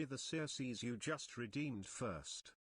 be the Circes you just redeemed first.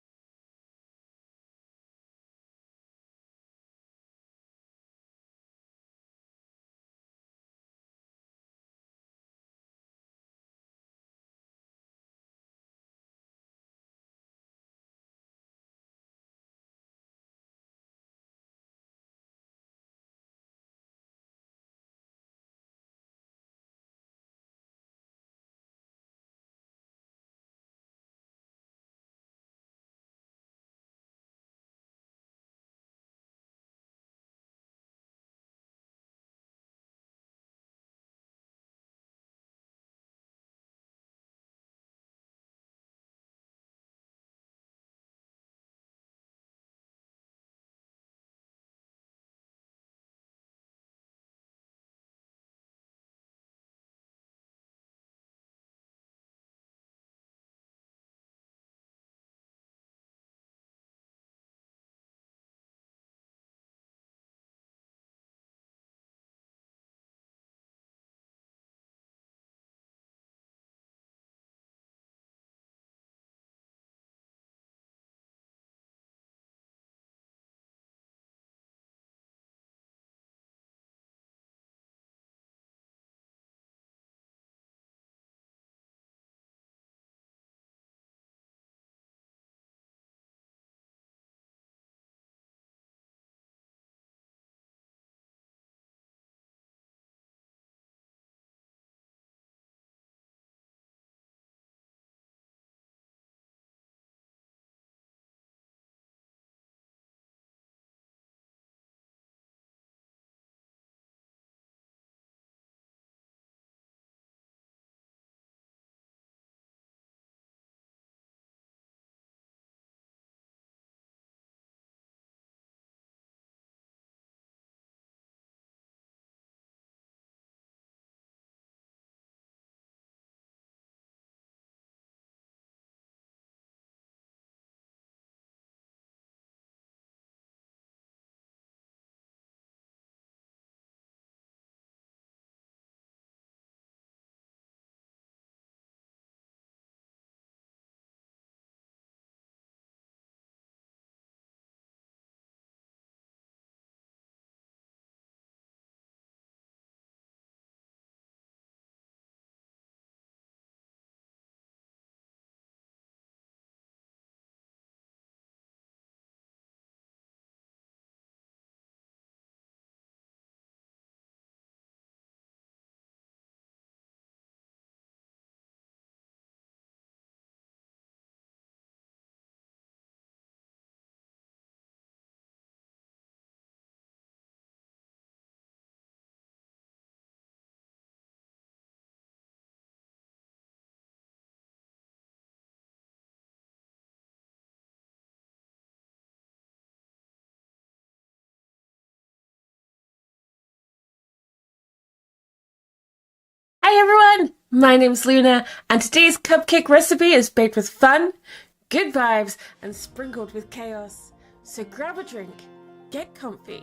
Hi everyone, my name's Luna, and today's cupcake recipe is baked with fun, good vibes, and sprinkled with chaos. So grab a drink, get comfy,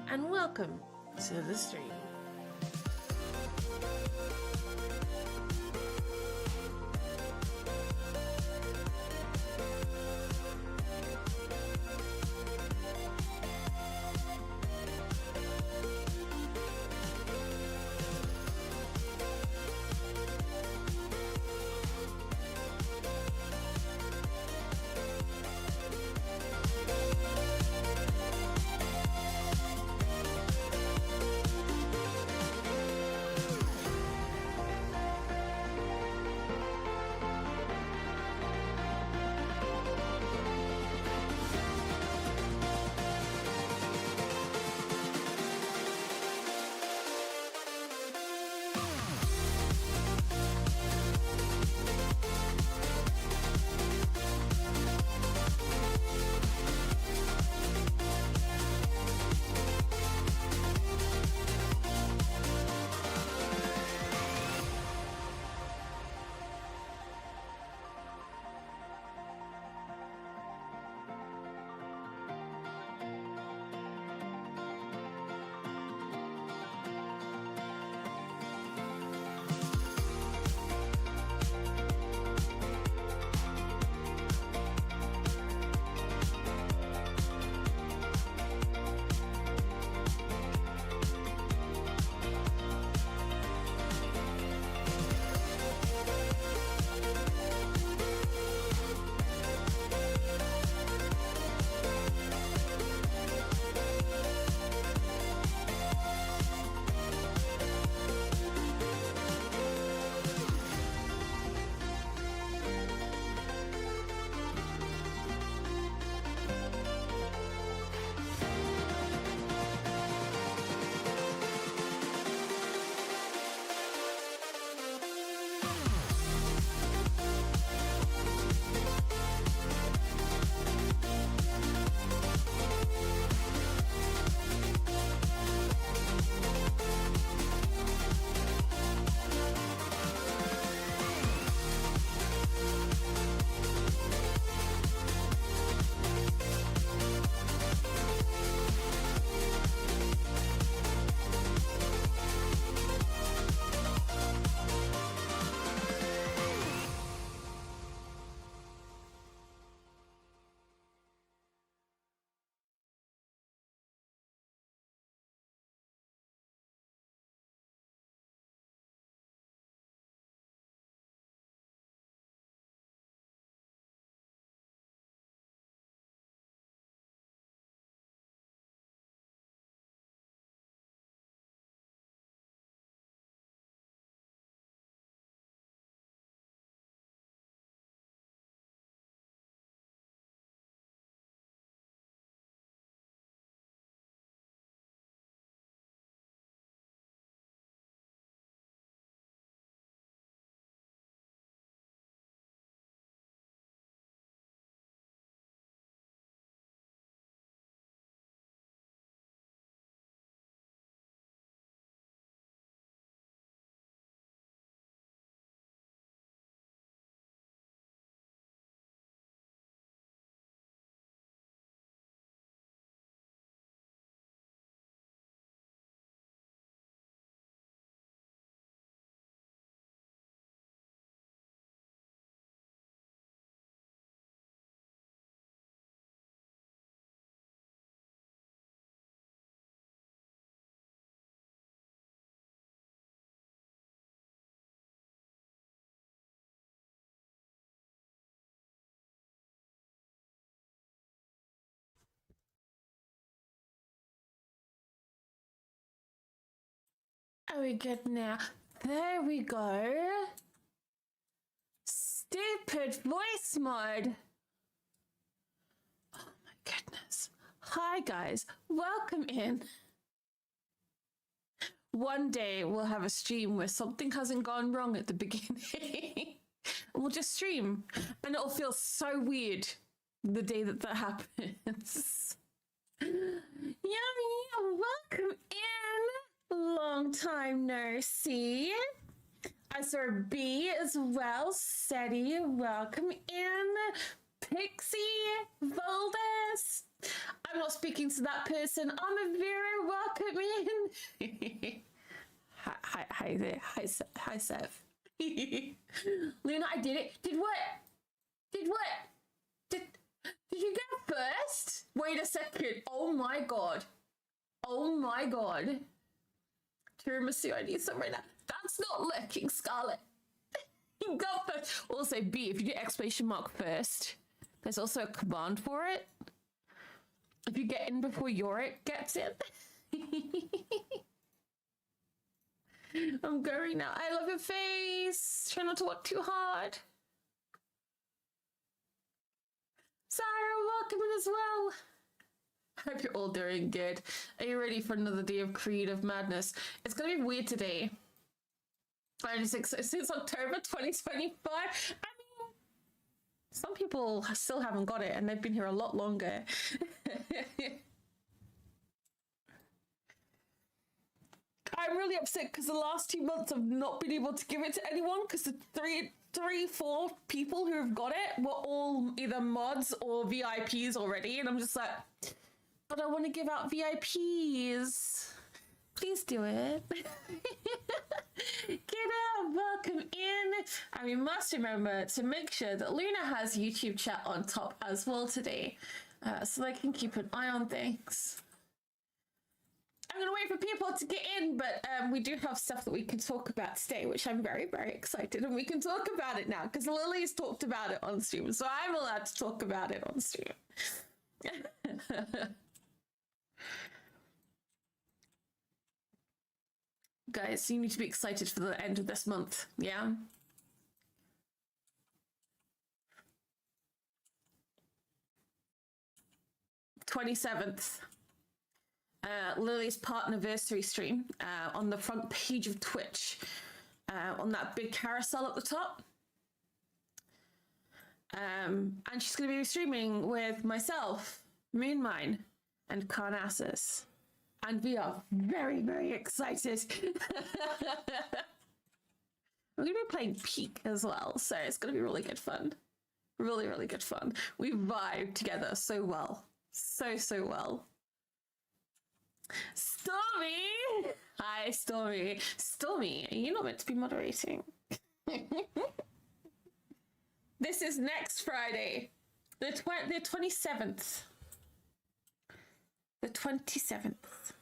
and welcome to the stream. Are we good now? There we go. Stupid voice mode. Oh my goodness. Hi guys, welcome in. One day we'll have a stream where something hasn't gone wrong at the beginning. We'll just stream and it'll feel so weird the day that happens. Yummy, welcome in. Long time no see. I saw B as well. Seti, welcome in. Pixie, Voldus. I'm not speaking to that person. I'm a Vera, welcome in. Hi there. Hi, Seth. Luna, I did it. Did what? Did what? Did you go first? Wait a second. Oh my god. Oh my god. Tiramisu, I need some right now. That's not lurking, Scarlet. You go first. Also, B, if you do exclamation mark first, there's also a command for it. If you get in before Yorick gets in. I'm going now. I love your face. Try not to work too hard. Sarah, welcome in as well. Hope you're all doing good. Are you ready for another day of creative madness? It's gonna be weird today. Since October 2025. I mean, some people still haven't got it and they've been here a lot longer. I'm really upset because the last 2 months I've not been able to give it to anyone because the four people who have got it were all either mods or VIPs already, and I'm just like, but I want to give out VIPs. Please do it. Get out, welcome in. And we must remember to make sure that Luna has YouTube chat on top as well today, so they can keep an eye on things. I'm going to wait for people to get in, but we do have stuff that we can talk about today, which I'm very, very excited. And we can talk about it now because Lily's talked about it on stream, so I'm allowed to talk about it on stream. Guys, you need to be excited for the end of this month, yeah? _27th. Lily's partnerversary stream on the front page of Twitch, on that big carousel at the top. And she's going to be streaming with myself, Moonmine, and Carnassus. And we are very, very excited. We're going to be playing Peak as well, so it's going to be really good fun. Really, really good fun. We vibe together so well. So well. Stormy! Hi, Stormy. Stormy, are you not meant to be moderating? This is next Friday, the 27th. The 27th.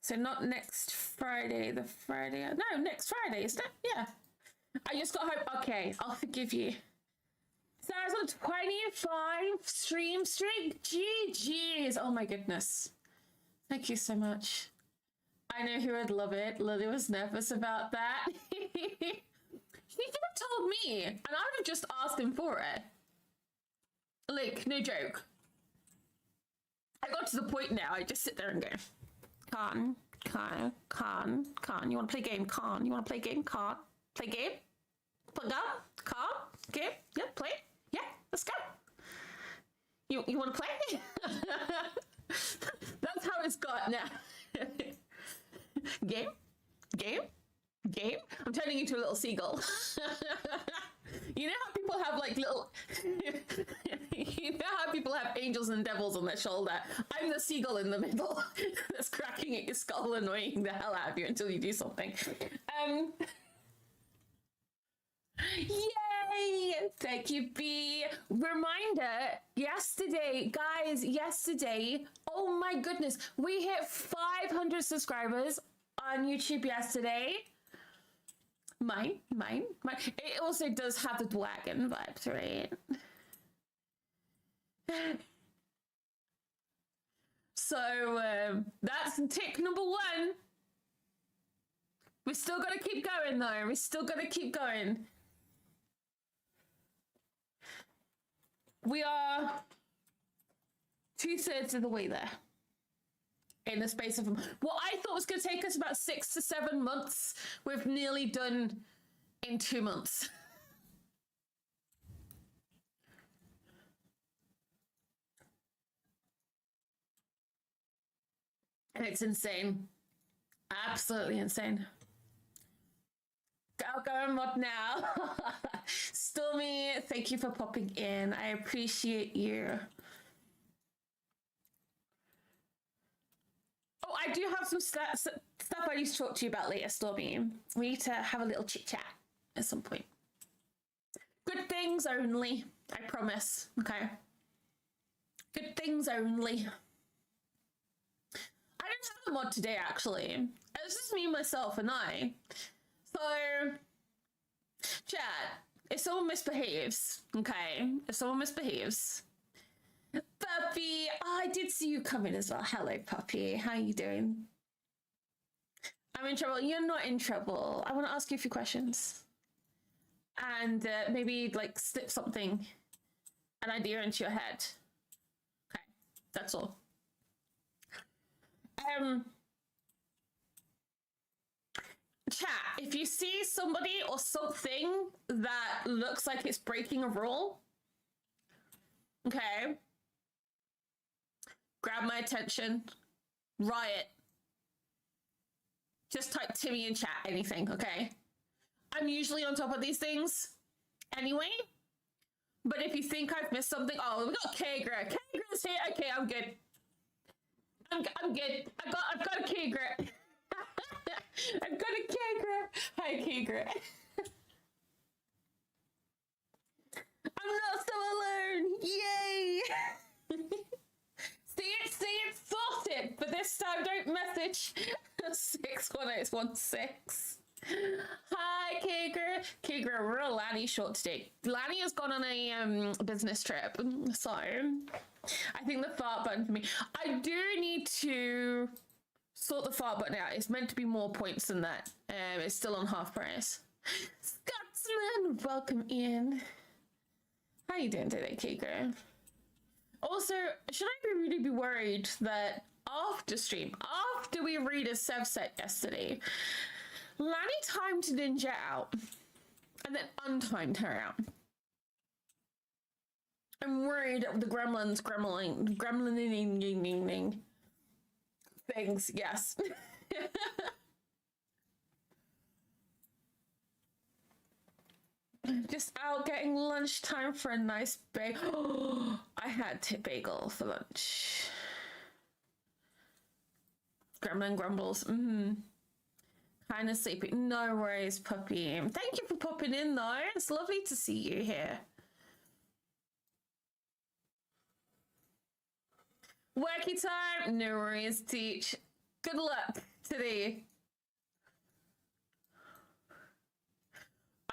So not next Friday, the Friday. No, next Friday, isn't it? Yeah. I just got home. Okay, I'll forgive you. Sarah's on 25 stream streak. GG's. Oh my goodness. Thank you so much. I know who would love it. Lily was nervous about that. He could have told me, and I would have just asked him for it. Like, no joke. I got to the point now, I just sit there and go, Khan. You want to play game? Khan. You want to play game? Khan. Play game? Play game? Khan? Game? Yeah, play? Yeah, let's go. You want to play? That's how it's got now. Game? I'm turning into a little seagull. You know how people have like little you know how people have angels and devils on their shoulder? I'm the seagull in the middle that's cracking at your skull, annoying the hell out of you until you do something. Yay! Thank you, B. Reminder, yesterday, oh my goodness, we hit 500 subscribers on YouTube yesterday. Mine. It also does have the Dwagon vibes, right? So that's tick number one. We still got to keep going, though. We still got to keep going. We are 2/3 of the way there. In the space of what I thought was going to take us about 6 to 7 months, we've nearly done in 2 months. And it's insane. Absolutely insane. I'll go and mod now. Stormy, thank you for popping in. I appreciate you. Oh, I do have some stuff I need to talk to you about later, Stormy. We need to have a little chit chat at some point. Good things only, I promise. Okay. Good things only. I don't have a mod today, actually. It's just me, myself, and I. So, chat, if someone misbehaves, okay? If someone misbehaves, Puppy, oh, I did see you come in as well. Hello, Puppy. How you doing? I'm in trouble. You're not in trouble. I want to ask you a few questions. And maybe, like, slip something, an idea into your head. Okay, that's all. Chat, if you see somebody or something that looks like it's breaking a rule, okay, grab my attention, riot. Just type Timmy in chat, anything, okay? I'm usually on top of these things anyway, but if you think I've missed something, oh, we got Kagra. Kagra's here. Okay, I'm good. I'm good. I've got a Kagra. I've got a Kagra. Hi, Kagra. I'm not so alone. Yay! See it sorted, but this time don't message 61816. Hi, Kagra. Kagra, we're a Lanny short today. Lanny has gone on a business trip, so I think the fart button for me. I do need to sort the fart button out. It's meant to be more points than that. It's still on half price. Scotsman, welcome in. How you doing today, Kagra? Also, should I really be worried that after stream, after we read a Sev set yesterday, Lanny timed Ninja out and then untimed her out? I'm worried of the gremlins gremlining things, yes. Just out getting lunchtime for a nice bagel. I had bagel for lunch. Gremlin grumbles. Kind of sleepy. No worries, Puppy. Thank you for popping in, though. It's lovely to see you here. Worky time. No worries, Teach. Good luck today.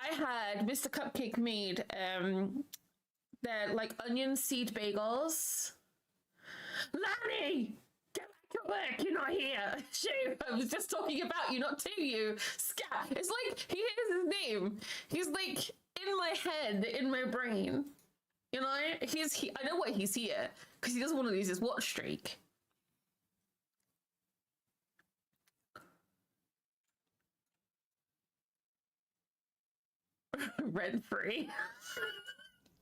I had Mr. Cupcake made they're like onion seed bagels. Lanny! Get back to work, you're not here. Shoot, I was just talking about you, not to you. Scat. It's like he hears his name. He's like in my head, in my brain. You know? I know why he's here. Because he doesn't want to lose his watch streak. Rent free.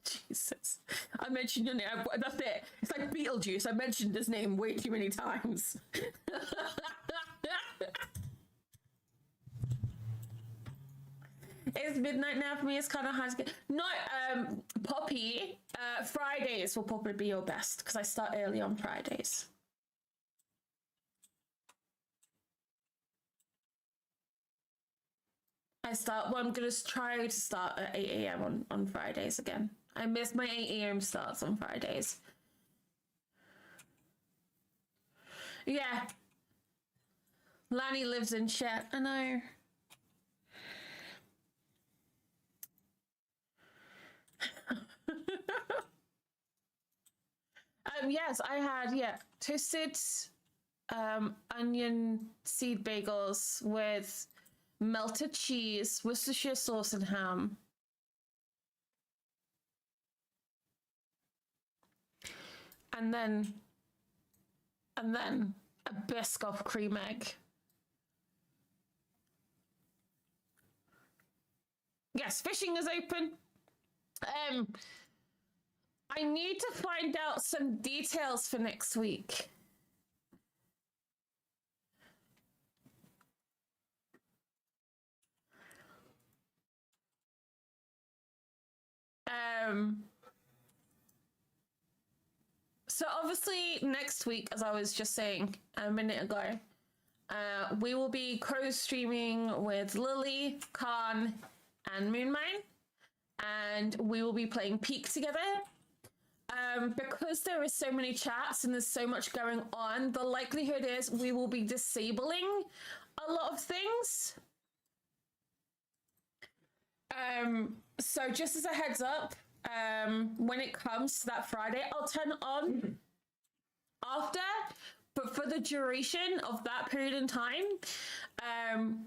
Jesus. I mentioned your name. That's it. It's like Beetlejuice. I mentioned his name way too many times. It's midnight now for me. It's kind of hard to get. No, Poppy, Fridays will probably be your best because I start early on Fridays. I'm going to try to start at 8 a.m. on Fridays again. I miss my 8 a.m. starts on Fridays. Yeah. Lanny lives in chat. I know. Yes, I had, toasted onion seed bagels with melted cheese, Worcestershire sauce, and ham. And then a Biscoff cream egg. Yes, fishing is open. I need to find out some details for next week. So obviously next week, as I was just saying a minute ago, we will be co-streaming with Lily, Khan, and Moonmine, and we will be playing Peak together. Because there is so many chats and there's so much going on, the likelihood is we will be disabling a lot of things. So just as a heads up, when it comes to that Friday, I'll turn it on after, but for the duration of that period in time,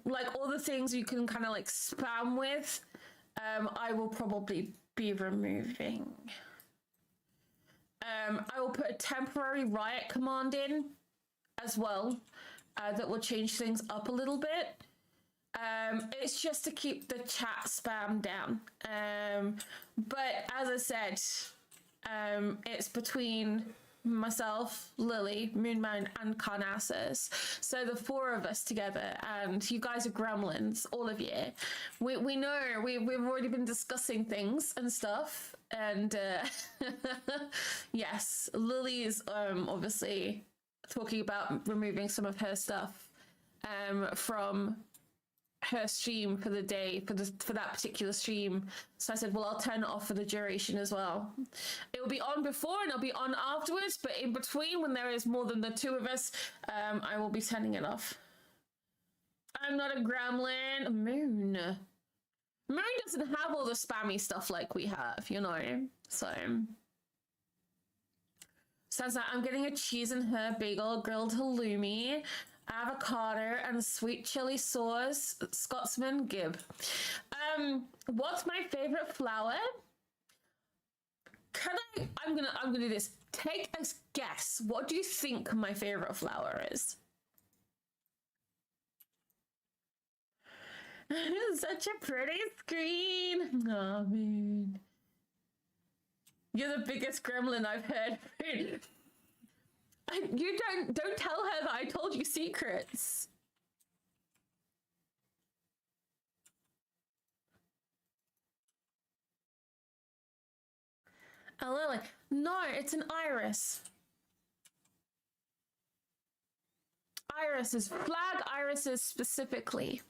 like all the things you can kind of like spam with, I will probably be removing. I will put a temporary riot command in as well, that will change things up a little bit. It's just to keep the chat spam down. But as I said, it's between myself, Lily, Moonmine, and Carnassus. So the four of us together, and you guys are gremlins, all of you. We know, we've already been discussing things and stuff. And yes, Lily is obviously talking about removing some of her stuff from her stream for the day, for that particular stream. So I said, well, I'll turn it off for the duration as well. It will be on before and it'll be on afterwards, but in between, when there is more than the two of us, I will be turning it off. I'm not a gremlin. Moon doesn't have all the spammy stuff like we have, you know. So says that I'm getting a cheese and herb bagel, grilled halloumi, avocado, and sweet chili sauce, Scotsman Gib. What's my favorite flower? I'm gonna do this. Take a guess. What do you think my favorite flower is? Such a pretty screen. Oh man. You're the biggest gremlin I've heard. You don't tell her that I told you secrets. A lily. No, it's an iris. Irises, flag irises specifically.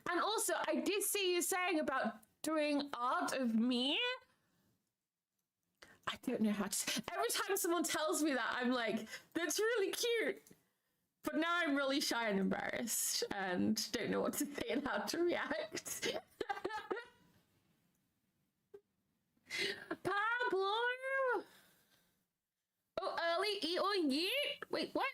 And also, I did see you saying about doing art of me. I don't know how to. Every time someone tells me that, I'm like, that's really cute. But now I'm really shy and embarrassed and don't know what to say and how to react. Pablo! Oh, early eat or yeet? Wait, what?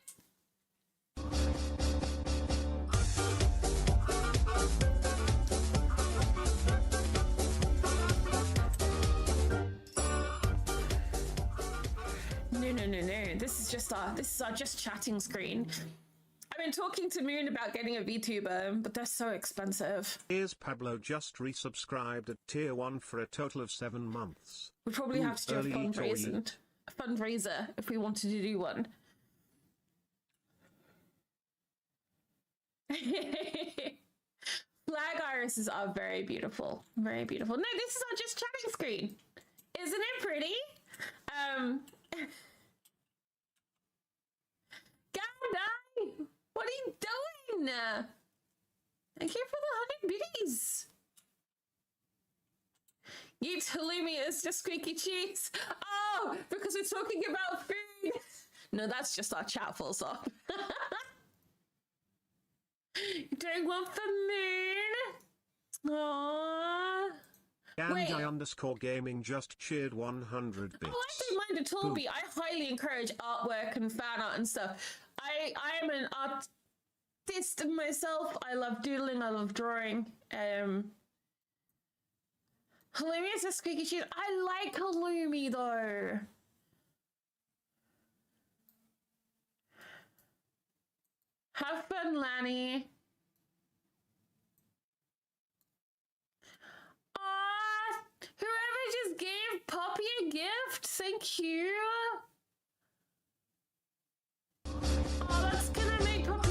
No. This is our just chatting screen. I've been talking to Moon about getting a VTuber, but they're so expensive. Here's Pablo just resubscribed at tier 1 for a total of 7 months. We probably have to do a fundraiser if we wanted to do one. Flag irises are very beautiful. Very beautiful. No, this is our just chatting screen. Isn't it pretty? Gandai, what are you doing? Thank you for the 100 biddies. Yeet halloumi is just squeaky cheese. Oh, because we're talking about food. No, that's just our chat full stop. Doing one for Moon. Aww. Gandhi Wait. underscore gaming just cheered 100 bits. Oh, I don't mind at all, B. I highly encourage artwork and fan art and stuff. I am an artist myself. I love doodling. I love drawing. Halloumi is a squeaky cheese. I like halloumi though. Have fun, Lanny. Aw, whoever just gave Poppy a gift, thank you. Oh, that's gonna make Poppy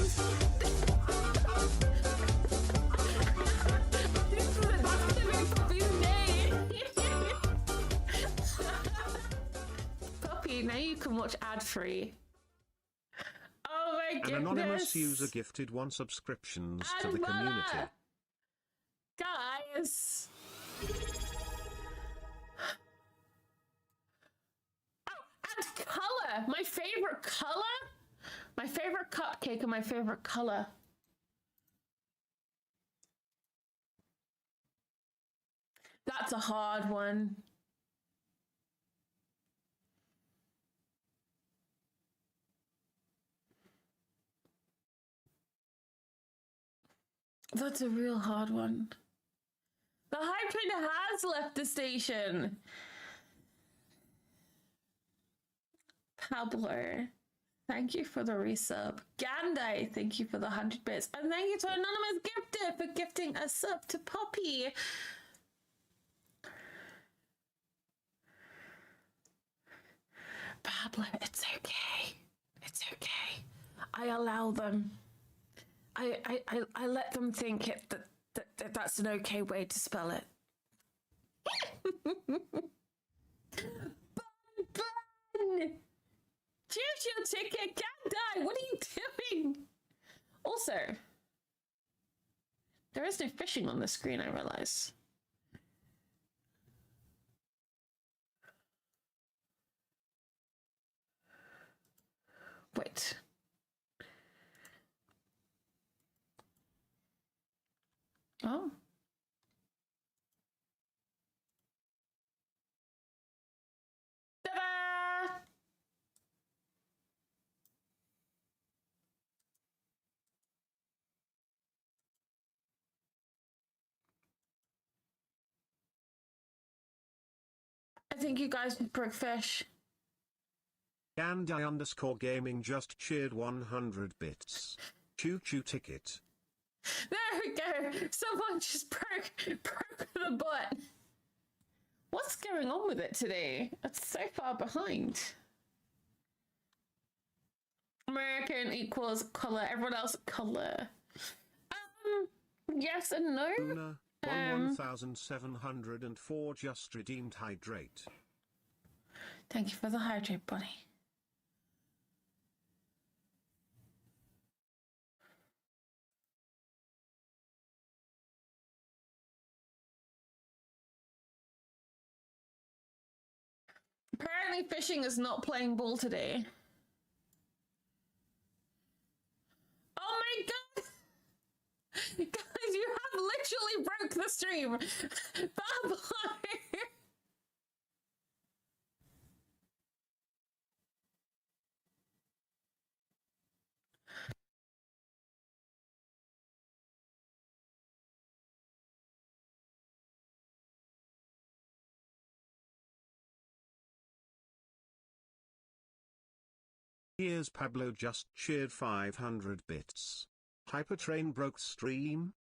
that's gonna make Poppy's day. Poppy, now you can watch ad-free. Oh my goodness. An anonymous user gifted 1 subscriptions to the community. Guys. Oh, and color. My favorite color. My favorite cupcake and my favorite color. That's a hard one. That's a real hard one. The Hype Train has left the station. Pablo, thank you for the resub. Gandhi, thank you for the 100 bits. And thank you to Anonymous Gifter for gifting a sub to Poppy. Pablo, it's okay. It's okay. I allow them. I let them think that's an okay way to spell it. Bun! Choose your ticket, can't die! What are you doing? Also, there is no fishing on the screen, I realize. Wait. Oh. Ta-da! I think you guys broke fish. Gandhi underscore gaming just cheered 100 bits. Choo choo ticket. There we go. Someone just broke the butt. What's going on with it today? It's so far behind. American equals color. Everyone else color. Yes and no. Luna, 1704 just redeemed hydrate. Thank you for the hydrate, buddy. Apparently fishing is not playing ball today. Oh my god! Guys, you have literally broke the stream! Bye-bye! Here's Pablo just cheered 500 bits. Hypertrain broke stream?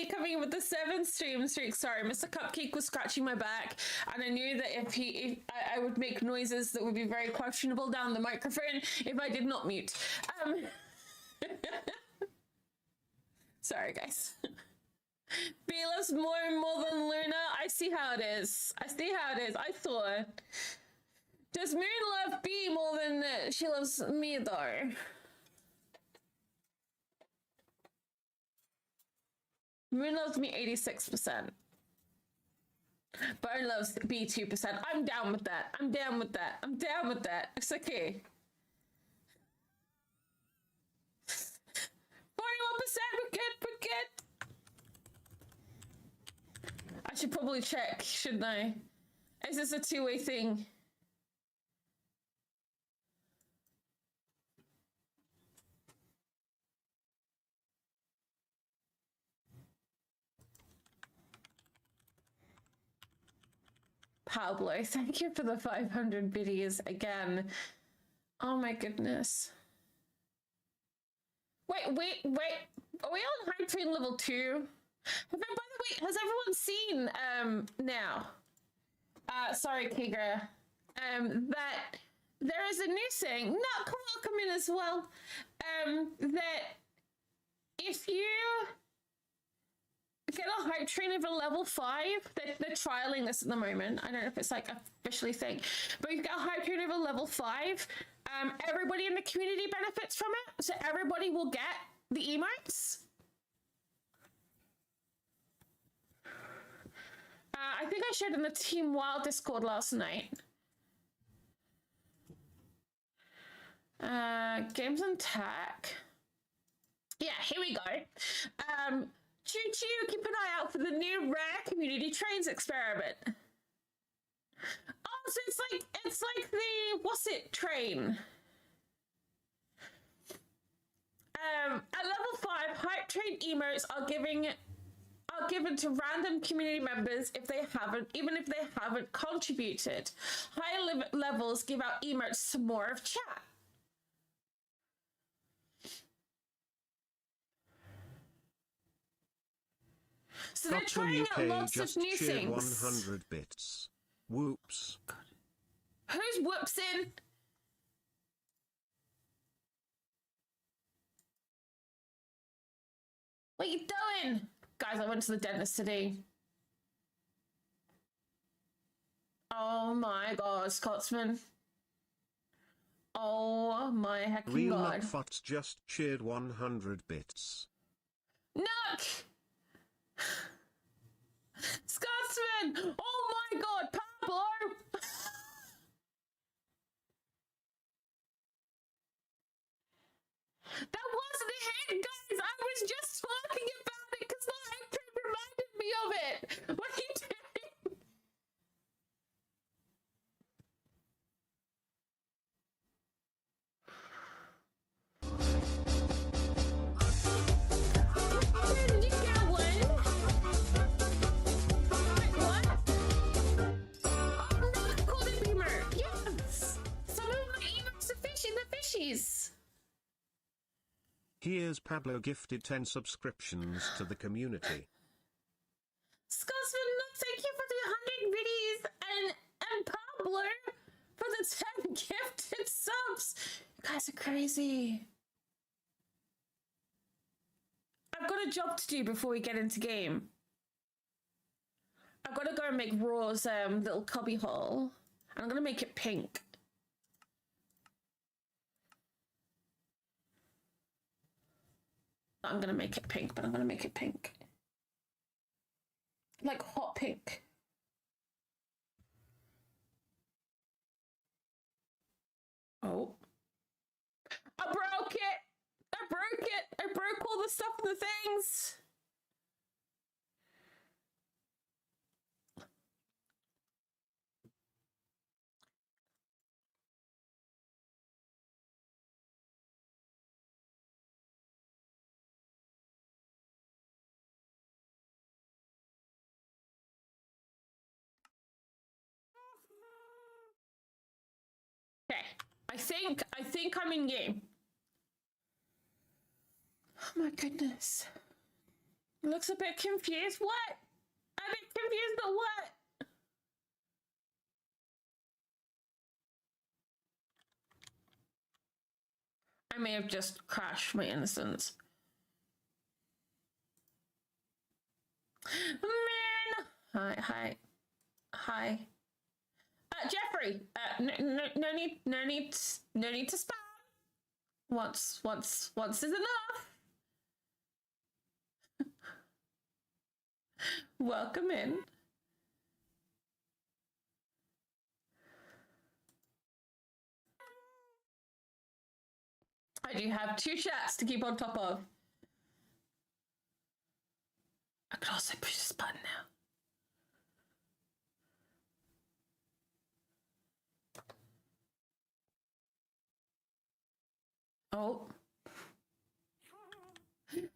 Lee coming in with the 7 stream streak. Sorry, Mr. Cupcake was scratching my back, and I knew that if I would make noises that would be very questionable down the microphone if I did not mute. Sorry, guys. B loves more than Luna. I see how it is. I thought. Does Moon love B more than she loves me, though? Moon loves me 86%. Bone loves B 2%. I'm down with that. It's okay. 41%, we're good. I should probably check, shouldn't I? Is this a two-way thing? Pablo, thank you for the 500 biddies again. Oh my goodness. Wait. Are we on Hype Train level 2? By the way, has everyone seen now? Sorry, Kigra. That there is a new thing. No, come in as well. That if you get a Hype Train over level 5, they're trialing this at the moment. I don't know if it's like officially thing, but you get a Hype Train over level 5. Everybody in the community benefits from it, so everybody will get the emotes. I think I shared in the Team Wild Discord last night. Games and tech. Yeah, here we go. Choo choo, keep an eye out for the new rare community trains experiment. Oh, so it's like the what's it train? At level 5, Hype Train emotes are given to random community members even if they haven't contributed. Higher levels give out emotes to more of chat. So they're trying out lots of new things. 100 bits. Whoops. God. Who's whoopsing? What are you doing? Guys, I went to the dentist today. Oh my god, Scotsman. Oh my heckin' Real god. Nutfuts just cheered 100 bits. Nuck! Scotsman! Oh my god, Pablo! That wasn't a hit, guys! I was just talking about it because the actor reminded me of it! What are you doing? Did you get one? What? Oh no, Golden Beamer! Yes! Some of my emails are the fishies! Here's Pablo gifted 10 subscriptions to the community. Scotsman, thank you for the 100 biddies and Pablo for the 10 gifted subs. You guys are crazy. I've got a job to do before we get into game. I've got to go and make Raw's little cubby hole. And I'm going to make it pink. I'm going to make it pink, but I'm going to make it pink. Like hot pink. Oh. I broke it! I broke all the stuff in the things! Okay, I think I'm in game. Oh my goodness. Looks a bit confused. What? I'm a bit confused, but what? I may have just crashed my innocence. Man! Hi. Jeffrey, no need to spam. Once is enough. Welcome in. I do have 2 chats to keep on top of. I could also push this button now. Oh.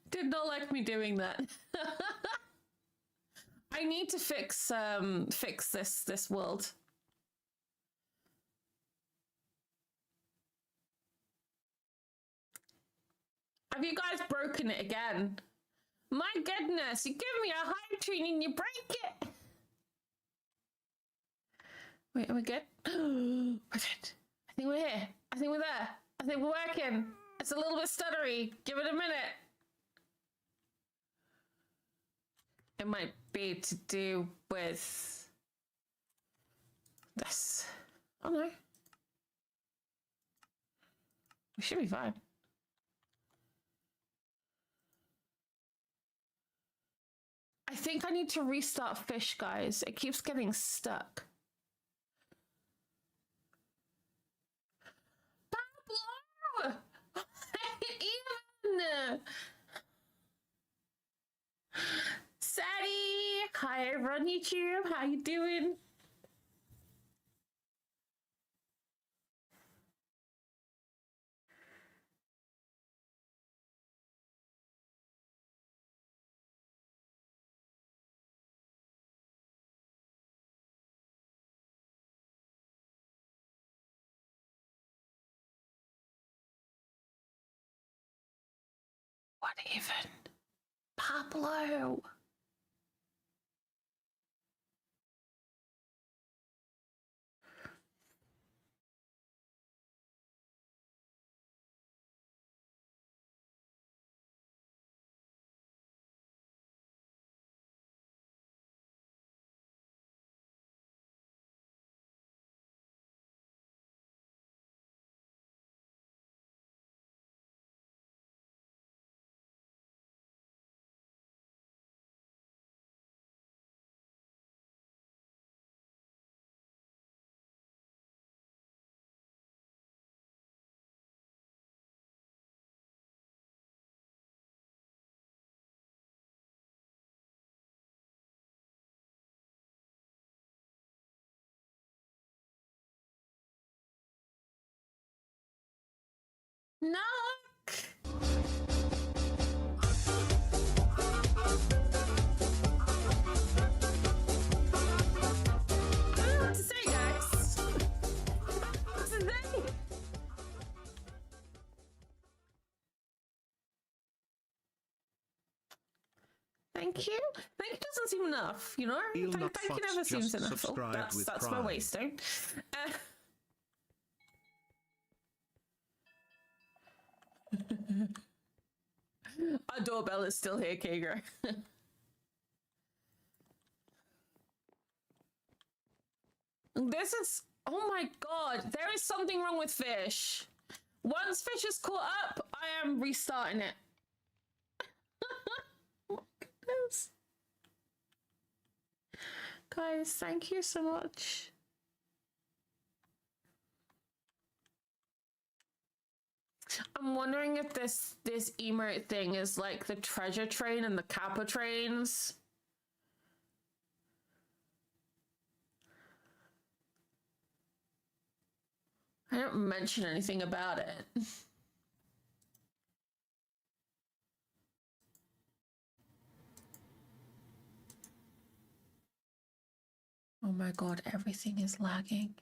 Did not like me doing that. I need to fix this world. Have you guys broken it again? My goodness, you give me a hype train and you break it. Wait, are we good? We're good. I think we're here. I think we're there. I think we're working. It's a little bit stuttery. Give it a minute. It might be to do with this. Oh no. We should be fine. I think I need to restart Fish, guys. It keeps getting stuck. Pablo! Even! Sadie! Hi, everyone, YouTube. How you doing? What even? Pablo! Knock! I don't know what to say, guys. What's his name? Thank you. Thank you doesn't seem enough, you know? Thank you never seems enough. Oh, that's my waystone. Our doorbell is still here, Kager. This is... Oh my god, there is something wrong with Fish. Once Fish is caught up, I am restarting it. Oh my goodness. Guys, thank you so much. I'm wondering if this emote thing is like the treasure train and the Kappa trains. I don't mention anything about it. Oh my god, everything is lagging.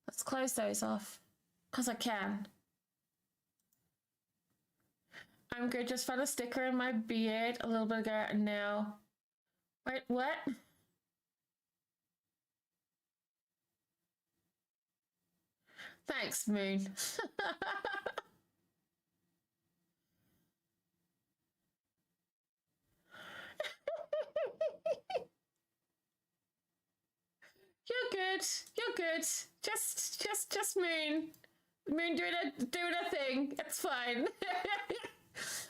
Let's close those off, because I can. I'm good. Just found a sticker in my beard a little bit ago, and now. Wait, what? Thanks, Moon. You're good. You're good. Just Moon. Moon doing a thing. It's fine.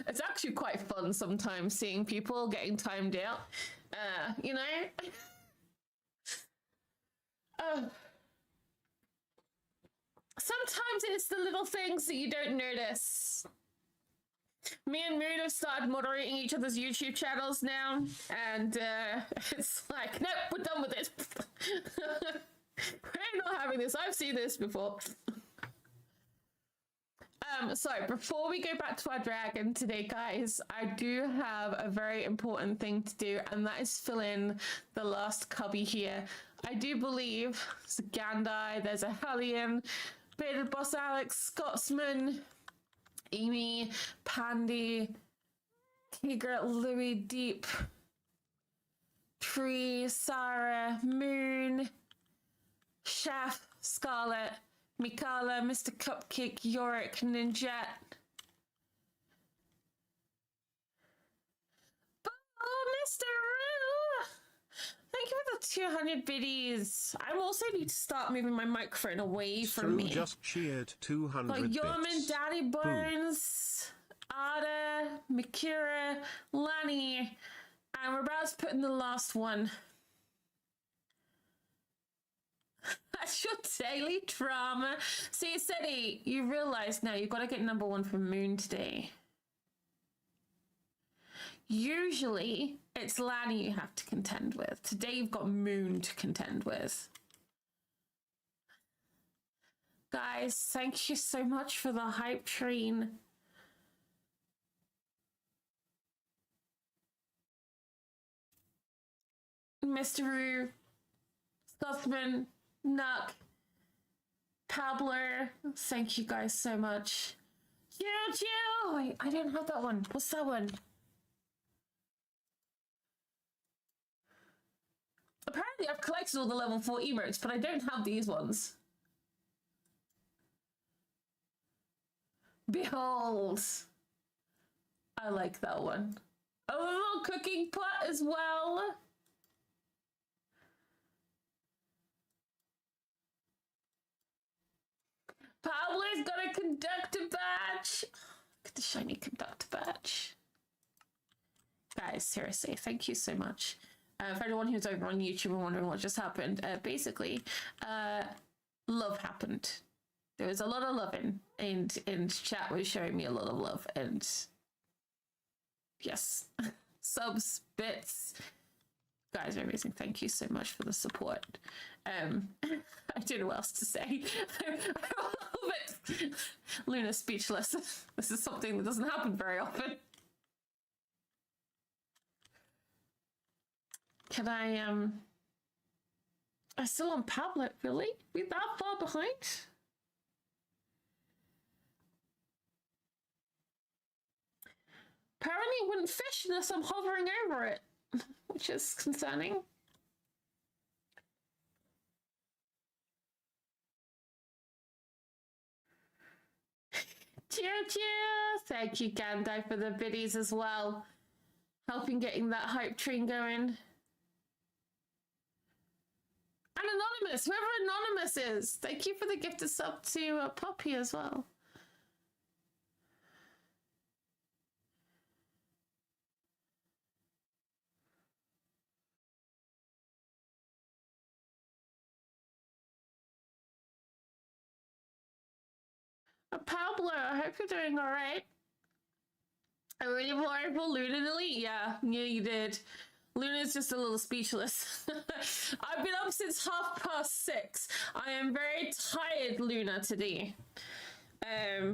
It's actually quite fun sometimes seeing people getting timed out. You know. Sometimes it's the little things that you don't notice. Me and Moon have started moderating each other's YouTube channels now, and it's like, nope, we're done with this. We're not having this. I've seen this before. So before we go back to our dragon today, guys, I do have a very important thing to do, and that is fill in the last cubby here. I do believe there's a Gandai, there's a Hellion, Bearded Boss Alex, Scotsman, Amy, Pandy, Tigret, Louis, Deep, Tree, Sarah, Moon, Chef, Scarlet, Mikala, Mr. Cupcake, Yorick, Ninjet. Oh, Mr. Roo! Thank you for the 200 biddies. I also need to start moving my microphone away from me. just cheered 200 like Yorman, bits. Daddy Bones, Ada, Mikira, Lani, and we're about to put in the last one. That's your daily drama. See, Seti, you realize now you've got to get number one for Moon today. Usually, it's Lani you have to contend with. Today, you've got Moon to contend with. Guys, thank you so much for the hype train. Mr. Roo, Scotsman, Nuck, Pabler, thank you guys so much. Jill! Wait, I don't have that one. What's that one? Apparently I've collected all the level 4 emotes, but I don't have these ones. Behold! I like that one. A little cooking pot as well. Pablo's got a conductor badge. Look at the shiny conductor badge. Guys, seriously, thank you so much. For anyone who's over on YouTube and wondering what just happened, basically, love happened. There was a lot of loving, and chat was showing me a lot of love, and yes, subs, bits. Guys are amazing. Thank you so much for the support. I don't know what else to say. I love it. Luna's speechless. This is something that doesn't happen very often. Can I'm still on Padlet, really? We that far behind? Apparently it wouldn't fish unless I'm hovering over it, which is concerning. Cheer, cheer! Thank you, Gandai, for the biddies as well. Helping getting that hype train going. And Anonymous, whoever Anonymous is, thank you for the gifted sub to Poppy as well. Pablo, I hope you're doing all right. I really worried for Luna and Elite. Yeah, you did. Luna's just a little speechless. I've been up since 6:30. I am very tired, Luna, today. I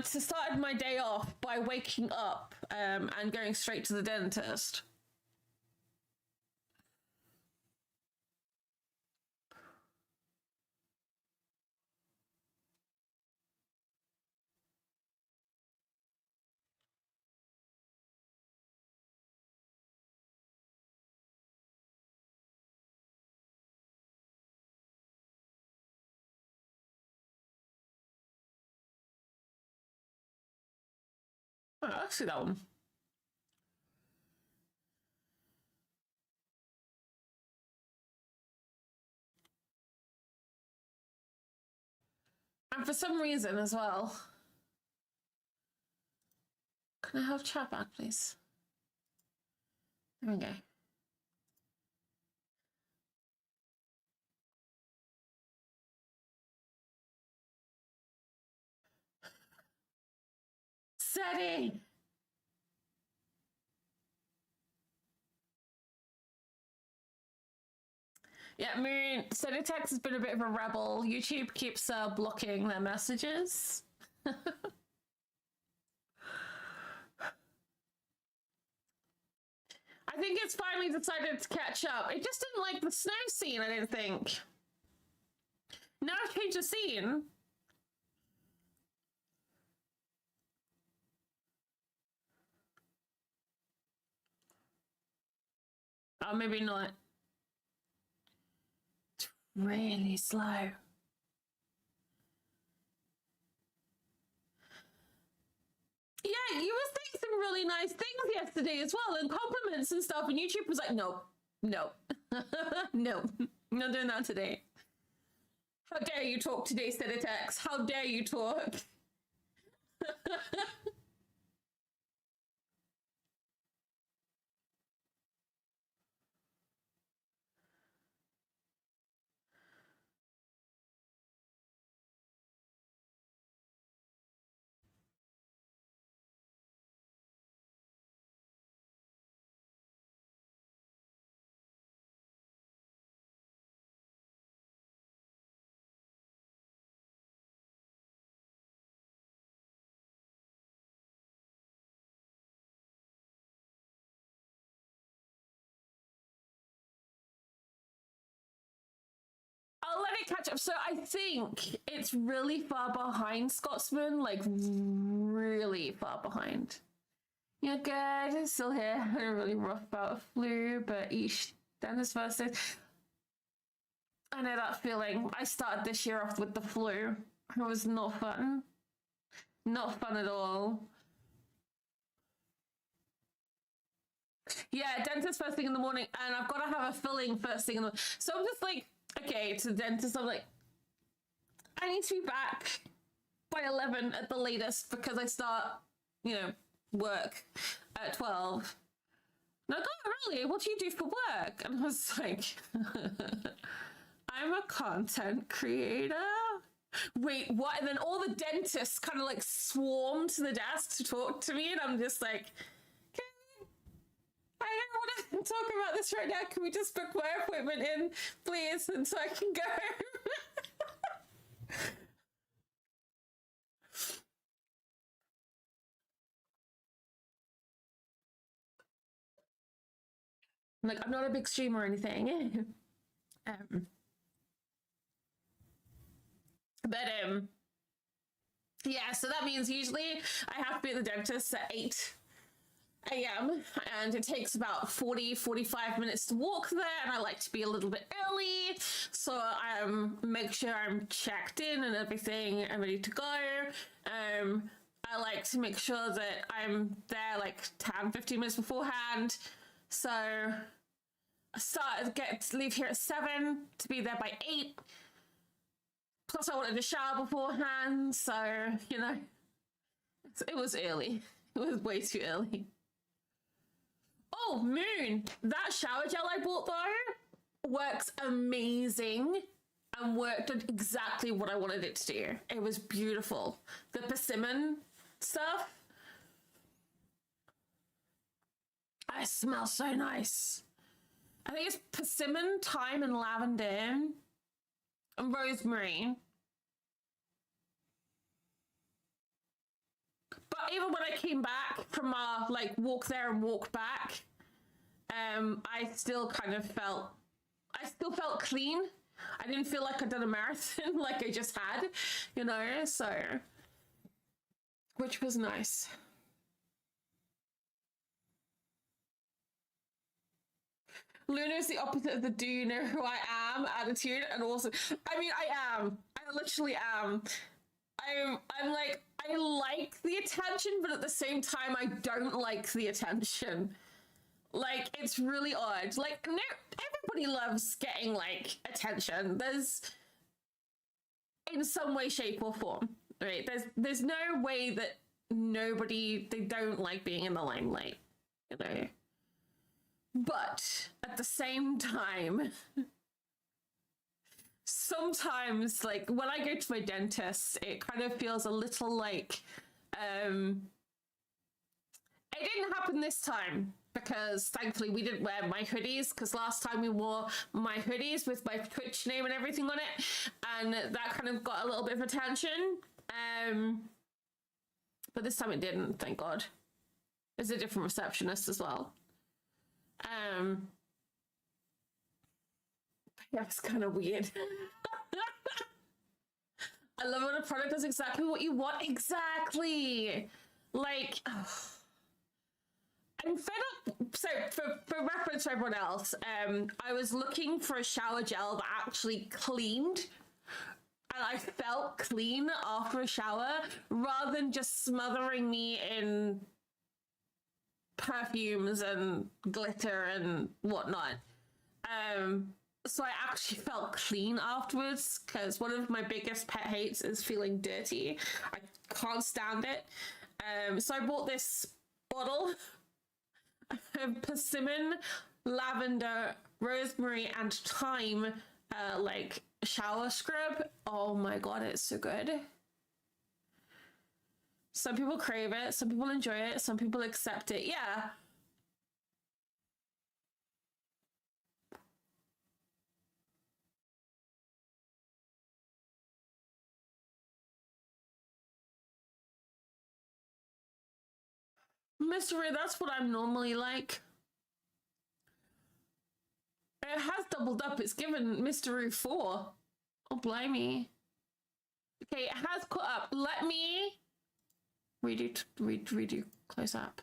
started my day off by waking up and going straight to the dentist. Oh, I see that one. And for some reason as well. Can I have chat back, please? There we go. Seti! Yeah, Moon, Seditex has been a bit of a rebel. YouTube keeps blocking their messages. I think it's finally decided to catch up. It just didn't like the snow scene, I didn't think. Now I've changed the scene. Oh, maybe not. It's really slow. Yeah, you were saying some really nice things yesterday as well, and compliments and stuff, and YouTube was like, no, no, no, I'm not doing that today. How dare you talk today, Seditex? How dare you talk? I'll let it catch up. So I think it's really far behind Scotsman, like really far behind. You're good, still here. Had a really rough bout of flu, but each dentist first day. I know that feeling. I started this year off with the flu. It was not fun. Not fun at all. Yeah, dentist first thing in the morning, and I've got to have a filling first thing in the. So I'm just like, okay, to the dentist, I'm like, I need to be back by 11 at the latest because I start, work at 12. And I go, oh, really? What do you do for work? And I was like, I'm a content creator. Wait, what? And then all the dentists kind of like swarm to the desk to talk to me, and I'm just like, I don't want to talk about this right now. Can we just book my appointment in, please, and so I can go? Like, I'm not a big streamer or anything. But yeah, so that means usually I have to be at the dentist at 8 a.m. and it takes about 45 minutes to walk there, and I like to be a little bit early so I make sure I'm checked in and everything and ready to go. I like to make sure that I'm there like 10-15 minutes beforehand, so I leave here at 7 to be there by 8. Plus I wanted to shower beforehand, so it was early. It was way too early. Oh, Moon! That shower gel I bought though works amazing and worked on exactly what I wanted it to do. It was beautiful. The persimmon stuff. It smells so nice. I think it's persimmon, thyme, and lavender, and rosemary. But even when I came back from our walk there and walk back, I still felt clean. I didn't feel like I'd done a marathon like I just had, so, which was nice. Luna's the opposite of the do you know who I am attitude, and also, I mean, I am. I literally am. I'm like, I like the attention, but at the same time, I don't like the attention. Like, it's really odd. Like, no, everybody loves getting like attention. There's, in some way, shape, or form, right? There's no way that they don't like being in the limelight, you know. But at the same time, sometimes, like when I go to my dentist, it kind of feels a little like it didn't happen this time because thankfully we didn't wear my hoodies, because last time we wore my hoodies with my Twitch name and everything on it, and that kind of got a little bit of attention. But this time it didn't, thank God. There's a different receptionist as well. Yeah, it's kind of weird. I love when a product does exactly what you want. Exactly. Like, ugh. I'm fed up. So for reference for everyone else, I was looking for a shower gel that actually cleaned, and I felt clean after a shower rather than just smothering me in perfumes and glitter and whatnot. So I actually felt clean afterwards, because one of my biggest pet hates is feeling dirty. I can't stand it. So I bought this bottle of persimmon, lavender, rosemary, and thyme, like shower scrub. Oh my God, it's so good. Some people crave it, some people enjoy it, some people accept it. Yeah. Mr. Ray, that's what I'm normally like. It has doubled up. It's given Mr. Ray 4. Oh, blimey. Okay, it has caught up. Let me redo close up.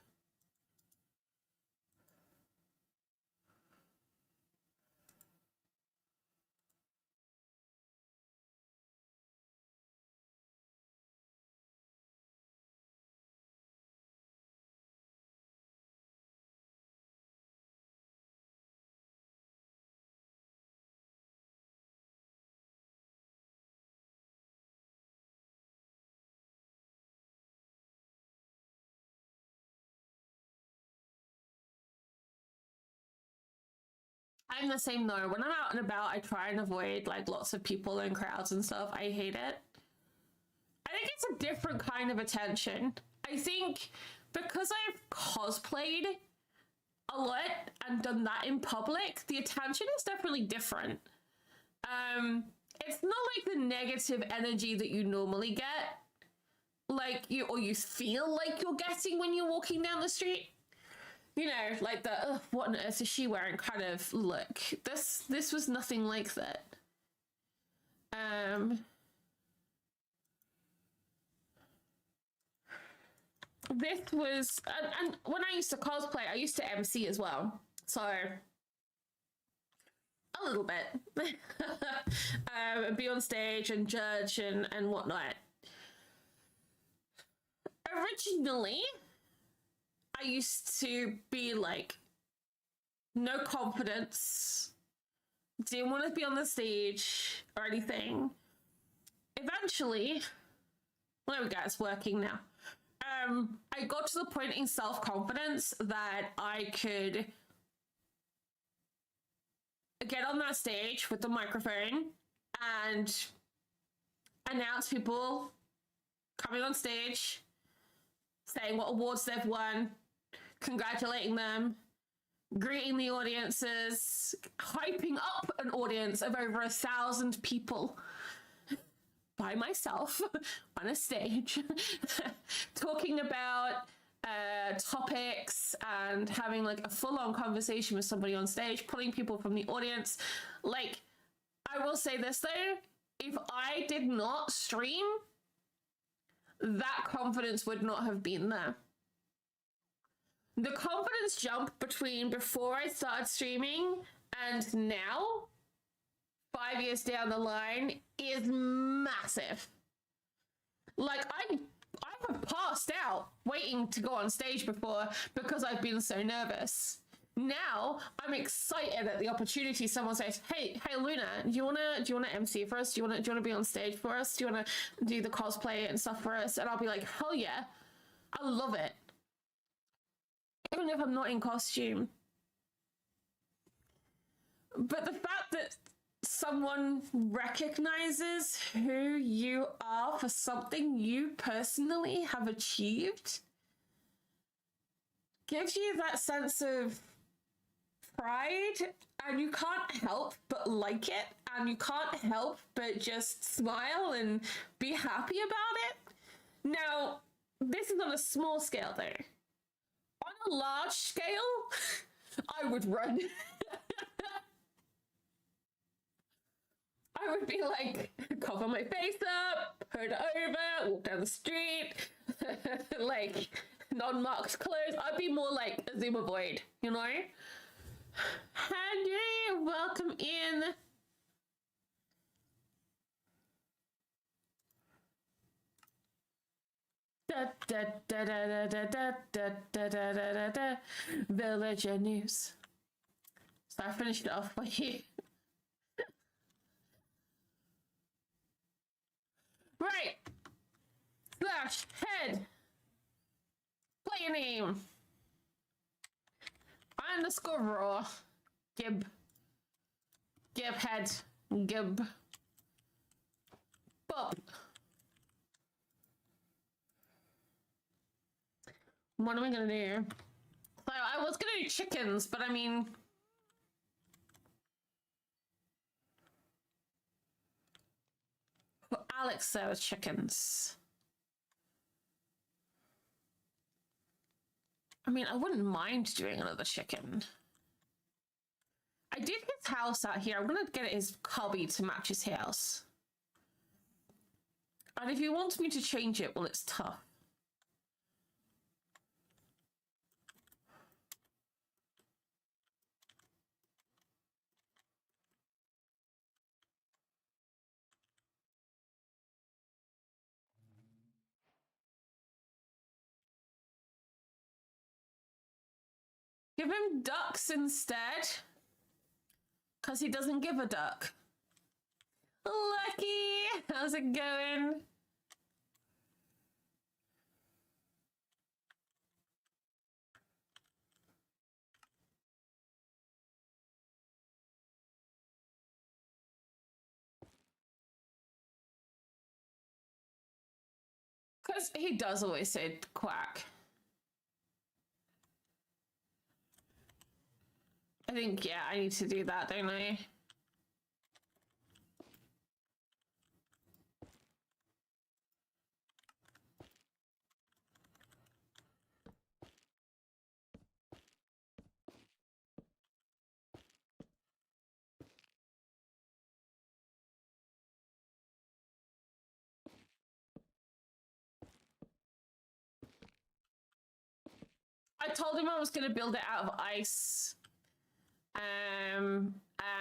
I'm the same though. When I'm out and about, I try and avoid like lots of people and crowds and stuff. I hate it. I think it's a different kind of attention. I think because I've cosplayed a lot and done that in public, the attention is definitely different. It's not like the negative energy that you normally get, like you feel like you're getting when you're walking down the street. You know, like the what on earth is she wearing kind of look. This was nothing like that. This was, and when I used to cosplay, I used to MC as well, so a little bit. Be on stage and judge and whatnot. Originally, I used to be like, no confidence, didn't want to be on the stage or anything. Eventually, well, there we go, it's working now. I got to the point in self-confidence that I could get on that stage with the microphone and announce people coming on stage, saying what awards they've won, congratulating them, greeting the audiences, hyping up an audience of over 1,000 people by myself on a stage, talking about topics and having like a full-on conversation with somebody on stage, pulling people from the audience. Like, I will say this though, if I did not stream, that confidence would not have been there. The confidence jump between before I started streaming and now, 5 years down the line, is massive. Like I've passed out waiting to go on stage before because I've been so nervous. Now I'm excited at the opportunity. Someone says, "Hey, Luna, do you wanna MC for us? Do you wanna be on stage for us? Do you wanna do the cosplay and stuff for us?" And I'll be like, "Hell yeah, I love it." Even if I'm not in costume. But the fact that someone recognizes who you are for something you personally have achieved gives you that sense of pride, and you can't help but like it, and you can't help but just smile and be happy about it. Now, this is on a small scale though. On a large scale, I would run. I would be like, cover my face up, hood over, walk down the street, like non-marked clothes. I'd be more like a Zoom avoid, you know? Henry, welcome in. Villager news. So I finished it off for you. Right. Slash head. Player name. Underscore raw. Gib. Gib head. Gib. Bob. What am I gonna do? So I was gonna do chickens, but I mean, Alex sells chickens. I mean, I wouldn't mind doing another chicken. I did his house out here. I'm gonna get his cubby to match his house. And if he wants me to change it, well, it's tough. Give him ducks instead. Because he doesn't give a duck. Lucky! How's it going? Because he does always say quack. I think, yeah, I need to do that, don't I? I told him I was going to build it out of ice.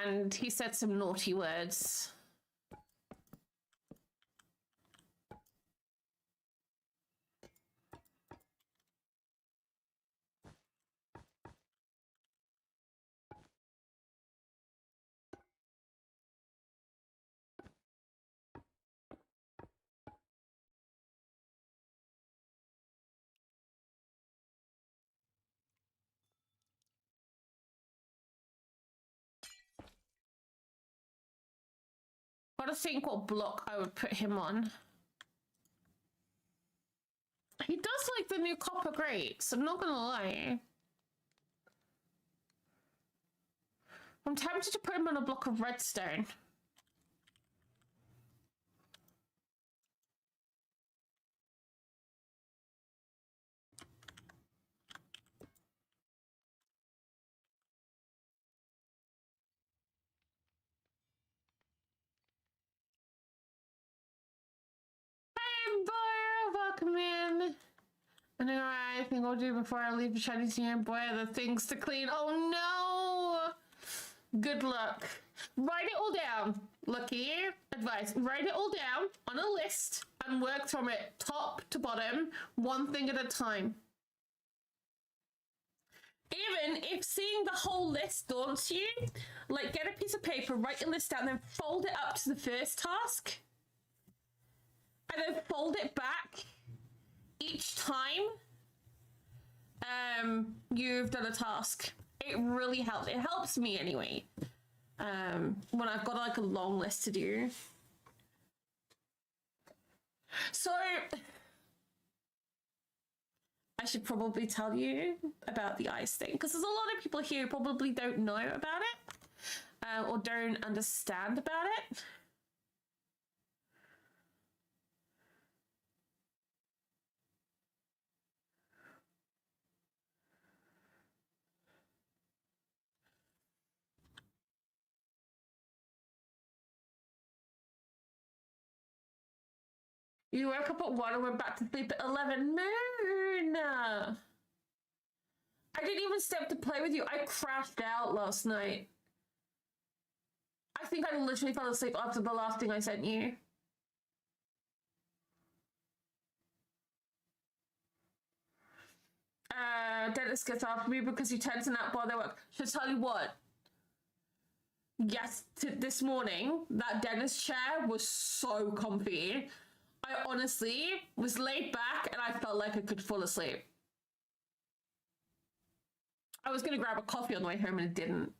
And he said some naughty words. Gotta think what block I would put him on. He does like the new copper grates, I'm not gonna lie. I'm tempted to put him on a block of redstone. Boy, welcome in. I know I think I'll do before I leave the Chinese New Year. Boy, the things to clean. Oh no! Good luck. Write it all down. Lucky advice. Write it all down on a list and work from it top to bottom, one thing at a time. Even if seeing the whole list daunts you, like get a piece of paper, write your list down, then fold it up to the first task. And then fold it back each time you've done a task. It really helps. It helps me anyway. When I've got like a long list to do. So I should probably tell you about the ice thing, because there's a lot of people here who probably don't know about it or don't understand about it. You woke up at 1 and went back to sleep at 11. No. I didn't even step to play with you. I crashed out last night. I think I literally fell asleep after the last thing I sent you. Dennis gets after me because you tend to nap while they work. Should I tell you what? Yes, this morning, that Dennis chair was so comfy. I honestly was laid back and I felt like I could fall asleep. I was going to grab a coffee on the way home and it didn't.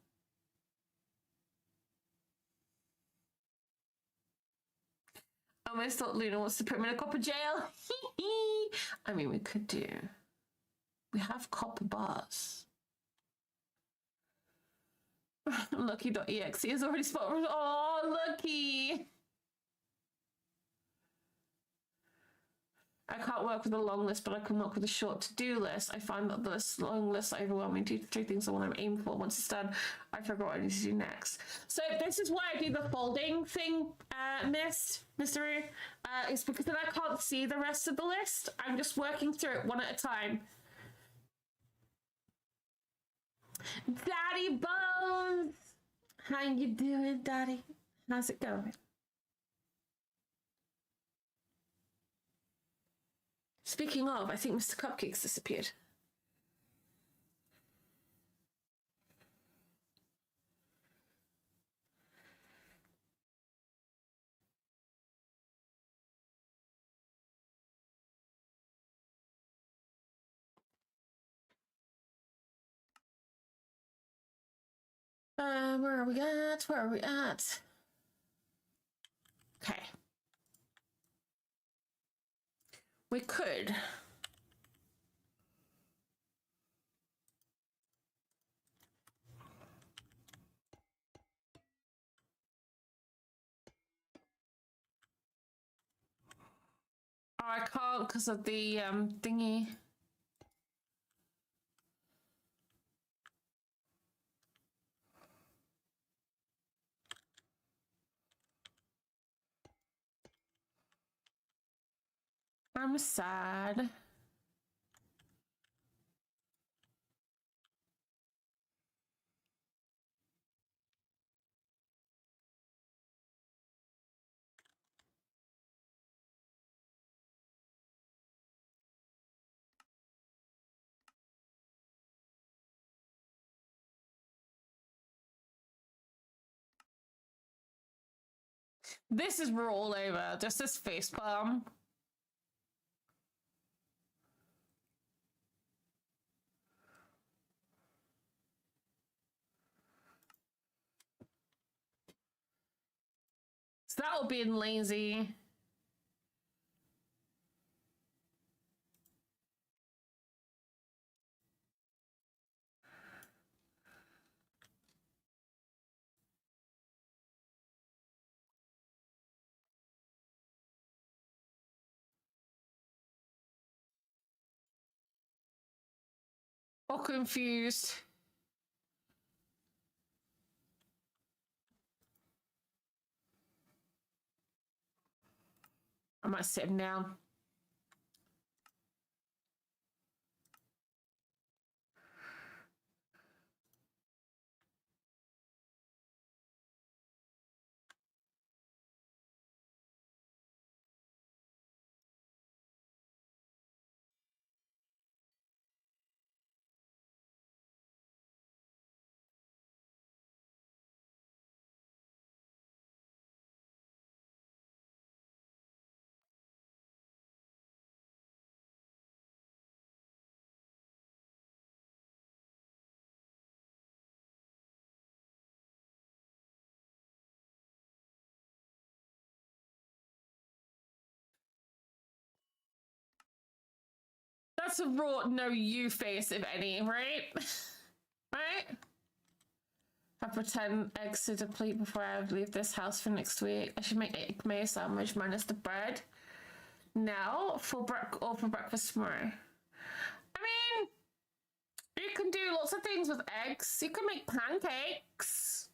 I almost thought Luna wants to put me in a copper jail. I mean, we could do. We have copper bars. Lucky.exe is already spotted. Oh, Lucky. I can't work with a long list, but I can work with a short to-do list. I find that this long list are overwhelming. 2 to 3 things I want to aim for. Once it's done, I figure out what I need to do next. So this is why I do the folding thing, Mystery. It's because then I can't see the rest of the list. I'm just working through it one at a time. Daddy Bones! How you doing, Daddy? How's it going? Speaking of, I think Mr. Cupcake's disappeared. Where are we at? Where are we at? Okay. We could. Oh, I can't because of the thingy. I'm sad. This is roll over, just this facepalm. So that will be in lazy. Or confused. I might sit him down. That's a raw no you face, if any, right? Right? I pretend eggs to deplete before I leave this house for next week. I should make egg mayo sandwich minus the bread. Now for breakfast tomorrow. I mean, you can do lots of things with eggs. You can make pancakes.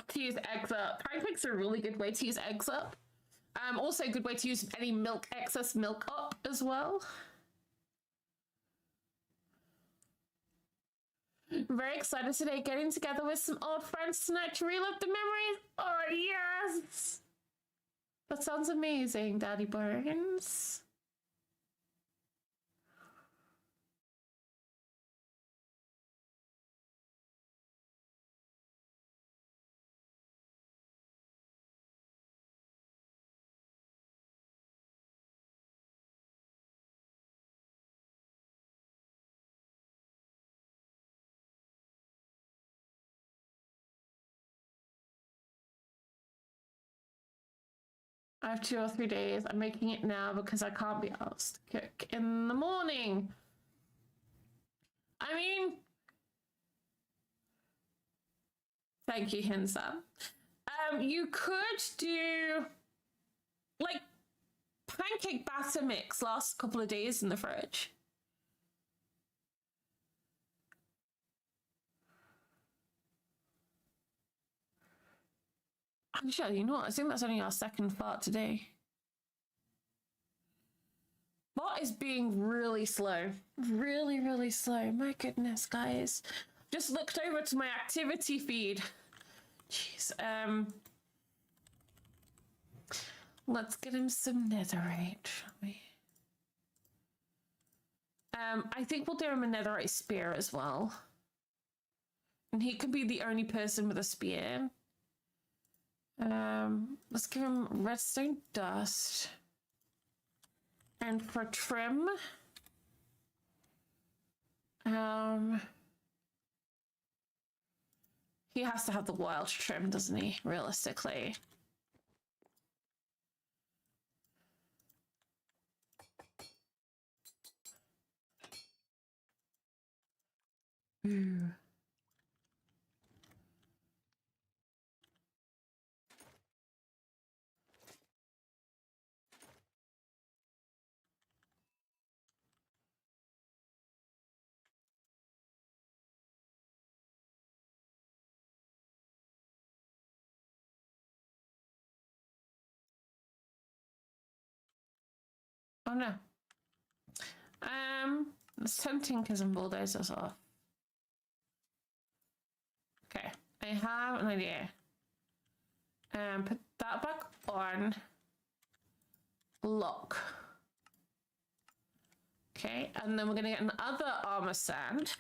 To use eggs up. Pancakes are a really good way to use eggs up. Also a good way to use any excess milk up as well. Very excited today, getting together with some old friends tonight to relive the memories. Oh, yes! That sounds amazing, Daddy Burns. I have 2 or 3 days. I'm making it now because I can't be asked to cook in the morning. I mean, thank you, Hinsa. You could do like pancake batter mix last couple of days in the fridge. Actually, you know what? I think that's only our second fart today. Bot is being really slow. Really, really slow. My goodness, guys. Just looked over to my activity feed. Jeez. Let's get him some netherite, shall we? I think we'll do him a netherite spear as well. And he could be the only person with a spear. Let's give him redstone dust. And for trim, he has to have the wild trim, doesn't he? Realistically. Ooh. Oh no. Let's turn Tinkers and Bulldozers off. Okay, I have an idea. Put that back on. Lock. Okay, and then we're gonna get another armor sand.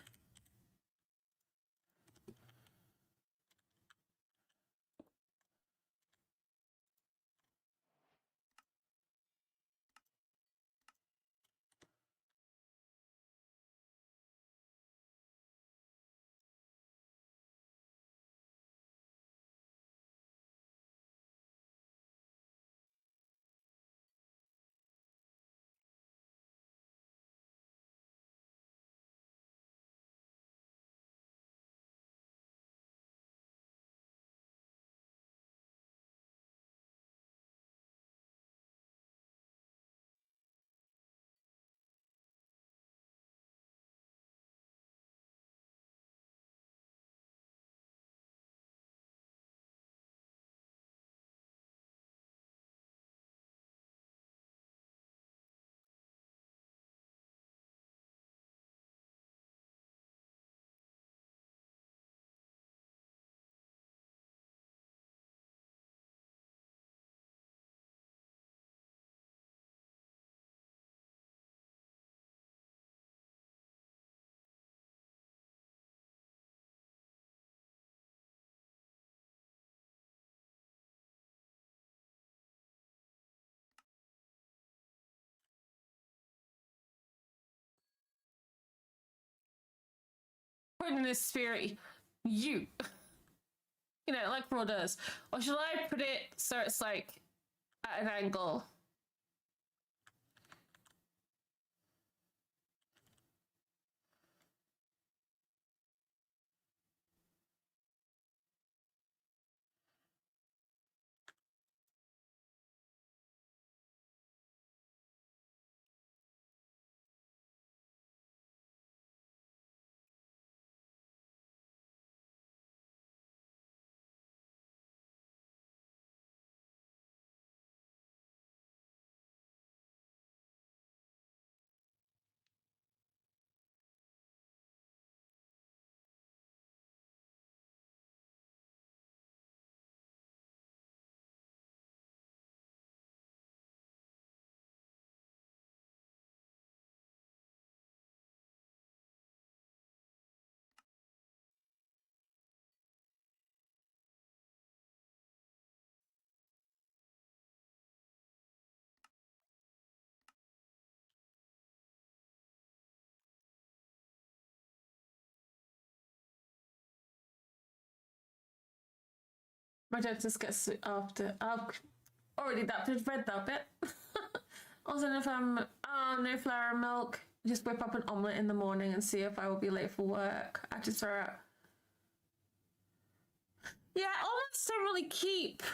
Put in this sphere, you know, like Raw does. Or should I put it so it's like at an angle. My dentist gets after. I've already read that bit. Also, if no flour and milk, just whip up an omelette in the morning and see if I will be late for work. I just throw out. Yeah, omelets don't really keep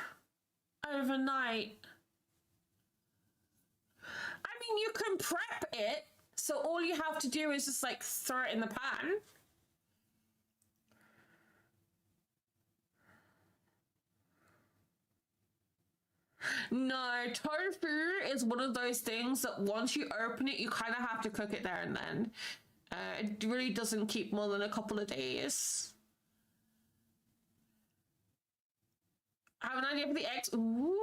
overnight. I mean, you can prep it, so all you have to do is just like throw it in the pan. No, tofu is one of those things that once you open it, you kind of have to cook it there and then. It really doesn't keep more than a couple of days. I have an idea for the eggs. Ooh.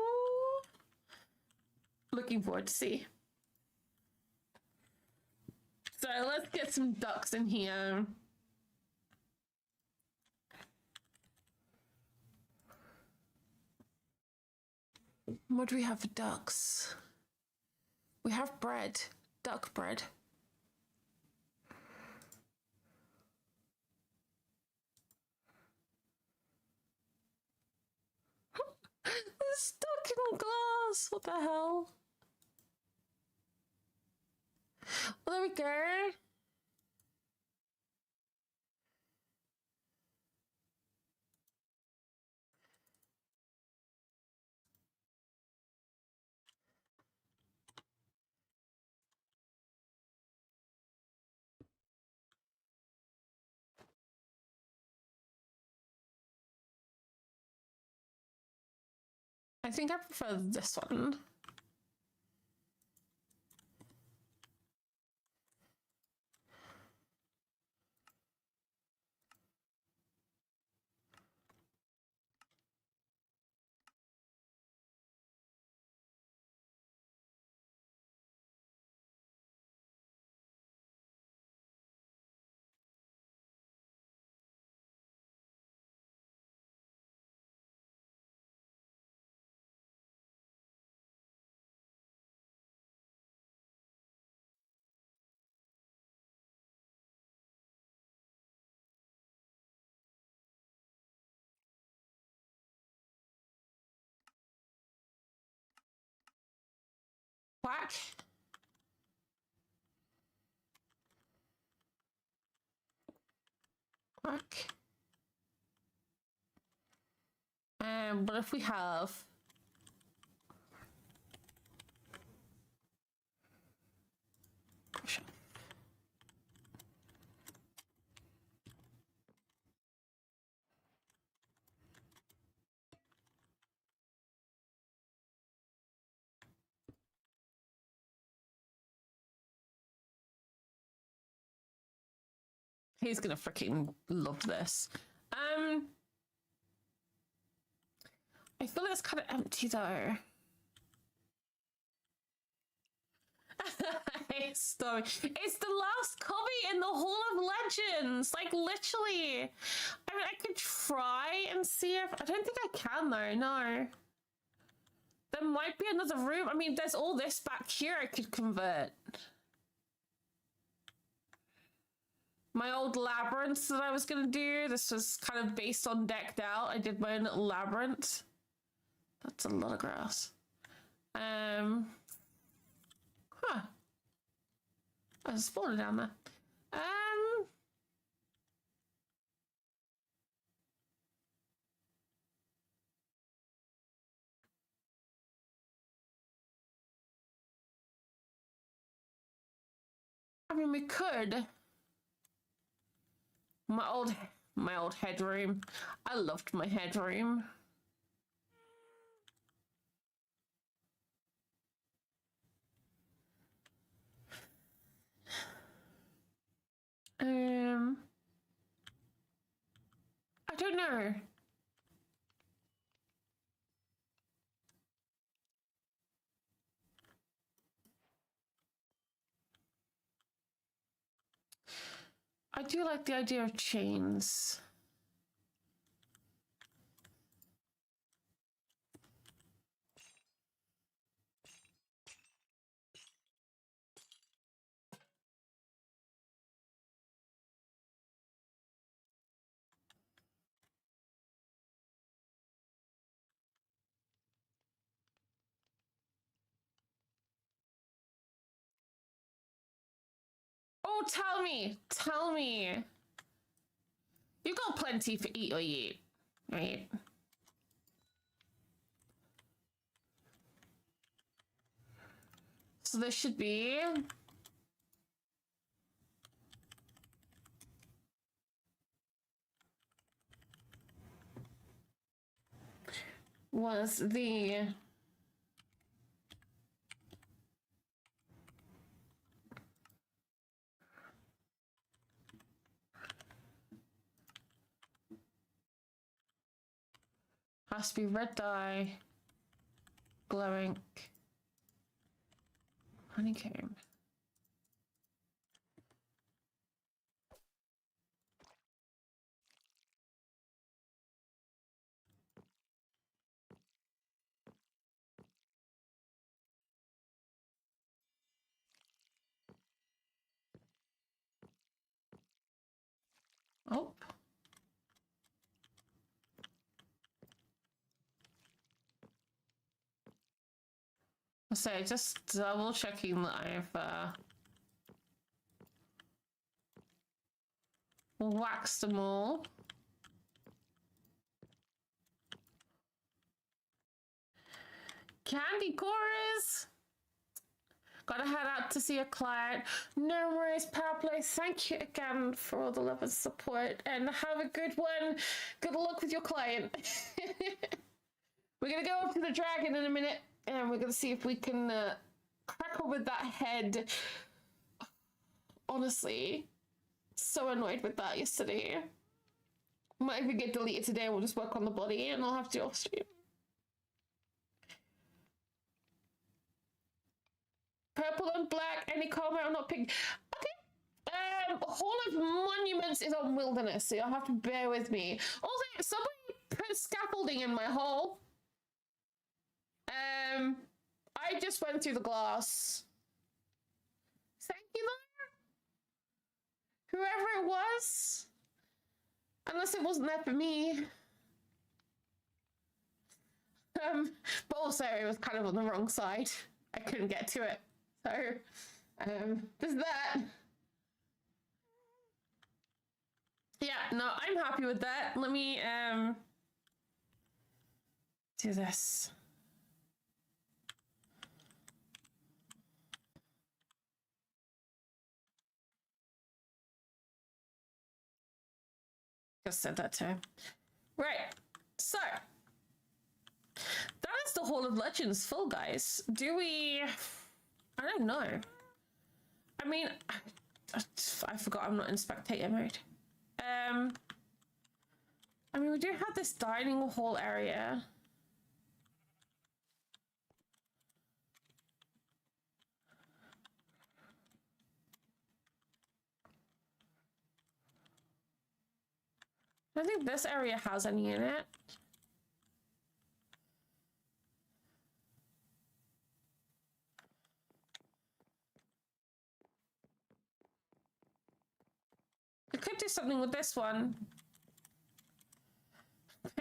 Looking forward to see. So let's get some ducks in here. What do we have for ducks? We have bread, duck bread. It's stuck in glass. What the hell? Well, there we go. I think I prefer this one. Whack. Whack. What if we have push up? He's gonna freaking love this. I feel it's kind of empty though. It's the last copy in the Hall of Legends. Like literally. I mean, I could try and see if I don't think I can though. No. There might be another room. I mean, there's all this back here I could convert. My old labyrinth that I was gonna do. This was kind of based on Decked Out. I did my own little labyrinth. That's a lot of grass. Huh. There's a spawner down there. I mean, we could. My old headroom. I loved my headroom. I don't know. I do like the idea of chains. Oh, tell me. You got plenty for eat or eat, right? So there should be was the has to be red dye, glowing, honeycomb. Oh. So just double checking that I've waxed them all. Candy chorus. Gotta head out to see a client. No worries, Power Play. Thank you again for all the love and support, and have a good one. Good luck with your client. We're gonna go up to the dragon in a minute, and we're gonna see if we can crack on with that head. Honestly, so annoyed with that yesterday. Might even get deleted today. We'll just work on the body, and I'll have to off stream. Purple and black, any comment? I'm not pink. Okay. Hall of Monuments is on Wilderness, so you'll have to bear with me. Also, somebody put scaffolding in my hole. I just went through the glass. Thank you, Lord. Whoever it was. Unless it wasn't there for me. But also it was kind of on the wrong side. I couldn't get to it. So, there's that. Yeah, no, I'm happy with that. Let me, do this. Just said that too. Right, so that is the Hall of Legends full, guys. Do we... I don't know. I mean, I forgot I'm not in spectator mode. I mean, we do have this dining hall area. I don't think this area has any in it. I could do something with this one.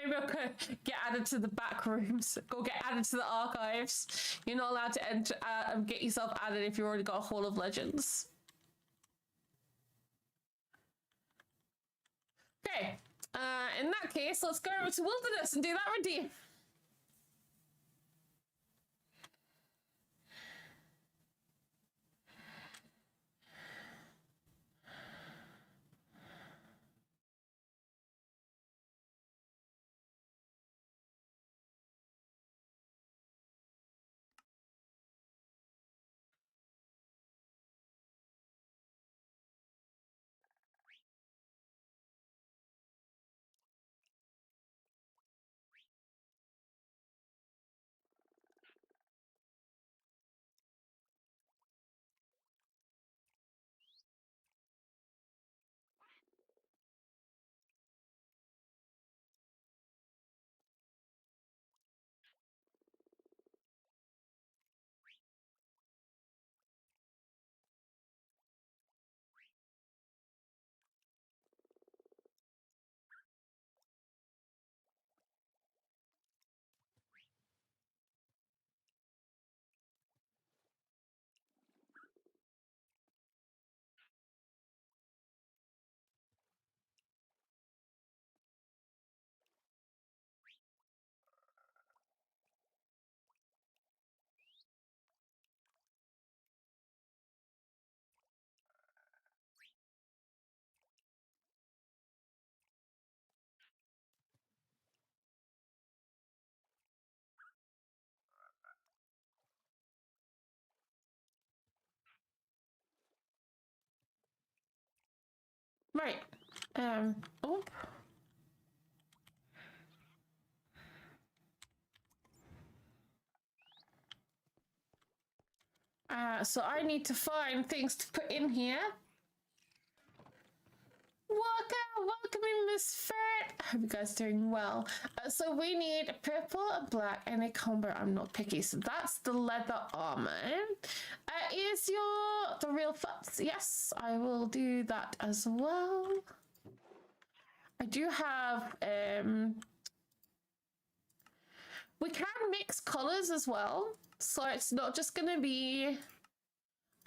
Maybe I'll go get added to the back rooms. Go get added to the archives. You're not allowed to enter and get yourself added if you already got a Hall of Legends. Okay. In that case, let's go over to Wilderness and do that redeem. Right. Oh. So I need to find things to put in here. Welcome in, Miss Ferret. I hope you guys are doing well. So we need purple and black and a combo. I'm not picky, so that's the leather armor. Is the real fuss? Yes, I will do that as well. I do have we can mix colors as well, so it's not just gonna be.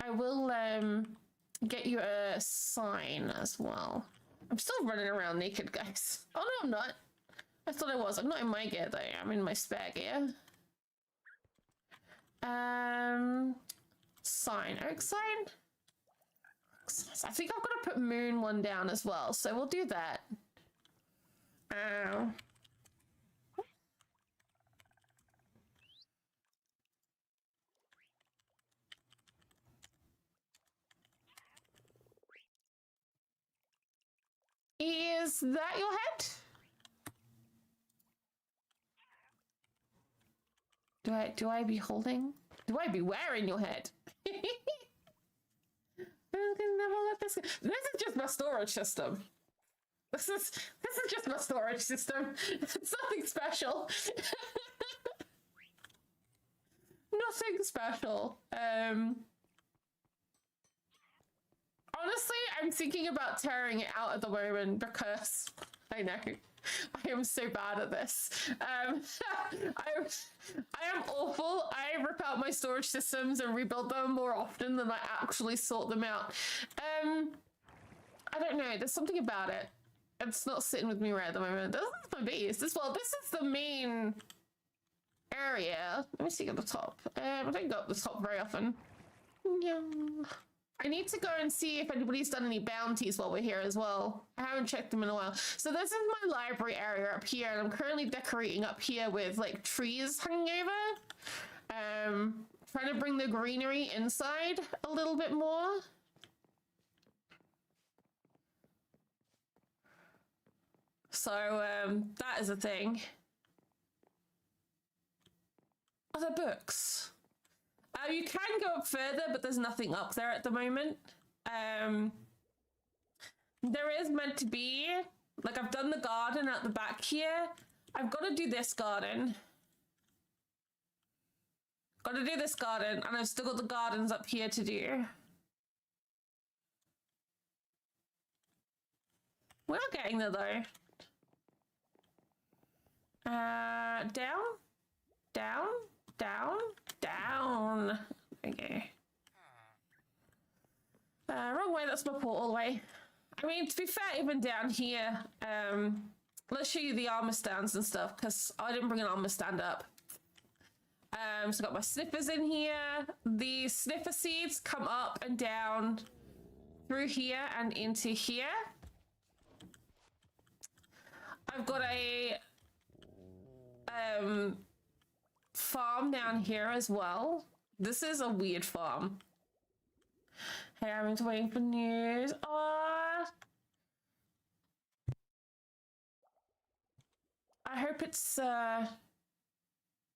I will get you a sign as well. I'm still running around naked, guys. Oh no, I'm not. I thought I was. I'm not in my gear though. I'm in my spare gear. Sign. Oak sign? I think I've got to put moon one down as well, so we'll do that. Is that your head? Do I be holding? Do I be wearing your head? This is just my storage system. This is just my storage system. It's nothing special. Nothing special. Honestly, I'm thinking about tearing it out at the moment because I know I am so bad at this. I am awful. I rip out my storage systems and rebuild them more often than I actually sort them out. I don't know. There's something about it. It's not sitting with me right at the moment. This is my base. This is the main area. Let me see at the top. I don't go up the top very often. Yeah. I need to go and see if anybody's done any bounties while we're here as well. I haven't checked them in a while. So this is my library area up here, and I'm currently decorating up here with like trees hanging over. Trying to bring the greenery inside a little bit more. So that is a thing. Other books. You can go up further, but there's nothing up there at the moment. There is meant to be, like I've done the garden at the back here. I've got to do this garden. Got to do this garden, and I've still got the gardens up here to do. We're not getting there though. Down, down, down, down. Okay. Wrong way, that's my portal way. I mean, to be fair, even down here, let's show you the armor stands and stuff, because I didn't bring an armor stand up. So I got my sniffers in here. The sniffer seeds come up and down through here and into here. I've got a farm down here as well. This is a weird farm. Hey, I'm waiting for news. Aww. I hope it's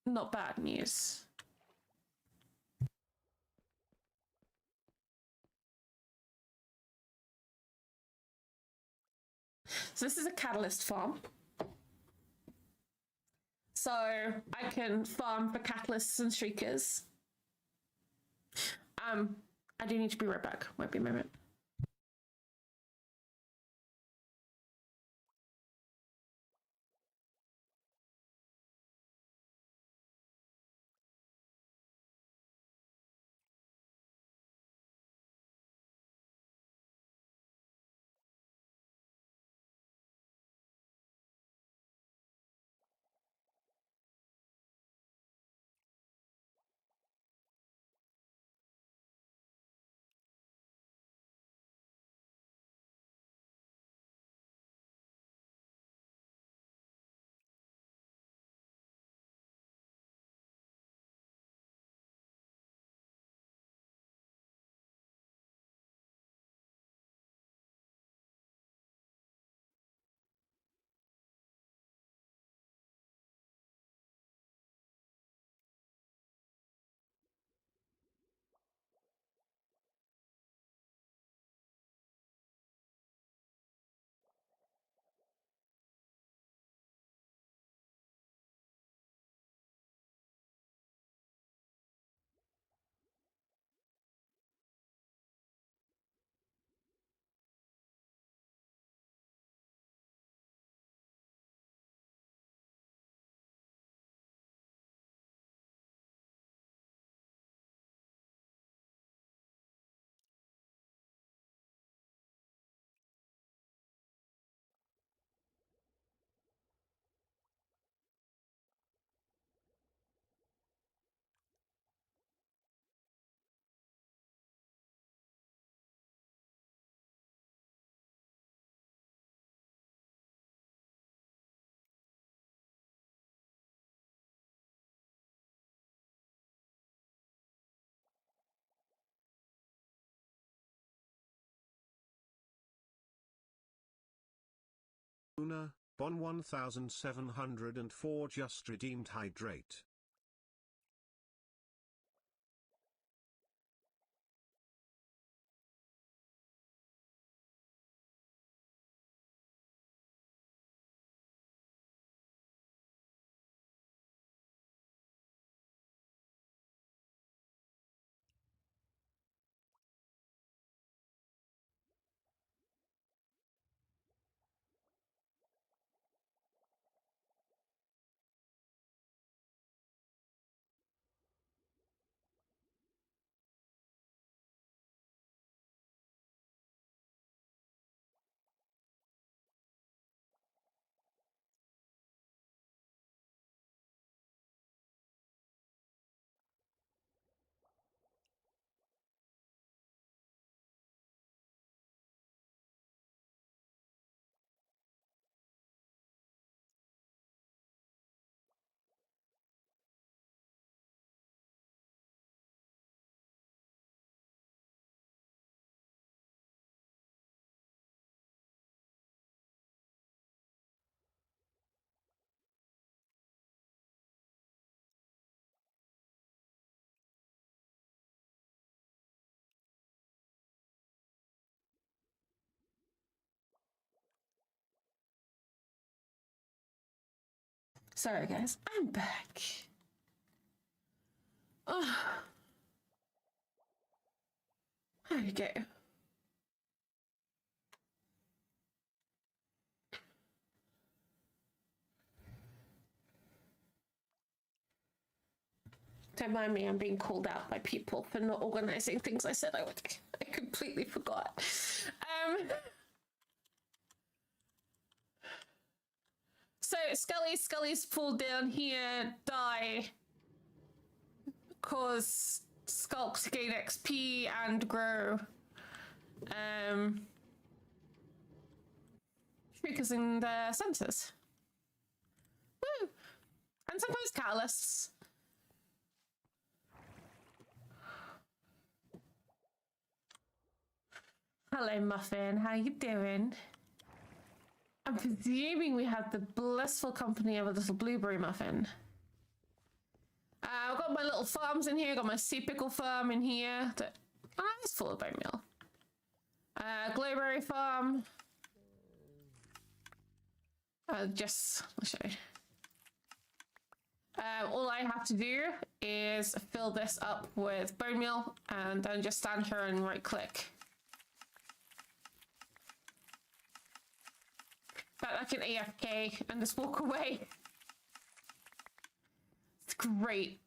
not bad news. So this is a catalyst farm. So I can farm for catalysts and streakers. I do need to be right back. Won't be a moment. Luna, Bon 1704 just redeemed hydrate. Sorry, guys. I'm back. Oh. There we go. Don't mind me, I'm being called out by people for not organizing things I said I would. I completely forgot. So Scully's fall down here, die, cause Skulk to gain XP and grow. Shriekers and sensors. Woo! And sometimes catalysts. Hello, Muffin. How you doing? I'm presuming we have the blissful company of a little blueberry muffin. I've got my little farms in here. Got my sea pickle farm in here. It's full of bone meal. Glowberry farm. I'll show you. All I have to do is fill this up with bone meal and then just stand here and right click. But I can AFK and just walk away. It's great.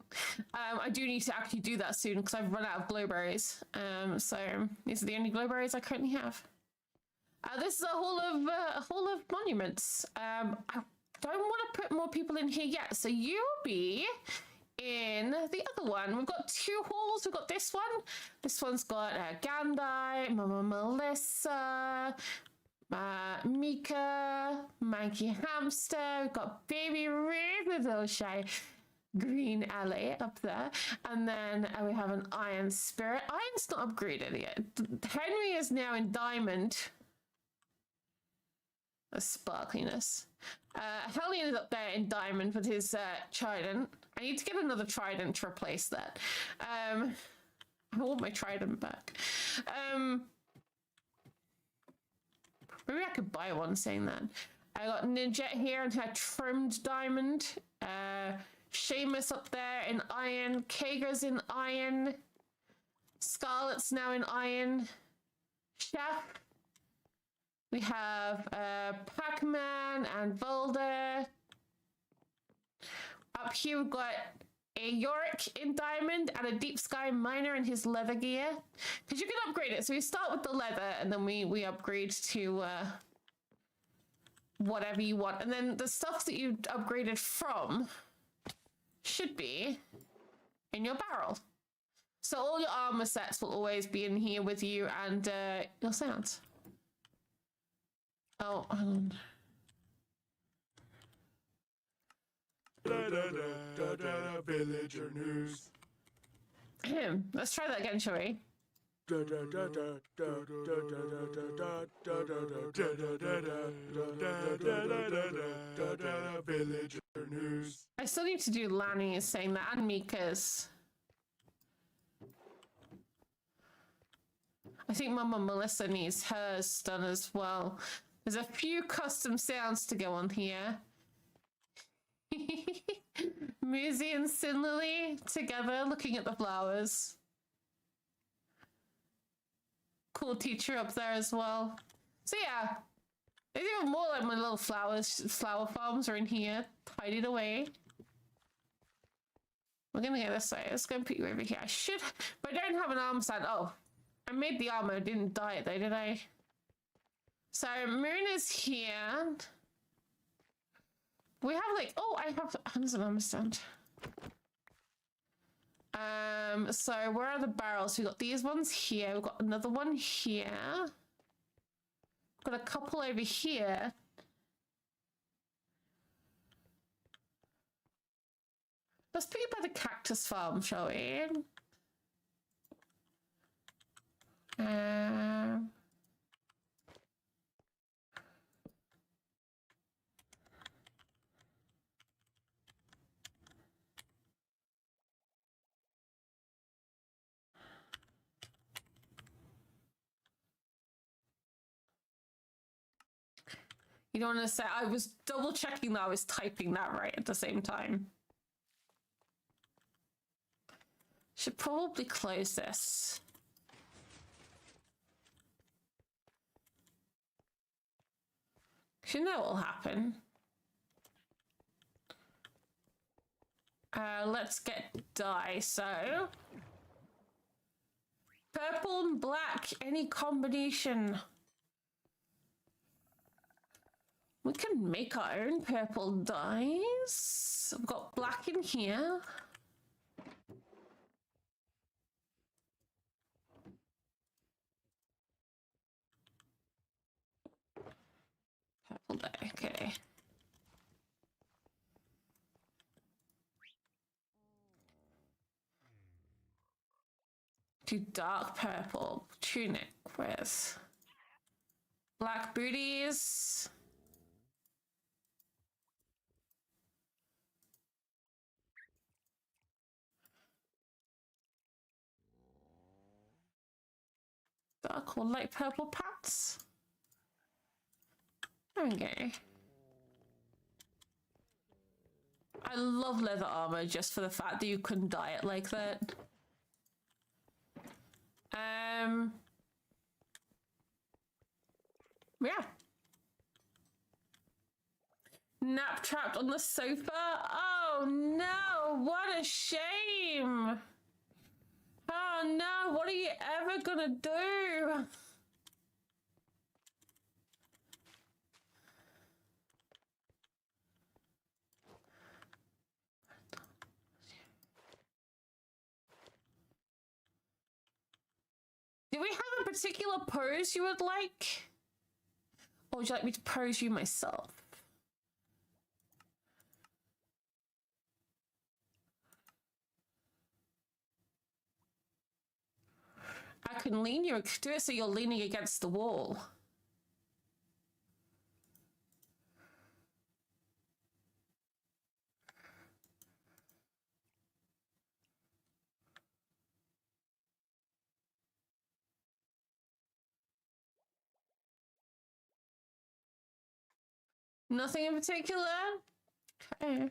I do need to actually do that soon because I've run out of glowberries. So these are the only glowberries I currently have. This is a hall of monuments. I don't want to put more people in here yet, so you'll be in the other one. We've got two halls. We've got this one. This one's got Gandhi, Mama Melissa, Mika, Mikey Hamster. We've got Baby Ruth, little shy green alley up there, and then we have an Iron Spirit. Iron's not upgraded yet. Henry is now in Diamond. A sparkliness. Hellion is up there in Diamond with his trident. I need to get another trident to replace that. I want my trident back. Maybe I could buy one saying that. I got Ninja here and her trimmed diamond. Seamus up there in iron. Kager's in iron. Scarlet's now in iron. Chef. We have Pac-Man and Volder. Up here we've got a Yorick in diamond and a Deep Sky Miner in his leather gear. Because you can upgrade it. So we start with the leather and then we upgrade to whatever you want. And then the stuff that you upgraded from should be in your barrel. So all your armor sets will always be in here with you and your sounds. Oh, Villager news. Let's try that again, shall we? Villager news. I still need to do Lanny's saying that and Mika's. I think Mama Melissa needs hers done as well. There's a few custom sounds to go on here. Muzi and Sinlily together looking at the flowers. Cool teacher up there as well. So yeah, there's even more like my little flower farms are in here, tidied away. We're gonna go this way. Let's go put you over here. I should, but I don't have an armor stand. Oh, I made the armor. I didn't dye it though, did I? So Moon is here. We have like, oh, I have, there's an armor stand. So where are the barrels? We got these ones here. We've got another one here. Got a couple over here. Let's put you by the cactus farm, shall we? You don't want to say, I was double checking that I was typing that right at the same time. Should probably close this. You know what will happen. Let's get dye. So purple and black, any combination. We can make our own purple dyes. I've got black in here. Purple dye, okay. Do dark purple tunic. Where's black booties? Dark or light purple pants. Okay. I love leather armor just for the fact that you can dye it like that. Yeah. Nap trapped on the sofa. Oh no, what a shame. Oh no, what are you ever gonna do? Do we have a particular pose you would like? Or would you like me to pose you myself? I can lean you, do it so you're leaning against the wall. Nothing in particular? Okay.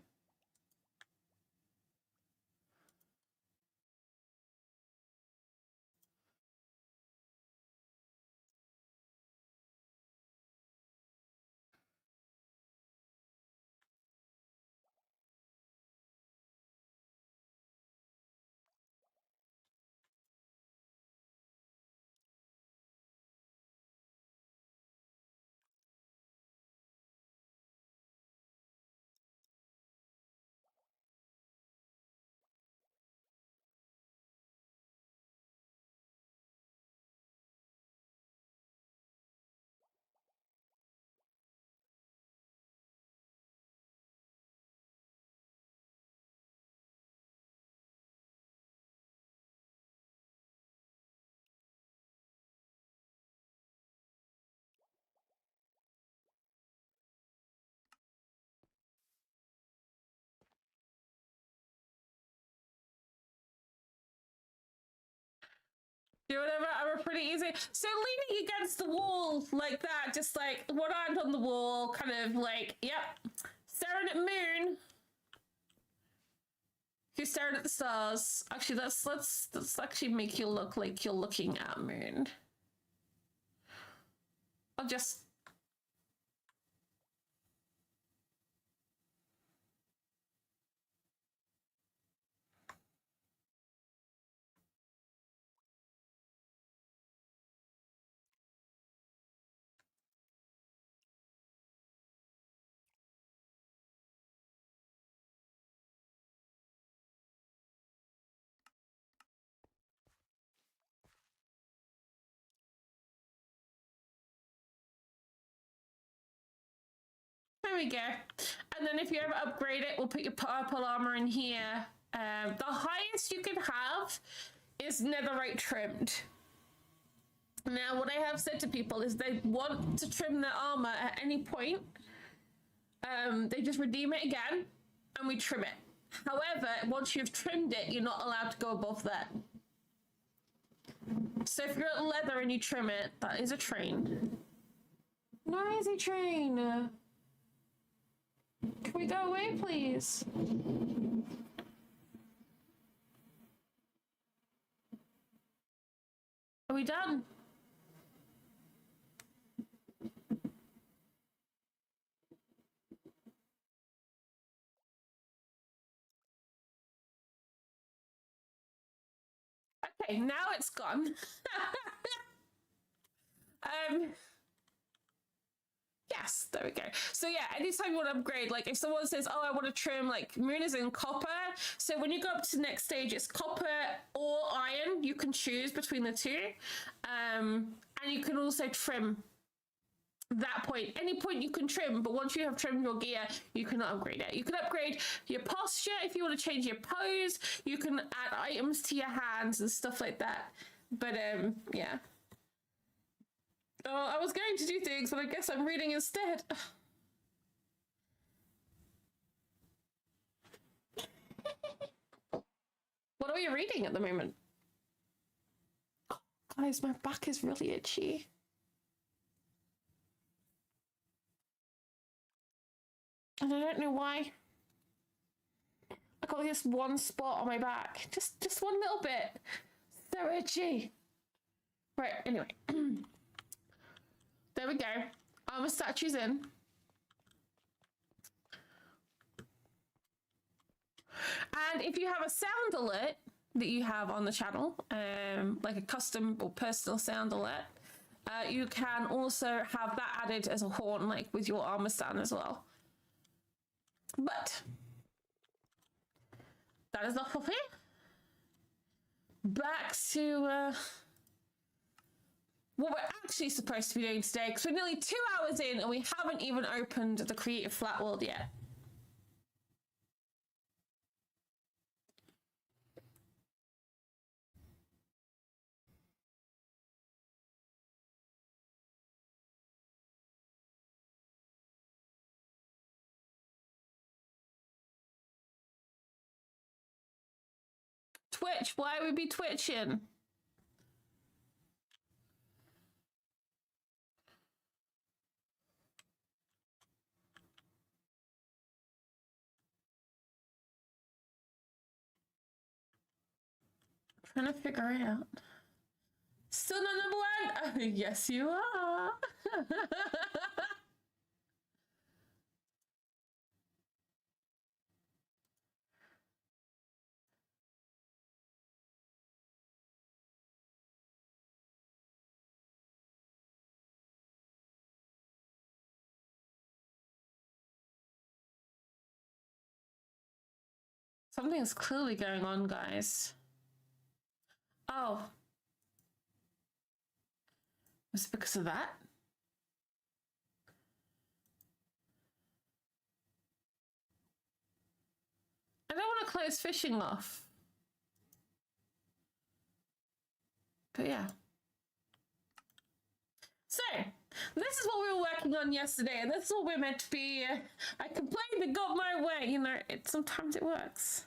Do whatever, I'm pretty easy. So leaning against the wall like that, just like one hand on the wall, kind of like, yep, staring at moon. You're staring at the stars. Actually, let's actually make you look like you're looking at moon. I'll just there we go. And then if you ever upgrade it, we'll put your purple armor in here. The highest you can have is netherite trimmed. Now, what I have said to people is they want to trim their armor at any point. They just redeem it again, and we trim it. However, once you've trimmed it, you're not allowed to go above that. So if you're at leather and you trim it, that is a train. Noisy train. Can we go away, please? Are we done? Okay, now it's gone. Yes, there we go. So yeah, anytime you want to upgrade, like if someone says, oh, I want to trim, like Moon is in copper. So when you go up to the next stage, it's copper or iron. You can choose between the two. And you can also trim that point. Any point you can trim, but once you have trimmed your gear, you cannot upgrade it. You can upgrade your posture if you want to change your pose. You can add items to your hands and stuff like that. But yeah. Oh, I was going to do things, but I guess I'm reading instead. What are we reading at the moment? Guys, my back is really itchy. And I don't know why. I got this one spot on my back. Just one little bit. So itchy. Right, anyway. There we go. Armor statues in. And if you have a sound alert that you have on the channel, like a custom or personal sound alert, you can also have that added as a horn, like with your armor stand as well. But that is not for me. Back to what we're actually supposed to be doing today, because we're nearly 2 hours in and we haven't even opened the Creative Flat World yet. Twitch, why would we be twitching? Trying to figure it out. Still not number one? Yes, you are. Something's clearly going on, guys. Oh. Was it because of that? I don't want to close fishing off. But yeah. So, this is what we were working on yesterday, and this is what we're meant to be. I complained and got my way. You know, sometimes it works.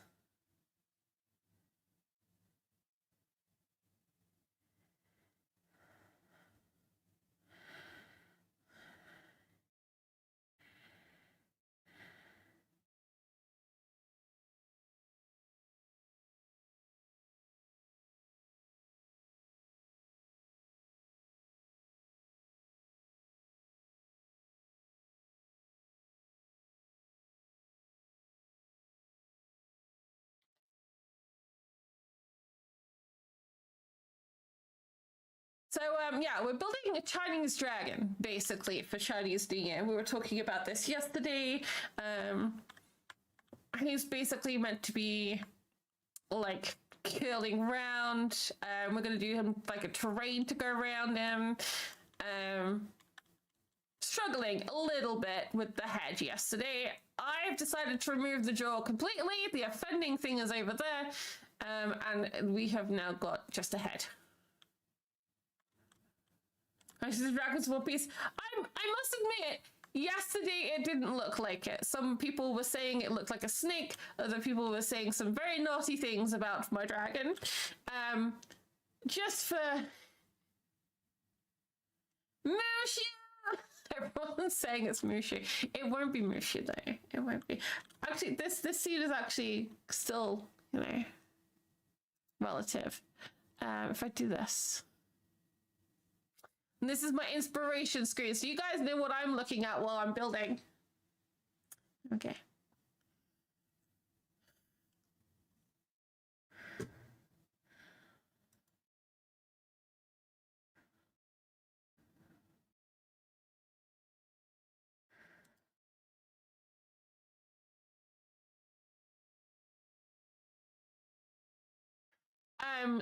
So, yeah, we're building a Chinese dragon, basically, for Chinese New Year. We were talking about this yesterday. He's basically meant to be, like, curling around. We're going to do him, like, a terrain to go around him. Struggling a little bit with the head yesterday. I've decided to remove the jaw completely. The offending thing is over there. And we have now got just a head. I should Dragon's One Piece. I must admit, yesterday it didn't look like it. Some people were saying it looked like a snake. Other people were saying some very naughty things about my dragon. Just for Mushu! Everyone's saying it's Mushu. It won't be Mushu though. It won't be. Actually, this scene is actually still, you know, relative. If I do this. And this is my inspiration screen, so you guys know what I'm looking at while I'm building. Okay.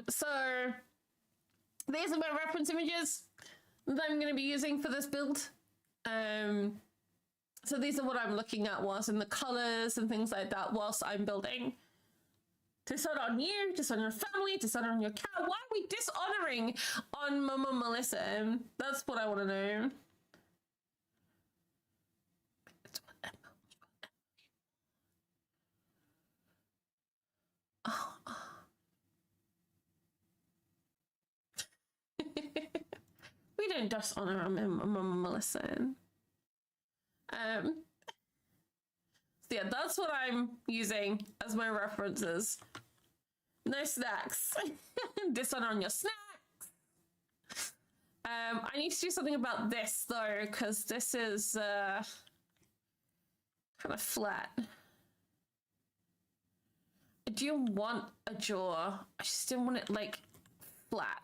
So these are my reference images that I'm going to be using for this build. So these are what I'm looking at whilst in the colors and things like that whilst I'm building. Dishonor on you, dishonor on your family, dishonor on your cat. Why are we dishonoring on Mama Melissa? That's what I want to know. Oh. We don't dishonor on Mama Melissa. So yeah, that's what I'm using as my references. No snacks. Dishonor on your snacks. I need to do something about this though, because this is kind of flat. I do want a jaw. I just didn't want it like flat.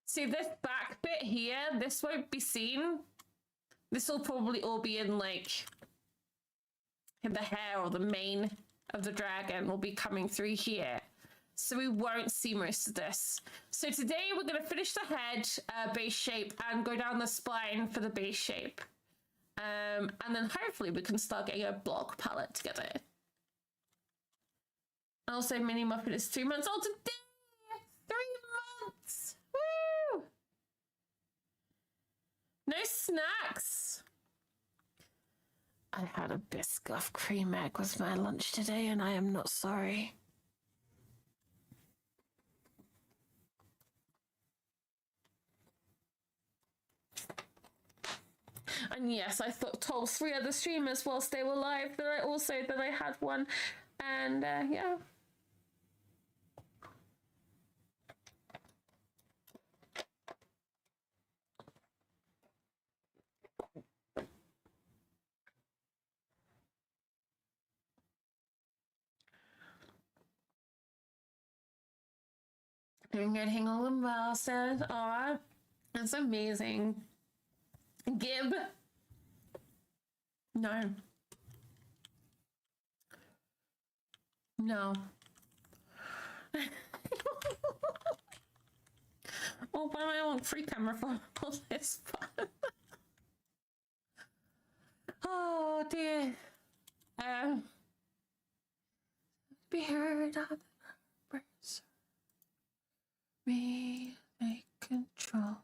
See this back bit here, this won't be seen. This will probably all be in like in the hair or the mane of the dragon will be coming through here. So we won't see most of this. So today we're going to finish the head base shape and go down the spine for the base shape. And then hopefully we can start getting a block palette together. Also, Mini Muffin is 3 months old today. 3 months. Woo! No snacks. I had a Biscoff cream egg with my lunch today, and I am not sorry. And yes, I told 3 other streamers whilst they were live that I had one, and yeah. I'm getting all the masters. Aw, that's amazing. Gib. No. No. Oh, but I want free camera for all this fun. Oh dear. Be heard of the numbers. We take control.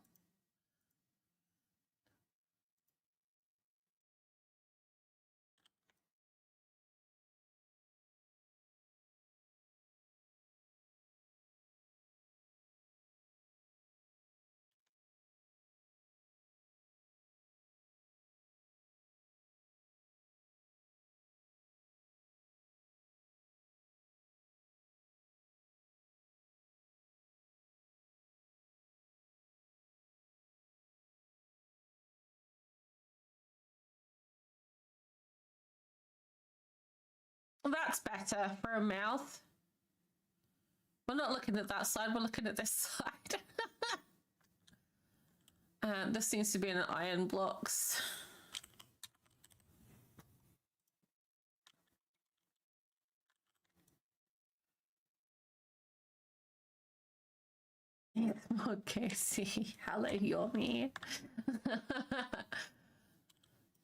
Well, that's better for a mouth. We're not looking at that side, we're looking at this side. This seems to be in iron blocks. Okay, see, hello, Yomi.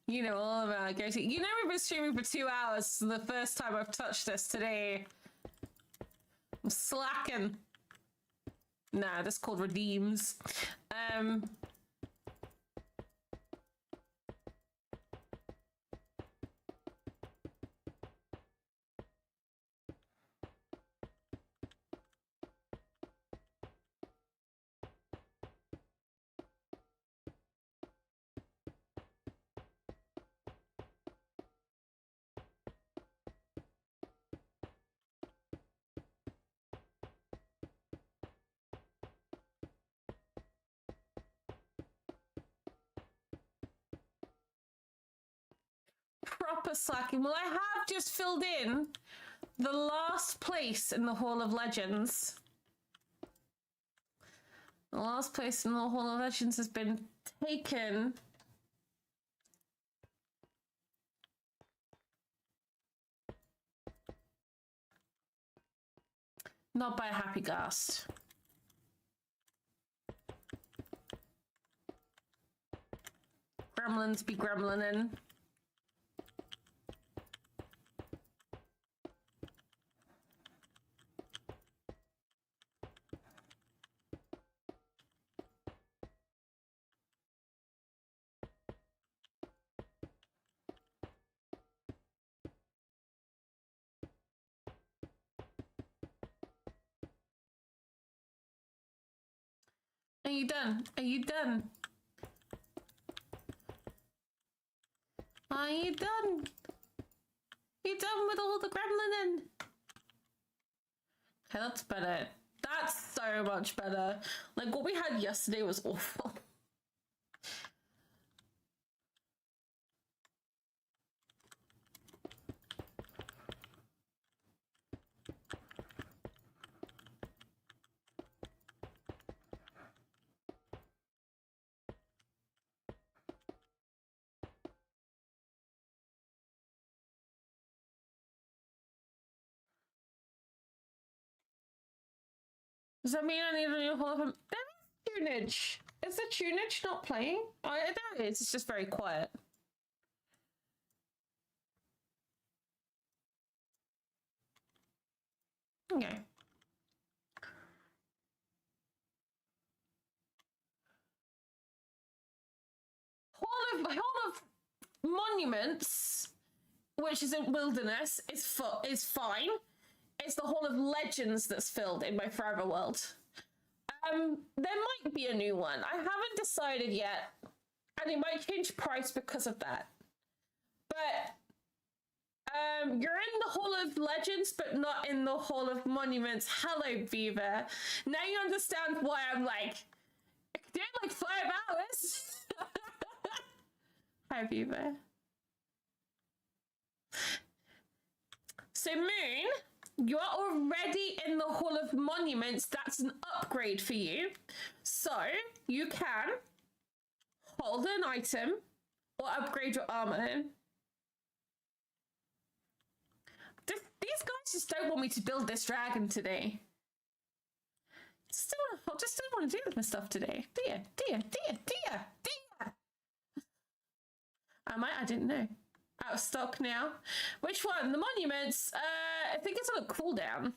You know all about Goatee. You know we've been streaming for 2 hours. The first time I've touched this today. I'm slacking. Nah, that's called redeems. Proper slacking. Well, I have just filled in the last place in the Hall of Legends. The last place in the Hall of Legends has been taken. Not by a happy ghast. Gremlins be gremlinin'. Are you done? Are you done? Are you done? You done with all the gremlinin? Okay, that's better. That's so much better. Like, what we had yesterday was awful. Does that mean I need a new Hall of Fame? There is tunage. Is the tunage not playing? Oh, there it is. It's just very quiet. Okay. Hall of Monuments, which is in Wilderness, is fine. It's the Hall of Legends that's filled in my Forever World. There might be a new one. I haven't decided yet, and it might change price because of that. But you're in the Hall of Legends, but not in the Hall of Monuments. Hello, Beaver. Now you understand why I'm like, I could do it in like 5 hours. Hi, Beaver. So, Moon, you're already in the Hall of Monuments. That's an upgrade for you. So, you can hold an item or upgrade your armor. These guys just don't want me to build this dragon today. I just don't want to do my stuff today. Dear. Am I? I didn't know. Out of stock now. Which one? The monuments? I think it's on a cooldown.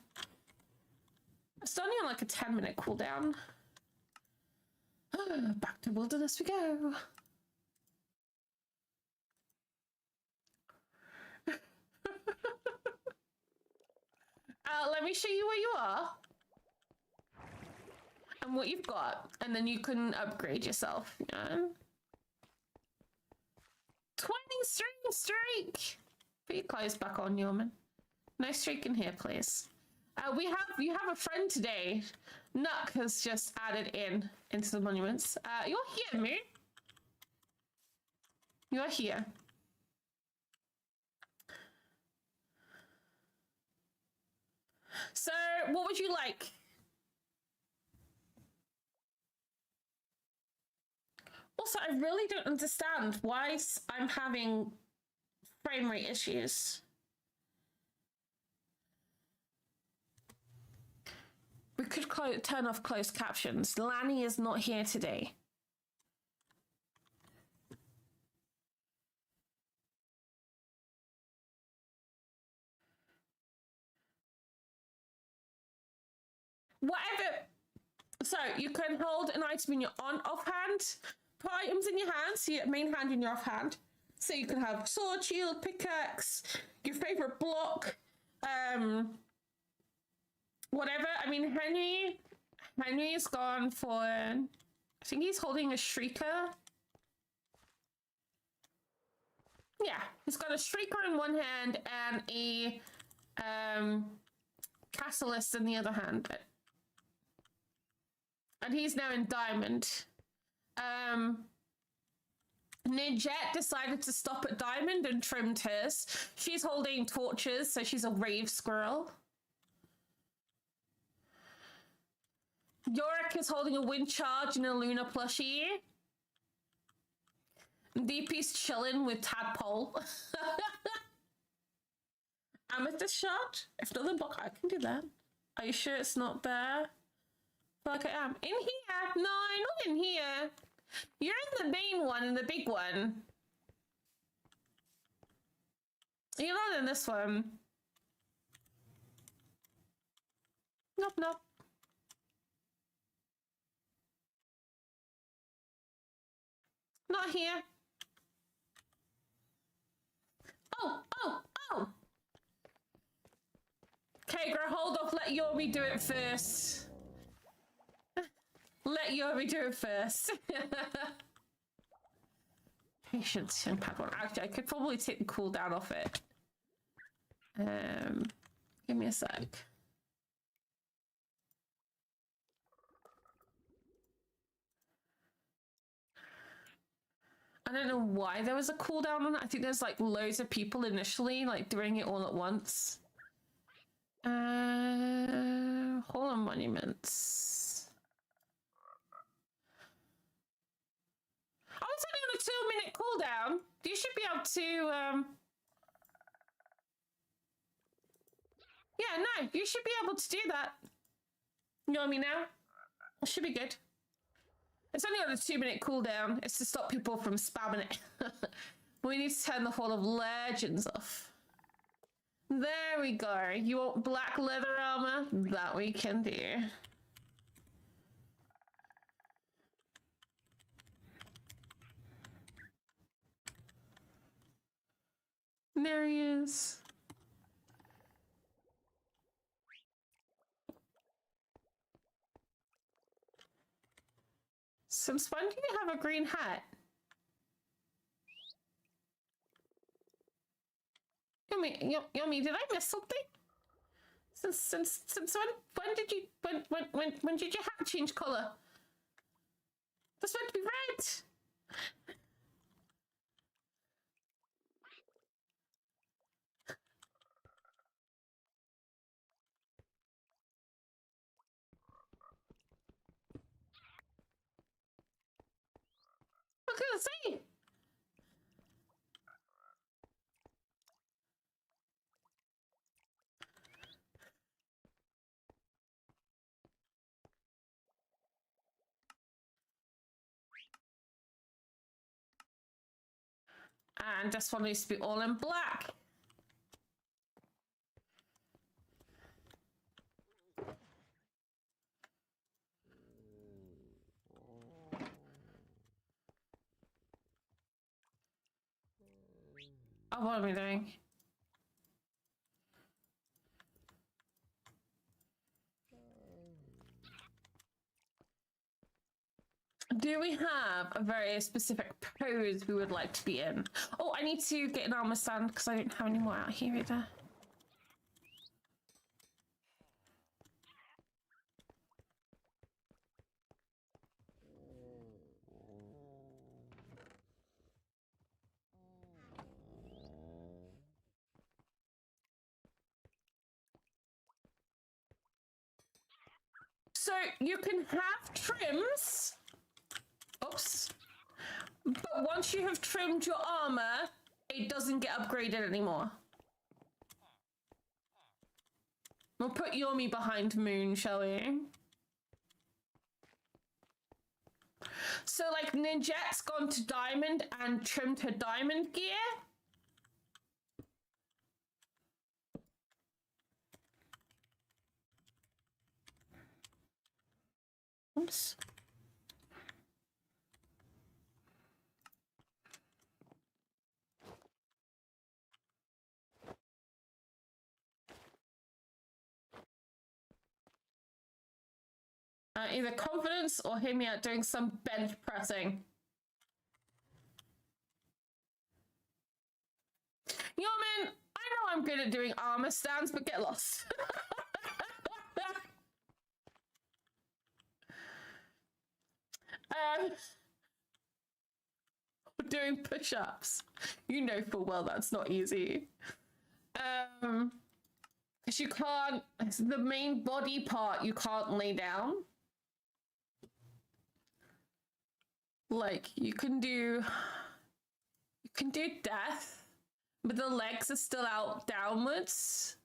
It's only on like a 10-minute cooldown. Back to Wilderness we go. Let me show you where you are and what you've got, and then you can upgrade yourself. Yeah. 20 streak. Put your clothes back on, Yeoman. No streaking here, please. You have a friend today. Nuck has just added into the monuments. You're here, Moon. You're here. So, what would you like? Also, I really don't understand why I'm having frame rate issues. We could turn off closed captions. Lanny is not here today. Whatever. So you can hold an item in your off hand. Put items in your hand, so your main hand in your off hand. So you can have sword, shield, pickaxe, your favorite block, whatever. I mean, Henry's gone for, I think he's holding a Shrieker. Yeah, he's got a Shrieker in one hand and a Castlist in the other hand. And he's now in Diamond. Ninjette decided to stop at Diamond and trimmed hers. She's holding torches, so she's a rave squirrel. Yorick is holding a wind charge and a Luna plushie. DP's chilling with Tadpole. Amethyst shot? If nothing block, I can do that. Are you sure it's not there? Like I am. In here? No, not in here. You're in the main one, in the big one. You're not in this one. Nope, nope. Not here. Oh. Okay, girl, hold off. Let Yomi do it first. Let Yomi do it first. Patience and pad one. Actually, I could probably take the cooldown off it. Give me a sec. I don't know why there was a cooldown on it. I think there's like loads of people initially like doing it all at once. Hall of Monuments. Oh, it's only on a 2-minute cooldown. You should be able to yeah, no, you should be able to do that. You know what I mean now? It should be good. It's only on a 2-minute cooldown. It's to stop people from spamming it. We need to turn the Hall of Legends off. There we go. You want black leather armor? That we can do. There he is. Since when do you have a green hat? Yomi, did I miss something? Since when did you when did your hat change color? That's meant to be red. What can I say? And this one needs to be all in black. Oh, what am I doing? Do we have a very specific pose we would like to be in? Oh, I need to get an armor stand because I don't have any more out here either. So you can have trims. Oops. But once you have trimmed your armor, it doesn't get upgraded anymore. We'll put Yomi behind Moon, shall we? So, like, Ninjette's gone to Diamond and trimmed her Diamond gear. Oops. Either confidence or hear me out doing some bench pressing. Yo, man, I know I'm good at doing armor stands, but get lost. Doing push-ups. You know full well that's not easy. Because you can't, it's the main body part you can't lay down. Like, you can do death, but the legs are still out downwards.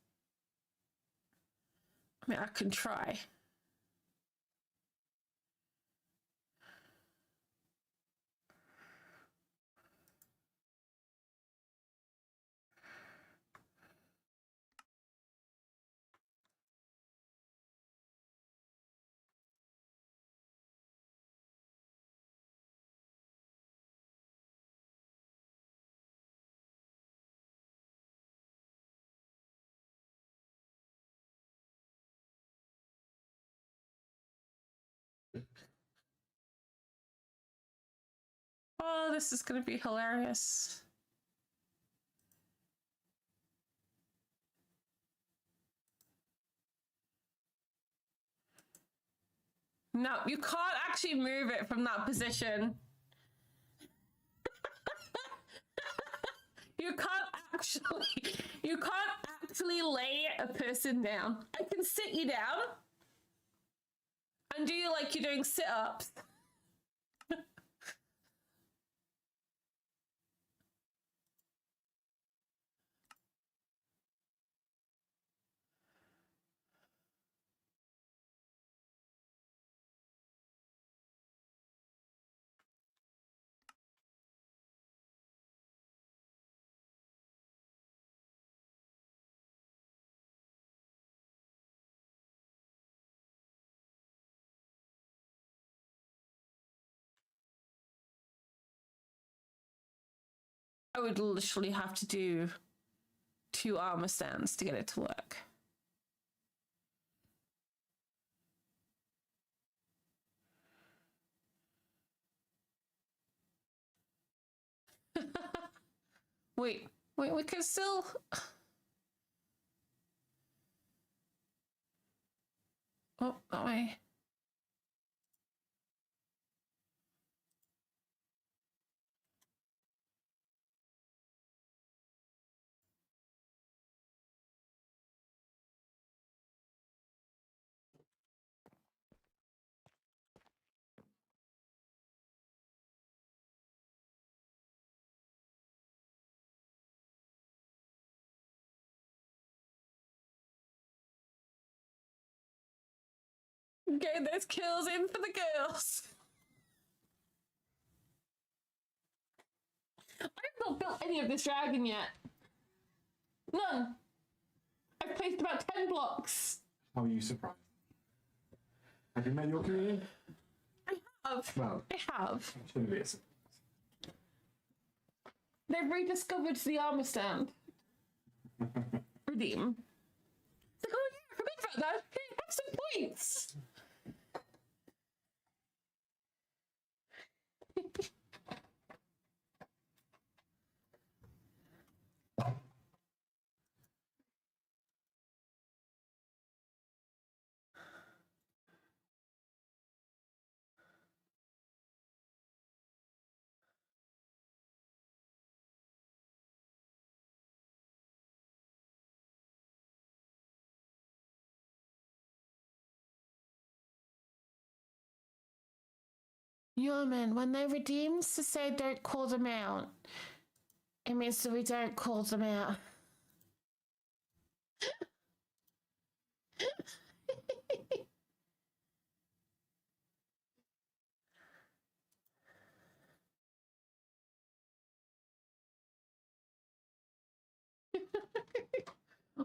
I mean, I can try. Oh, this is gonna be hilarious. No, you can't actually move it from that position. You can't actually lay a person down. I can sit you down and do you like you're doing sit-ups. I would literally have to do 2 armor stands to get it to work. Wait, we can still... Oh, that way. Get those kills in for the girls. I've not built any of this dragon yet. None. I've placed about 10 blocks. How are you surprised? Have you made your community? I have. Well, I have. shouldn't be a surprise. They've rediscovered the armor stand. Redeem. It's like, oh yeah, I forgot about that. Hey, have some points. Yeoman, when they redeem to say don't call them out, it means that we don't call them out.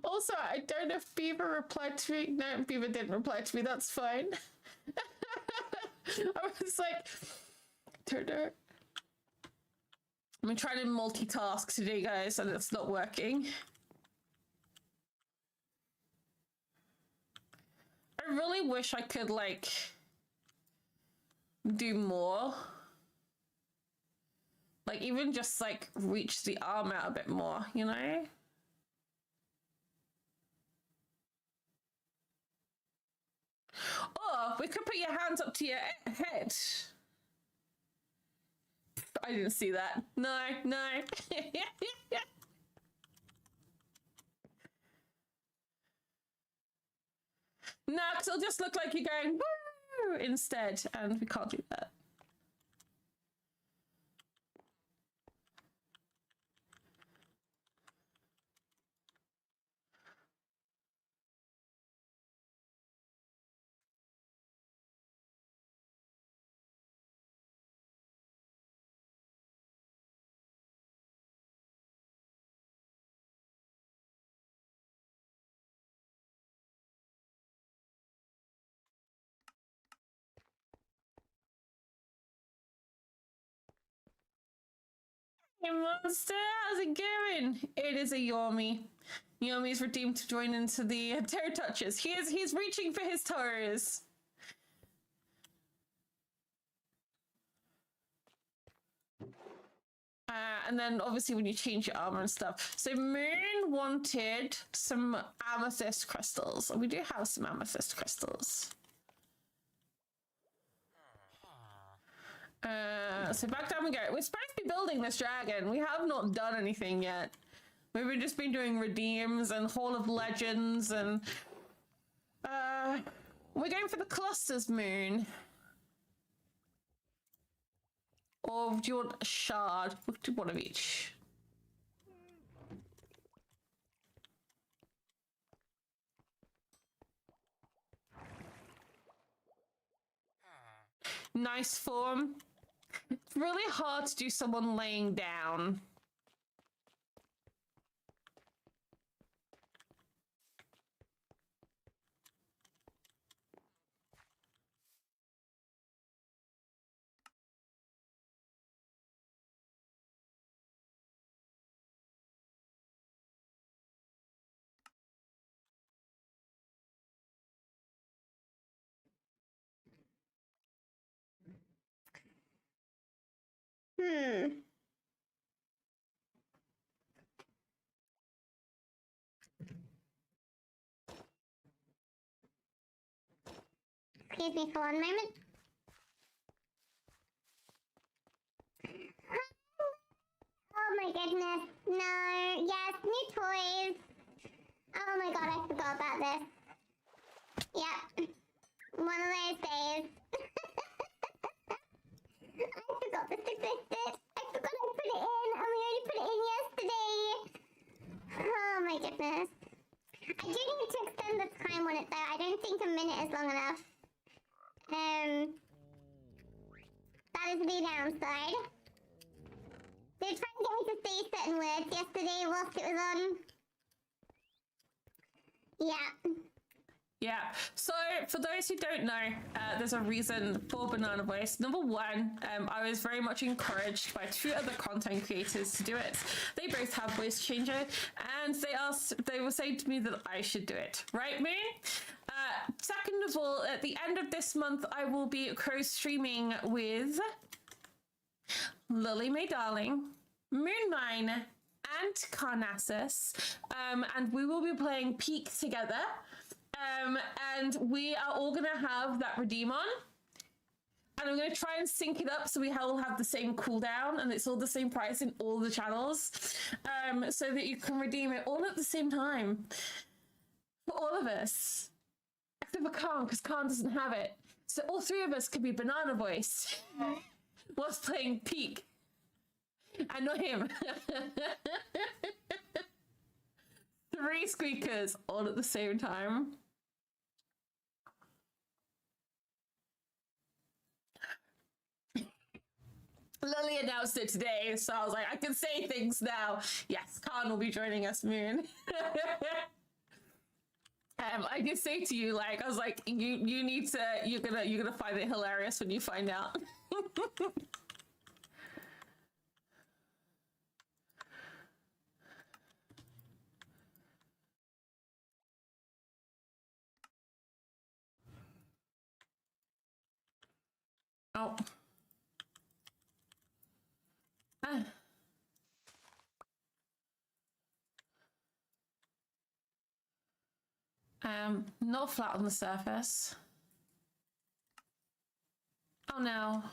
Also, I don't know if Beaver replied to me. No, Beaver didn't reply to me. That's fine. I was like, don't know. I'm trying to multitask today, guys, and it's not working. I really wish I could, like, do more. Like, even just, like, reach the arm out a bit more, you know? Or we could put your hands up to your head. I didn't see that. No. No, because it'll just look like you're going woo instead, and we can't do that. Hey monster, how's it going? It is a Yomi. Yomi's redeemed to join into the Terror Touches. He's reaching for his toes. And then obviously when you change your armor and stuff. So Moon wanted some amethyst crystals. We do have some amethyst crystals. So back down we go. We're supposed to be building this dragon. We have not done anything yet. We've just been doing redeems and Hall of Legends and we're going for the clusters, Moon. Or do you want a shard? We'll do one of each. Nice form. It's really hard to do someone laying down. Excuse me for one moment. Oh my goodness. No. Yes, new toys. Oh my god, I forgot about this. Yep. One of those days. I forgot this existed. I forgot I put it in, and we only put it in yesterday. Oh my goodness. I do need to extend the time on it though. I don't think a minute is long enough. That is the downside. They were trying to get me to say certain words yesterday whilst it was on. Yeah. Yeah, so for those who don't know, there's a reason for Banana Voice. Number one, I was very much encouraged by two other content creators to do it. They both have voice changer, and they were saying to me that I should do it. Right, Moon? Second of all, at the end of this month, I will be co-streaming with Lily May Darling, Moonmine, and Carnassus, and we will be playing Peak together. And we are all gonna have that redeem on, and I'm gonna try and sync it up so we all have the same cooldown and it's all the same price in all the channels, so that you can redeem it all at the same time for all of us, except for Khan, because Khan doesn't have it. So all three of us could be Banana Voice whilst playing Peak, and not him. Three squeakers all at the same time. Lily announced it today, so I was like, I can say things now. Yes, Khan will be joining us, Moon. I did say to you, like, I was like, you need to, you're gonna find it hilarious when you find out. Oh. Not flat on the surface. Oh no.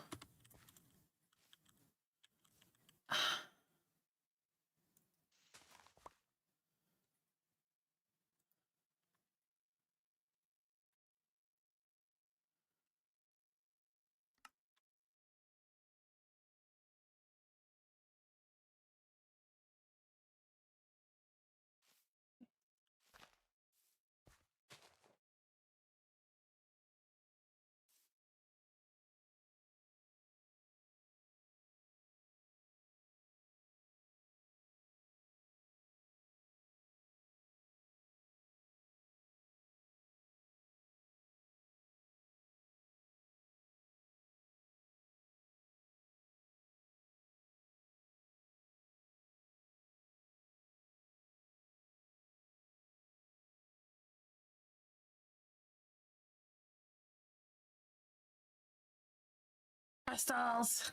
crystals.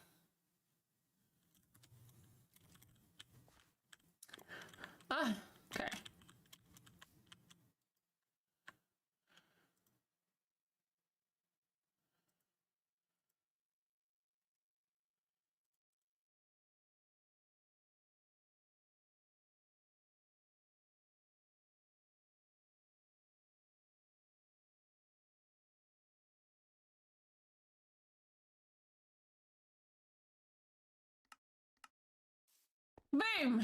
Ah, okay. Boom.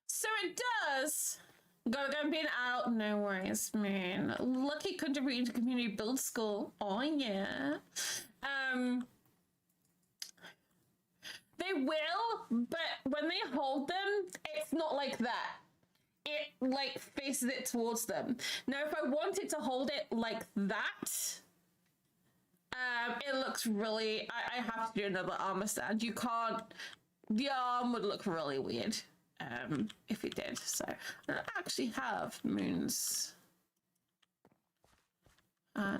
So it does. Gotta go and be an out. No worries, man. Lucky contributing to community build school. Oh yeah. They will, but when they hold them, it's not like that. It like faces it towards them. Now, if I wanted to hold it like that, it looks really. I have to do another armor stand. You can't. The arm would look really weird. If it did. So I don't actually have Moon's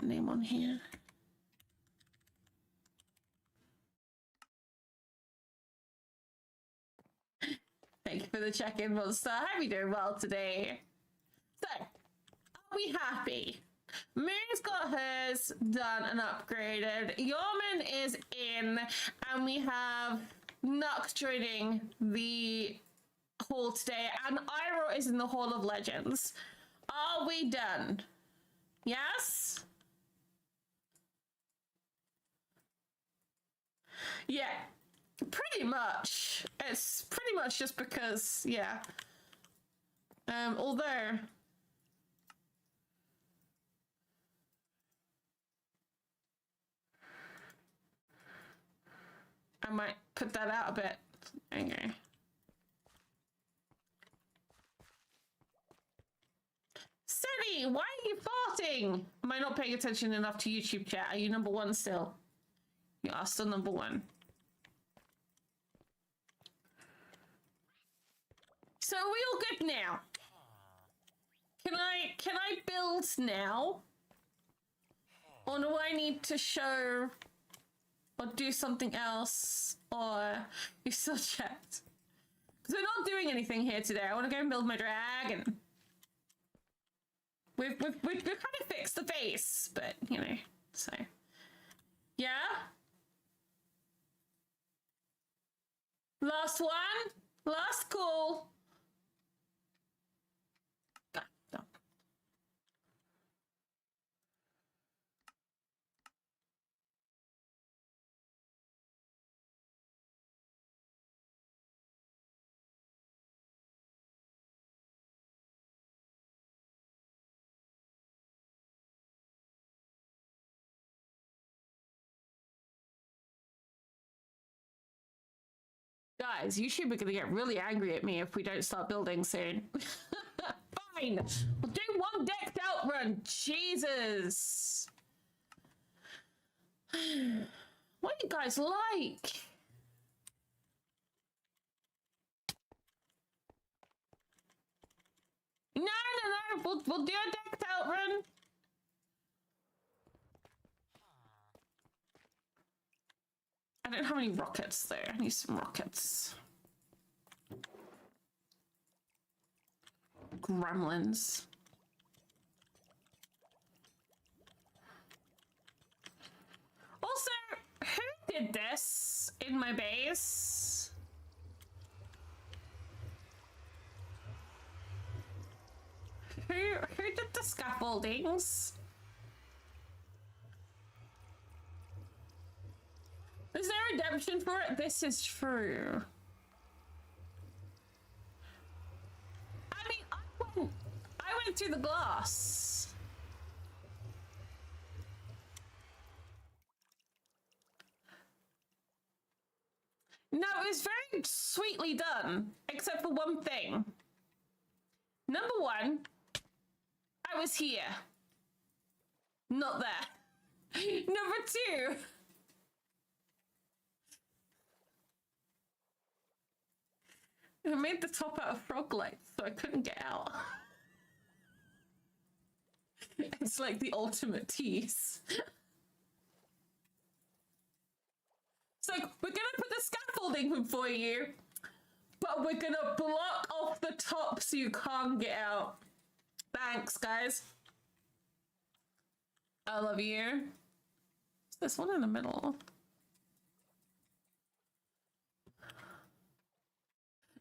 name on here. Thank you for the check-in, Monster. How are you doing well today? So, are we happy? Moon's got hers done and upgraded. Yarman is in, and we have Nux joining the hall today, and Iroh is in the Hall of Legends. Are we done? Yes? Yeah, pretty much. It's pretty much just because, yeah. Although I might put that out a bit. Okay. Sally, why are you farting? Am I not paying attention enough to YouTube chat? Are you number one still? You are still number one. So are we all good now? Can I build now? Or do I need to show or do something else? Or you still checked? Because we're not doing anything here today. I want to go and build my dragon. We've kind of fixed the face, but you know, so yeah. Last one, last call. Go, go. Guys, YouTube are gonna get really angry at me if we don't start building soon. Fine, we'll do one decked out run. Jesus. What do you guys like? No, we'll do a decked out run. I don't have any rockets there. I need some rockets. Gremlins. Also, who did this in my base? Who did the scaffoldings? Is there redemption for it? This is true. I mean, I went through the glass. No, it was very sweetly done, except for one thing. Number one, I was here. Not there. Number two, I made the top out of frog lights, so I couldn't get out. It's like the ultimate tease. It's like, we're gonna put the scaffolding for you, but we're gonna block off the top so you can't get out. Thanks, guys. I love you. There's one in the middle.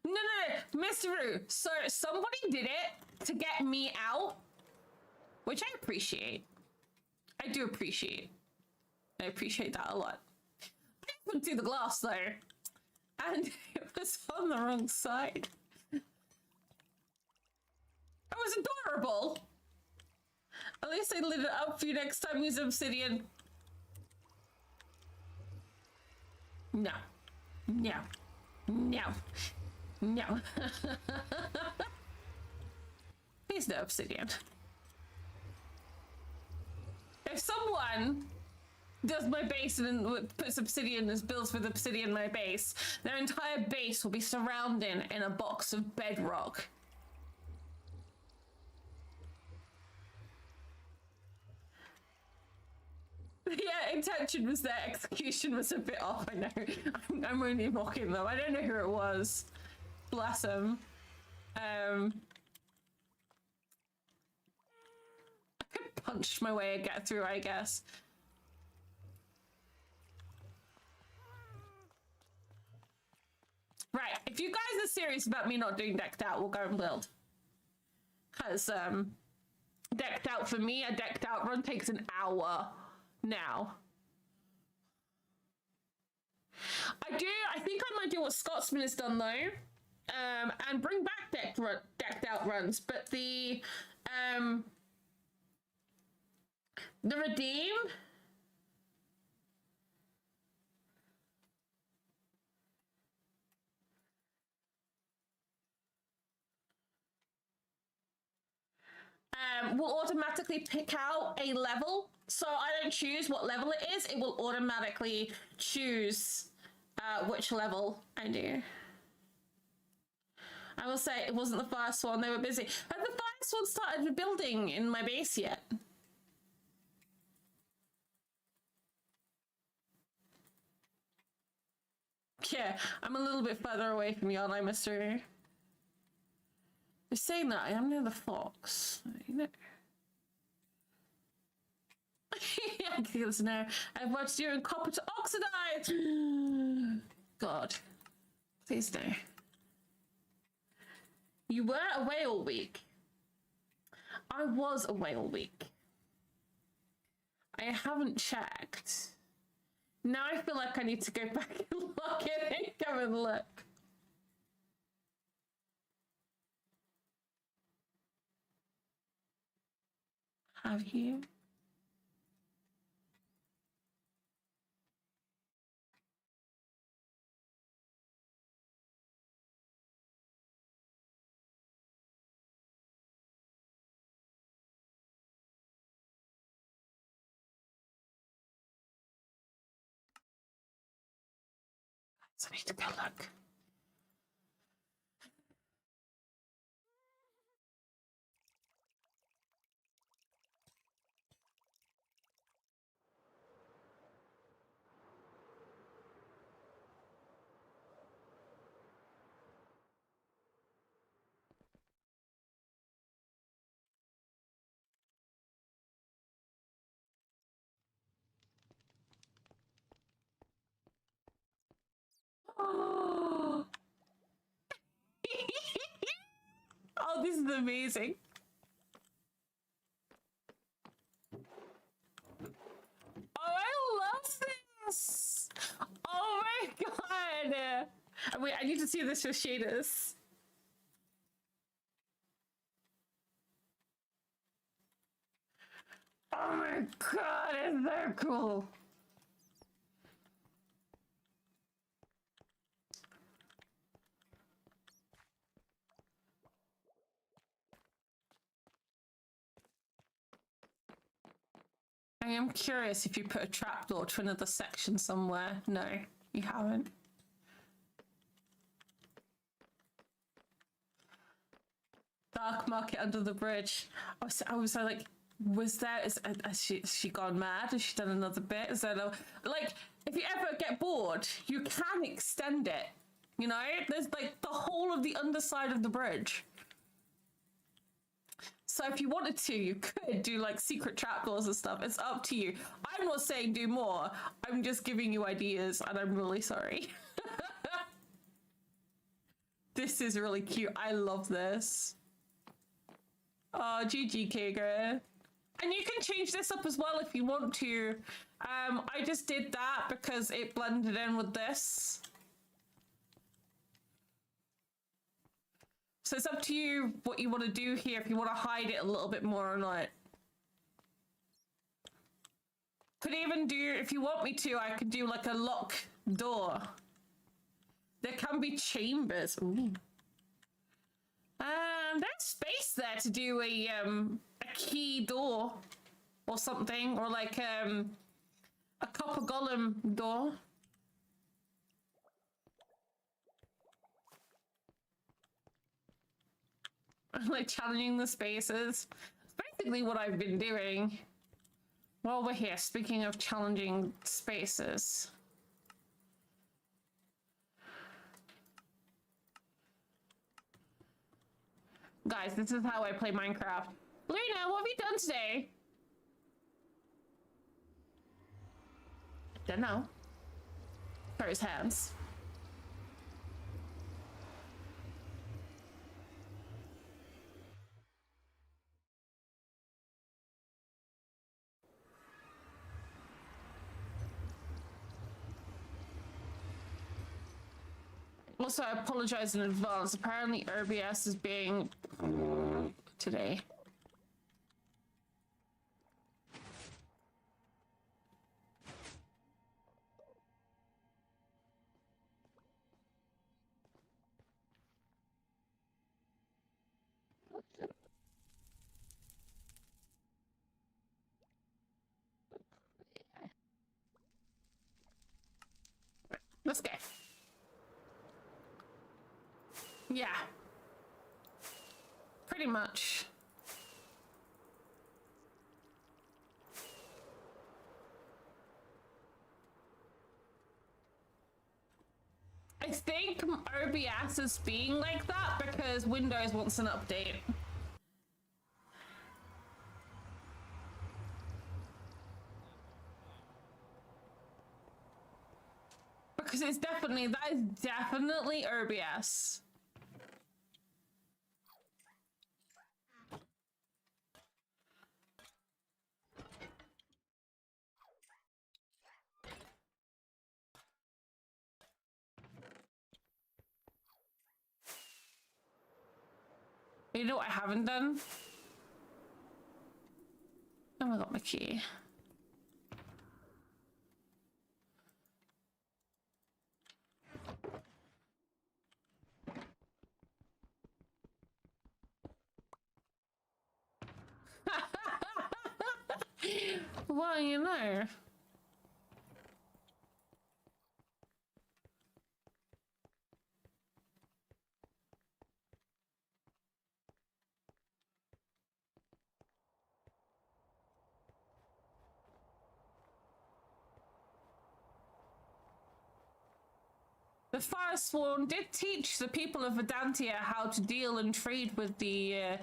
No, Mr. Roo. So somebody did it to get me out, which I appreciate. I do appreciate. I appreciate that a lot. I went through the glass though, and it was on the wrong side. It was adorable. At least I lit it up for you next time. Use obsidian. No. No. No. No. Please no obsidian. If someone does my base and puts obsidian as builds with obsidian my base, their entire base will be surrounded in a box of bedrock. Yeah, intention was there, execution was a bit off, I know. I'm only mocking them. I don't know who it was. Bless him. I could punch my way and get through, I guess. Right, if you guys are serious about me not doing decked out, we'll go and build. Because, decked out for me, a decked out run takes an hour now. I think I might do what Scotsman has done though, and bring back decked out runs, but the redeem will automatically pick out a level. So I don't choose what level it is. It will automatically choose which level I do. I will say it wasn't the first one. They were busy. But the first one started building in my base yet. Yeah, I'm a little bit further away from you, aren't I, Mr. You're saying that I am near the fox. You know. Yeah, because now I've watched you in copper to oxidize. God, please no. You were away all week. I was away all week. I haven't checked. Now I feel like I need to go back and look at it. Come and look. Have you? So I need to go look. Oh, oh, this is amazing. Oh, I love this. Oh my god. Wait, I need to see this with shaders. Oh my god, it's so cool. I am curious if you put a trapdoor to another section somewhere. No, you haven't. Dark market under the bridge. I was like, was there? Has she gone mad? Has she done another bit? Is there no, like, if you ever get bored, you can extend it. You know, there's like the whole of the underside of the bridge. So if you wanted to, you could do like secret trapdoors and stuff. It's up to you. I'm not saying do more. I'm just giving you ideas, and I'm really sorry. This is really cute. I love this. Oh, GG, Kager. And you can change this up as well if you want to. I just did that because it blended in with this. So it's up to you what you want to do here, if you want to hide it a little bit more or not. Could even do, if you want me to, I could do like a lock door. There can be chambers. Ooh. There's space there to do a key door or something, or like a copper golem door. Like challenging the spaces. It's basically what I've been doing while we're here. Speaking of challenging spaces. Guys, this is how I play Minecraft. Luna, what have you done today? Don't know. For his hands. Also, I apologize in advance. Apparently, OBS is being today. Let's go. Yeah. Pretty much. I think OBS is being like that because Windows wants an update. Because it's definitely, that is definitely OBS. You know what I haven't done? Oh, I got my key. Well, you know. The Firesworn did teach the people of Vedantia how to deal and trade with the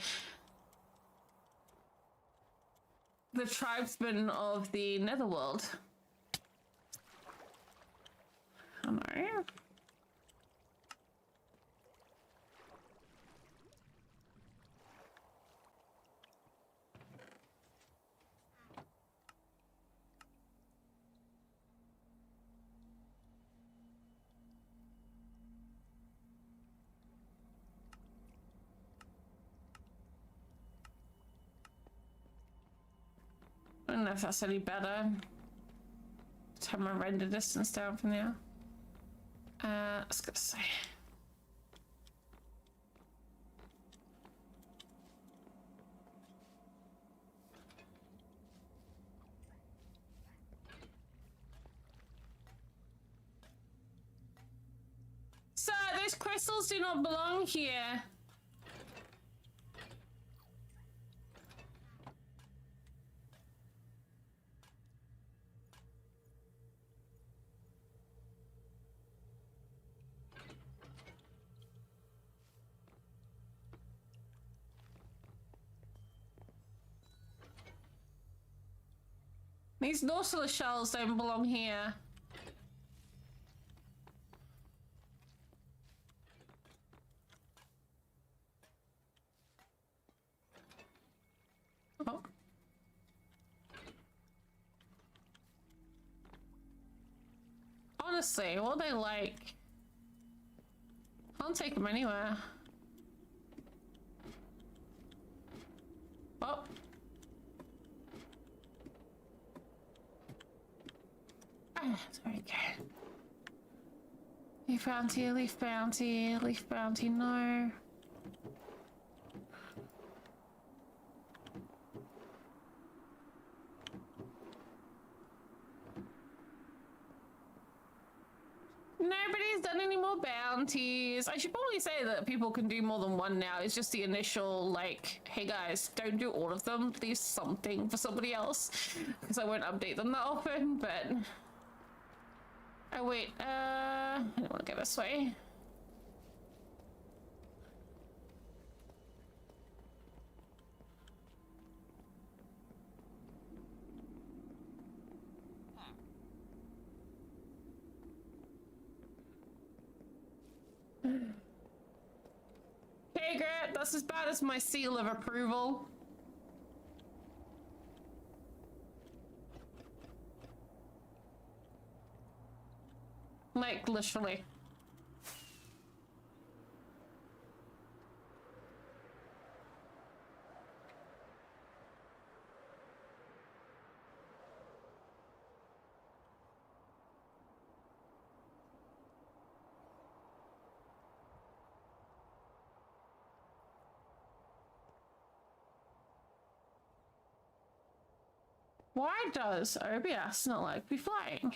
tribesmen of the Netherworld. I know. I don't know if that's any better. Turn my render distance down from there. I was gonna say. Sir, those crystals do not belong here. These Nautilus shells don't belong here. Oh. Honestly, what are they like? Can't take them anywhere. Oh. Ah, there we go. Leaf bounty, leaf bounty, leaf bounty, no. Nobody's done any more bounties. I should probably say that people can do more than one now. It's just the initial, like, hey guys, don't do all of them. Leave something for somebody else. Because I won't update them that often, but... Oh wait, I don't want to go this way. Okay, Gret, that's as bad as my seal of approval. Like, literally. Why does OBS not like me flying?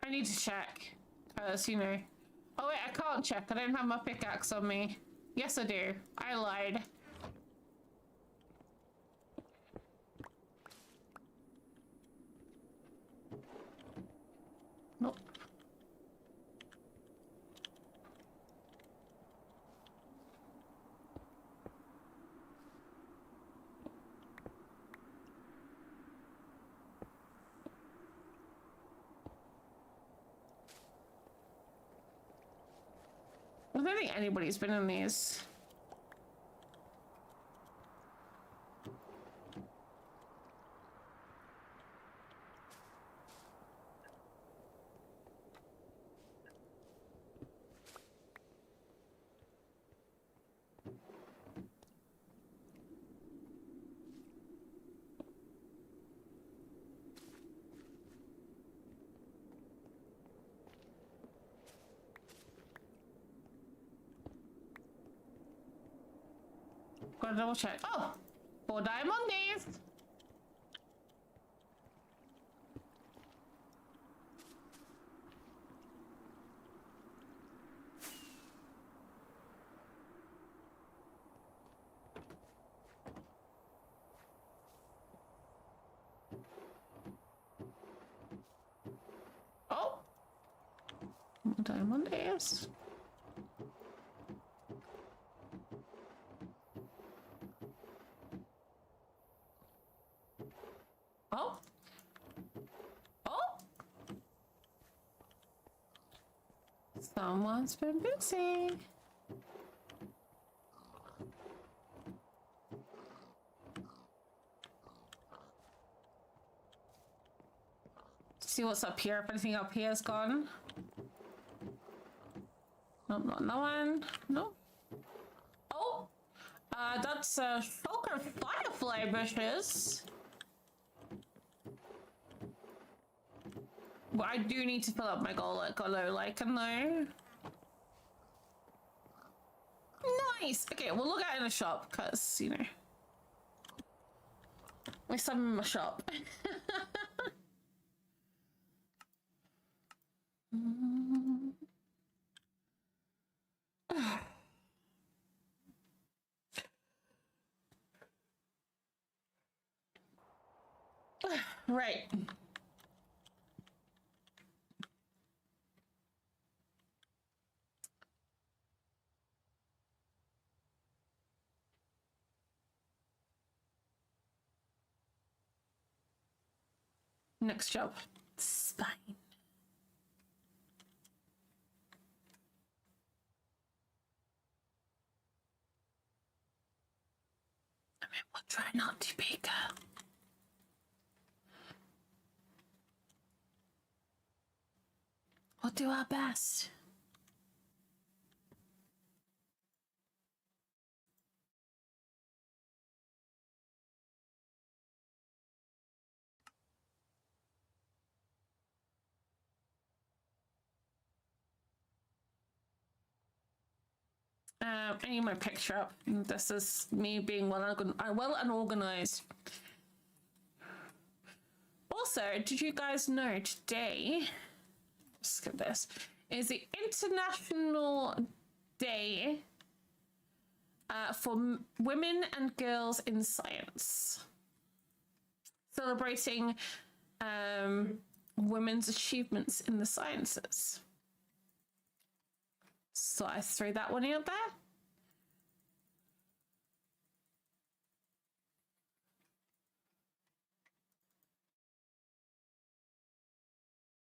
I need to check, as you know. Oh wait, I can't check. I don't have my pickaxe on me. Yes, I do. I lied. Nope. I don't think anybody's been in these. Gotta double check. Oh, 4 diamondies. Oh, diamondies. Oh. Oh. Someone's been busy. See what's up here. If anything up here is gone. Nope, not that one. Nope. Oh. That's shulker firefly bushes. Well, I do need to fill up my Gollow Lichen though. Nice! Okay, we'll look at it in the shop, because, you know. There's some in my shop. Right. Next job. Spine. I mean, we'll try not to be bigger. We'll do our best. I need my picture up. This is me being well and organized. Also, did you guys know today, skip this, is the International Day for Women and Girls in Science, celebrating women's achievements in the sciences. So I throw that one out there.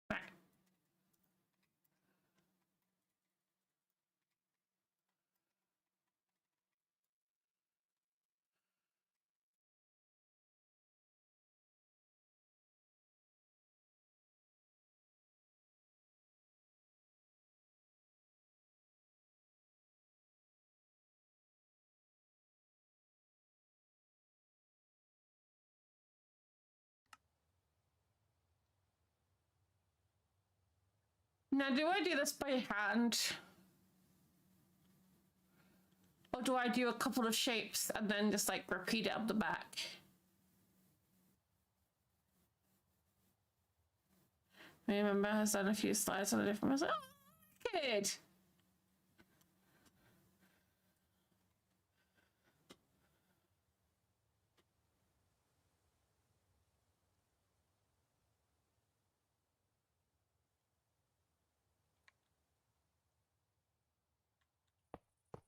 Right. Now, do I do this by hand? Or do I do a couple of shapes and then just like repeat it up the back? I remember has done a few slides on a different. I was like, oh, good.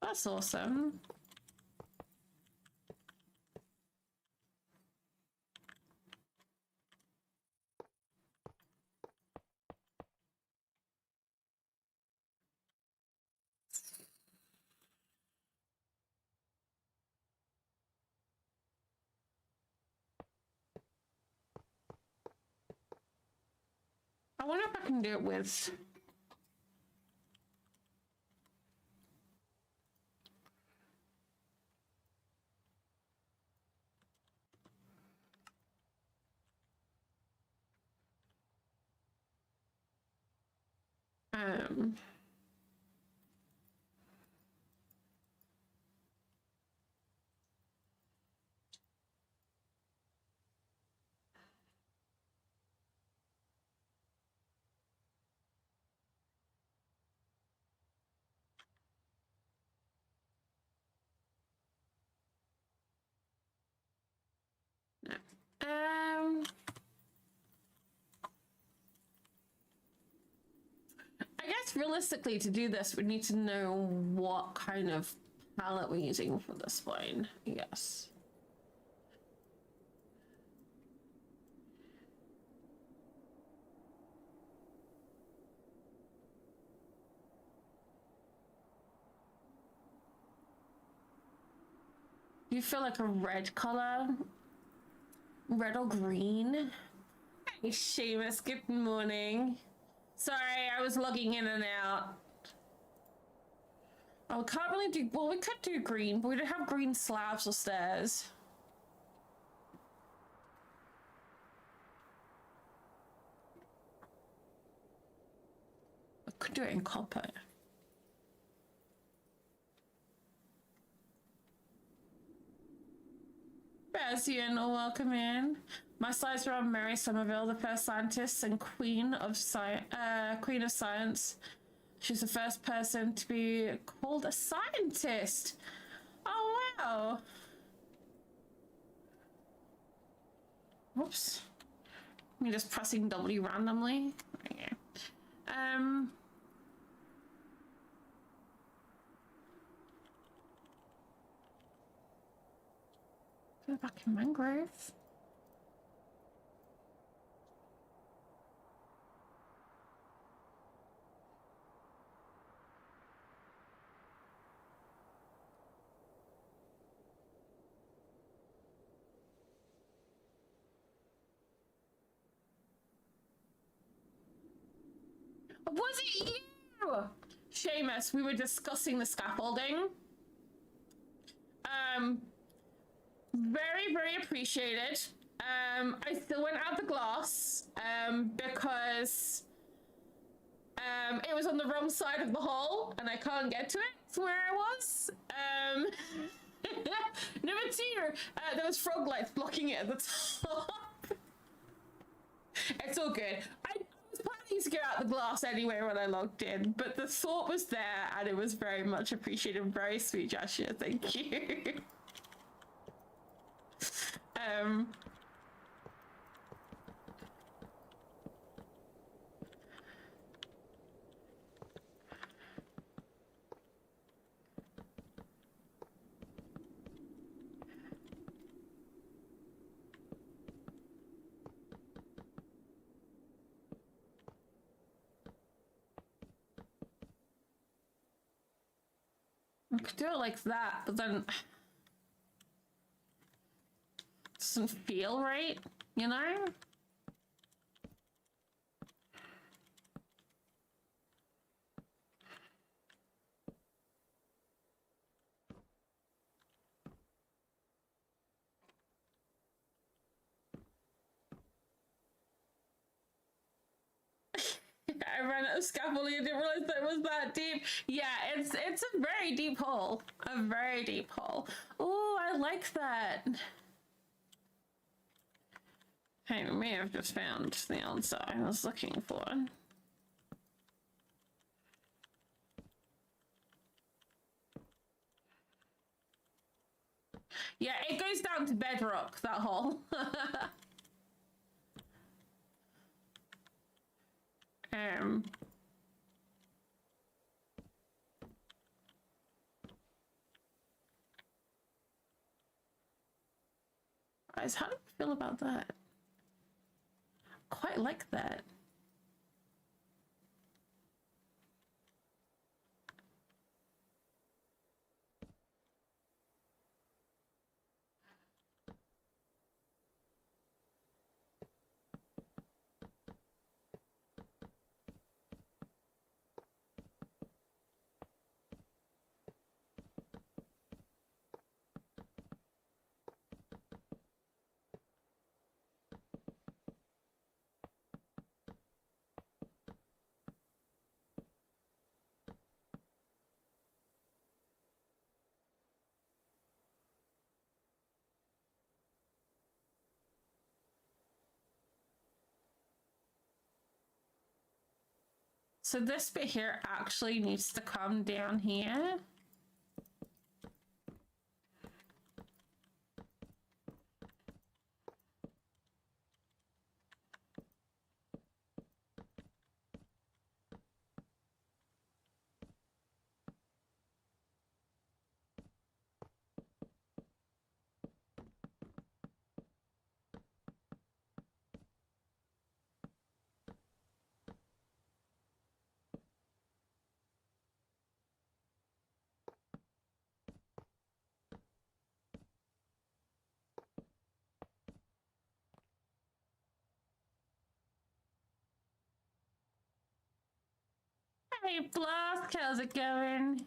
That's awesome. I wonder if I can do it with um I guess realistically to do this we need to know what kind of palette we're using for the spine. Yes. Do you feel like a red color? Red or green? Hey Seamus, good morning. Sorry, I was logging in and out. Oh, we can't really do, well, we could do green, but we don't have green slabs or stairs. I could do it in copper. Bazian, welcome in. My slides are on Mary Somerville, the first scientist and queen of science. She's the first person to be called a scientist. Oh, wow. Whoops. Me just pressing W randomly. Okay. Go back in mangrove. Was it you? Seamus, we were discussing the scaffolding. Very, very appreciated. I still went out the glass, because it was on the wrong side of the hall and I can't get to it to where I was. Number two, there was frog lights blocking it at the top. It's all good. I was planning to go out the glass anyway when I logged in, but the thought was there and it was very much appreciated. Very sweet gesture, thank you. I could do it like that, but then it doesn't feel right, you know? I ran out of scaffolding and didn't realize that it was that deep. Yeah, it's a very deep hole. A very deep hole. Oh, I like that. Hey, we may have just found the answer I was looking for. Yeah, it goes down to bedrock, that hole. Guys, how do you feel about that? Quite like that. So this bit here actually needs to come down here. Hey, Flask, how's it going?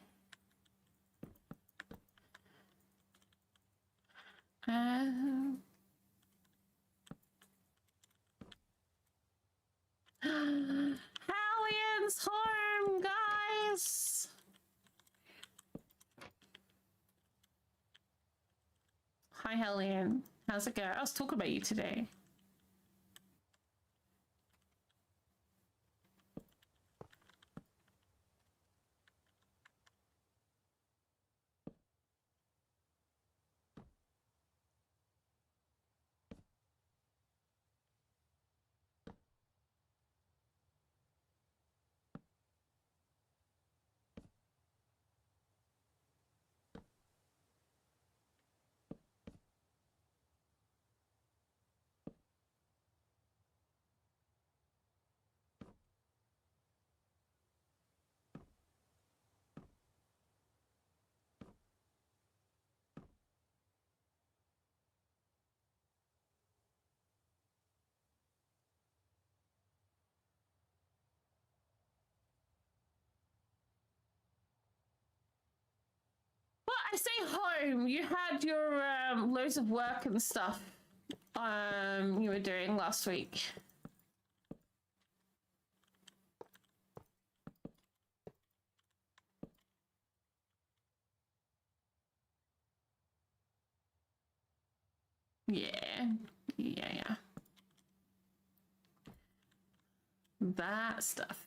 Hallian's home, guys! Hi, Hallian. How's it going? I was talking about you today. I say home, you had your loads of work and stuff you were doing last week. Yeah. That stuff.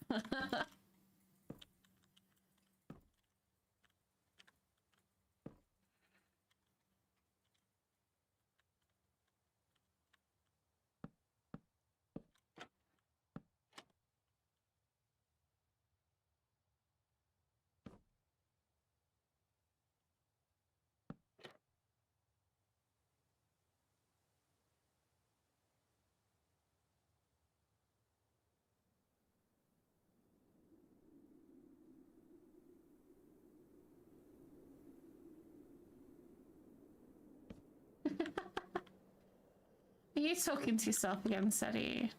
Are you talking to yourself again, Sadie?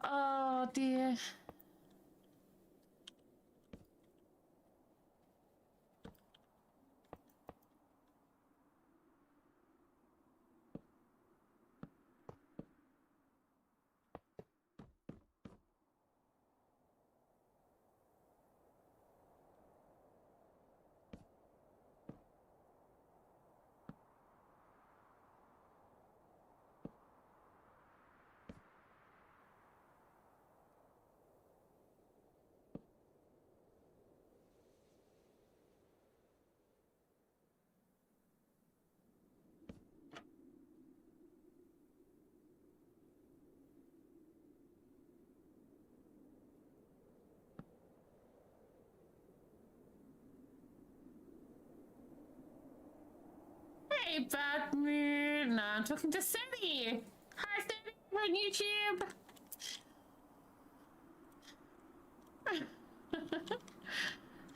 Oh dear. Hey, Bad Moon. I'm talking to Sadie. Hi, Sadie. We're on YouTube.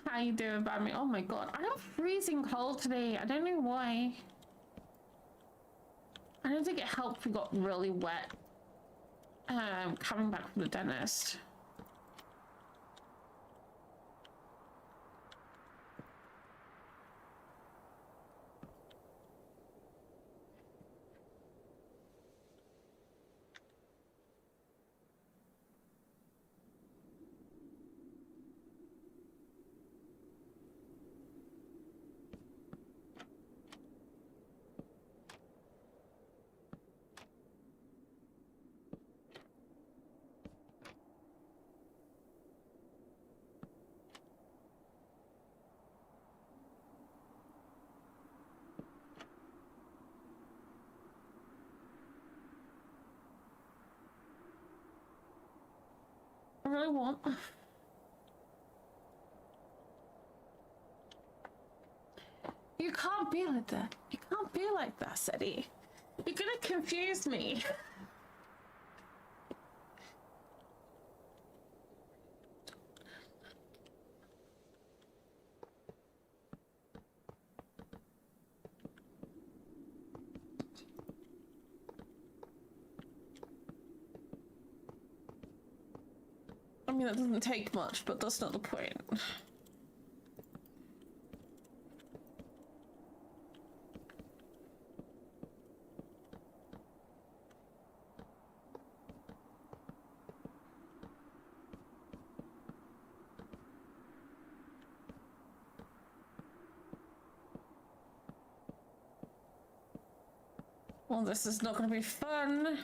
How you doing, Bad Moon? Oh my god, I'm freezing cold today. I don't know why. I don't think it helped we got really wet coming back from the dentist. I really won't. You can't be like that. You can't be like that, Sadie. You're gonna confuse me. I mean, that doesn't take much, but that's not the point. Well, this is not going to be fun.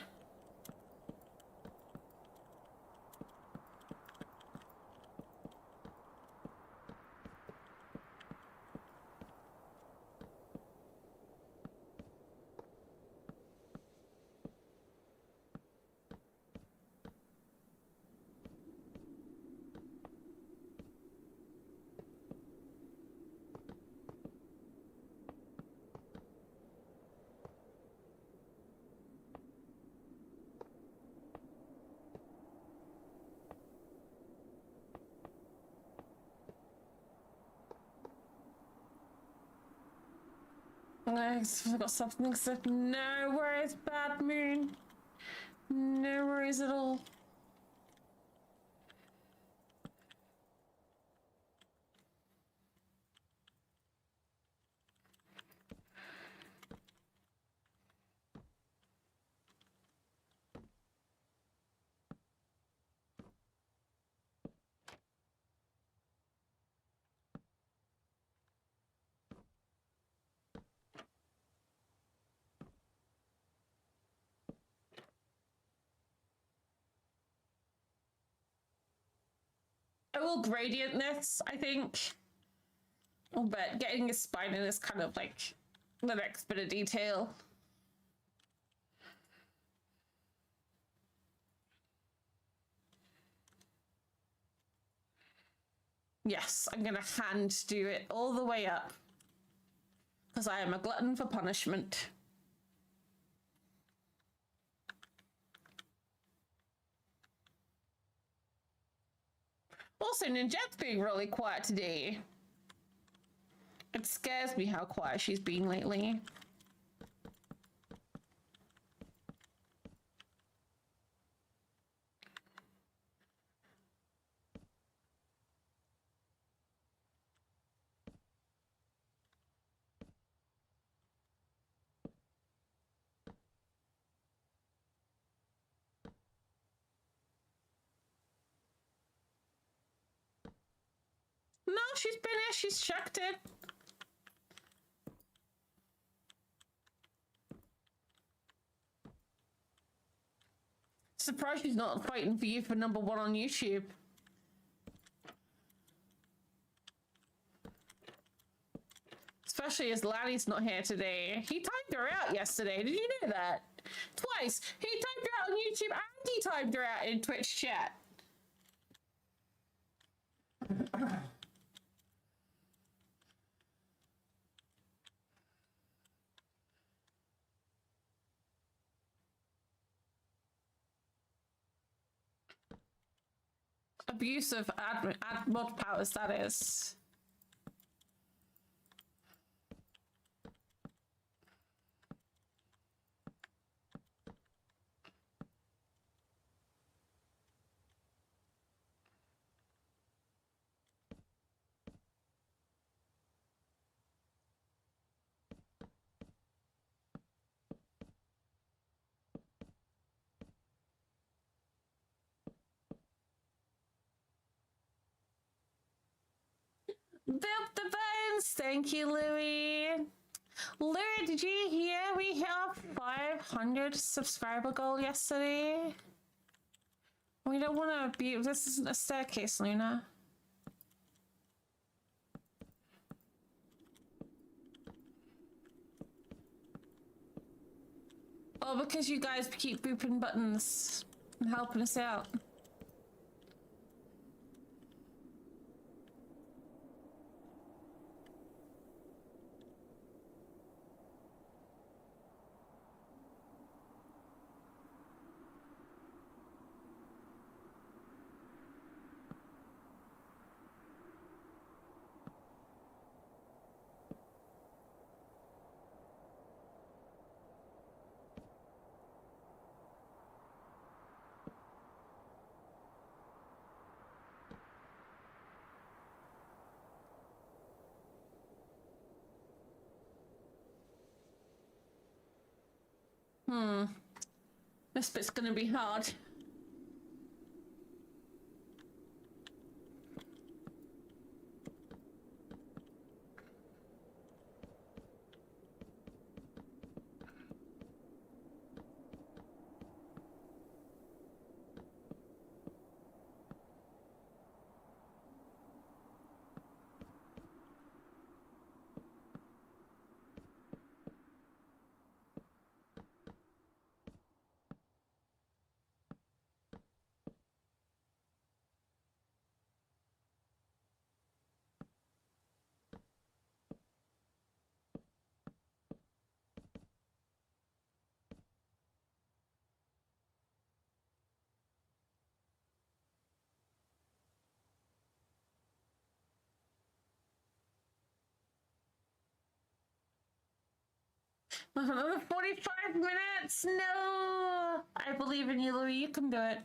I've got something said. No worries, Bad Moon. No worries at all. I will gradient this, I think. But getting his spine in is kind of like the next bit of detail. Yes, I'm gonna hand do it all the way up. Because I am a glutton for punishment. Also, Ninjette's being really quiet today. It scares me how quiet she's been lately. No, she's been here, she's checked it. Surprised she's not fighting for you for #1 on YouTube. Especially as Laddie's not here today. He timed her out yesterday. Did you know that? Twice. He timed her out on YouTube and he timed her out in Twitch chat. Abuse of ad mod powers, that is. Built the bones. Thank you, Louie. Louie, did you hear we hit our 500 subscriber goal yesterday? We don't want to be... This isn't a staircase, Luna. Oh, because you guys keep booping buttons and helping us out. This bit's gonna be hard. Another 45 minutes? No! I believe in you, Louie. You can do it.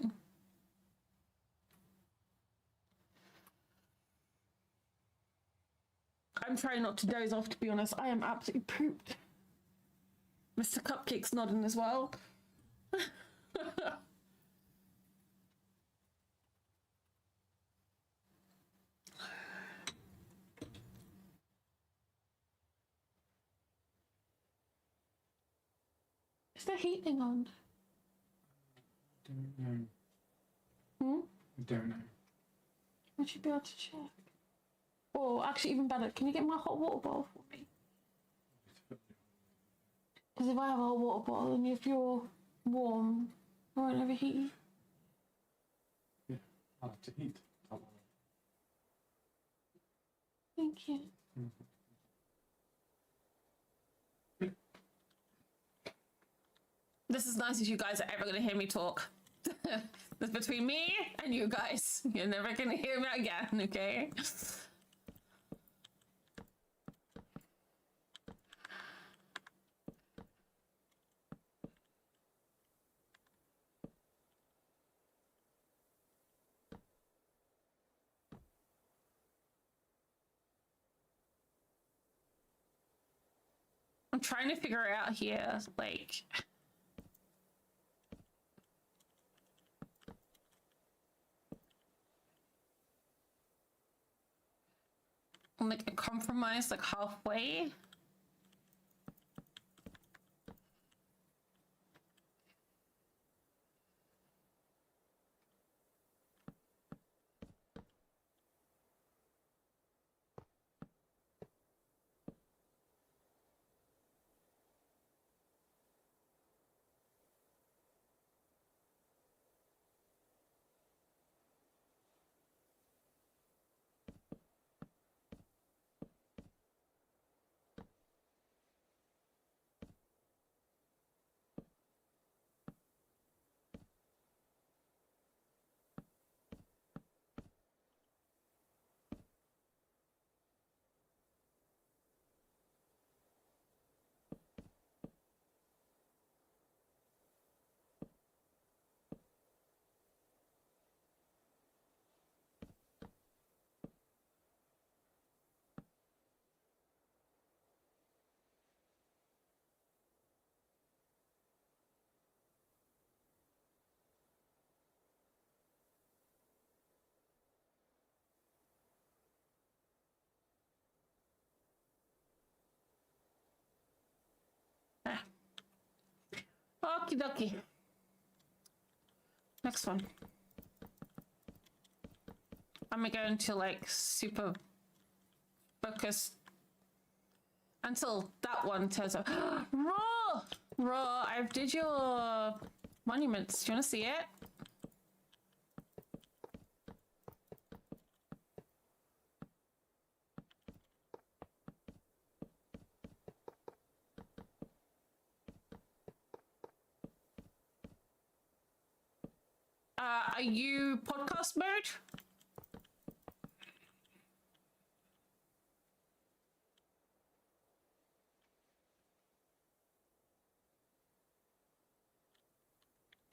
I'm trying not to doze off, to be honest. I am absolutely pooped. Mr. Cupcake's nodding as well. Is the heating on? Don't know. Hmm? I don't know. Would you be able to check? Or actually, even better, can you get my hot water bottle for me? Because if I have a hot water bottle and if you're warm, I won't overheat you. Yeah, I like to eat. Thank you. This is nice if you guys are ever going to hear me talk. That's between me and you guys. You're never going to hear me again, okay? I'm trying to figure out here, like... like a compromise, like halfway. Okie dokie. Next one. I'm gonna go into like super focus until that one turns up. Raw! Raw, I did your monuments. Do you want to see it? Are you podcast mode?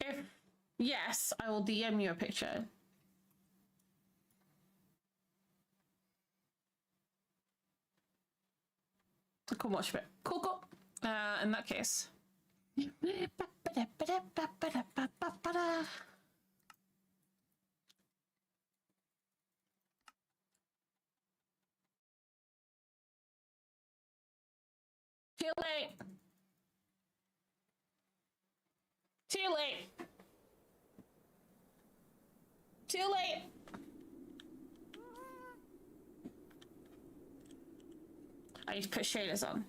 If yes, I will DM you a picture. Cool, watch a bit. Cool, cool. In that case. Too late. Too late. Too late. I need to put shaders on.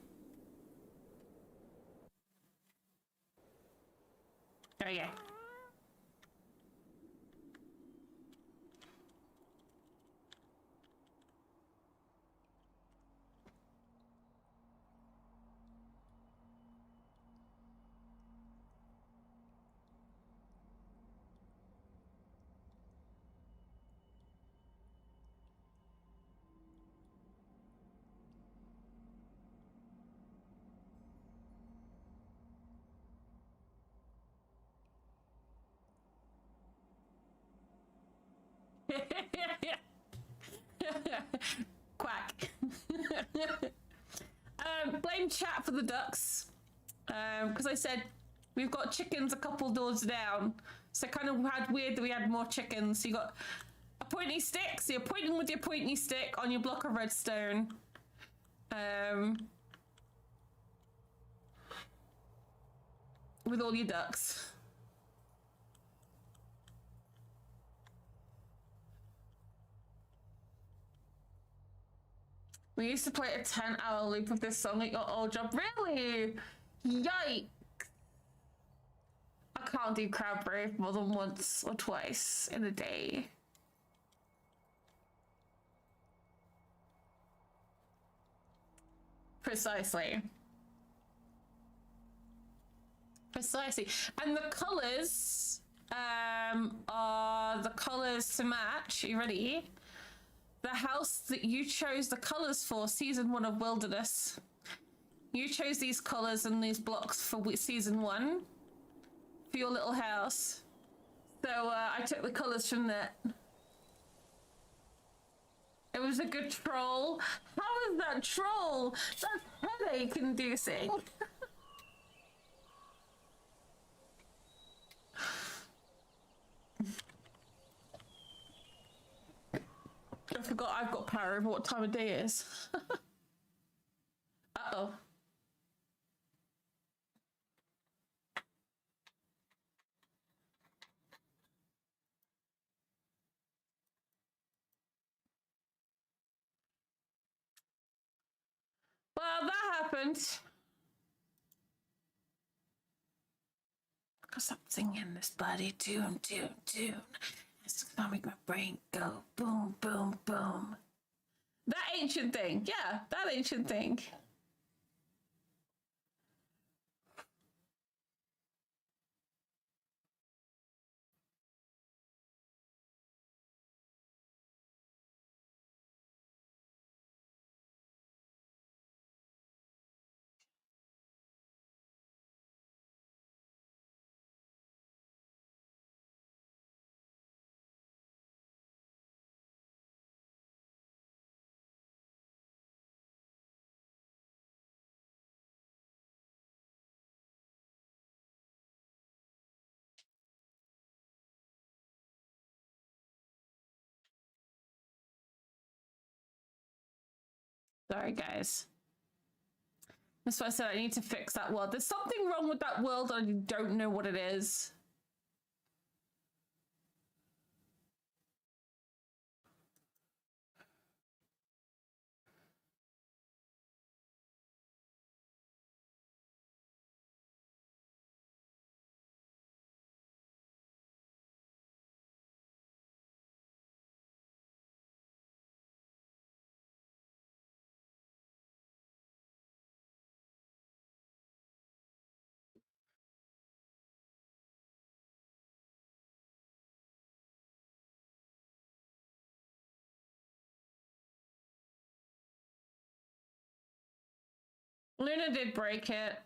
There we go. Quack. Blame chat for the ducks. Because I said we've got chickens a couple doors down. So kind of had weird that we had more chickens. So you got a pointy stick. So you're pointing with your pointy stick on your block of redstone. With all your ducks. We used to play a 10-hour loop of this song at your old job. Really? Yikes. I can't do Crowd Brave more than once or twice in a day. Precisely. Precisely. And the colours are the colours to match. Are you ready? The house that you chose the colours for, season 1 of Wilderness. You chose these colours and these blocks for season 1 for your little house. So I took the colours from that. It was a good troll. How is that troll? That's headache inducing. I forgot I've got power over what time of day it is. Uh-oh. Well, that happened. I'll stop singing this bloody tune. It's gonna make my brain go boom, boom, boom. That ancient thing. Yeah, that ancient thing. Sorry, guys. That's why I said I need to fix that world. There's something wrong with that world and I don't know what it is. Luna did break it.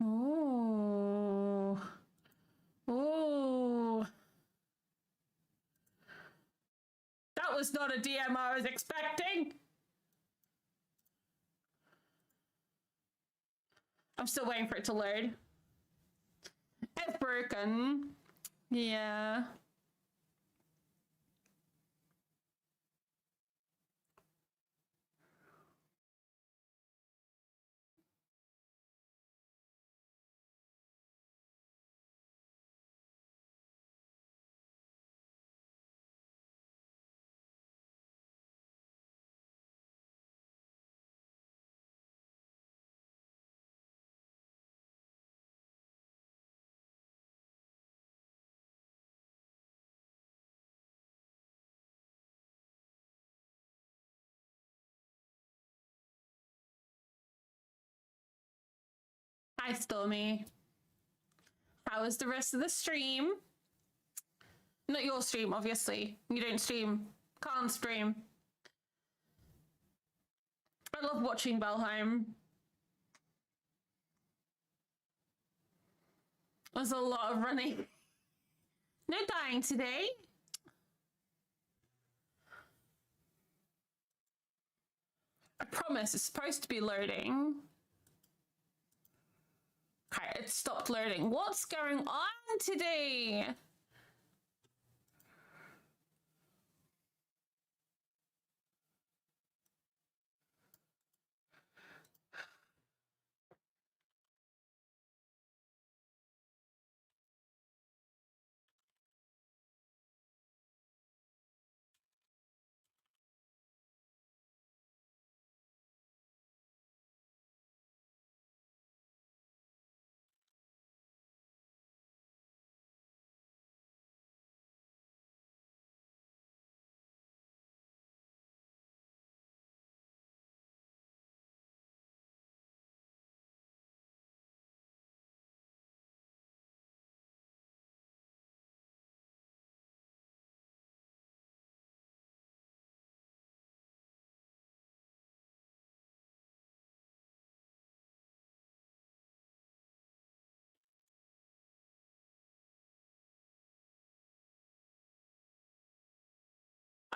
Ooh. Ooh. That was not a DM I was expecting. I'm still waiting for it to load. It's broken. Yeah. Hi, Stormy. How was the rest of the stream? Not your stream, obviously. You don't stream. Can't stream. I love watching Valheim. There's a lot of running. No dying today. I promise it's supposed to be loading. Okay, it stopped loading. What's going on today?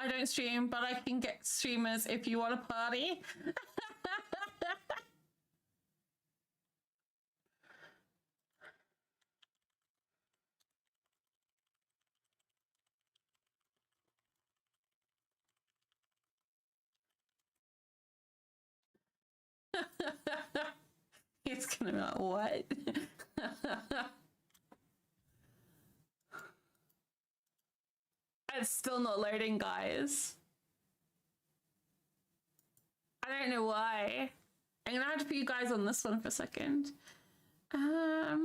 I don't stream, but I can get streamers if you want to party. It's gonna be like, what? It's still not loading, guys. I don't know why. I'm gonna have to put you guys on this one for a second. I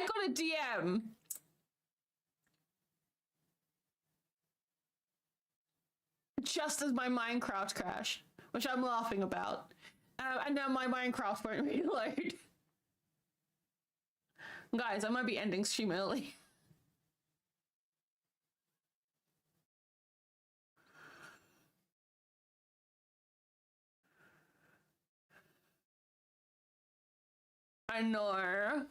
got a DM. Just as my Minecraft crash, which I'm laughing about. And now my Minecraft won't reload. Guys, I might be ending stream early. I know.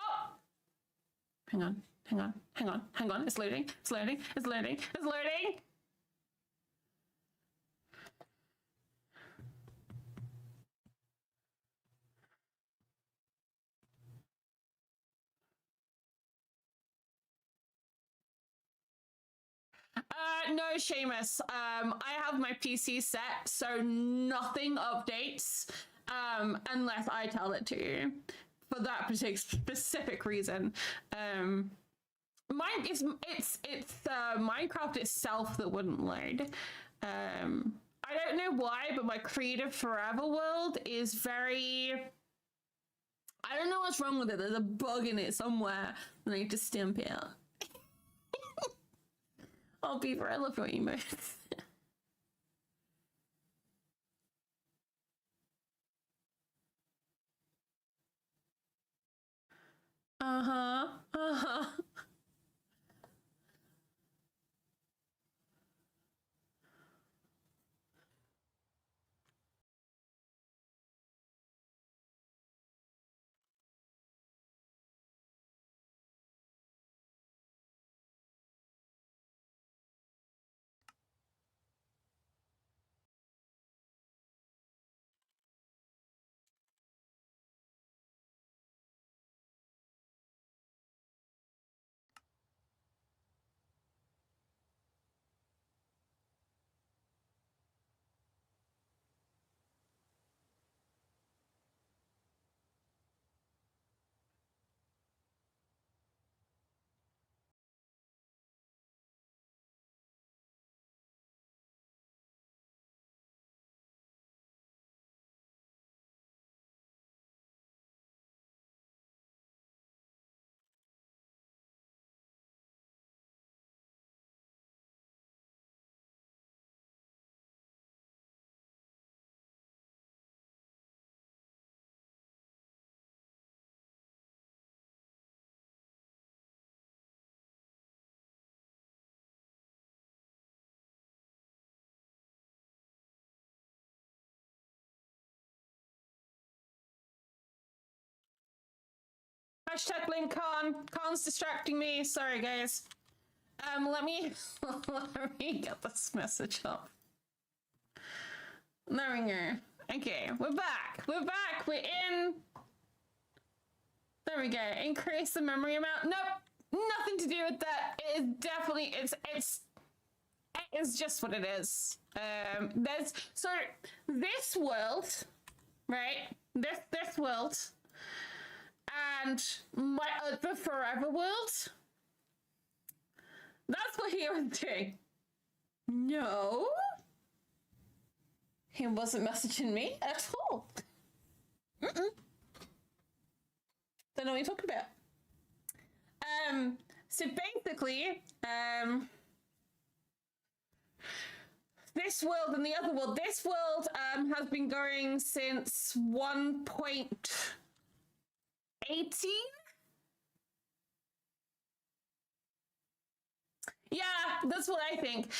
Oh! Hang on, hang on, hang on, hang on. It's loading, it's loading, it's loading, it's loading! No, Seamus. I have my PC set, so nothing updates unless I tell it to. For that specific reason. It's Minecraft itself that wouldn't load. I don't know why, but my Creative Forever world is very. I don't know what's wrong with it. There's a bug in it somewhere that I need to stamp out. Oh, Beaver, I love your emotes. Uh-huh. Uh-huh. Hashtag blame Khan. Khan's distracting me. Sorry, guys. Let me let me get this message up. There we go. Okay, we're back. We're back. We're in. There we go. Increase the memory amount. Nope. Nothing to do with that. It is definitely it's just what it is. There's so this world, right? This world and my the Forever world. That's what he was doing. No. He wasn't messaging me at all. Don't know what you're talking about. So basically, this world and the other world, this world has been going since 1.18. Yeah, that's what I think.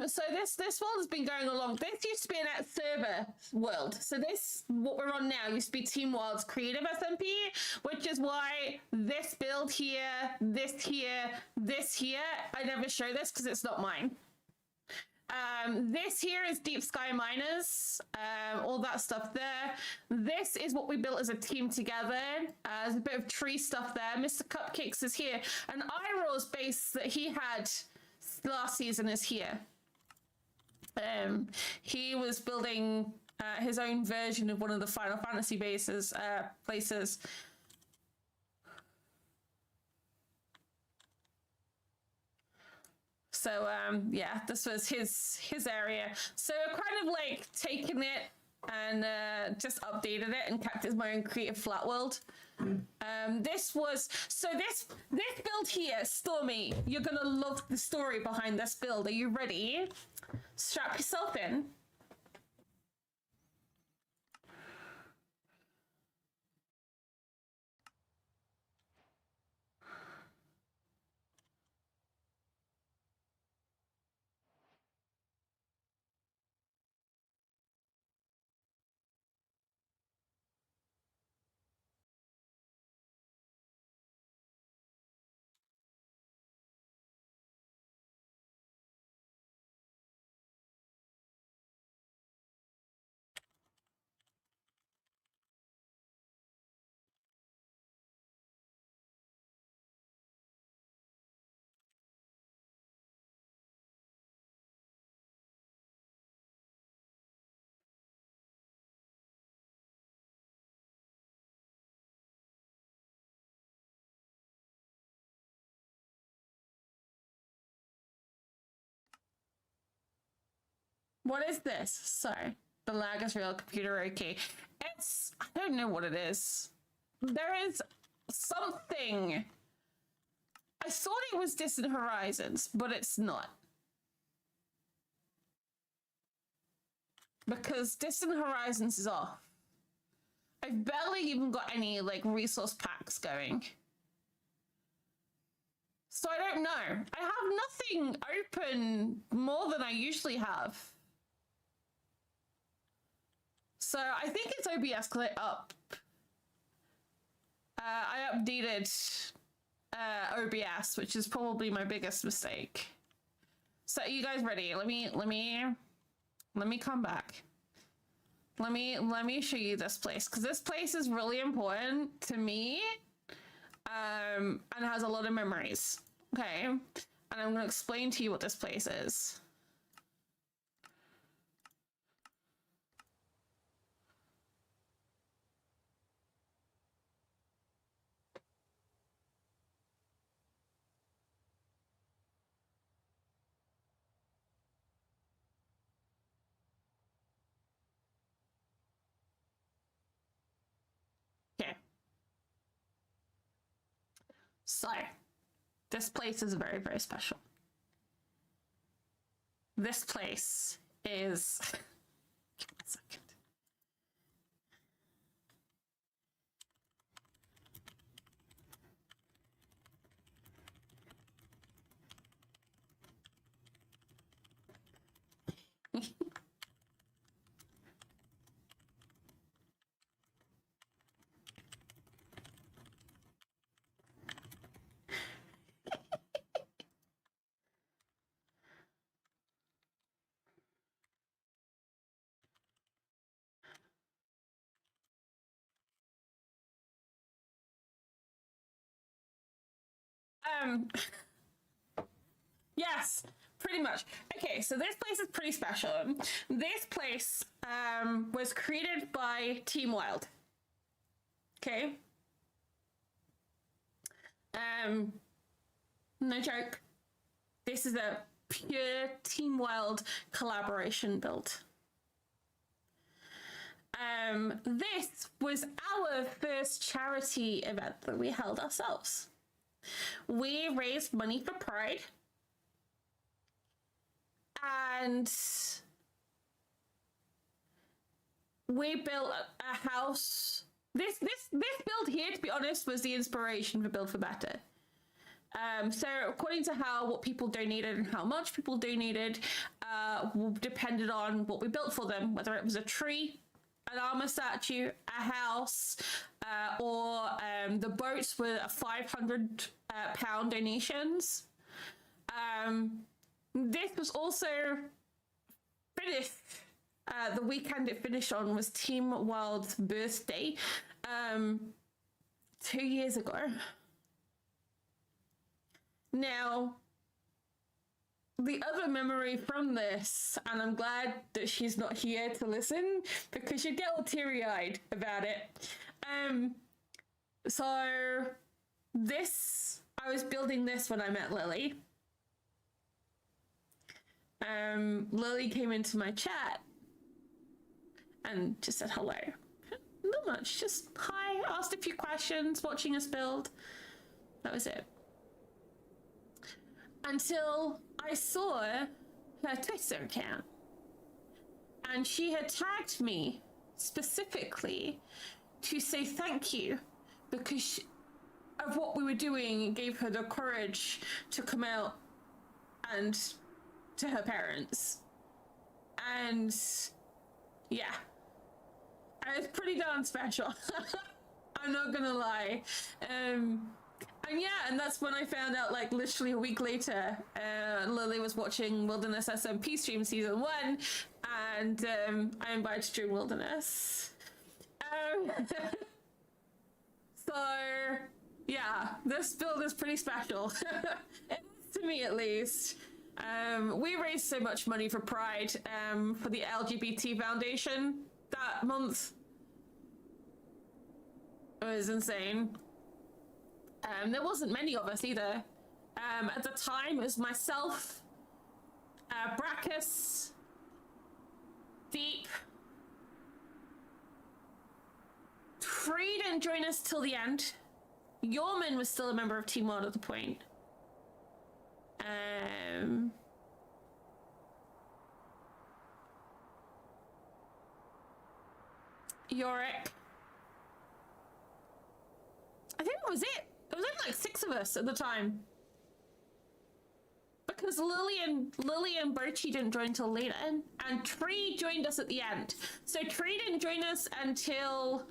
So this world has been going along. This used to be an at server world. So this, what we're on now, used to be Team Wild's creative SMP, which is why this build here, this here, this here, I never show this because it's not mine. This here is Deep Sky Miners, all that stuff there. This is what we built as a team together. There's a bit of tree stuff there. Mr. Cupcakes is here. And Iroh's base that he had last season is here. He was building his own version of one of the Final Fantasy bases, places. So yeah, this was his area. So I kind of like taken it and just updated it and kept it as my own creative flat world. This build here, Stormy, you're gonna love the story behind this build. Are you ready? Strap yourself in. What is this? Sorry. The lag is real. Computer okay. It's... I don't know what it is. There is something. I thought it was Distant Horizons, but it's not. Because Distant Horizons is off. I've barely even got any, like, resource packs going. So I don't know. I have nothing open more than I usually have. So I think it's OBS because I updated OBS, which is probably my biggest mistake. So you guys ready? Let me come back. Let me show you this place because this place is really important to me, and has a lot of memories. Okay, and I'm gonna explain to you what this place is. Okay. So, this place is very, very special. This place is... Give me a second. Yes, pretty much. Okay, so this place is pretty special. This place was created by Team Wild. Okay. No joke. This is a pure Team Wild collaboration build. This was our first charity event that we held ourselves. We raised money for Pride. And we built a house. This build here, to be honest, was the inspiration for Build for Better. So according to what people donated and how much people donated, depended on what we built for them, whether it was a tree, an armor statue, a house, or the boats were 500 pound donations. This was also finished. The weekend it finished on was Team Wild's birthday 2 years ago. Now, the other memory from this, and I'm glad that she's not here to listen because she'd get all teary-eyed about it. So this, I was building this when I met Lily. Lily came into my chat and just said hello. Not much, just hi, asked a few questions, watching us build. That was it. Until I saw her Twitter account. And she had tagged me specifically to say thank you because of what we were doing. It gave her the courage to come out and to her parents. And yeah, it was pretty darn special. I'm not gonna lie. And yeah, and that's when I found out, like, literally a week later, Lily was watching Wilderness SMP stream season 1, and I invited to join Wilderness. So yeah, this build is pretty special. To me, at least. We raised so much money for Pride, for the LGBT Foundation that month. It was insane. There wasn't many of us either. At the time, it was myself, Brackus, Deep. Free didn't join us till the end. Yorman was still a member of Team Wild at the point. Yorick. I think that was it. There was only like 6 of us at the time. Because Lily and Birchie didn't join till later, and Tree joined us at the end. So Tree didn't join us until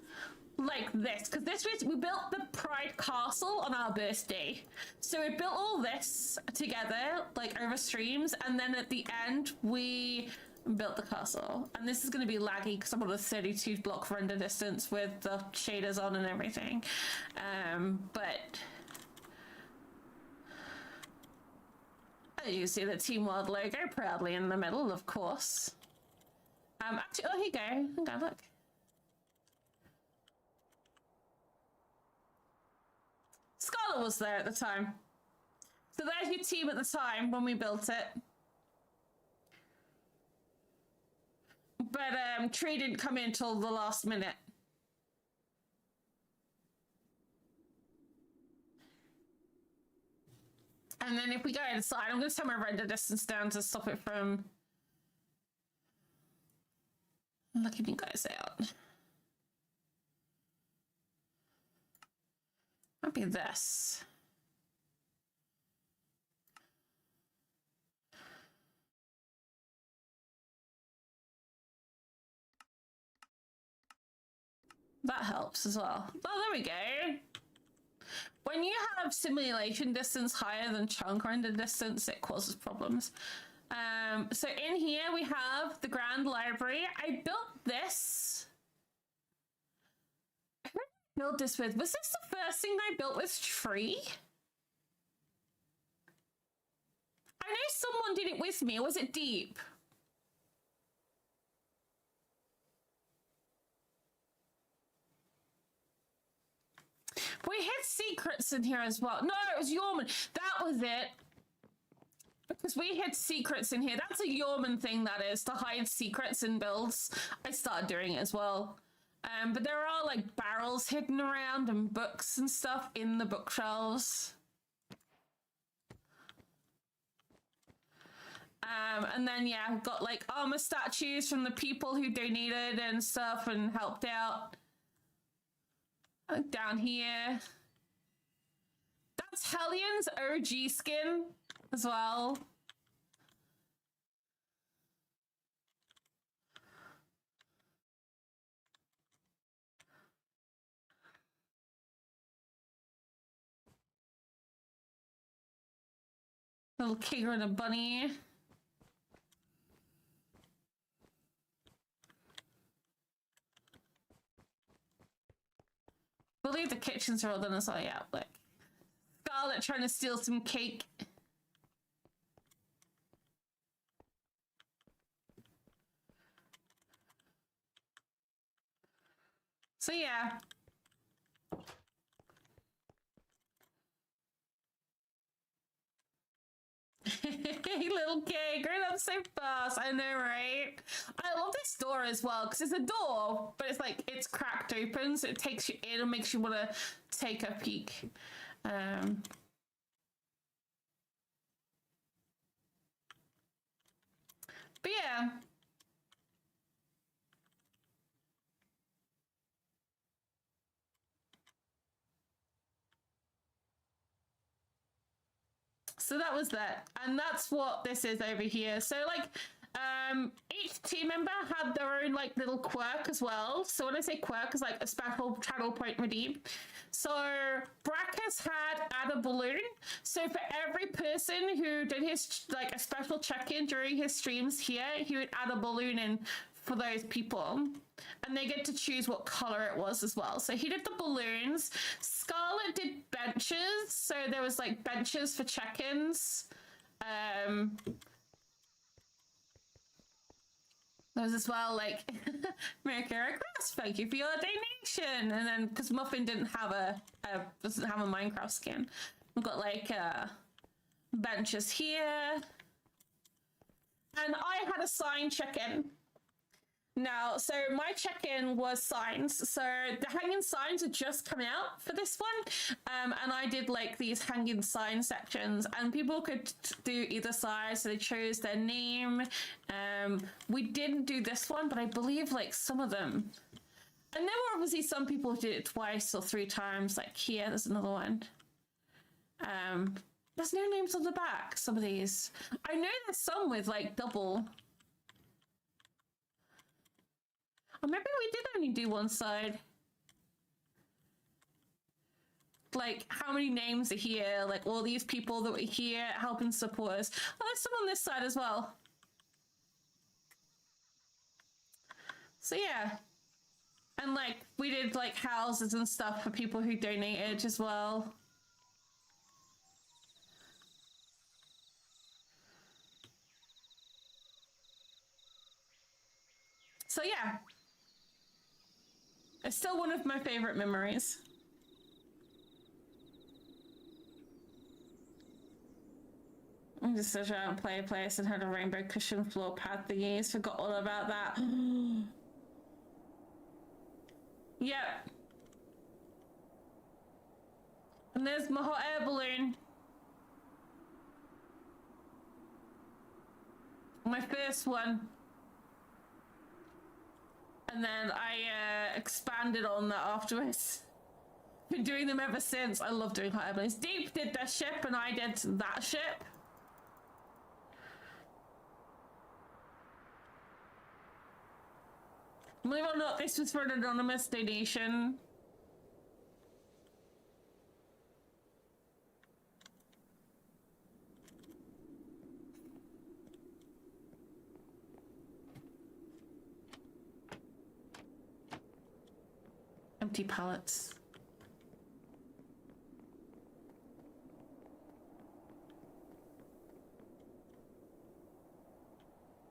like this, because we built the Pride Castle on our birthday. So we built all this together, like over streams, and then at the end we built the castle. And this is going to be laggy because I'm on a 32 block render distance with the shaders on and everything. But you see the Team Wild logo proudly in the middle, of course. Actually, oh, here you go. Okay, look. Scarlet was there at the time. So there's your team at the time when we built it. But Tree didn't come in till the last minute. And then if we go inside, I'm going to turn my render distance down to stop it from looking you guys out. Might be this. That helps as well. Oh, there we go. When you have simulation distance higher than chunk render distance, it causes problems. So in here we have the Grand Library. I built this. Who did I build this with? Was this the first thing I built with Tree? someone did it with me, or was it Deep? We had secrets in here as well. No, it was Yorman. That was it. Because we had secrets in here. That's a Yorman thing, that is, to hide secrets in builds. I started doing it as well. But there are like barrels hidden around and books and stuff in the bookshelves. And then, yeah, I've got like armor statues from the people who donated and stuff and helped out. Down here. That's Hellion's OG skin as well. Little King and a bunny. I believe the kitchens are all done as well. Yeah, like Scarlet trying to steal some cake. So yeah. Little K, growing up so fast. I know, right? I love this door as well because it's a door, but it's like it's cracked open, so it takes you in and makes you want to take a peek. But yeah. So that was that, and that's what this is over here. So like each team member had their own like little quirk as well. So when I say quirk, it's like a special channel point redeem. So Brackus had add a balloon. So for every person who did his like a special check-in during his streams here, he would add a balloon in for those people, and they get to choose what color it was as well. So he did the balloons. Scarlet did benches, so there was like benches for check-ins. There was as well like Mercury Cross, thank you for your donation. And then because Muffin doesn't have a Minecraft skin, we've got like benches here, and I had a sign check-in. Now, so my check-in was signs. So the hanging signs are just coming out for this one. And I did like these hanging sign sections, and people could do either side. So they chose their name. We didn't do this one, but I believe like some of them. And there were obviously some people who did it twice or 3 times. Like here, there's another one. There's no names on the back, some of these. I know there's some with like double. Or maybe we did only do one side. Like, how many names are here? Like, all these people that were here helping support us. Oh, there's some on this side as well. So, yeah. And, like, we did, like, houses and stuff for people who donated as well. So, yeah. It's still one of my favorite memories. I just searched out and play a place and had a rainbow cushion floor pad thingies. Forgot all about that. Yep. And there's my hot air balloon. My first one. And then I expanded on that afterwards. Been doing them ever since. I love doing hot air balloons. Deep did their ship and I did that ship. Believe it or not, this was for an anonymous donation. Empty pallets.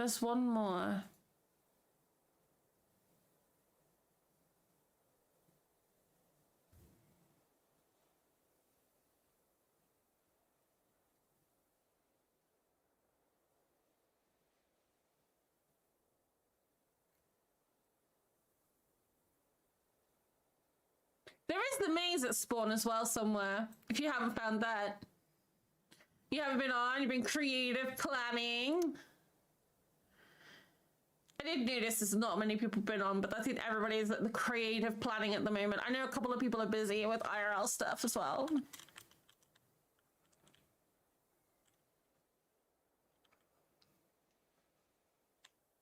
There's one more. There is the maze at spawn as well somewhere, if you haven't found that. You haven't been on, you've been creative planning. I did notice there's not many people been on, but I think everybody's at the creative planning at the moment. I know a couple of people are busy with IRL stuff as well.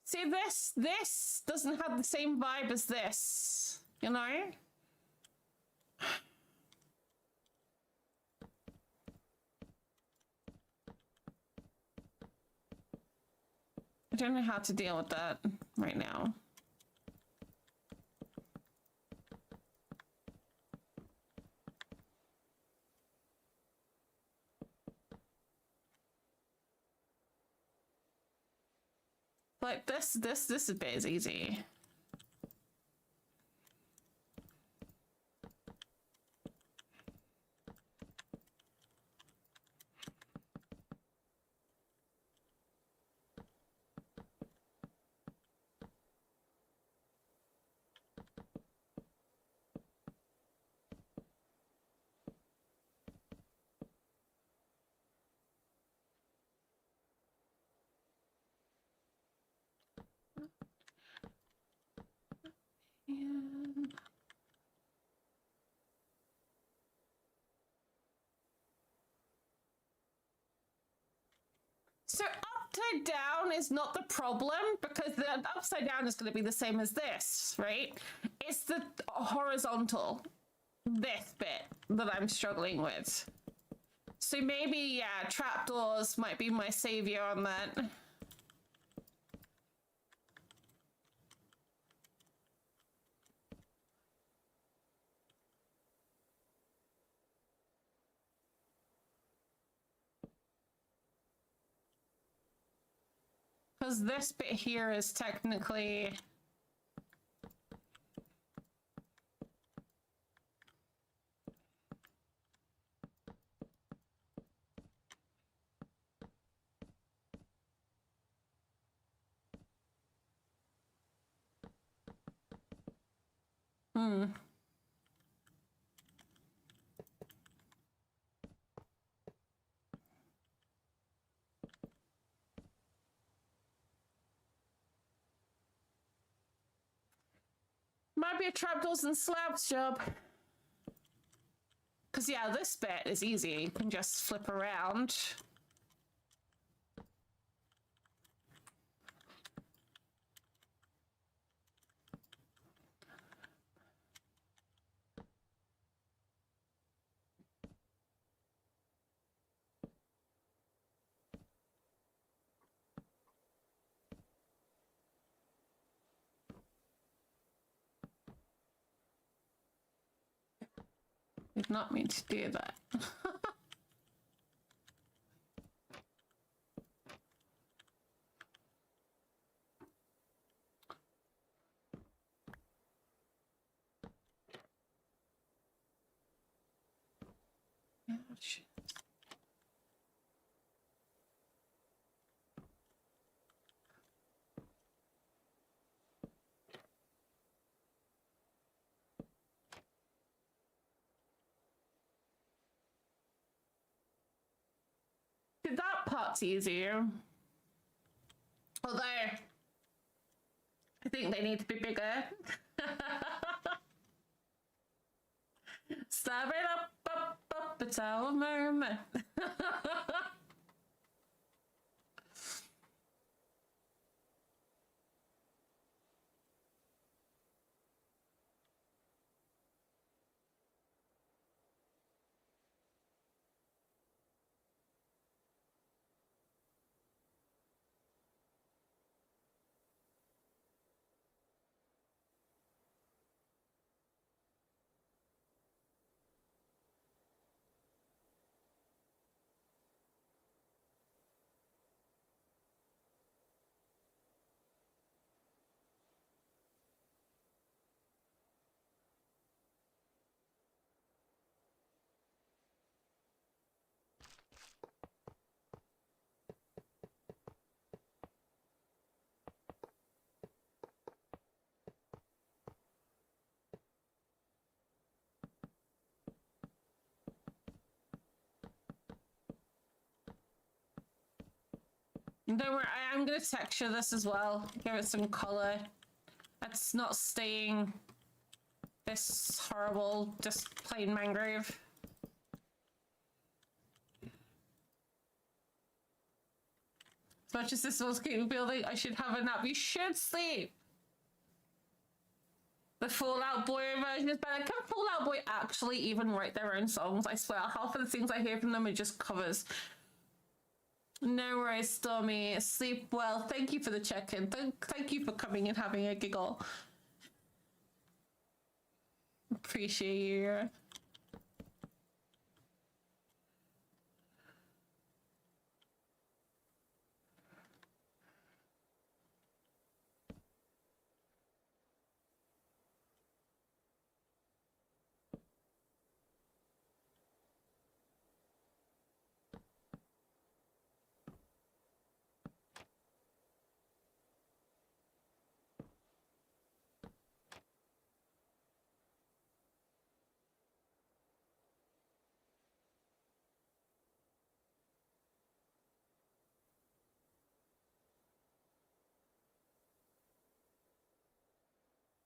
See, this doesn't have the same vibe as this, you know? I don't know how to deal with that right now. Like this bit is easy. So upside down is not the problem because the upside down is going to be the same as this, right? It's the horizontal, this bit that I'm struggling with. So maybe, yeah, trapdoors might be my savior on that. Because this bit here is technically... Might be a trapdoors and slabs job. Because, yeah, this bit is easy. You can just flip around. Did not mean to do that. Ouch. That part's easier. Although, I think they need to be bigger. Stab it up, it's our moment. Don't worry, I am going to texture this as well. Give it some color. It's not staying this horrible, just plain mangrove. As much as this was building, I should have a nap. You should sleep. The Fallout Boy version is better. Can Fallout Boy actually even write their own songs? I swear, half of the things I hear from them are just covers. No worries, Stormy. Sleep well. Thank you for the check-in. Thank you for coming and having a giggle. Appreciate you.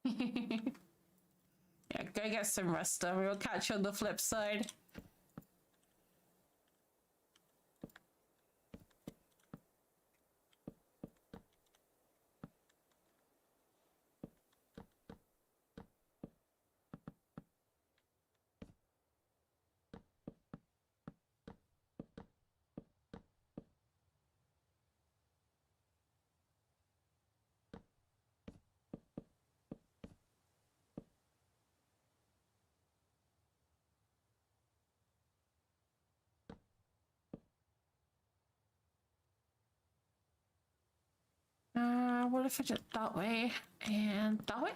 Yeah, go get some rest, and we'll catch you on the flip side. What if I did that way and that way?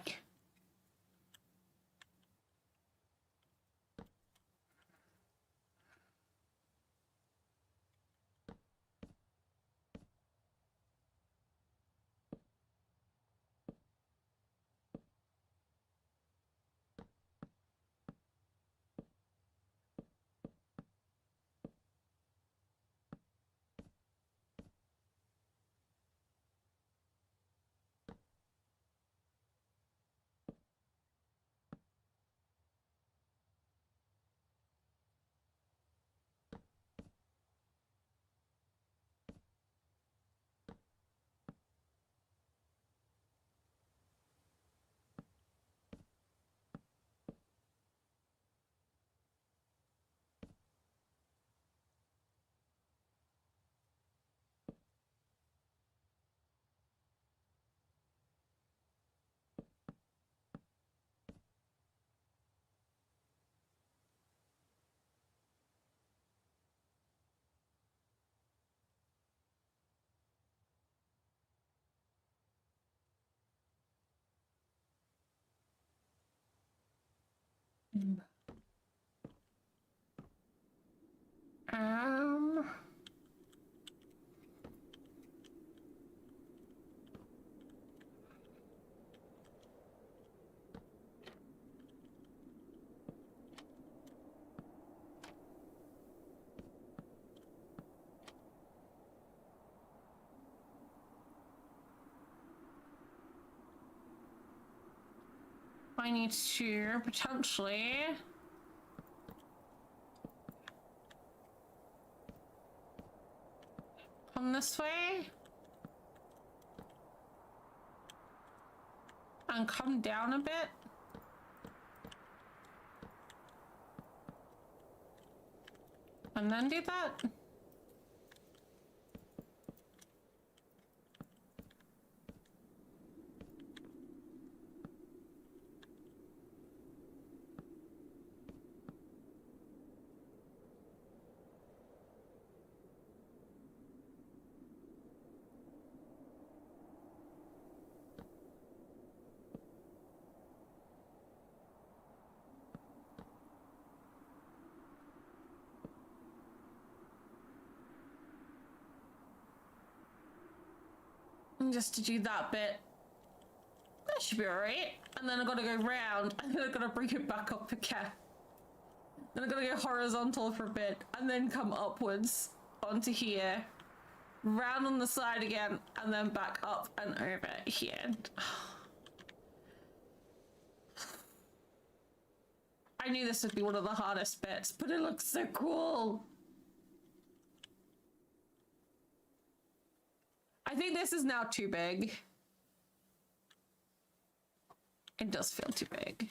Um, I need to potentially come this way and come down a bit. And then do that. And just to do that bit. That should be alright. And then I gotta go round, and then I gotta bring it back up again. Then I gotta go horizontal for a bit, and then come upwards onto here. round on the side again, and then back up and over here. I knew this would be one of the hardest bits, but it looks so cool. I think this is now too big. It does feel too big.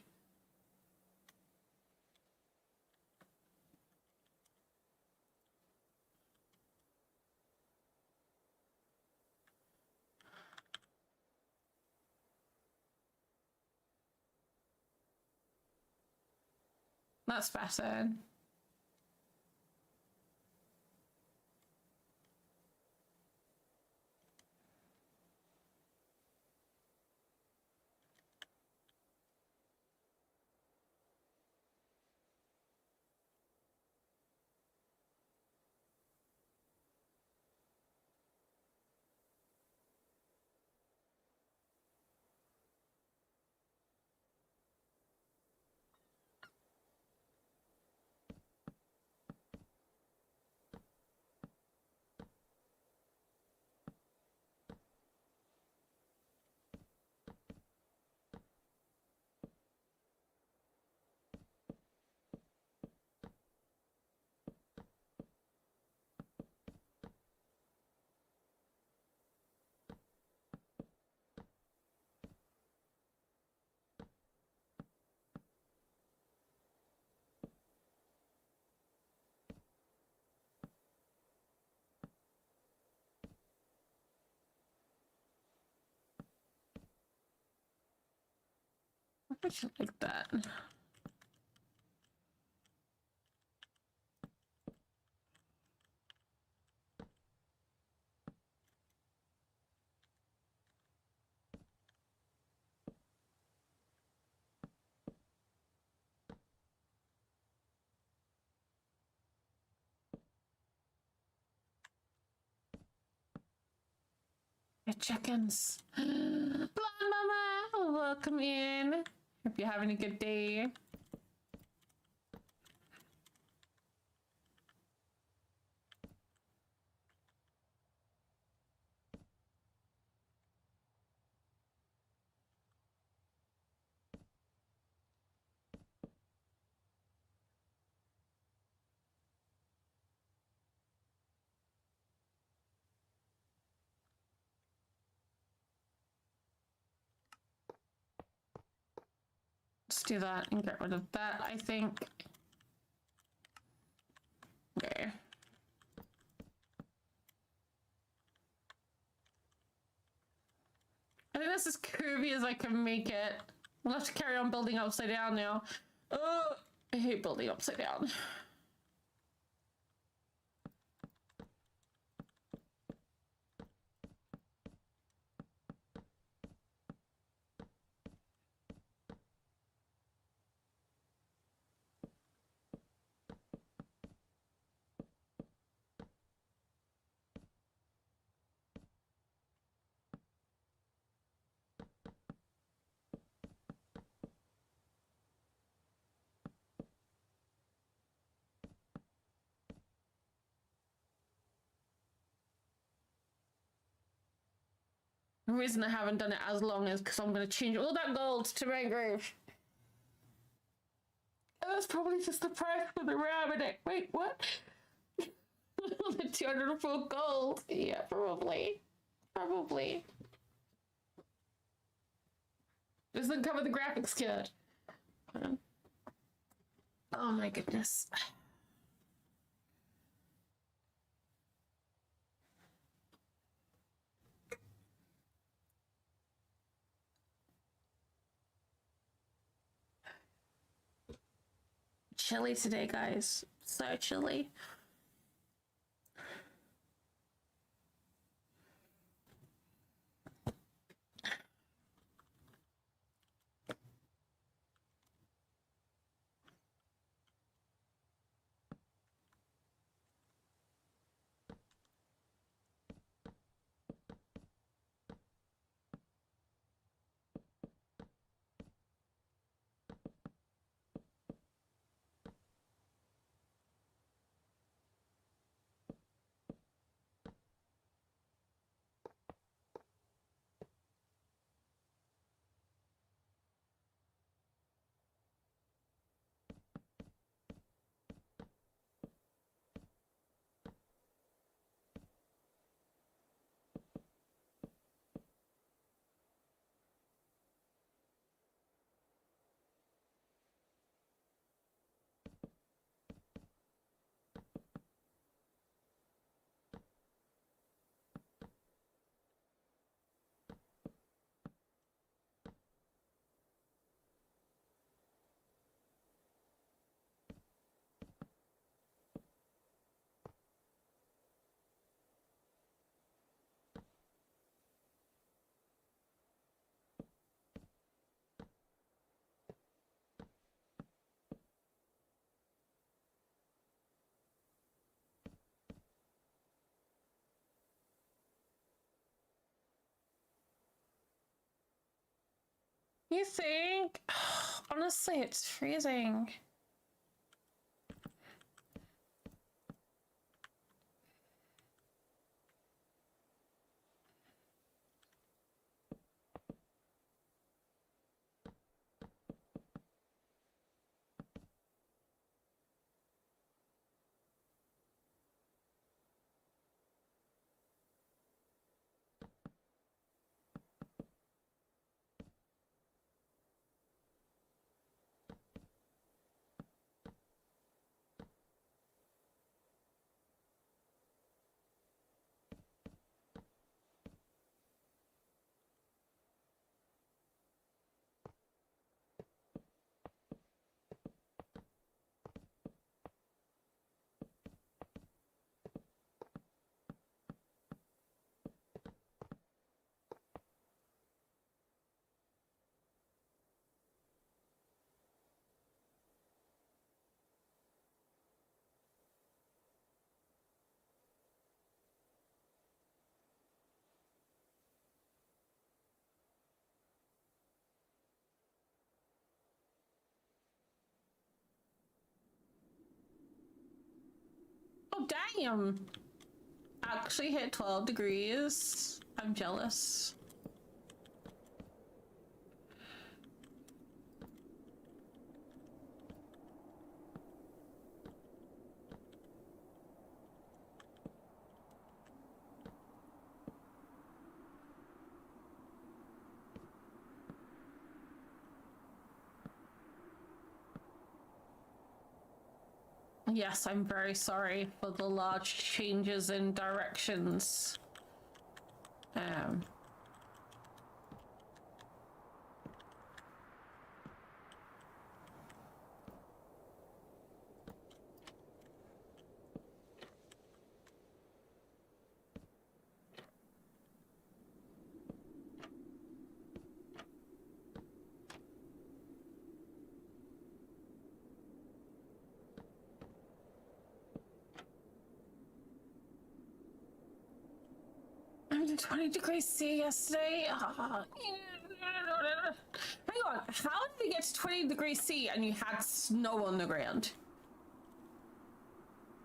That's better. I should like that. Your chickens. Blonde Mama, welcome in. Hope you're having a good day. Let's do that and get rid of that, I think. Okay. I think that's as curvy as I can make it. We'll have to carry on building upside down now. Oh, I hate building upside down. The reason I haven't done it as long is because I'm going to change all that gold to mangrove. And that's probably just the price for the rabbit. Wait, what? The 204 gold. Yeah, probably. Probably. Doesn't cover the graphics kit. Oh my goodness. Chilly today, guys. So chilly. You think? Honestly, it's freezing. Oh, damn! Actually hit 12 degrees. I'm jealous. Yes, I'm very sorry for the large changes in directions. Um, 20 degrees C yesterday. Hang on, how did we get to 20 degrees C and you had snow on the ground?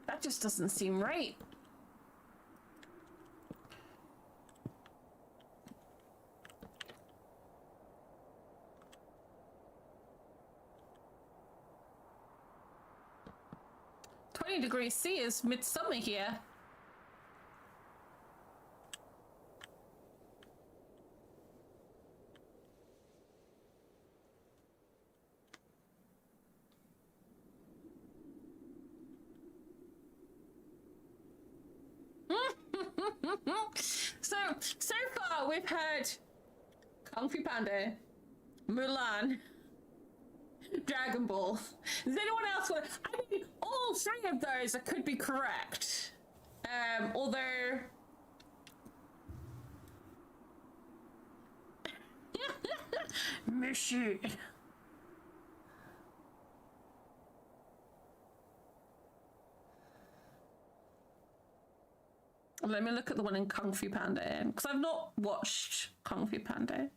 That just doesn't seem right. Degrees C is midsummer here. So far we've had Kung Fu Panda, Mulan, Dragon Ball. Does anyone else want? I mean, all three of those could be correct. Although. Monsieur. Let me look at the one in Kung Fu Panda, because I've not watched Kung Fu Panda.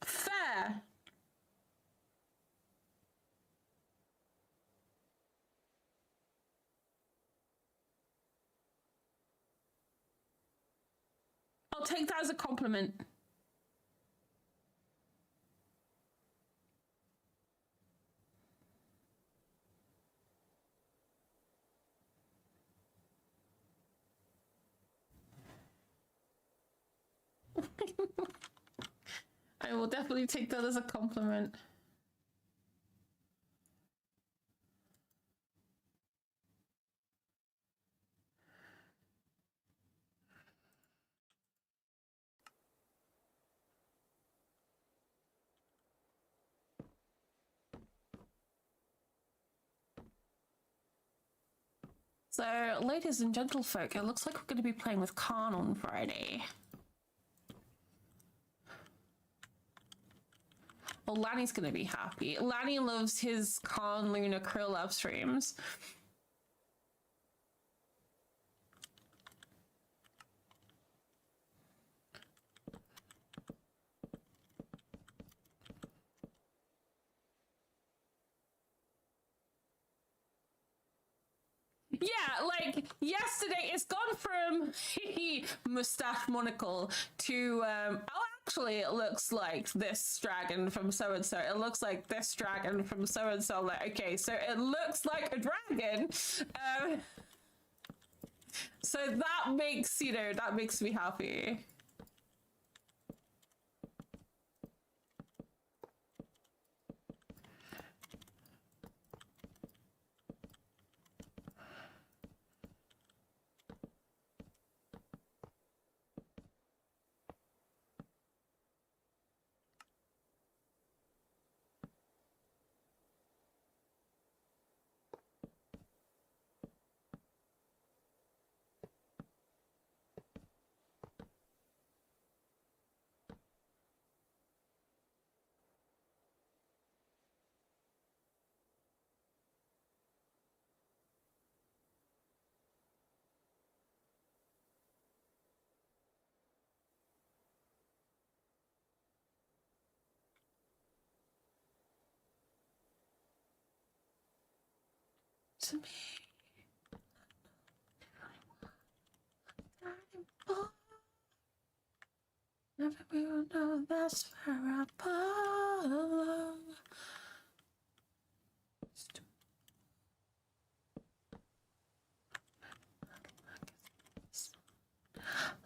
Fair. I'll take that as a compliment. I will definitely take that as a compliment. So, ladies and gentlefolk, it looks like we're going to be playing with Khan on Friday. Well, Lanny's going to be happy. Lanny loves his Khan Luna Krill love streams. Yeah, like yesterday, it's gone from mustache monocle to oh, actually, it looks like this dragon from so and so. It looks like this dragon from so and so. Like, okay, so it looks like a dragon. So that makes that makes me happy. To me. Never will know that's where I belong.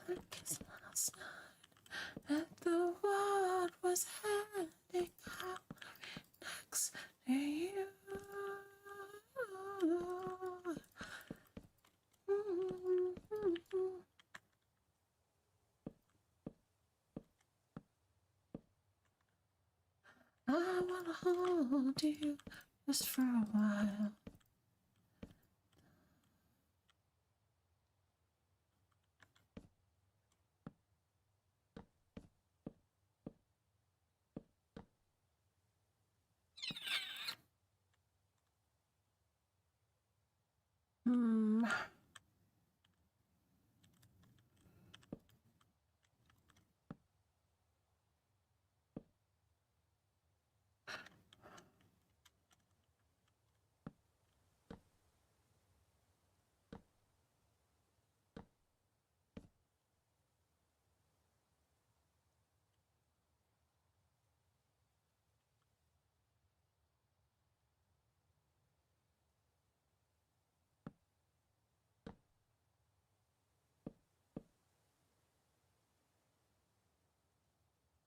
Like it's last night that the world was handing out next to you. I wanna hold you just for a while.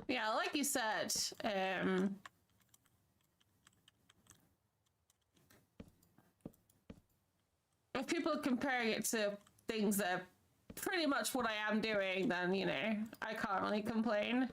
Yeah, like you said, if people are comparing it to things that are pretty much what I am doing, then, you know, I can't really complain.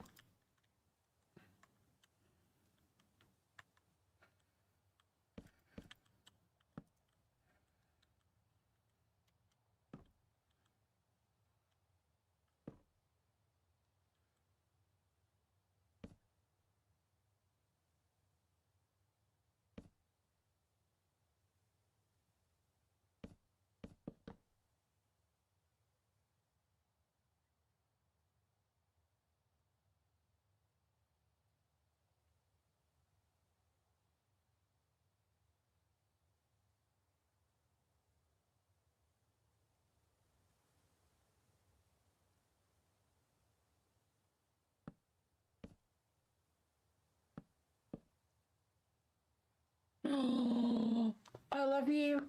I love you.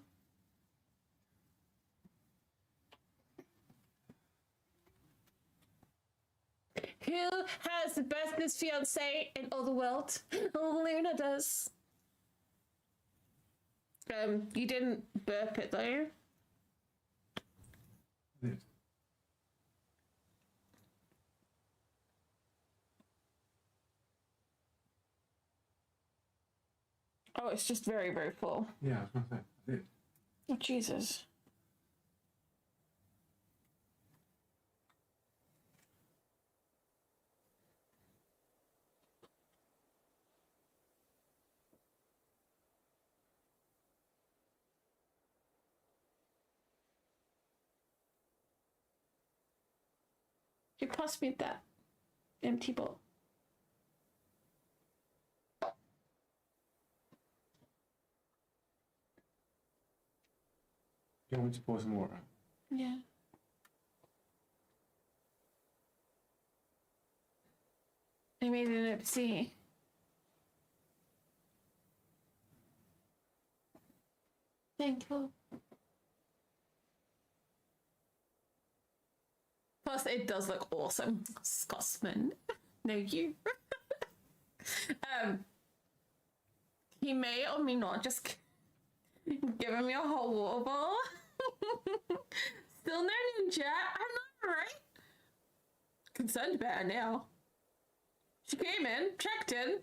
Who has the bestest fiance in all the world? Luna does. You didn't burp it though. Did. Oh, it's just very, very full. Yeah, I was gonna say, I did. Oh, Jesus. You pass me that empty bowl. you want me to pour some water? Yeah. I made an oopsie. Thank you. Plus, it does look awesome. Scotsman. No, you. He may or may not just giving me a whole water bottle. Still no ninja. I know, right? Concerned about her now. She came in, checked in.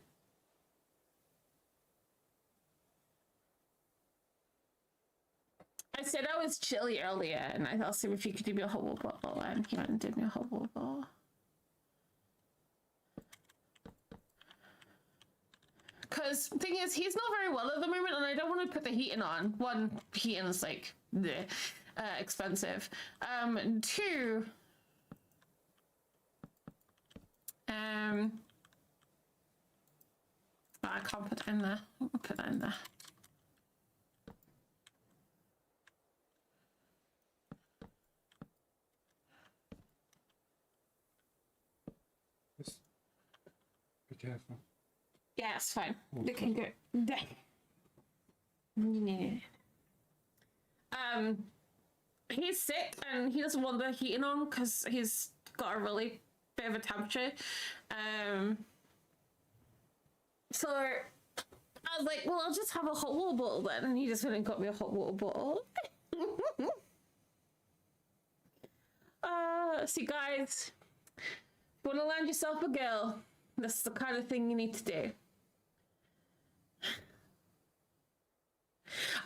I said I was chilly earlier, and I asked him if he could do me a whole water bottle, and he went and did me a whole water bottle. Because thing is, he's not very well at the moment, and I don't want to put the heating on. One, heating is like bleh, expensive. Two, I can't put that in there. I'll put that in there. Just be careful. Yeah, it's fine. Okay. They can go there. He's sick and he doesn't want the heating on because he's got a really bit of a temperature. So I was like, well, I'll just have a hot water bottle then, and he just went and got me a hot water bottle. See, guys, if you want to land yourself a girl, this is the kind of thing you need to do.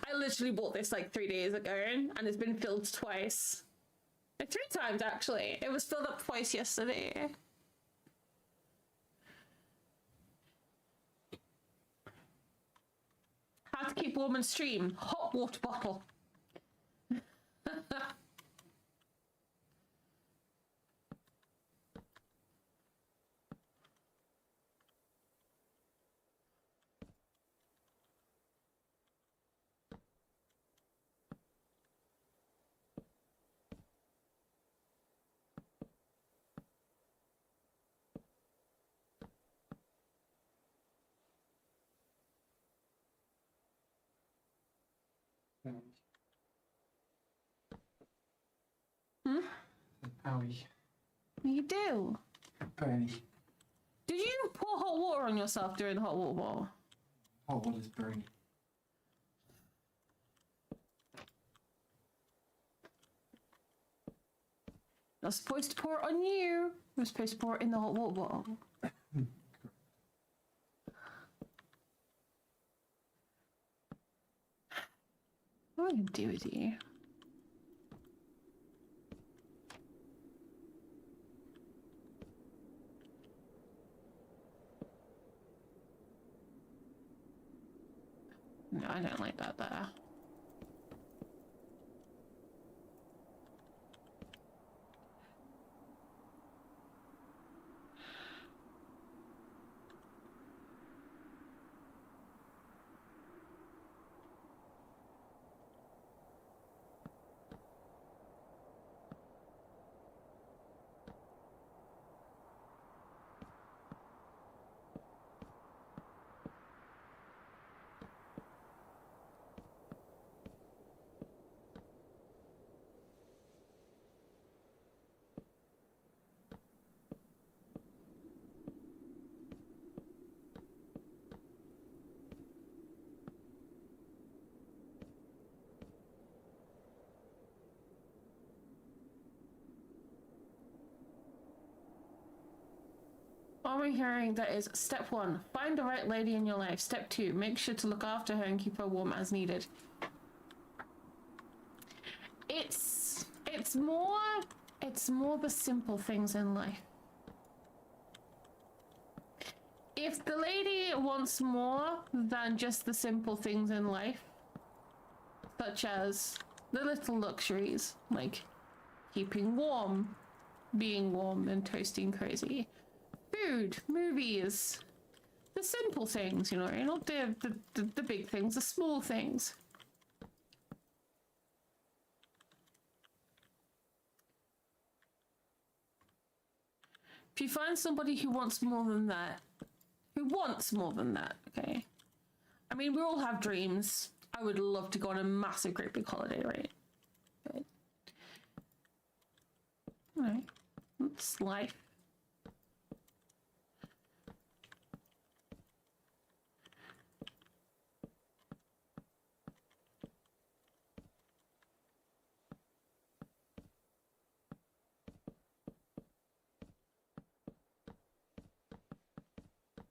I literally bought this like 3 days ago, and it's been filled twice. Like 3 times, actually. It was filled up twice yesterday. How to keep warm and stream. Hot water bottle. Owie. You do. Bernie. Did you pour hot water on yourself during the hot water bottle? Hot water's Bernie. Not supposed to pour it on you. You're supposed to pour it in the hot water bottle. What am I gonna do with you? No, I don't like that there. What we're hearing that is step 1, find the right lady in your life. Step 2, make sure to look after her and keep her warm as needed. It's more the simple things in life. If the lady wants more than just the simple things in life, such as the little luxuries, like keeping warm, being warm and toasting crazy, food, movies, the simple things, you know, not the big things, the small things. If you find somebody who wants more than that, okay? I mean, we all have dreams. I would love to go on a massive, great big holiday, right? But, alright, it's life.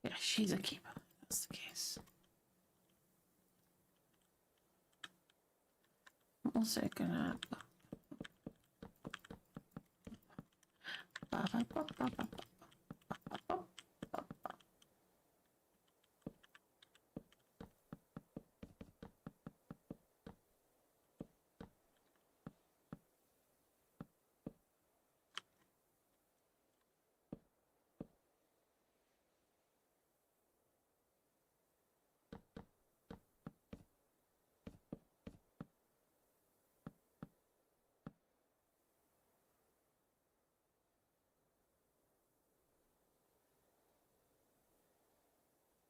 Yeah, she's a keeper. That's the case. I'm also gonna.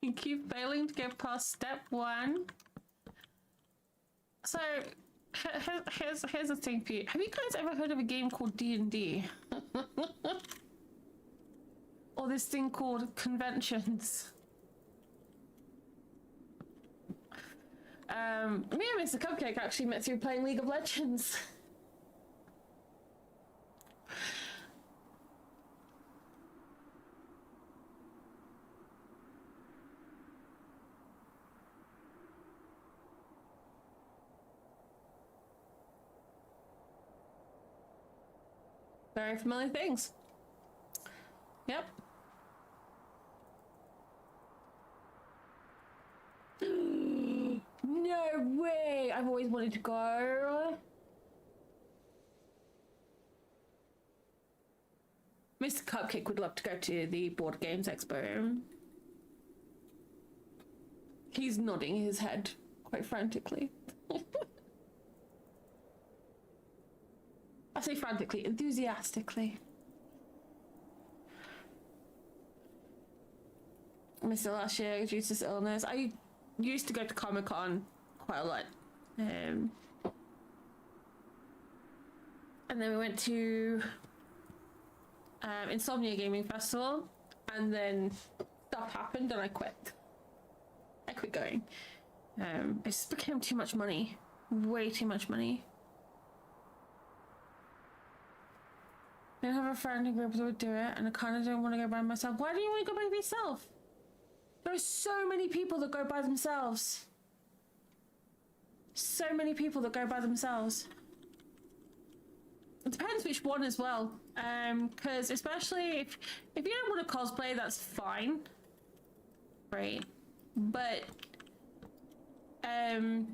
You keep failing to get past step 1. So, here's the thing for you. Have you guys ever heard of a game called D&D? Or this thing called conventions? Me and Mr. Cupcake actually met through playing League of Legends. Very familiar things. Yep. No way! I've always wanted to go. Mr. Cupcake would love to go to the Board Games Expo. He's nodding his head quite frantically. I say frantically, enthusiastically. Missed it last year due to this illness. I used to go to Comic-Con quite a lot. And then we went to Insomnia Gaming Festival, and then stuff happened and I quit. I quit going. It just became too much money. Way too much money. I didn't have a friend who group that would do it, and I kind of don't want to go by myself. Why do you want to go by yourself? There are so many people that go by themselves. So many people that go by themselves. It depends which one as well. Because especially if you don't want to cosplay, that's fine. Right. But I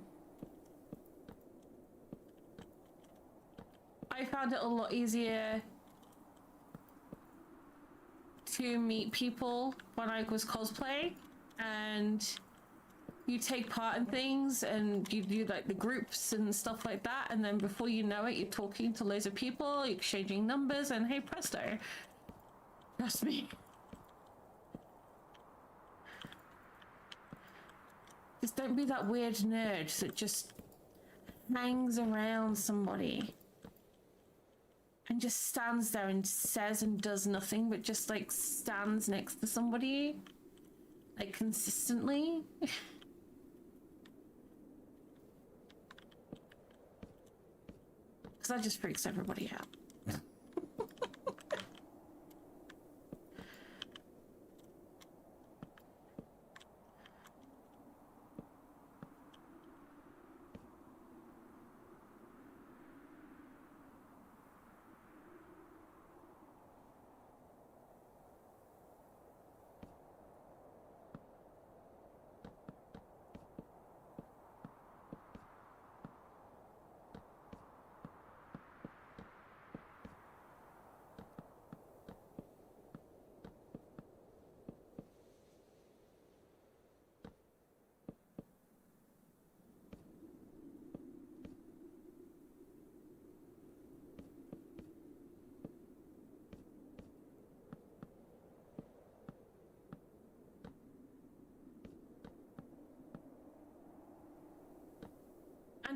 found it a lot easier to meet people when I was cosplaying, and you take part in things and you do like the groups and stuff like that, and then before you know it, you're talking to loads of people, you're exchanging numbers, and hey presto, trust me. Just don't be that weird nerd that just hangs around somebody and just stands there and says and does nothing, but just like stands next to somebody like consistently. Because that just freaks everybody out.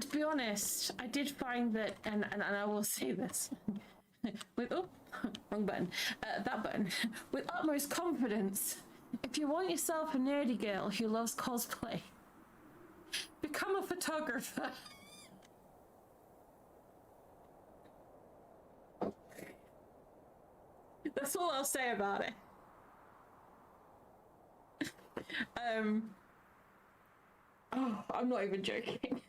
And to be honest, I did find that, and I will say this, with, oh, wrong button, that button, with utmost confidence, if you want yourself a nerdy girl who loves cosplay, become a photographer. That's all I'll say about it. Oh, I'm not even joking.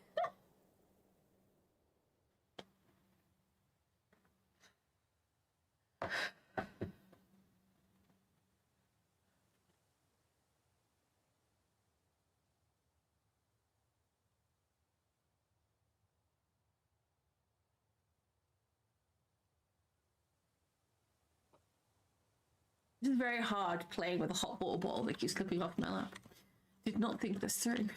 It's very hard playing with a hot water bottle that keeps slipping off my lap. Did not think this through.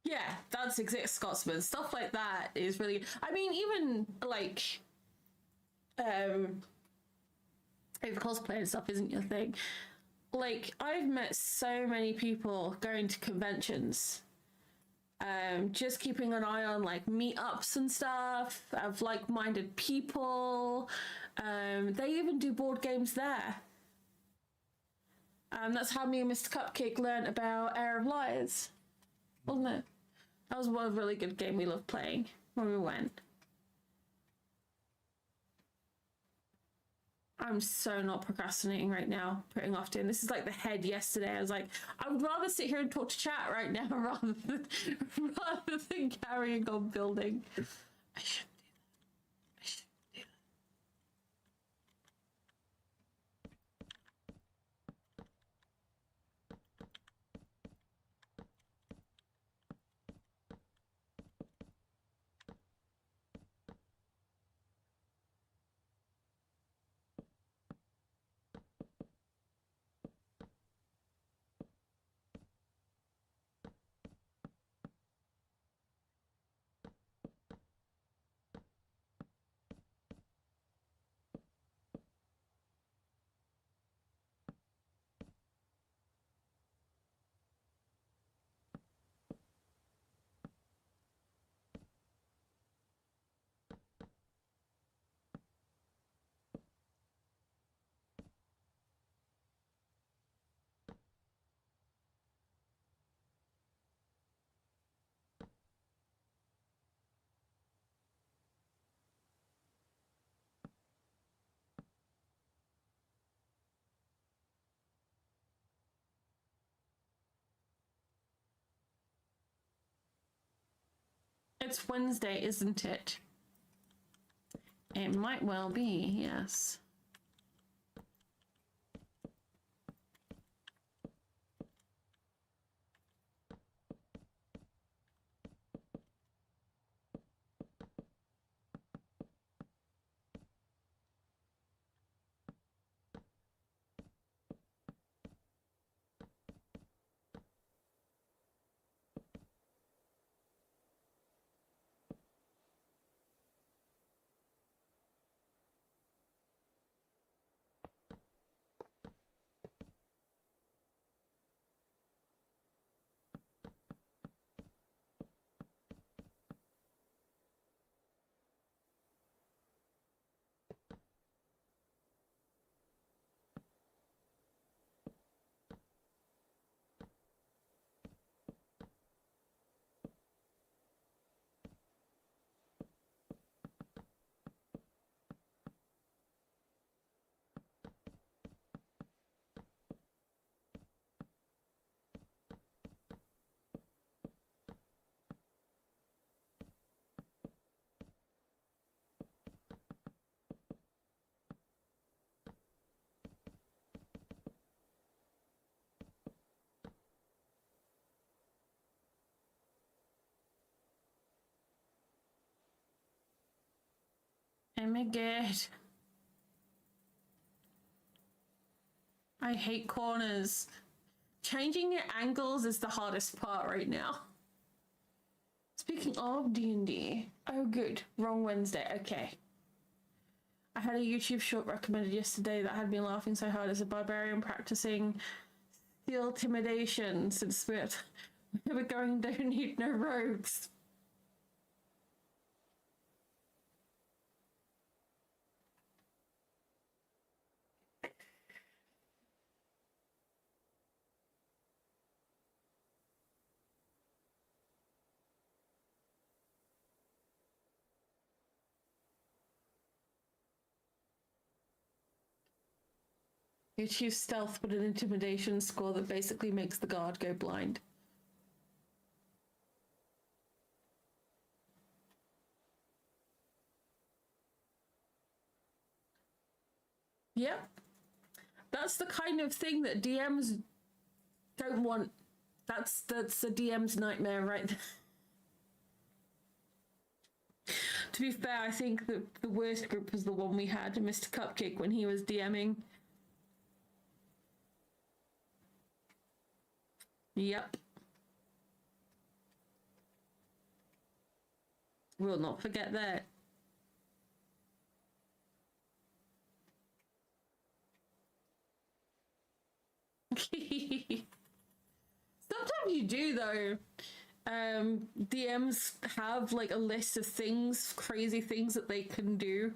Yeah, that's Exit Scotsman. Stuff like that is really. I mean, even like, if cosplay and stuff isn't your thing, like I've met so many people going to conventions, just keeping an eye on like meetups and stuff of like-minded people. They even do board games there. That's how me and Mr. Cupcake learned about Air of Liars, wasn't it? That was one really good game we loved playing when we went. I'm so not procrastinating right now, putting off doing this. Is like the head yesterday. I was like, I would rather sit here and talk to chat right now rather than carrying on building. I shouldn't do that. I shouldn't do that. It's Wednesday, isn't it? It might well be, yes. kind of good. I hate corners. Changing your angles is the hardest part right now. Speaking of D&D. Oh, good. Wrong Wednesday. Okay. I had a YouTube short recommended yesterday that had me laughing so hard as a barbarian practicing steel intimidation since we're going, don't need no rogues. You choose stealth but an intimidation score that basically makes the guard go blind. Yep. That's the kind of thing that DMs don't want. That's a DM's nightmare right there. To be fair, I think the worst group was the one we had, Mr. Cupcake, when he was DMing. Yep. We'll not forget that. Sometimes you do though. DMs have like a list of things, crazy things that they can do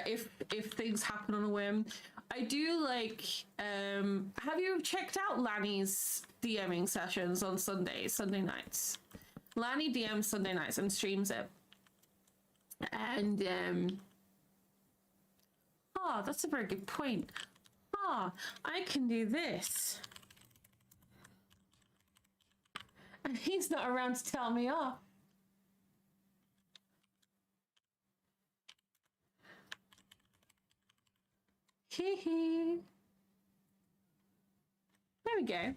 if things happen on a whim. I do like have you checked out Lanny's DMing sessions on Sunday nights? Lanny DMs Sunday nights and streams it. And that's a very good point. I can do this. And he's not around to tell me off. Hee. There we go.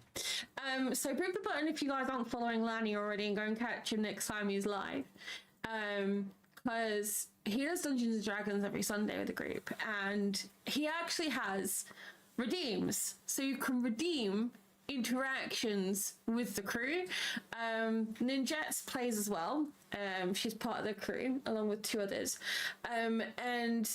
So click the button if you guys aren't following Lanny already and go and catch him next time he's live. Because he does Dungeons and Dragons every Sunday with the group, and he actually has redeems. So you can redeem interactions with the crew. Ninjets plays as well. She's part of the crew along with two others. And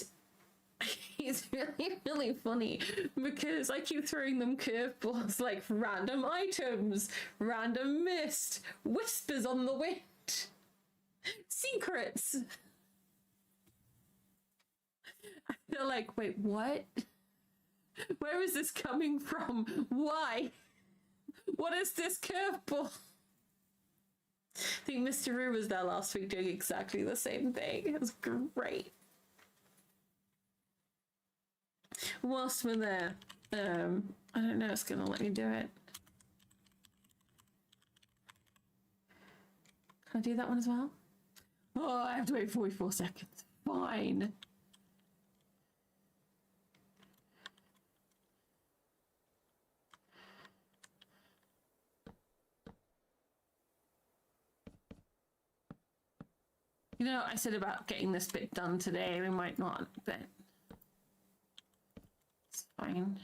he's really, really funny because I keep throwing them curveballs like random items, random mist, whispers on the wind, secrets. They're like, wait, what? Where is this coming from? Why? What is this curveball? I think Mr. Roo was there last week doing exactly the same thing. It was great. Whilst we're there, I don't know, it's gonna let me do it. Can I do that one as well? Oh, I have to wait 44 seconds. Fine. You know, I said about getting this bit done today. We might not, but it's fine.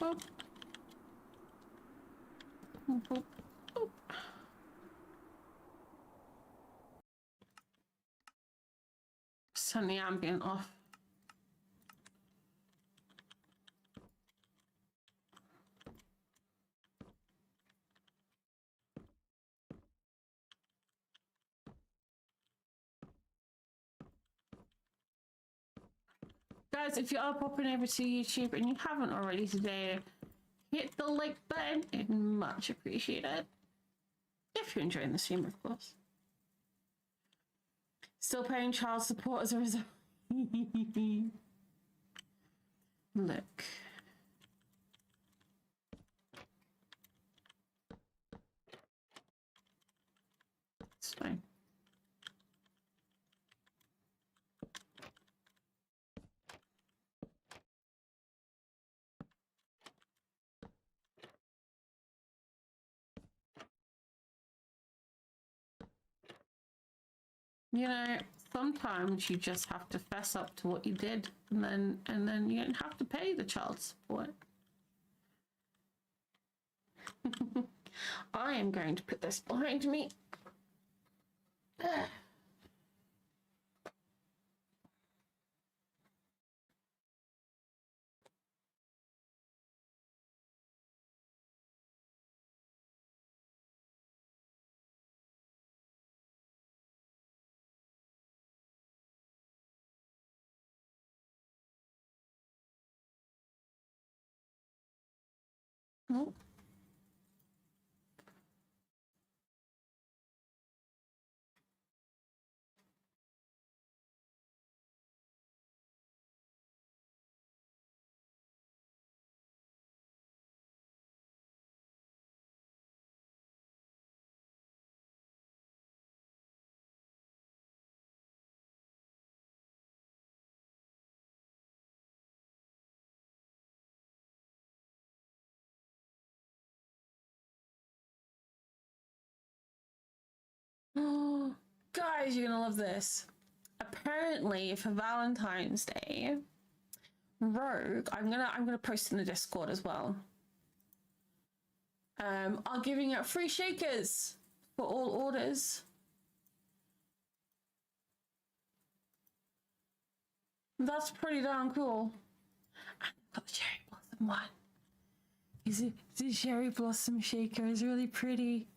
boop. Boop, boop, boop. Turn the ambient off. Guys, if you are popping over to YouTube and you haven't already today, hit the like button. It's much appreciated. If you're enjoying the stream, of course. Still paying child support as a result. Look. It's fine. You know, sometimes you just have to fess up to what you did, and then you don't have to pay the child support. I am going to put this behind me. Oh. Oh, guys, you're gonna love this. Apparently, for Valentine's Day, Rogue, I'm gonna post in the Discord as well. Are giving out free shakers for all orders. That's pretty darn cool. And I've got the cherry blossom one. The cherry blossom shaker is really pretty.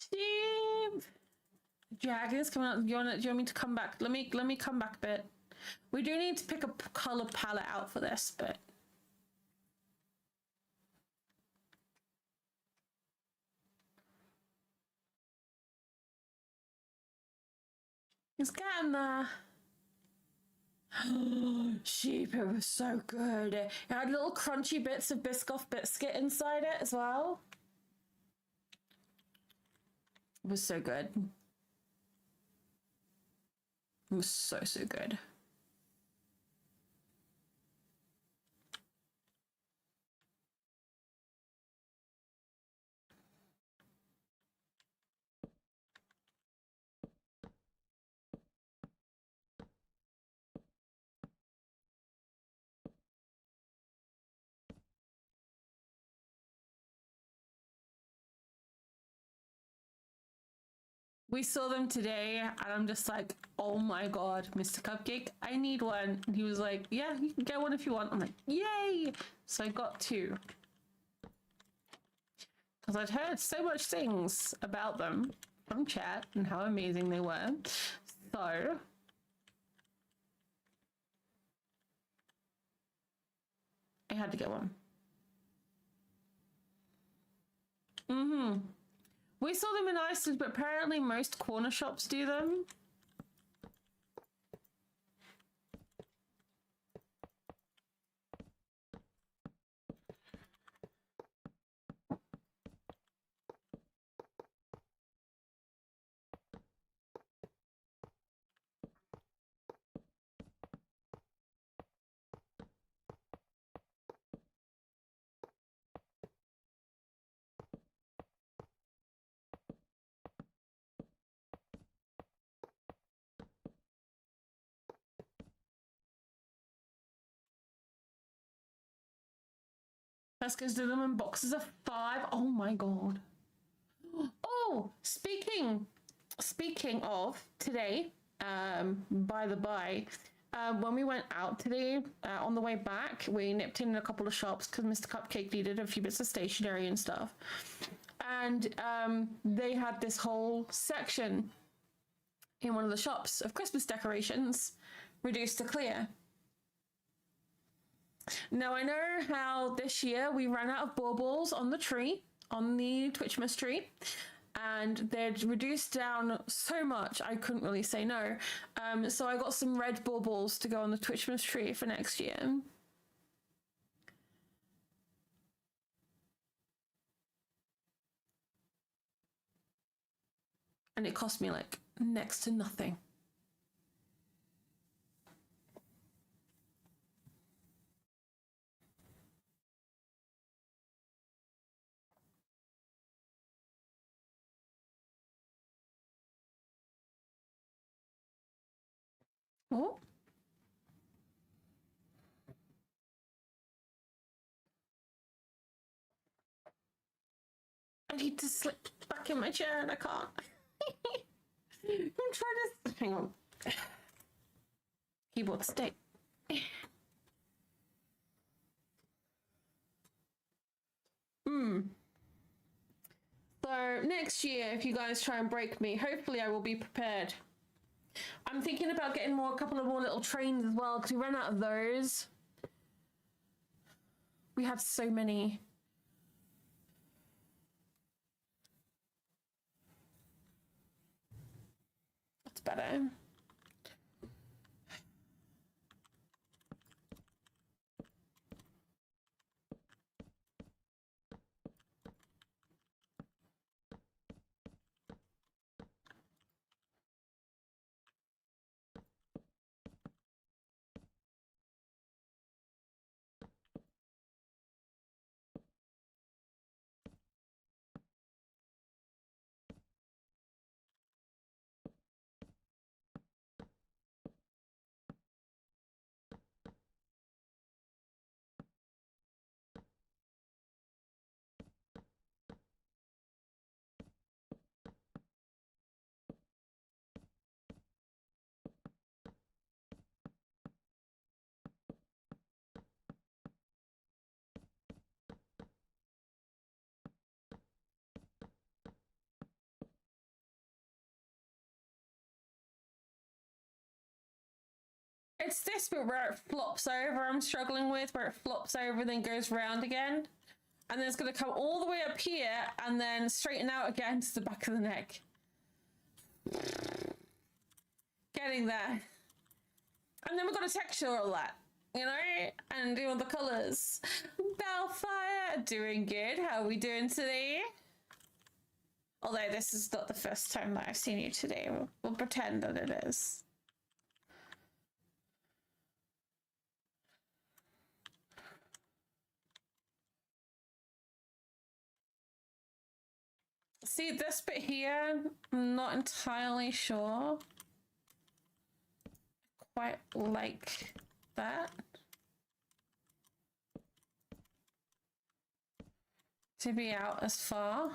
Steve! Dragon's coming out. Do you want me to come back? Let me come back a bit. We do need to pick a color palette out for this, but it's getting there. Sheep, it was so good. It had little crunchy bits of Biscoff biscuit inside it as well. It was so good. It was so good. We saw them today, and I'm just like, oh my god, Mr. Cupcake, I need one. And he was like, yeah, you can get one if you want. I'm like, yay! So I got two. Because I'd heard so much things about them from chat and how amazing they were. So I had to get one. We saw them in Iceland, but apparently most corner shops do them. Tesco's do them in boxes of 5. Oh my god. Oh, speaking of today, by the by, when we went out today, on the way back, we nipped in a couple of shops because Mr. Cupcake needed a few bits of stationery and stuff. And they had this whole section in one of the shops of Christmas decorations, reduced to clear. Now, I know how this year we ran out of baubles on the tree, on the Twitchmas tree, and they'd reduced down so much I couldn't really say no. So I got some red baubles to go on the Twitchmas tree for next year. And it cost me like next to nothing. Oh. I need to slip back in my chair and I can't. I'm trying to... Hang on. Keyboard stay. So next year, if you guys try and break me, hopefully I will be prepared. I'm thinking about getting a couple of more little trains as well, because we ran out of those. We have so many. That's better. It's this bit where it flops over I'm struggling with, where it flops over then goes round again. And then it's going to come all the way up here and then straighten out again to the back of the neck. Getting there. And then we've got to texture all that, you know, and do all the colours. Bellfire, doing good. How are we doing today? Although this is not the first time that I've seen you today. We'll pretend that it is. See this bit here, I'm not entirely sure. Quite like that. To be out as far.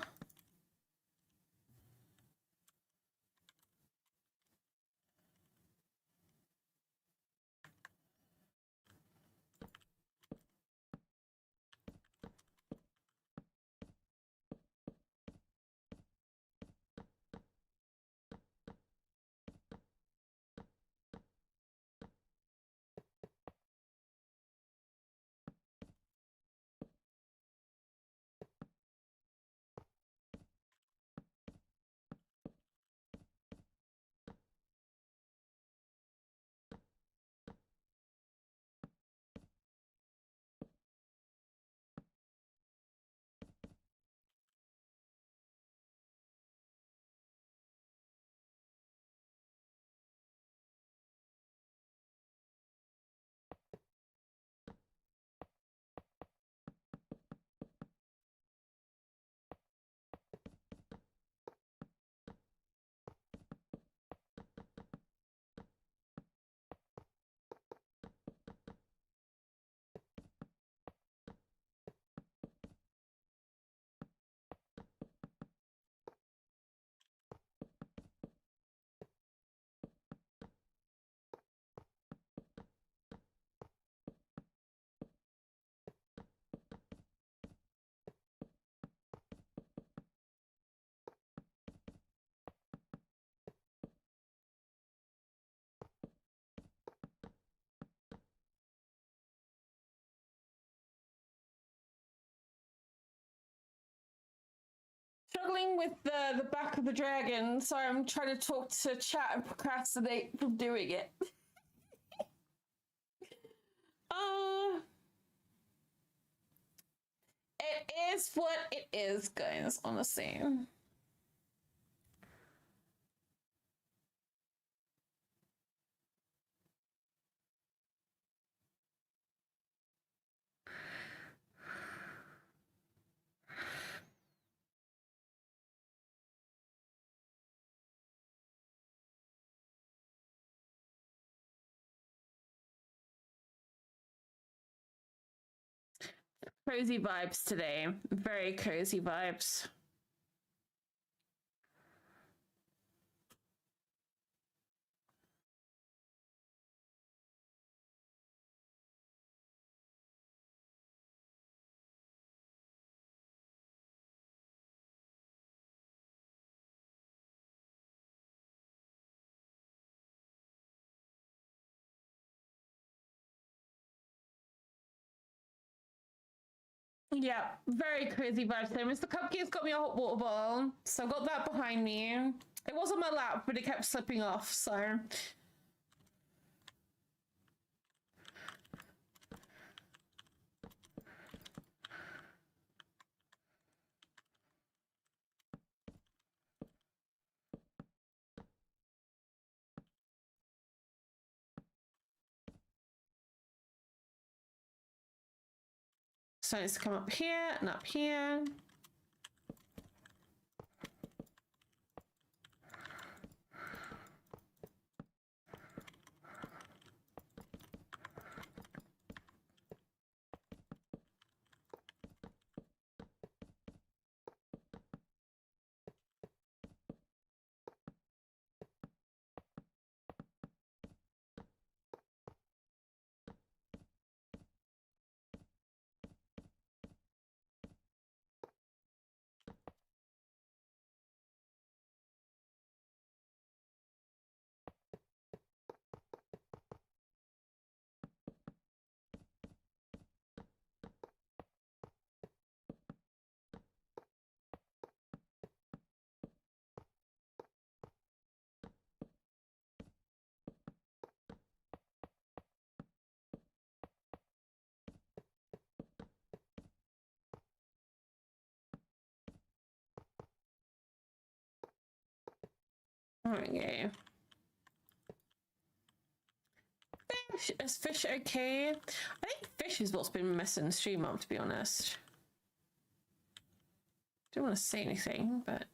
struggling with the back of the dragon, so I'm trying to talk to chat and procrastinate from doing it. It is what it is, guys, honestly. Cozy vibes today. Very cozy vibes. Yeah, very crazy vibes there. Mr. Cupcake's got me a hot water bottle, so I've got that behind me. It was on my lap, but it kept slipping off, so... So it's come up here and up here. Okay. Fish, is fish okay? I think fish is what's been messing the stream up, to be honest. Don't want to say anything, but...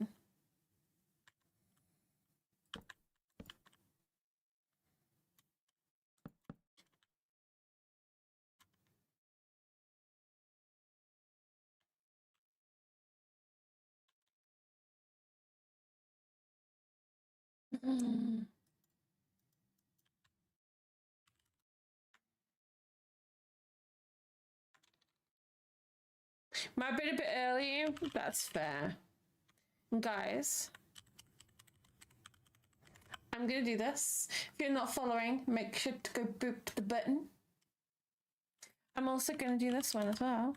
Might have been a bit early, that's fair. Guys, I'm gonna do this. If you're not following, make sure to go boop the button. I'm also gonna do this one as well.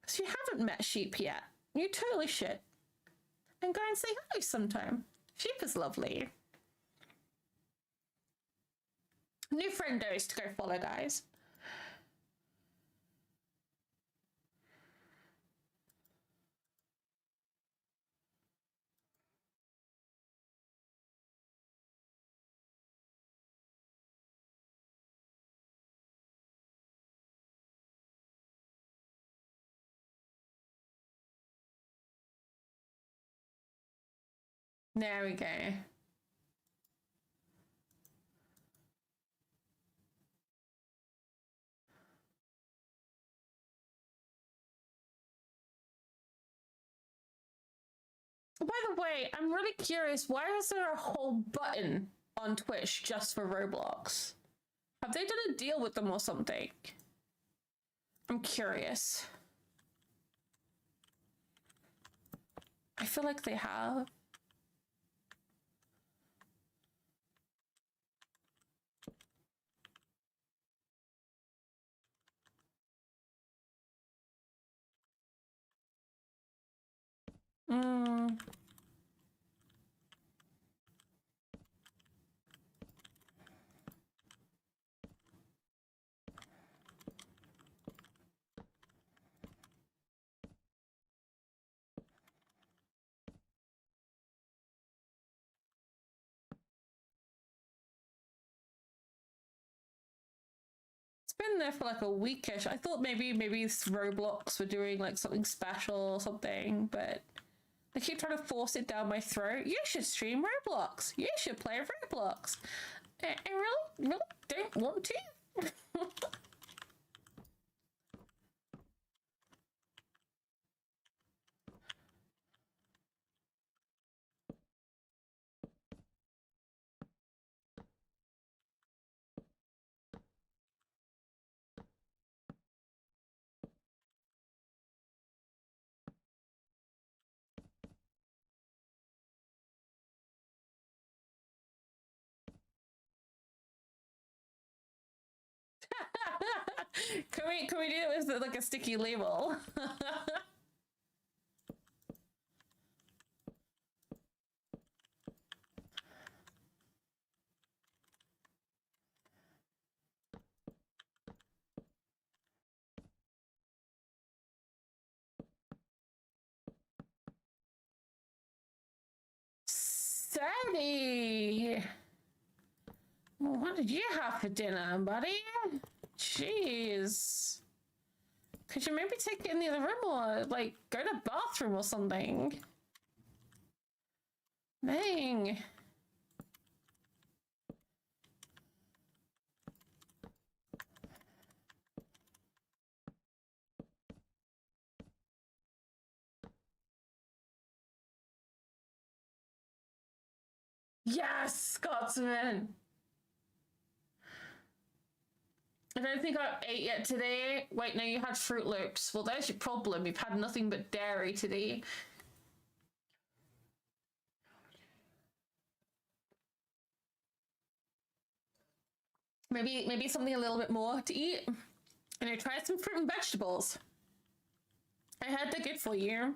So you haven't met Sheep yet. You totally should. And go and say hi sometime. Sheep is lovely. New friendos to go follow, guys. There we go. By the way, I'm really curious, why is there a whole button on Twitch just for Roblox? Have they done a deal with them or something? I'm curious. I feel like they have. Mm. It's been there for like a weekish. I thought maybe Roblox were doing like something special or something, but they keep trying to force it down my throat. You should stream Roblox. You should play Roblox. I really don't want to. Can we do it with like a sticky label? Sadie, what did you have for dinner, buddy? Jeez. Could you maybe take it in the other room or like go to the bathroom or something? Dang. Yes, Scotsman. I don't think I ate yet today. Wait, no, you had Fruit Loops. Well, there's your problem. You've had nothing but dairy today. Maybe something a little bit more to eat. And I tried some fruit and vegetables. I heard they're good for you.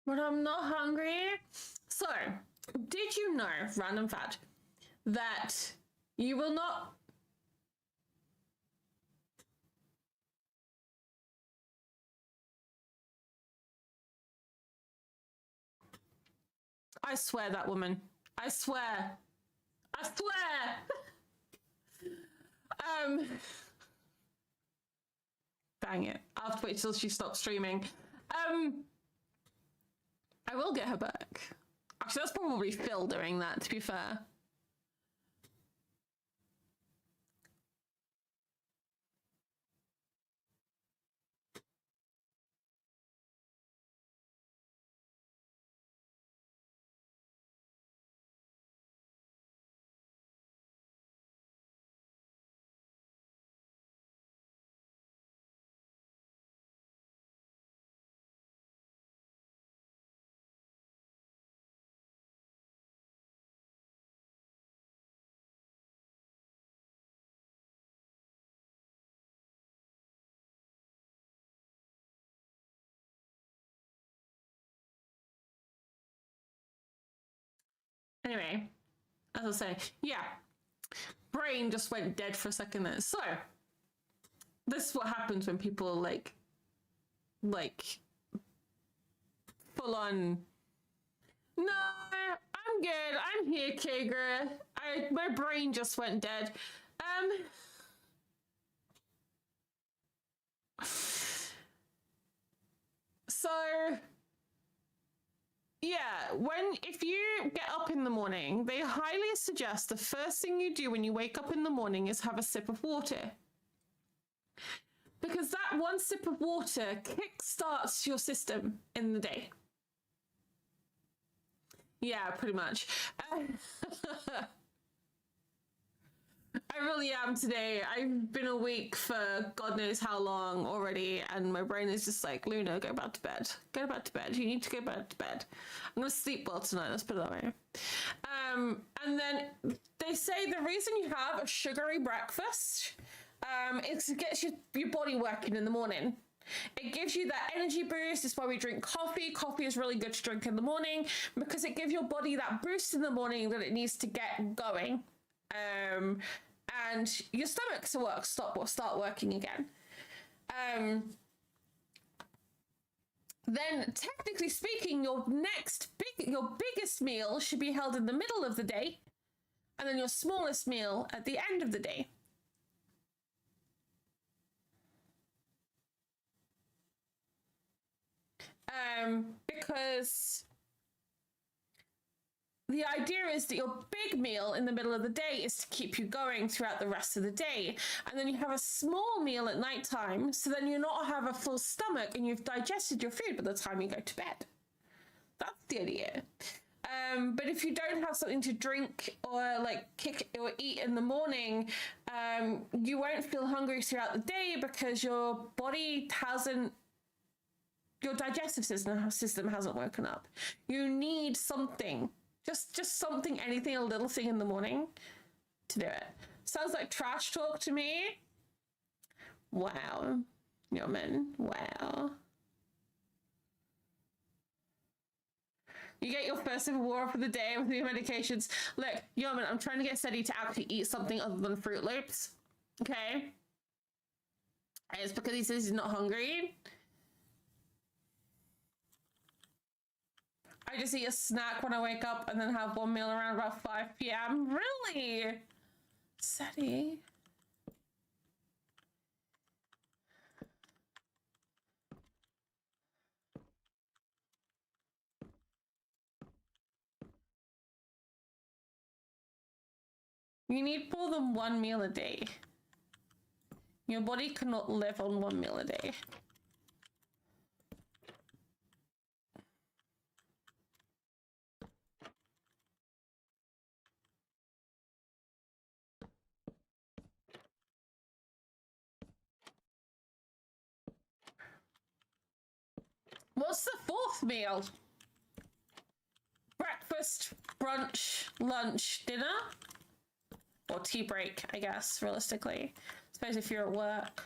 But I'm not hungry. So, did you know, random fact, that you will not... I swear that woman. I swear. I swear! Dang it. I'll have to wait till she stops streaming. I will get her back. Actually, that's probably Phil doing that, to be fair. Anyway, as I was saying, yeah. brain just went dead for a second there. So, this is what happens when people like full on. No, I'm good. I'm here, Kagra. My brain just went dead. So yeah, if you get up in the morning, they highly suggest the first thing you do when you wake up in the morning is have a sip of water. Because that one sip of water kickstarts your system in the day. Yeah, pretty much. I really am today. I've been awake for God knows how long already, and my brain is just like, Luna, go back to bed. Go back to bed. You need to go back to bed. I'm going to sleep well tonight, let's put it that way. And then they say the reason you have a sugary breakfast is it gets your body working in the morning. It gives you that energy boost. It's why we drink coffee. Coffee is really good to drink in the morning because it gives your body that boost in the morning that it needs to get going. And your stomach to start working again. Then, technically speaking, your biggest meal should be held in the middle of the day, and then your smallest meal at the end of the day. Because the idea is that your big meal in the middle of the day is to keep you going throughout the rest of the day. And then you have a small meal at nighttime, so then you not have a full stomach and you've digested your food by the time you go to bed. That's the idea. But if you don't have something to drink or kick or eat in the morning, you won't feel hungry throughout the day because your digestive system hasn't woken up. You need something. Just something, anything, a little thing in the morning to do it. Sounds like trash talk to me. Wow. Yeoman, wow. You get your first sip of water for the day with your medications. Look, Yeoman, I'm trying to get Steady to actually eat something other than Fruit Loops. Okay? And it's because he says he's not hungry. I just eat a snack when I wake up and then have one meal around about 5 p.m. Really? Steady. You need more than one meal a day. Your body cannot live on one meal a day. What's the fourth meal? Breakfast, brunch, lunch, dinner? Or tea break, I guess, realistically. I suppose if you're at work.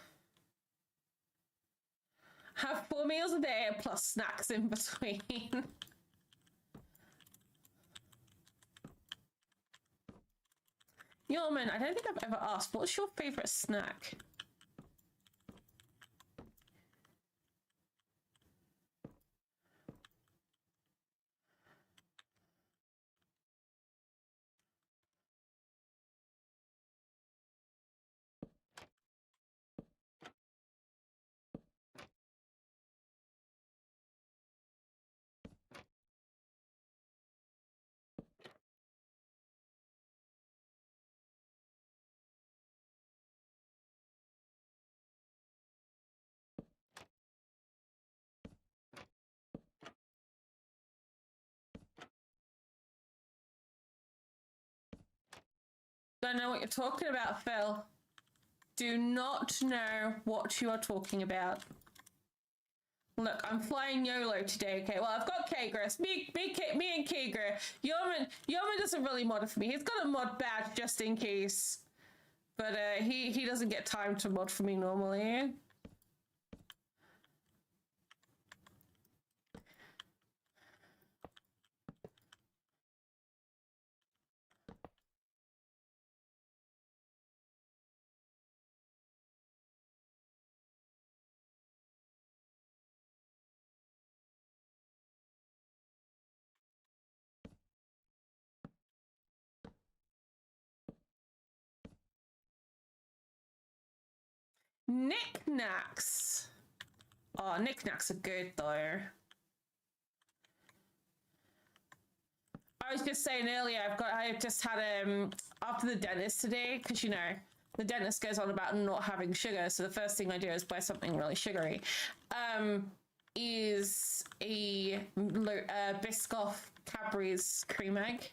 Have 4 meals a day plus snacks in between. Yeoman, I don't think I've ever asked, what's your favourite snack? Don't know what you're talking about, Phil. Do not know what you are talking about. Look, I'm flying YOLO today, okay? Well, I've got Kagris. Me and Kagra. Yeoman doesn't really mod for me. He's got a mod badge just in case. But he doesn't get time to mod for me normally. Knickknacks. Oh, knickknacks are good though. I was just saying earlier, I just had after the dentist today, because you know the dentist goes on about not having sugar, so the first thing I do is buy something really sugary. Is a Biscoff Cadbury's cream egg,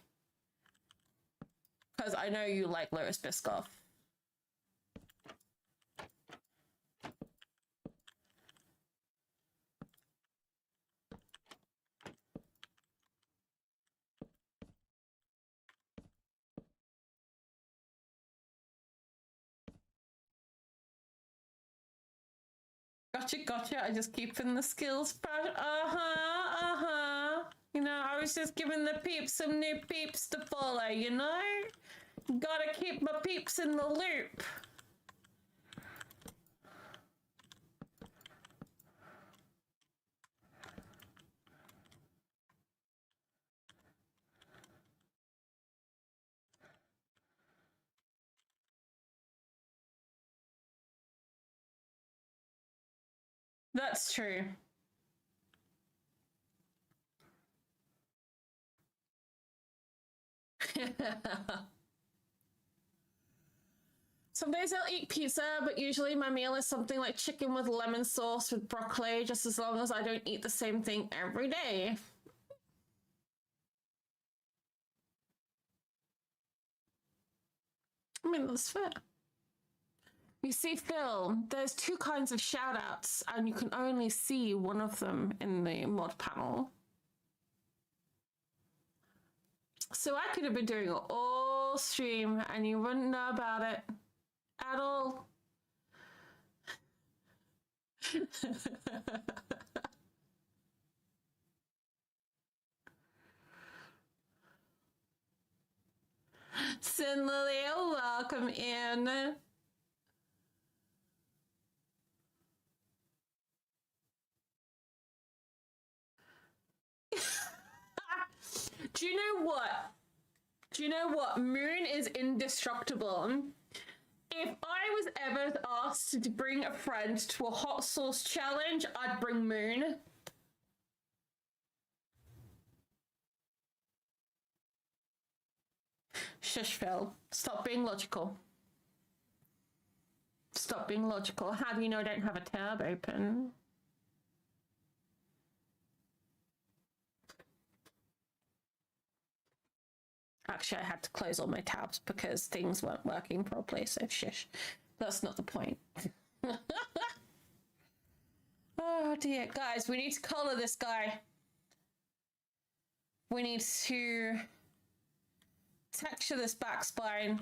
because I know you like Lotus Biscoff. Gotcha. I just keeping the skills fresh. You know, I was just giving the peeps some new peeps to follow, you know? Gotta keep my peeps in the loop. That's true. Some days I'll eat pizza, but usually my meal is something like chicken with lemon sauce with broccoli, just as long as I don't eat the same thing every day. I mean, that's fair. You see, Phil, there's two kinds of shoutouts, and you can only see one of them in the mod panel. So I could have been doing an all stream, and you wouldn't know about it at all. Sin Lilia, welcome in. Do you know what? Moon is indestructible. If I was ever asked to bring a friend to a hot sauce challenge, I'd bring Moon. Shush, Phil. Stop being logical. Stop being logical. How do you know I don't have a tab open? Actually, I had to close all my tabs because things weren't working properly, so shush. That's not the point. Oh dear. Guys, we need to color this guy. We need to texture this back spine,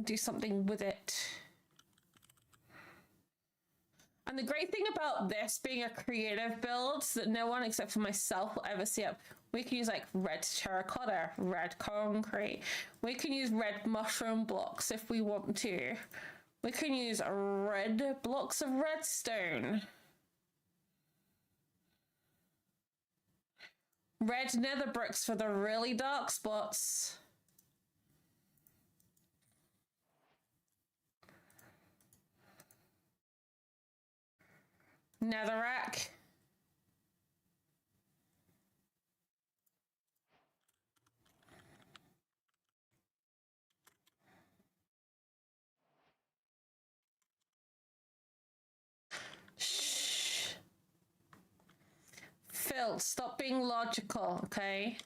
do something with it. And the great thing about this being a creative build that no one except for myself will ever see up, we can use like red terracotta, red concrete. We can use red mushroom blocks if we want to. We can use red blocks of redstone. Red nether bricks for the really dark spots. Netherrack. Shh. Phil, stop being logical, okay?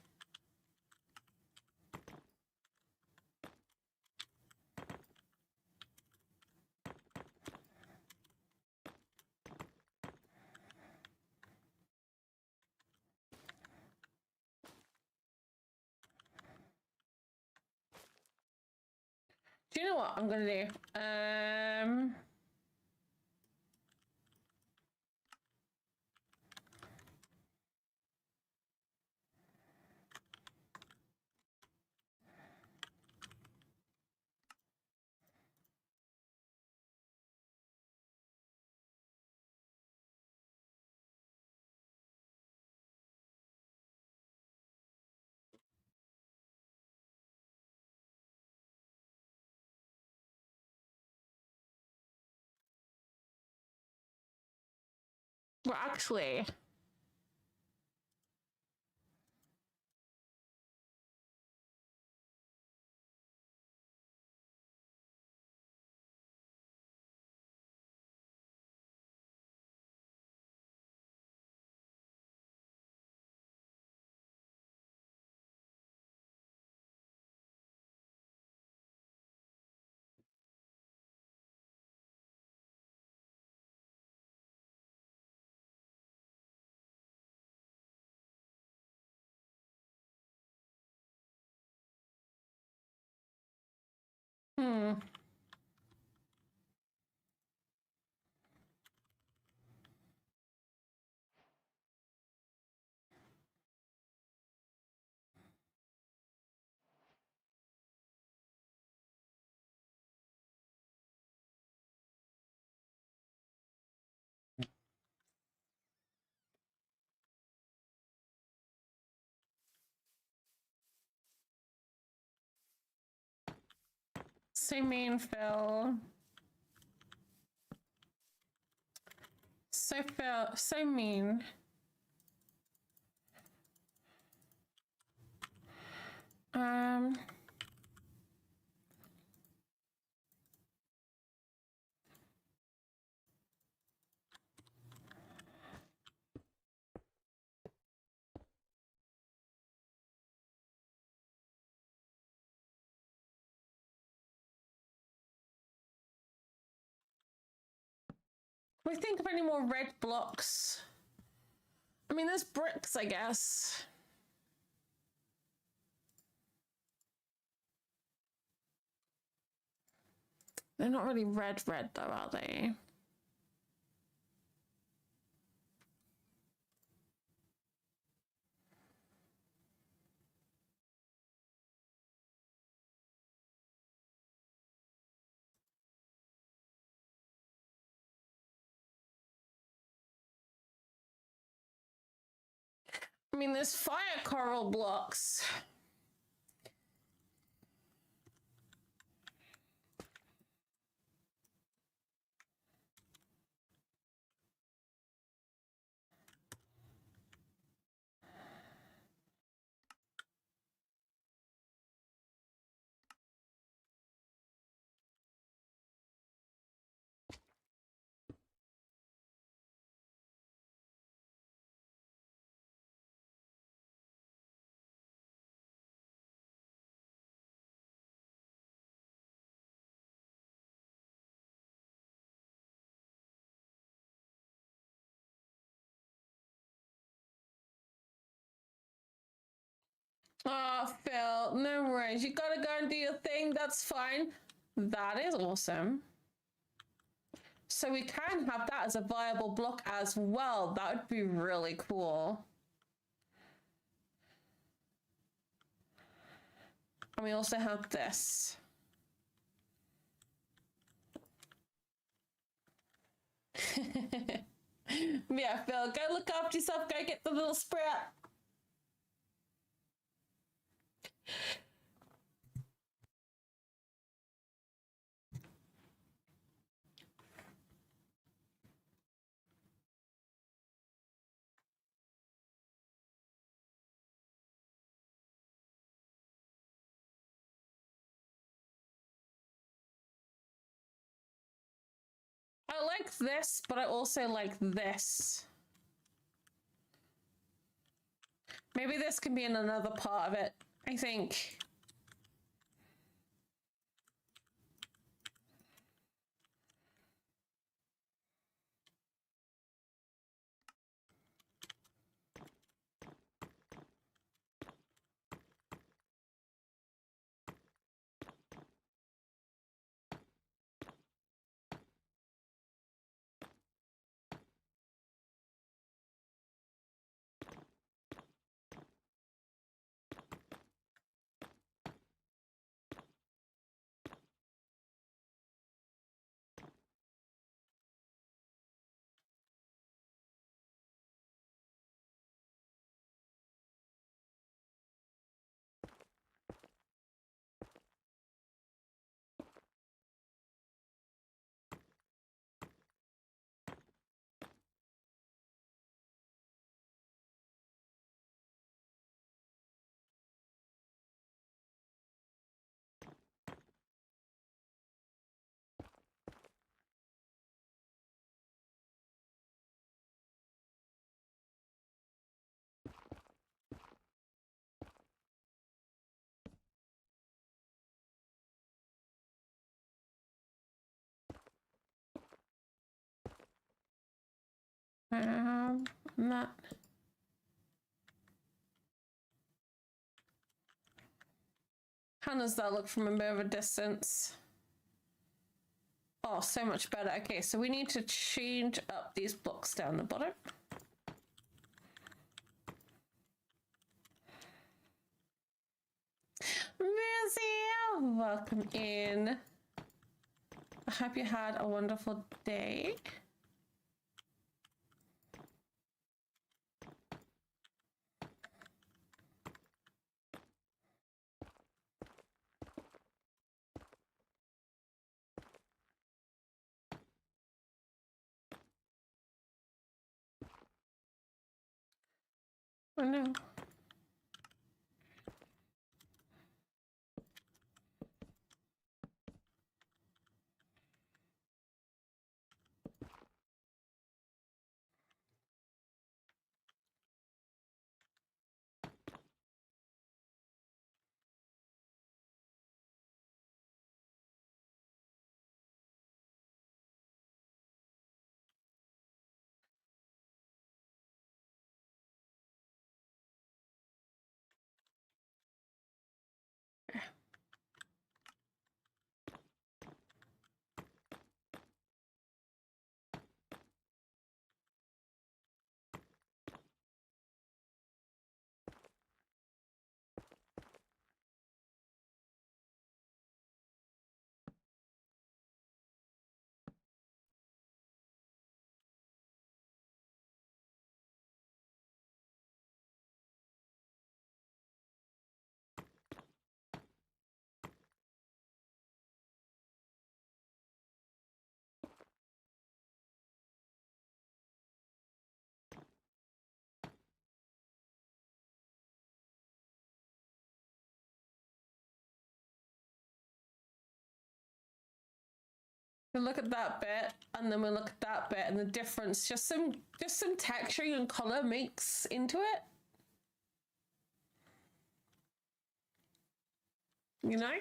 Do you know what I'm gonna do? Well, actually... Hmm. So mean, Phil. So Phil, so mean. Um... Can we think of any more red blocks? I mean, there's bricks, I guess. They're not really red though, are they? I mean, there's fire coral blocks. Oh, Phil, no worries. You gotta go and do your thing. That's fine. That is awesome. So we can have that as a viable block as well. That would be really cool. And we also have this. Yeah, Phil, go look after yourself. Go get the little sprout. I like this, but I also like this. Maybe this can be in another part of it, I think. That. How does that look from a bit of a distance? Oh, so much better. Okay, so we need to change up these blocks down the bottom. Missy, welcome in. I hope you had a wonderful day. Oh no. We look at that bit, and then we look at that bit, and the difference, just some texture and color makes into it. You know?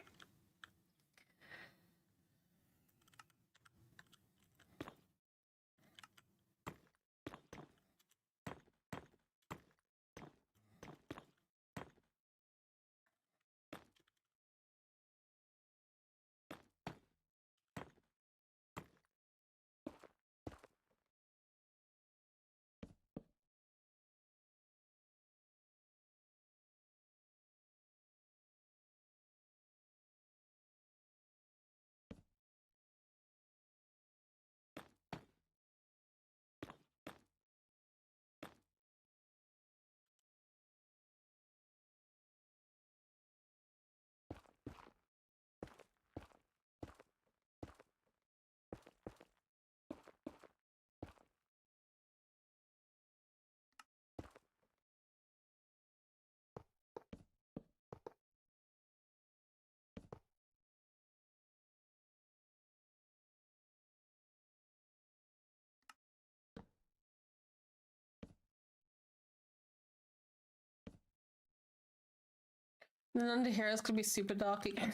And then under here it's gonna be super dark again.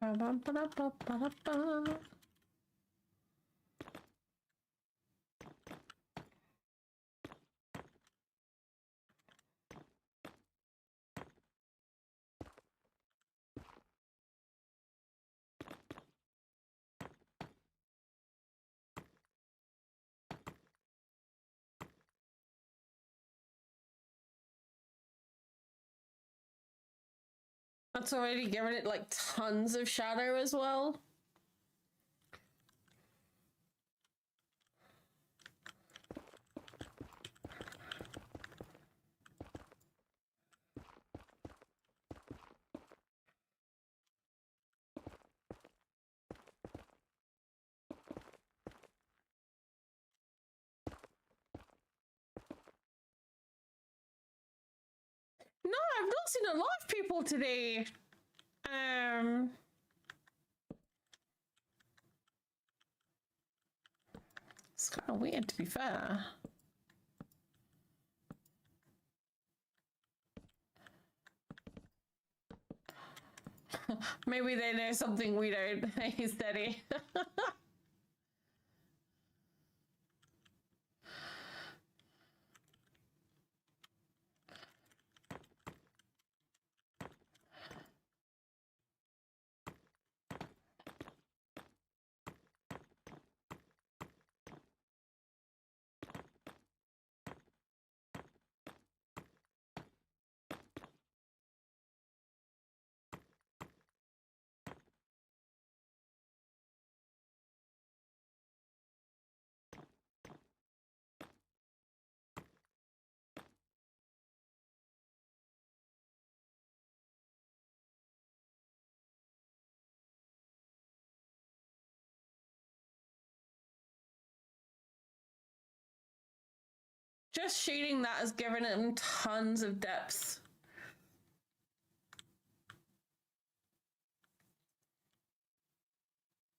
Ba-ba-ba-da-ba-ba-da-ba. That's already given it like tons of shadow as well. No, I've not seen a lot of people today. It's kind of weird, to be fair. Maybe they know something we don't. Hey, steady. Just shading that has given him tons of depth.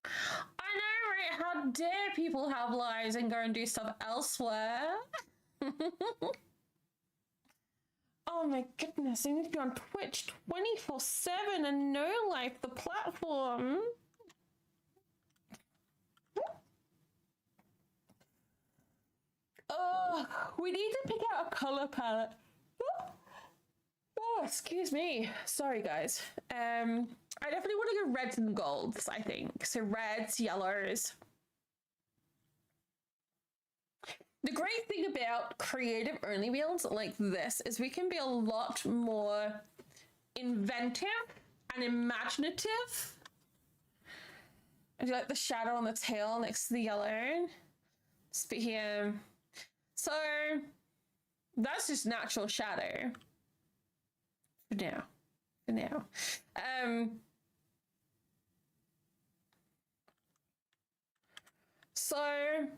I know, right? How dare people have lives and go and do stuff elsewhere? Oh my goodness, I need to be on Twitch 24/7 and No Life, the platform. Oh, we need to pick out a color palette. Oh, excuse me. Sorry, guys. I definitely want to go reds and golds, I think. So reds, yellows. The great thing about creative only builds like this is we can be a lot more inventive and imaginative. I do like the shadow on the tail next to the yellow. Speaking. So that's just natural shadow. For now. For now. So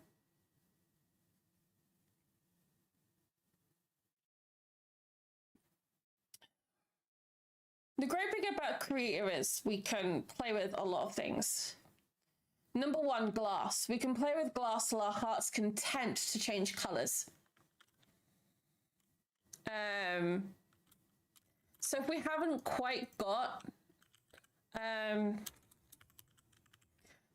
the great thing about creative is we can play with a lot of things. Number one, glass. We can play with glass till our heart's content to change colors. So if we haven't quite got,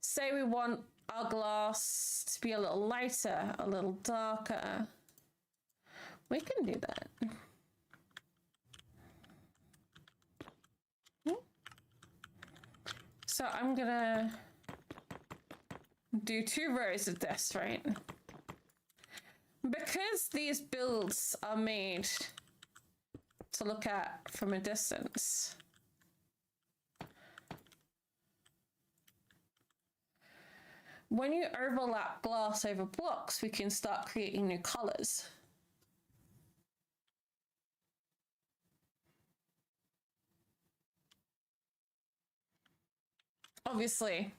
say we want our glass to be a little lighter, a little darker, we can do that. So I'm gonna do 2 rows of this, right? Because these builds are made to look at from a distance, when you overlap glass over blocks, we can start creating new colors. Obviously,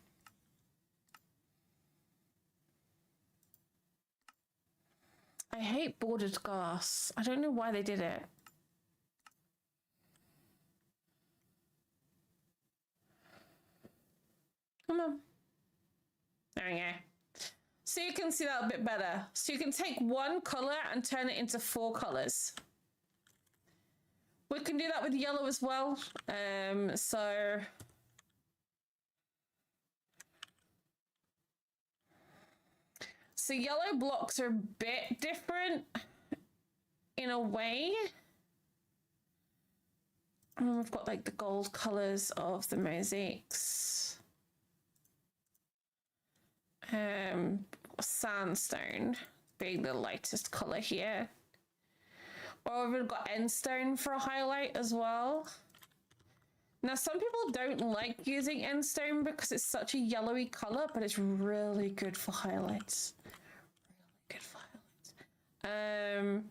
I hate bordered glass. I don't know why they did it. Come on. There we go. So you can see that a bit better. So you can take one color and turn it into 4 colors. We can do that with yellow as well. So so yellow blocks are a bit different in a way. And we've got like the gold colors of the mosaics. Sandstone being the lightest color here. Or we've got endstone for a highlight as well. Now, some people don't like using endstone because it's such a yellowy color, but it's really good for highlights. Really good for highlights.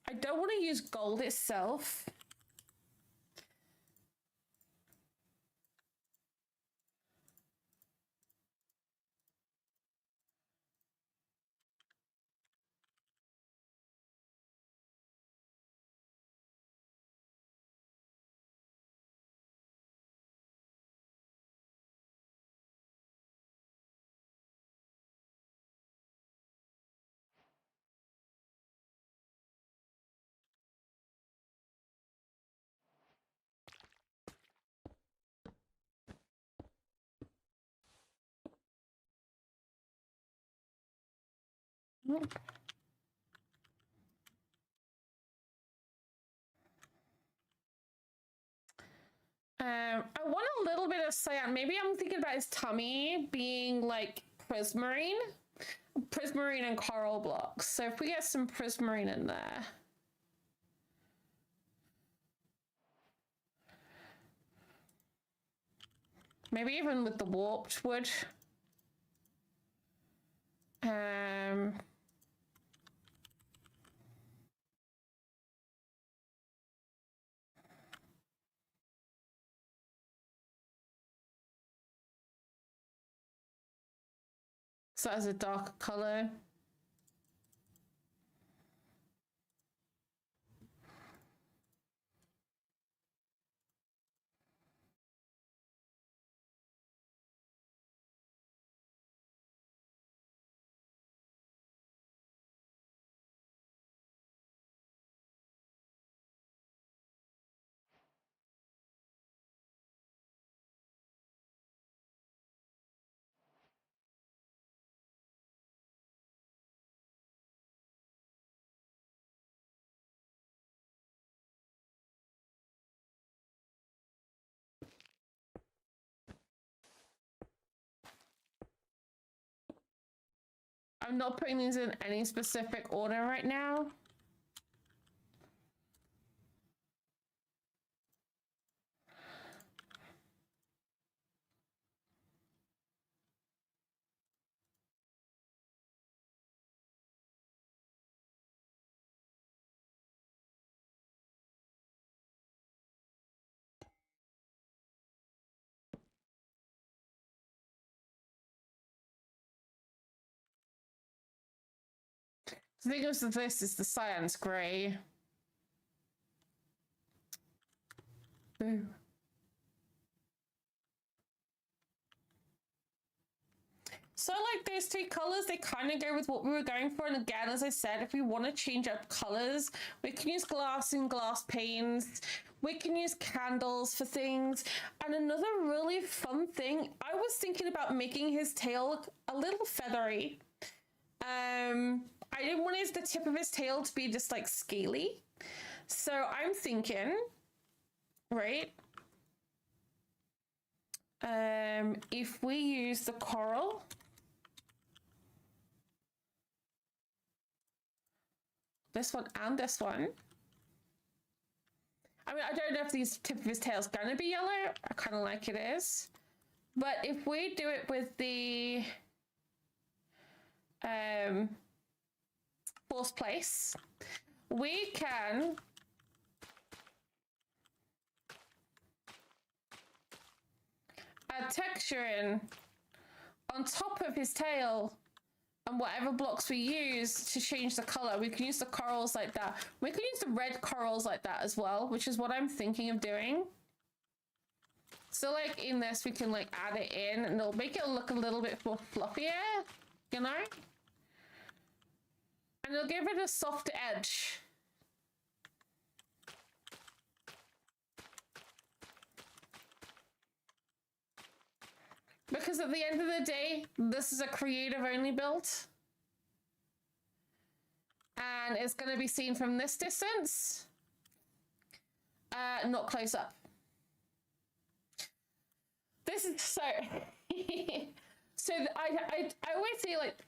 I don't want to use gold itself. I want a little bit of cyan. Maybe I'm thinking about his tummy being like prismarine and coral blocks. So if we get some prismarine in there. Maybe even with the warped wood. So as a dark color. I'm not putting these in any specific order right now. The thing is, this is the science gray. Boo. So like those two colors, they kind of go with what we were going for. And again, as I said, if we want to change up colors, we can use glass and glass panes. We can use candles for things. And another really fun thing, I was thinking about making his tail look a little feathery. I didn't want the tip of his tail to be just like scaly. So I'm thinking, right? If we use the coral, this one and this one. I mean, I don't know if the tip of his tail is going to be yellow. I kind of like it is. But if we do it with the fourth place, we can add texture in on top of his tail and whatever blocks we use to change the color. We can use the corals like that. We can use the red corals like that as well, which is what I'm thinking of doing. So like in this, we can like add it in and it'll make it look a little bit more fluffier, you know? And it'll give it a soft edge. Because at the end of the day, this is a creative only build. And it's going to be seen from this distance, not close up. This is so... So I always say, like,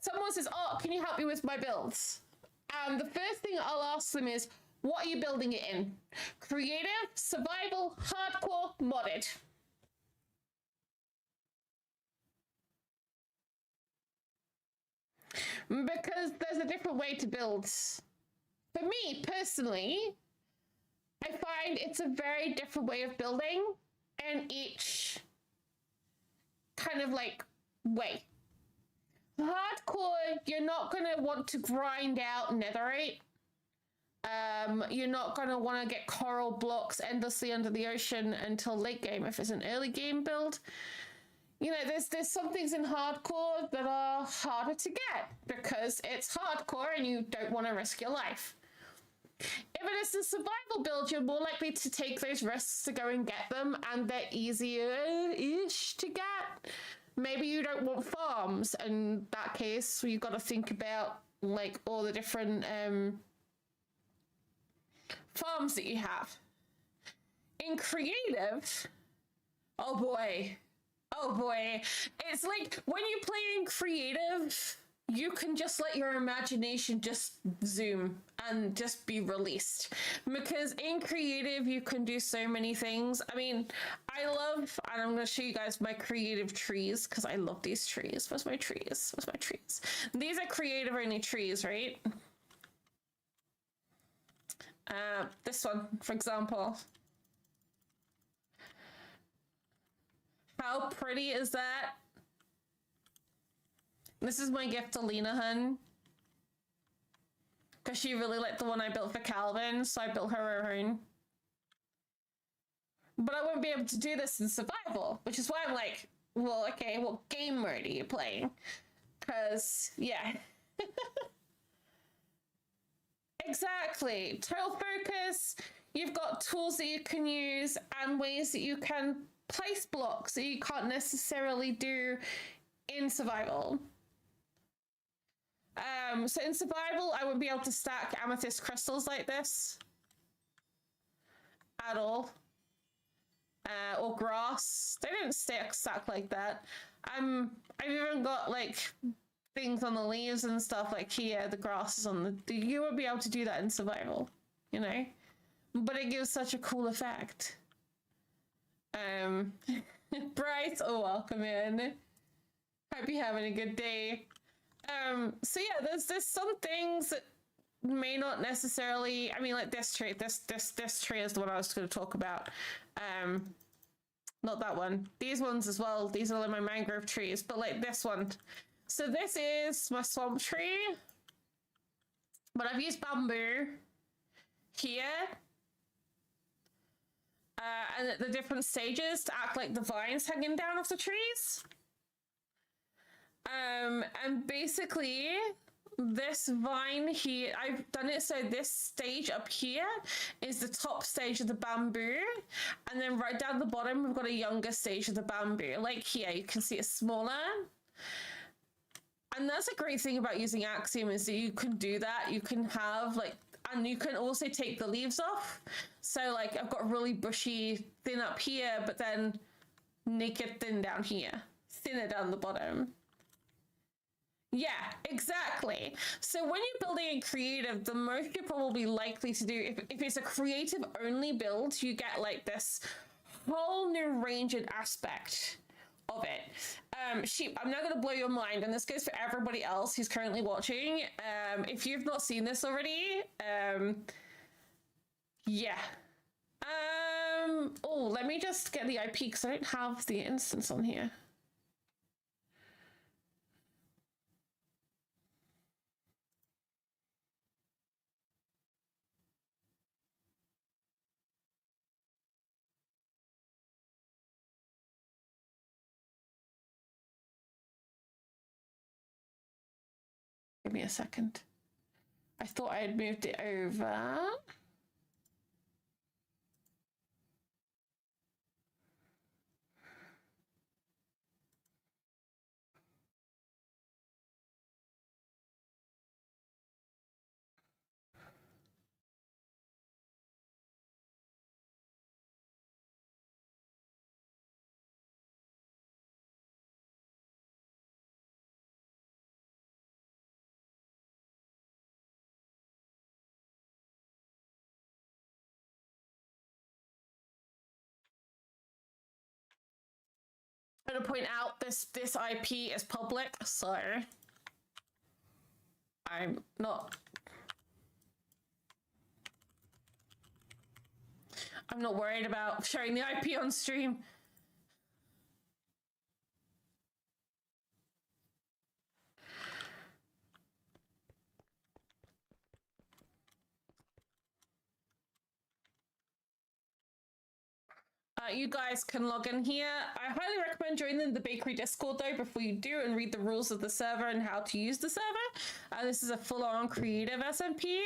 someone says, oh, can you help me with my builds? And the first thing I'll ask them is, what are you building it in? Creative, survival, hardcore, modded. Because there's a different way to build. For me, personally, I find it's a very different way of building in each kind of like way. Hardcore, you're not going to want to grind out netherite. You're not going to want to get coral blocks endlessly under the ocean until late game if it's an early game build. You know, there's some things in hardcore that are harder to get because it's hardcore and you don't want to risk your life. If it is a survival build, you're more likely to take those risks to go and get them, and they're easier-ish to get. Maybe you don't want farms, in that case, you've got to think about, like, all the different farms that you have. In creative, oh boy, it's like when you play in creative, you can just let your imagination just zoom and just be released. Because in creative, you can do so many things. I mean, I love, and I'm going to show you guys my creative trees because I love these trees. Where's my trees? Where's my trees? These are creative only trees, right? This one, for example. How pretty is that? This is my gift to Lena Hun. Because she really liked the one I built for Calvin, so I built her own. But I won't be able to do this in survival, which is why I'm like, well, okay, what game mode are you playing? Because, yeah. Exactly. Total focus. You've got tools that you can use and ways that you can place blocks that you can't necessarily do in survival. So in survival, I wouldn't be able to stack amethyst crystals like this at all. Or grass. They don't stack like that. I've even got like things on the leaves and stuff like here, the grass is on the... You won't be able to do that in survival, you know? But it gives such a cool effect. Bryce, oh, welcome in. Hope you're having a good day. So yeah, there's some things that may not necessarily, I mean, like this tree, this tree is the one I was going to talk about. Not that one. These ones as well. These are like my mangrove trees, but like this one. So this is my swamp tree, but I've used bamboo here. And at the different stages to act like the vines hanging down off the trees. And basically this vine here, I've done it so this stage up here is the top stage of the bamboo, and then right down the bottom we've got a younger stage of the bamboo. Like here you can see it's smaller. And that's a great thing about using Axiom is that you can do that. You can have like, and you can also take the leaves off. So like I've got really bushy thin up here, but then naked thin down here, thinner down the bottom. Yeah, exactly. So when you're building in creative, the most you're probably likely to do, if it's a creative only build, you get like this whole new range and aspect of it. Sheep, I'm not going to blow your mind, and this goes for everybody else who's currently watching. If you've not seen this already, yeah. Oh, let me just get the IP because I don't have the instance on here. Give me a second. I thought I had moved it over. I'm gonna point out this IP is public, so I'm not worried about sharing the IP on stream. You guys can log in here. I highly recommend joining the Bakery Discord though before you do and read the rules of the server and how to use the server. This is a full-on creative SMP.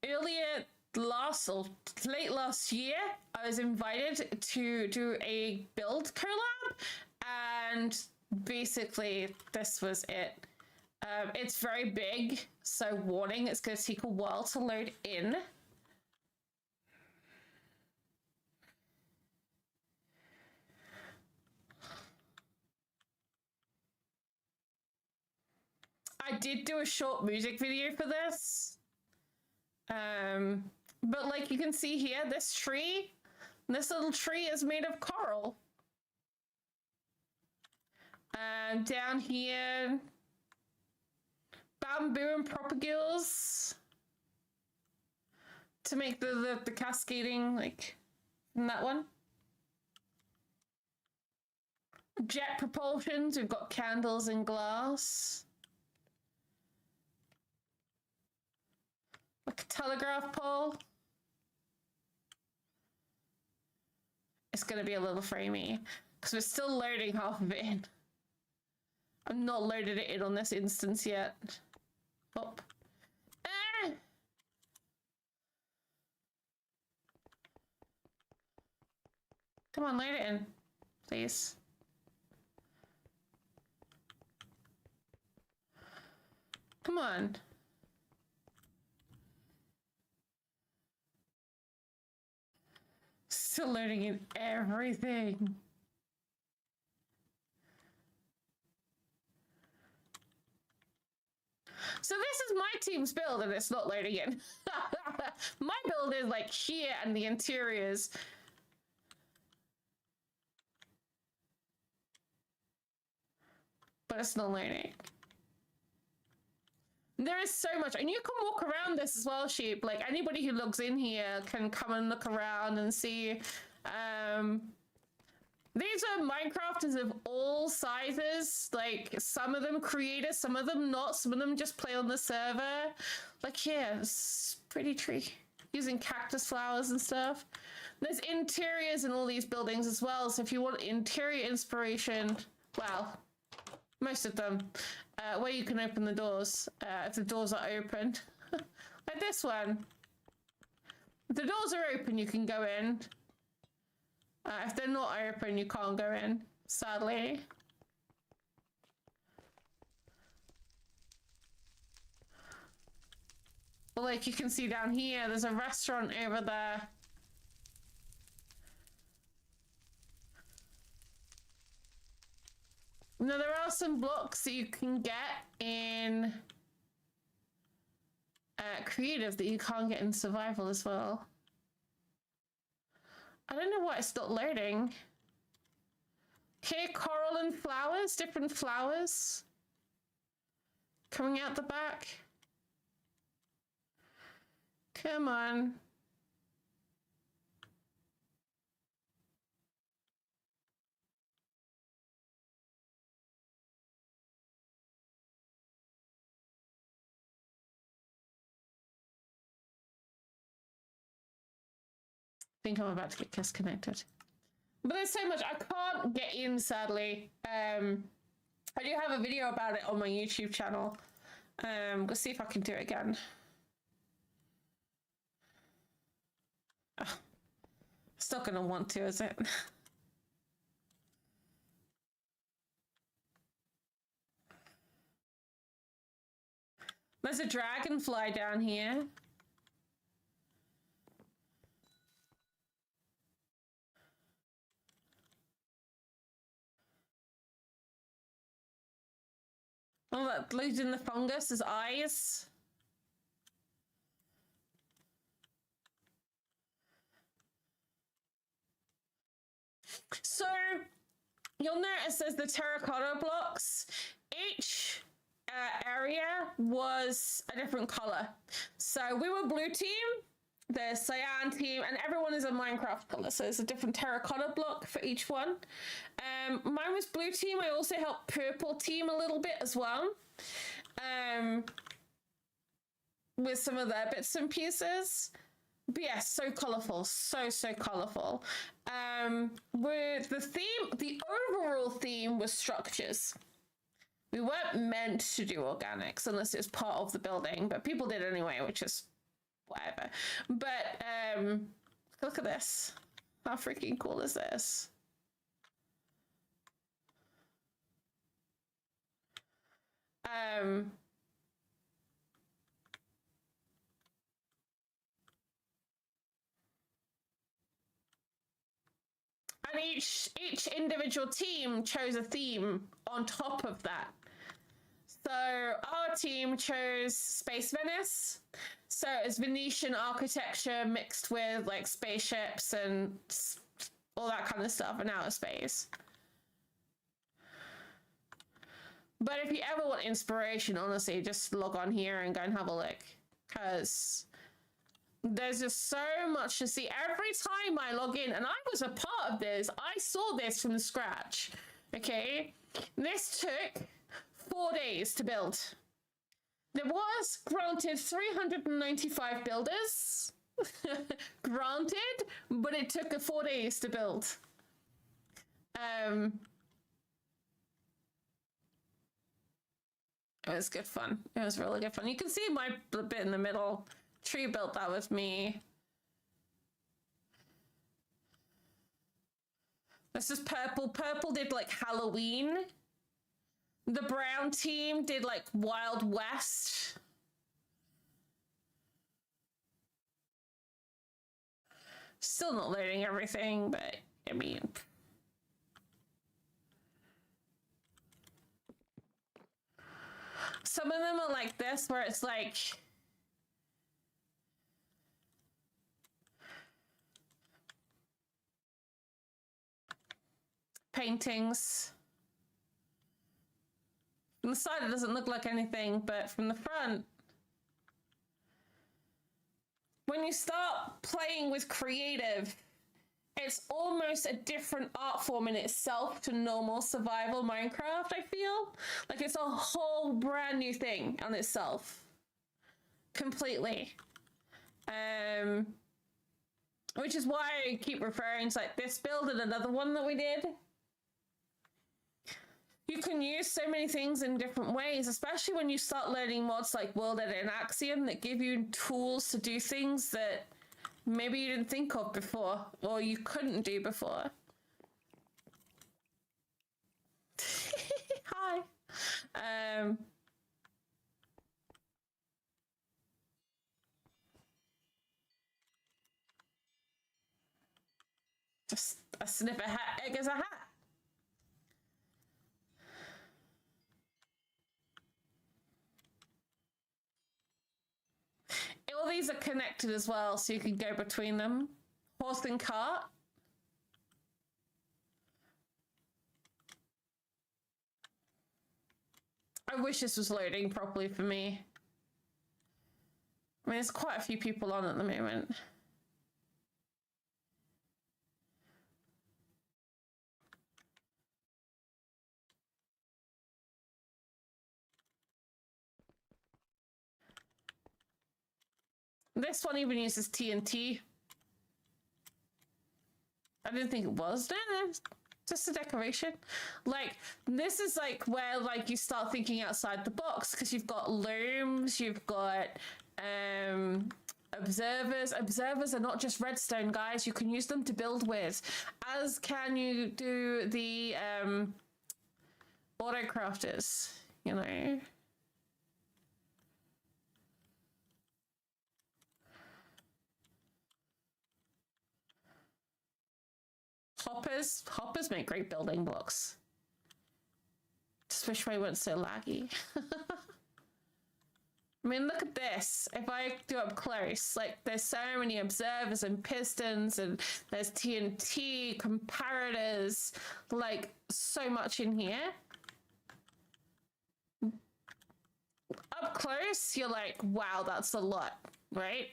Earlier late last year, I was invited to do a build collab, and basically this was it. It's very big, so warning, it's going to take a while to load in. I did do a short music video for this. But like you can see here, this little tree is made of coral. And down here, bamboo and propagules to make the cascading, like, from that one. Jet propulsions, we've got candles and glass. Like a telegraph pole. It's gonna be a little framey because we're still loading half of it in. I've not loaded it in on this instance yet. Oh. Ah! Come on, load it in, please. Come on. Still learning in everything. So this is my team's build and it's not loading in. My build is like here and the interiors. But it's not loading. There is so much, and you can walk around this as well, Sheep. Like anybody who logs in here can come and look around and see. These are Minecrafters of all sizes. Like some of them creators, some of them not, some of them just play on the server. Like here, it's pretty tree using cactus flowers and stuff. There's interiors in all these buildings as well. So if you want interior inspiration, well, most of them, where you can open the doors, if the doors are open. Like this one. If the doors are open, you can go in. If they're not open, you can't go in, sadly. But like you can see down here, there's a restaurant over there. Now there are some blocks that you can get in creative that you can't get in survival as well. I don't know why it's not loading. Okay, coral and flowers, different flowers coming out the back. Come on. I think I'm about to get disconnected. But there's so much I can't get in, sadly. I do have a video about it on my YouTube channel. Let's see if I can do it again. Oh, it's not gonna want to, is it? There's a dragonfly down here. Oh, that losing the fungus is eyes. So, you'll notice there's the terracotta blocks. Each area was a different color. So we were blue team, the cyan team, and everyone is a Minecraft color. So there's a different terracotta block for each one. Mine was blue team. I also helped purple team a little bit as well. With some of their bits and pieces. But yeah, so colorful, so colorful. With the theme, the overall theme was structures. We weren't meant to do organics unless it's part of the building, but people did anyway, which is whatever. But look at this. How freaking cool is this? And each individual team chose a theme on top of that. So our team chose Space Venice. So it's Venetian architecture mixed with like spaceships and all that kind of stuff in outer space. But if you ever want inspiration, honestly, just log on here and go and have a look. Because there's just so much to see. Every time I log in, and I was a part of this, I saw this from scratch. Okay? This took 4 days to build. There was granted 395 builders. Granted, but it took 4 days to build. It was good fun. It was really good fun. You can see my bit in the middle. Tree built that with me. This is purple. Purple did like Halloween. The brown team did like Wild West. Still not loading everything, but I mean... Some of them are like this, where it's like... paintings. From the side, it doesn't look like anything, but from the front... When you start playing with creative, it's almost a different art form in itself to normal survival Minecraft, I feel. Like it's a whole brand new thing on itself. Completely. Which is why I keep referring to like this build and another one that we did. You can use so many things in different ways, especially when you start learning mods like World Edit and Axiom that give you tools to do things that maybe you didn't think of before, or you couldn't do before. Hi. Just a sniff a hat, egg as a hat. All these are connected as well, so you can go between them. Horse and cart. I wish this was loading properly for me. I mean, there's quite a few people on at the moment. This one even uses TNT. I didn't think it was. No, just a decoration. Like, this is like where like you start thinking outside the box, because you've got looms, you've got observers. Observers are not just redstone, guys. You can use them to build with, as can you do the auto crafters, you know. Hoppers make great building blocks. Just wish they weren't so laggy. I mean, look at this. If I do up close, like there's so many observers and pistons, and there's TNT, comparators, like so much in here. Up close, you're like, wow, that's a lot, right?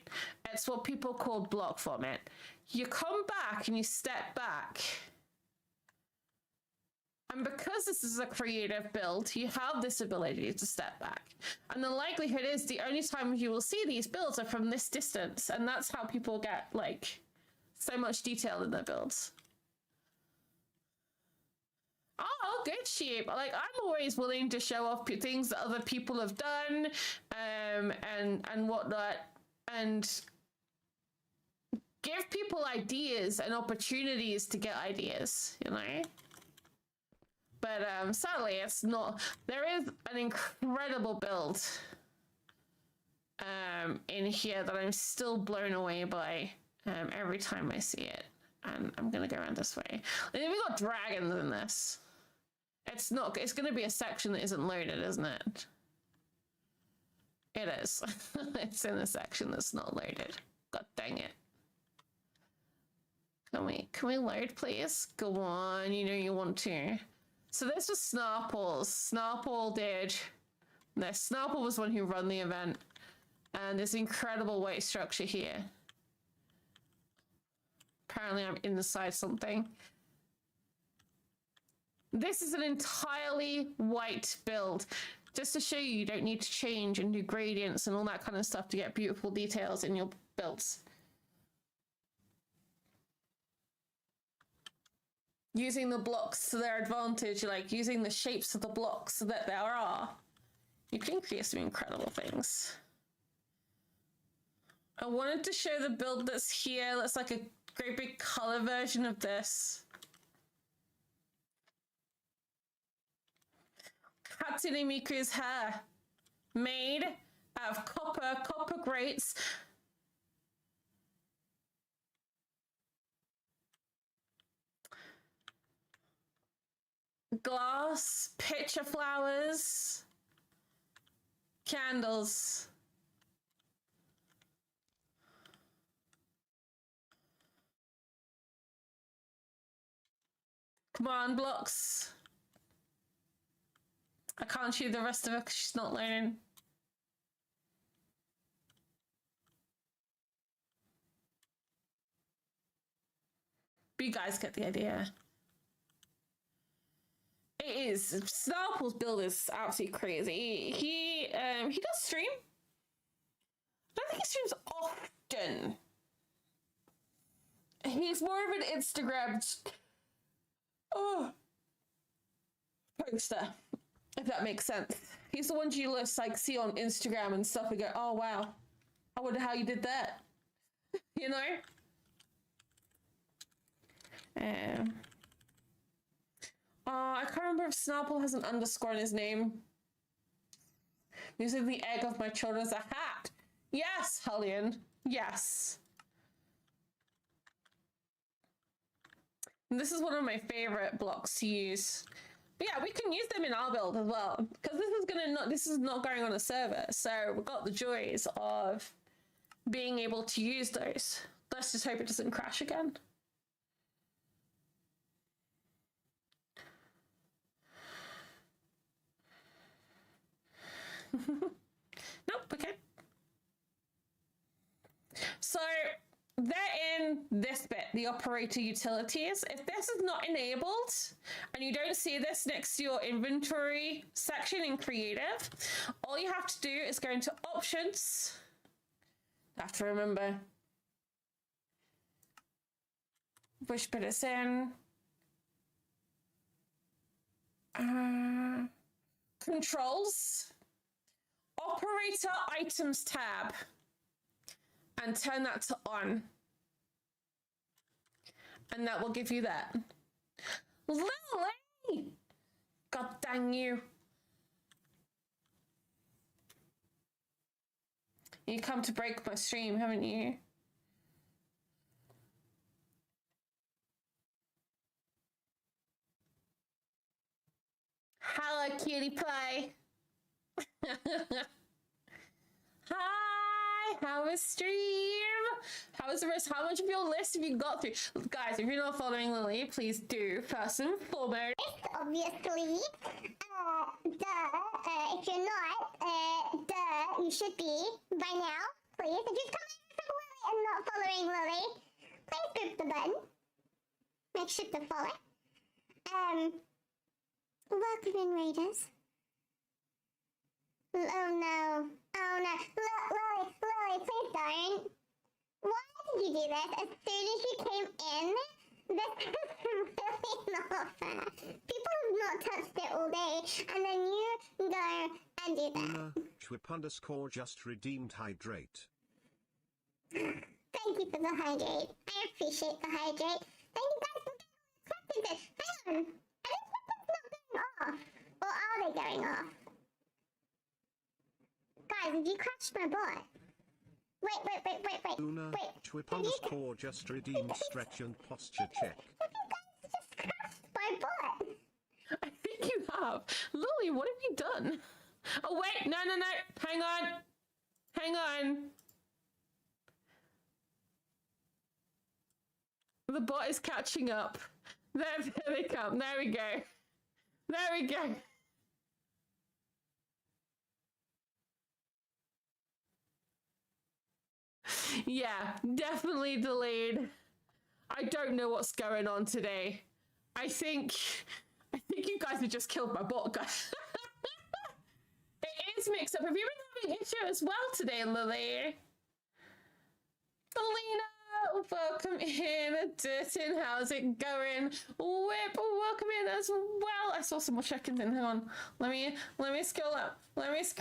It's what people call block format. You come back and you step back. And because this is a creative build, you have this ability to step back. And the likelihood is the only time you will see these builds are from this distance. And that's how people get, like, so much detail in their builds. Oh, good sheep. Like, I'm always willing to show off things that other people have done, and whatnot, and give people ideas and opportunities to get ideas, you know? But sadly, it's not. There is an incredible build in here that I'm still blown away by every time I see it. And I'm gonna go around this way. And then we got dragons in this. It's not. It's gonna be a section that isn't loaded, isn't it? It is. It's in a section that's not loaded. God dang it. Can we load, please? Go on. You know you want to. So this was Snarple's. Snarple did. No, Snarple was one who ran the event. And this incredible white structure here. Apparently I'm inside something. This is an entirely white build. Just to show you don't need to change and do gradients and all that kind of stuff to get beautiful details in your builds. Using the blocks to their advantage, like using the shapes of the blocks that there are, you can create some incredible things. I wanted to show the build that's here. That's like a great big color version of this. Hatsune Miku's hair, made out of copper grates. Glass, picture flowers, candles. Command blocks. I can't shoot the rest of her because she's not loading. But you guys get the idea. It is. Snarple's build is absolutely crazy. He does stream. I don't think he streams often. He's more of an Instagram poster, if that makes sense. He's the one you like see on Instagram and stuff and go, oh wow, I wonder how you did that. You know? I can't remember if Snarple has an underscore in his name. Using the egg of my children as a hat. Yes, Hellion. Yes. And this is one of my favorite blocks to use. But yeah, we can use them in our build as well. Because this is not going on a server. So we've got the joys of being able to use those. Let's just hope it doesn't crash again. Nope, okay. So they're in this bit, the operator utilities. If this is not enabled and you don't see this next to your inventory section in creative, all you have to do is go into options. I have to remember which bit it's in. Controls. Operator items tab, and turn that to on, and that will give you that. Lily! God dang you. You come to break my stream, haven't you? Hello, cutie pie. was stream? How was the rest? How much of your list have you got through? Guys, if you're not following Lily, please do, first and foremost. Obviously. If you're not, you should be by now. Please, if you've come in from Lily and not following Lily, please group the button. Make sure to follow. Welcome in, Raiders. Oh no. Oh no. Lily, please don't. Why did you do this as soon as you came in? This is really not fair. People have not touched it all day, and then you go and do that. Luna, Schwip _ just redeemed hydrate. Thank you for the hydrate. I appreciate the hydrate. Thank you guys for getting this. Hang on. Are these weapons not going off? Or are they going off? Guys, did you crash my bot? Wait. Luna, Schwip _ just redeemed stretch and posture check. Have you guys just crashed my bot? I think you have. Lily, what have you done? Oh, wait. No. Hang on. The bot is catching up. There they come. There we go. Yeah, definitely delayed. I don't know what's going on today. I think you guys have just killed my bot, guys. It is mixed up. Have you been having issue as well today, Lily? Alina, welcome in. Dirtin, how's it going? Whip, welcome in as well. I saw some more check-ins in. Hang on. Let me scroll up. Guys,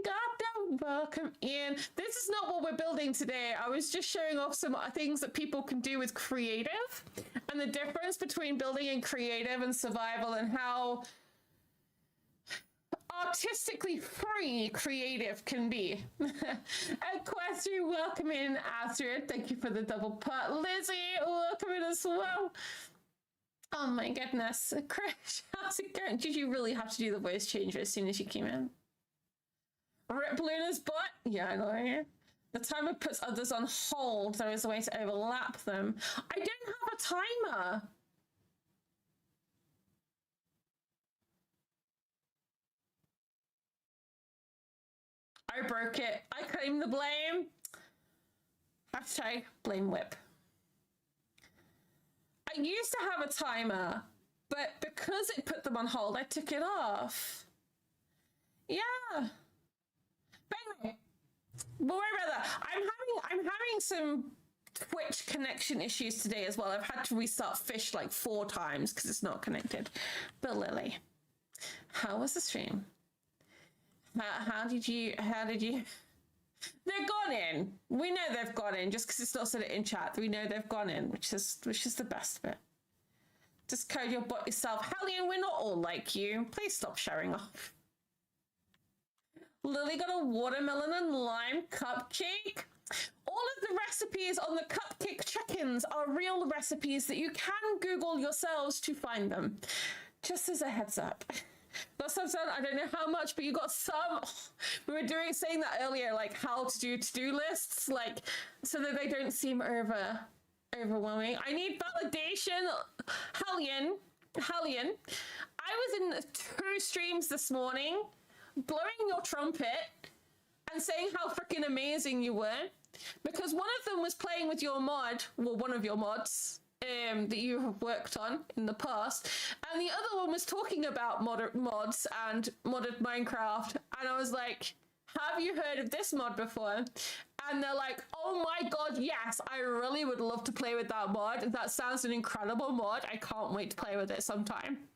goddamn, welcome in. This is not what we're building today. I was just showing off some things that people can do with creative and the difference between building in creative and survival and how artistically free creative can be. Equestrian, welcome in. Astrid, thank you for the double putt. Lizzie, welcome in as well. Oh my goodness. Crash, how's it going? Did you really have to do the voice changer as soon as you came in? Rip Luna's butt? Yeah, I know. The timer puts others on hold. There is a way to overlap them. I don't have a timer. I broke it. I claim the blame. Hashtag blame whip. I used to have a timer, but because it put them on hold, I took it off. Yeah. But anyway, don't worry about that. I'm having some Twitch connection issues today as well. I've had to restart Fish like 4 times because it's not connected. But Lily, how was the stream? How did you? They're gone in. We know they've gone in just because it's not said it in chat. We know they've gone in, which is the best bit. Just code your bot yourself. Hellion, we're not all like you. Please stop showing off. Lily got a watermelon and lime cupcake. All of the recipes on the cupcake check-ins are real recipes that you can Google yourselves to find them. Just as a heads up. Got some, I don't know how much, but you got some. We were saying that earlier, like how to do to-do lists, like so that they don't seem overwhelming. I need validation. Hellion. I was in 2 streams this morning, blowing your trumpet and saying how freaking amazing you were, because one of them was playing with your mod, well, one of your mods. That you have worked on in the past, and the other one was talking about mods and modded Minecraft, and I was like, have you heard of this mod before? And they're like, oh my god, yes, I really would love to play with that mod. That sounds an incredible mod. I can't wait to play with it sometime.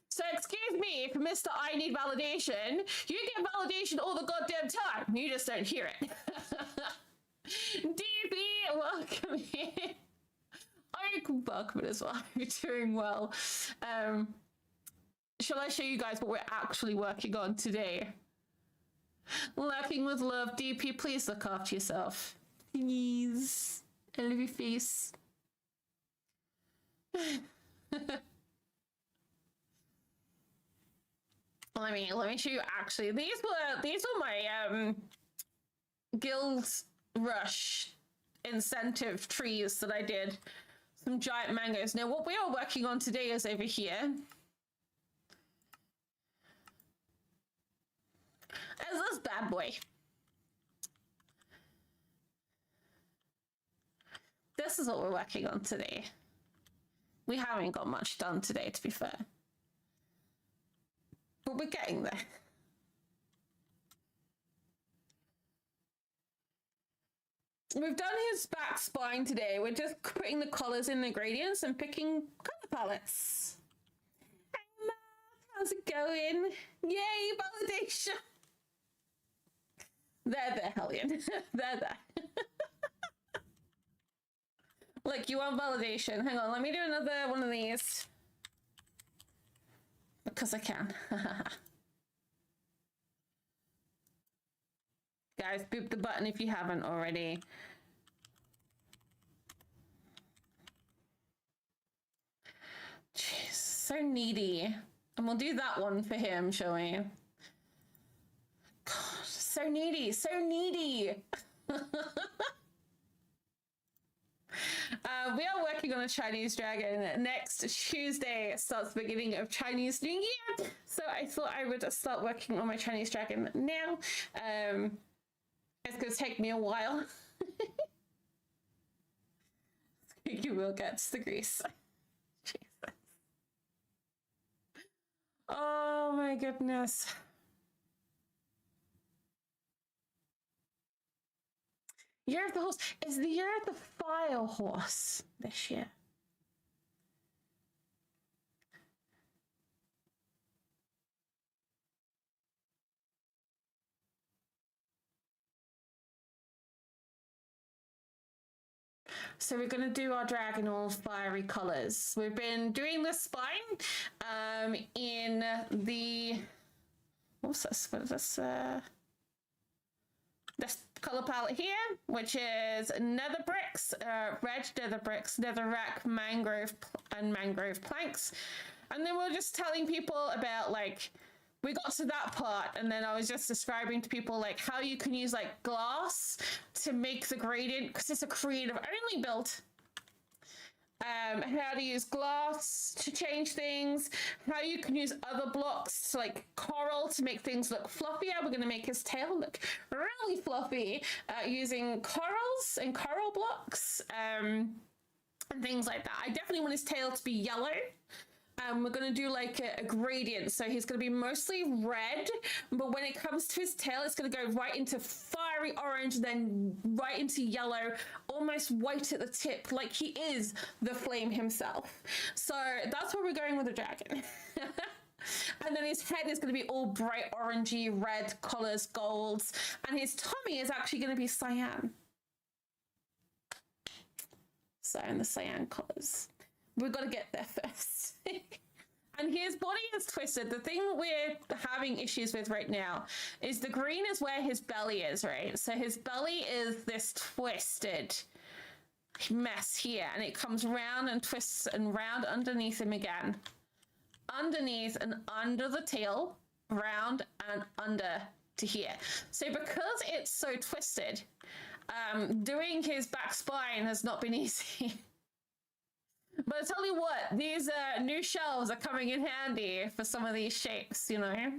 So excuse me, for Mr. I need validation, you get validation all the goddamn time. You just don't hear it. DB, welcome in. I can welcome it as well. You're doing well. Shall I show you guys what we're actually working on today? Lurking with love. DP, please look after yourself. Please. I love your face. Let me show you. Actually, these were my Guild Rush incentive trees that I did. Some giant mangoes. Now, what we are working on today is over here. Is this bad boy. This is what we're working on today. We haven't got much done today, to be fair. But we're getting there. We've done his back spine today. We're just putting the colors in the gradients and picking color palettes. Hey, Matt, how's it going? Yay, validation. There, Hellion. There. Look, you want validation. Hang on, let me do another one of these. Because I can. Guys, boop the button if you haven't already. Jeez, so needy. And we'll do that one for him, shall we? God, so needy, so needy. We are working on a Chinese dragon. Next Tuesday starts the beginning of Chinese New Year. So I thought I would start working on my Chinese dragon now. It's going to take me a while. You will get the grease. Jesus. Oh my goodness. Year of the Horse. Is the Year of the Fire Horse this year? So we're going to do our dragon all fiery colors. We've been doing the spine in the... What's this? What is this? This color palette here, which is nether bricks, red nether bricks, netherrack, mangrove, and mangrove planks. And then we're just telling people about, like, we got to that part, and then I was just describing to people like how you can use like glass to make the gradient, because it's a creative only build. How to use glass to change things, how you can use other blocks like coral to make things look fluffier. We're going to make his tail look really fluffy using corals and coral blocks and things like that. I definitely want his tail to be yellow. We're going to do like a gradient. So he's going to be mostly red, but when it comes to his tail, it's going to go right into fiery orange, then right into yellow, almost white at the tip, like he is the flame himself. So that's where we're going with the dragon. And then his head is going to be all bright orangey, red colors, golds, and his tummy is actually going to be cyan. So in the cyan colors. We've got to get there first. And his body is twisted. The thing we're having issues with right now is the green is where his belly is, right? So his belly is this twisted mess here, and it comes round and twists and round underneath him again. Underneath and under the tail, round and under to here. So because it's so twisted, doing his back spine has not been easy. But I tell you what, these new shelves are coming in handy for some of these shapes, you know?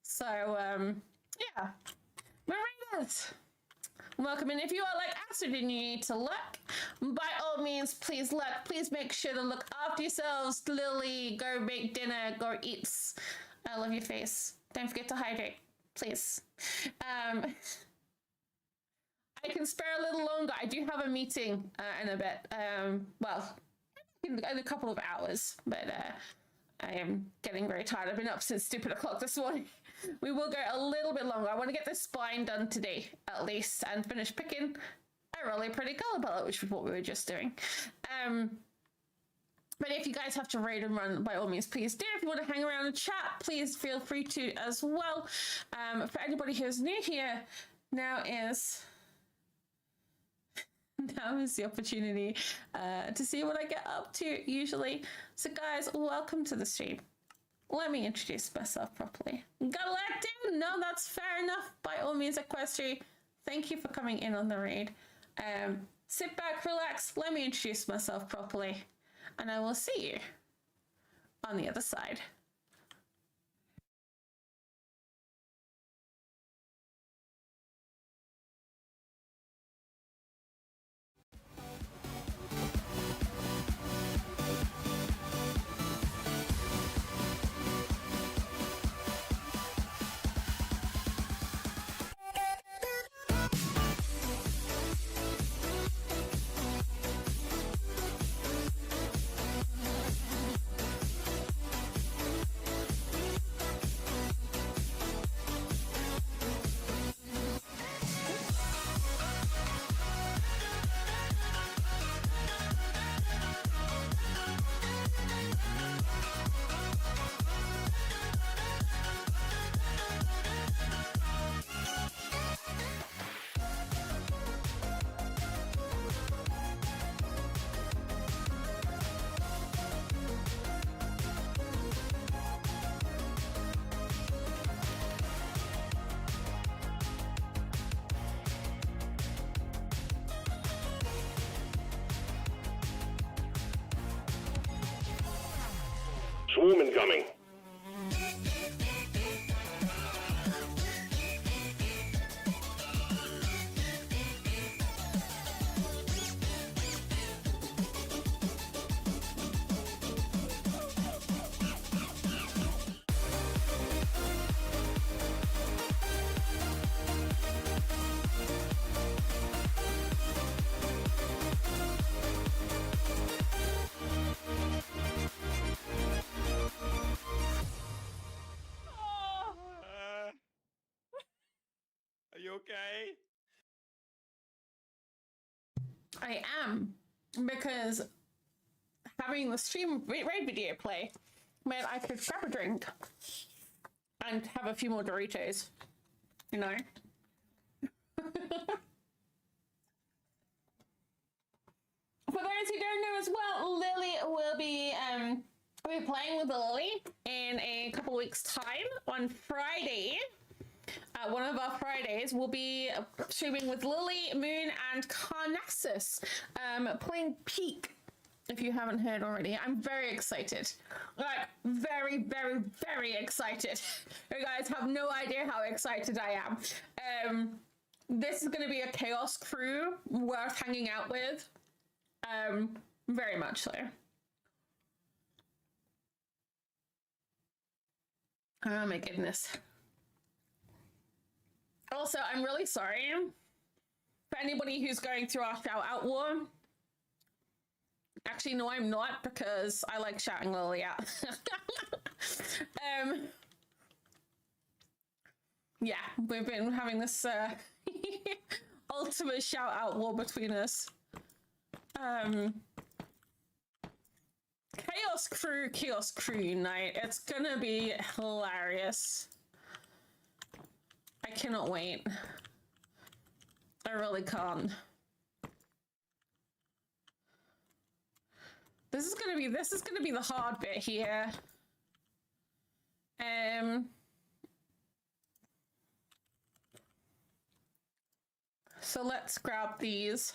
So, yeah. Mariners, welcome in. If you are like Acid and you need to look, by all means, please look. Please make sure to look after yourselves. Lily, go make dinner, go eat. I love your face. Don't forget to hydrate, please. I can spare a little longer. I do have a meeting in a bit. Well, in a couple of hours, but I am getting very tired. I've been up since stupid o'clock this morning. We will go a little bit longer. I want to get the spine done today, at least, and finish picking a really pretty color palette, which is what we were just doing. But if you guys have to raid and run, by all means, please do. If you want to hang around and chat, please feel free to as well. For anybody who's new here, now is the opportunity to see what I get up to usually. So guys, welcome to the stream. let me introduce myself properly. Got let down? No, that's fair enough. By all means, Equestri, thank you for coming in on the raid. Sit back, relax, let me introduce myself properly, and I will see you on the other side. Swarm incoming. Are you okay? I am, because having the stream raid video play meant I could grab a drink and have a few more Doritos, you know? For those who don't know as well, Lily will be playing with Lily in a couple weeks' time on Friday. One of our Fridays will be streaming with Lily, Moon, and Carnassus, playing Peak. If you haven't heard already, I'm very excited. Like, very, very, very excited. You guys have no idea how excited I am. This is going to be a Chaos crew worth hanging out with. Very much so. Oh my goodness. Also, I'm really sorry for anybody who's going through our shout out war. Actually, no, I'm not, because I like shouting Lily out. Yeah, we've been having this ultimate shout out war between us. Chaos Crew Unite. It's gonna be hilarious. I cannot wait. I really can't. This is gonna be the hard bit here. So let's grab these.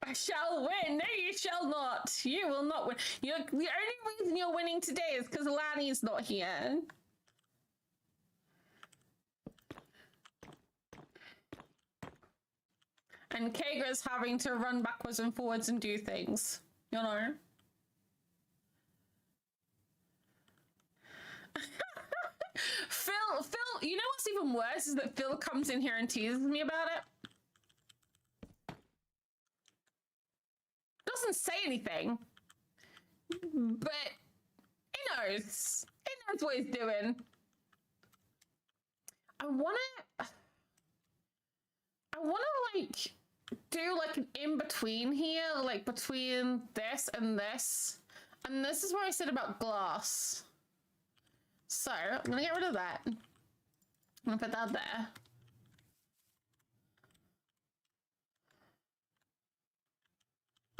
I shall win. No, you shall not. You will not win. The only reason you're winning today is because Lanny's not here. And Kagra's having to run backwards and forwards and do things. You know? Phil, You know what's even worse is that Phil comes in here and teases me about it. Doesn't say anything, but he knows. He knows what he's doing. I wanna like do like an in between here, like between this and this. And this is where I said about glass. So I'm gonna get rid of that. I'm gonna put that there.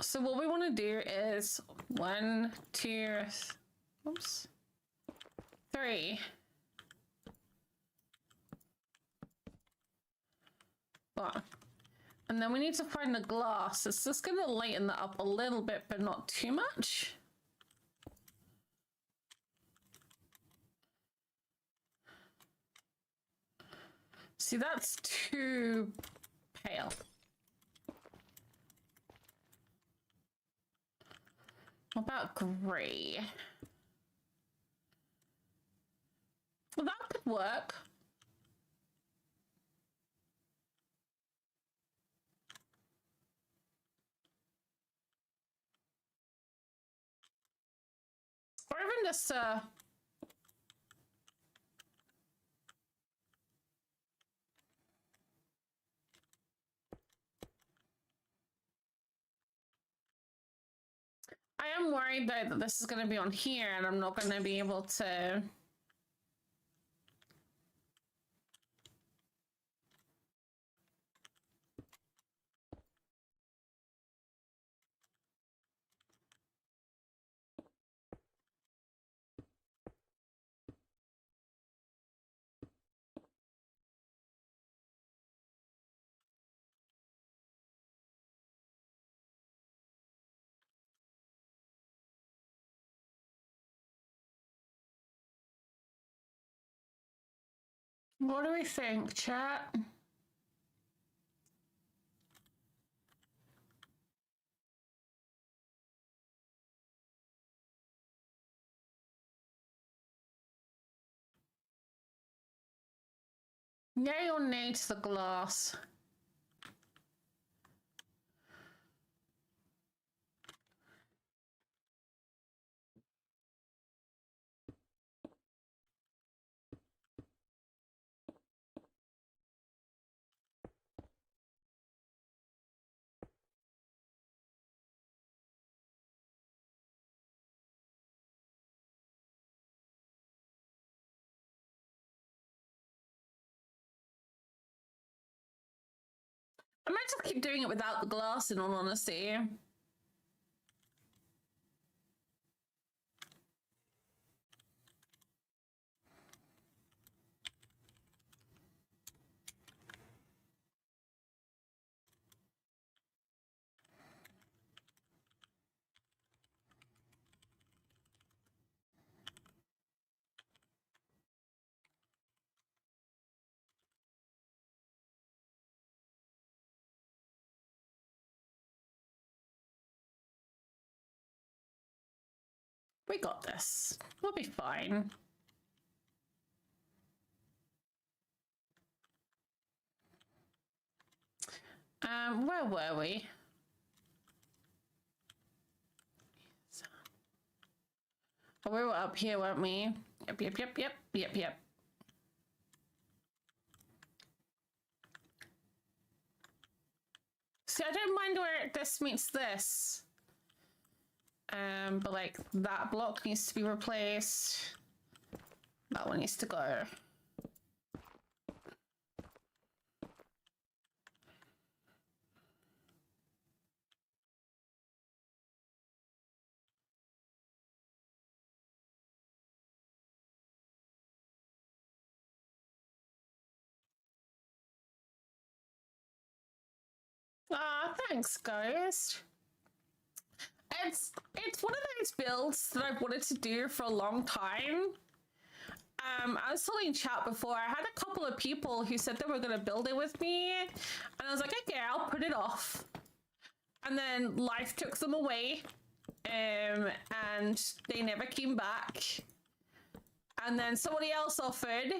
So what we want to do is 1, 2, oops, 3. Well, and then we need to find the glass. It's just gonna lighten that up a little bit, but not too much. See, that's too pale. What about gray? Well, that could work. Or even just I am worried though that this is going to be on here and I'm not going to be able to. What do we think, chat? Yay or nay to the glass? I might just keep doing it without the glass, in all honesty. We got this. We'll be fine. Where were we? Oh, we were up here, weren't we? Yep. See, I don't mind where this meets this. But like that block needs to be replaced. That one needs to go. Ah, thanks, guys. It's one of those builds that I've wanted to do for a long time. I was telling chat before, I had a couple of people who said they were going to build it with me, and I was like, okay, I'll put it off. And then life took them away, and they never came back. And then somebody else offered,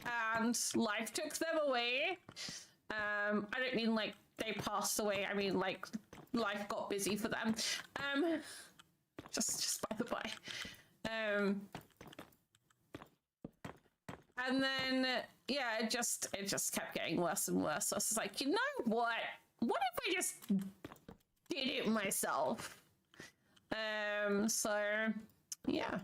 and life took them away. I don't mean like they passed away. I mean like life got busy for them. Just by the by. And then yeah, it just kept getting worse and worse. So I was like, you know what? What if I just did it myself? So yeah.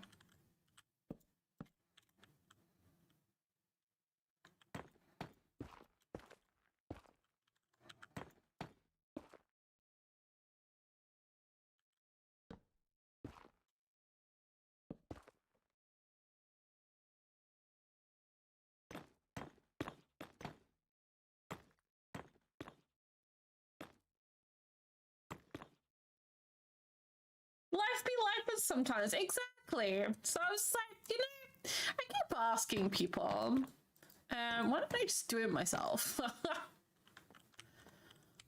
Life be life sometimes, exactly. So I was like, you know, I keep asking people, why don't I just do it myself?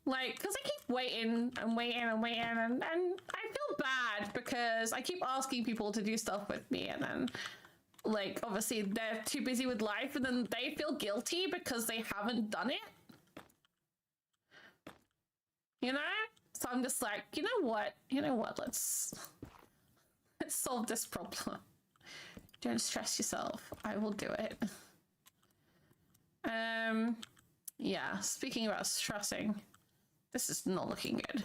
Like, because I keep waiting and waiting and waiting, and I feel bad because I keep asking people to do stuff with me, and then, like, obviously they're too busy with life, and then they feel guilty because they haven't done it. You know? So I'm just like, you know what? Let's solve this problem. Don't stress yourself. I will do it. Yeah, speaking about stressing, this is not looking good.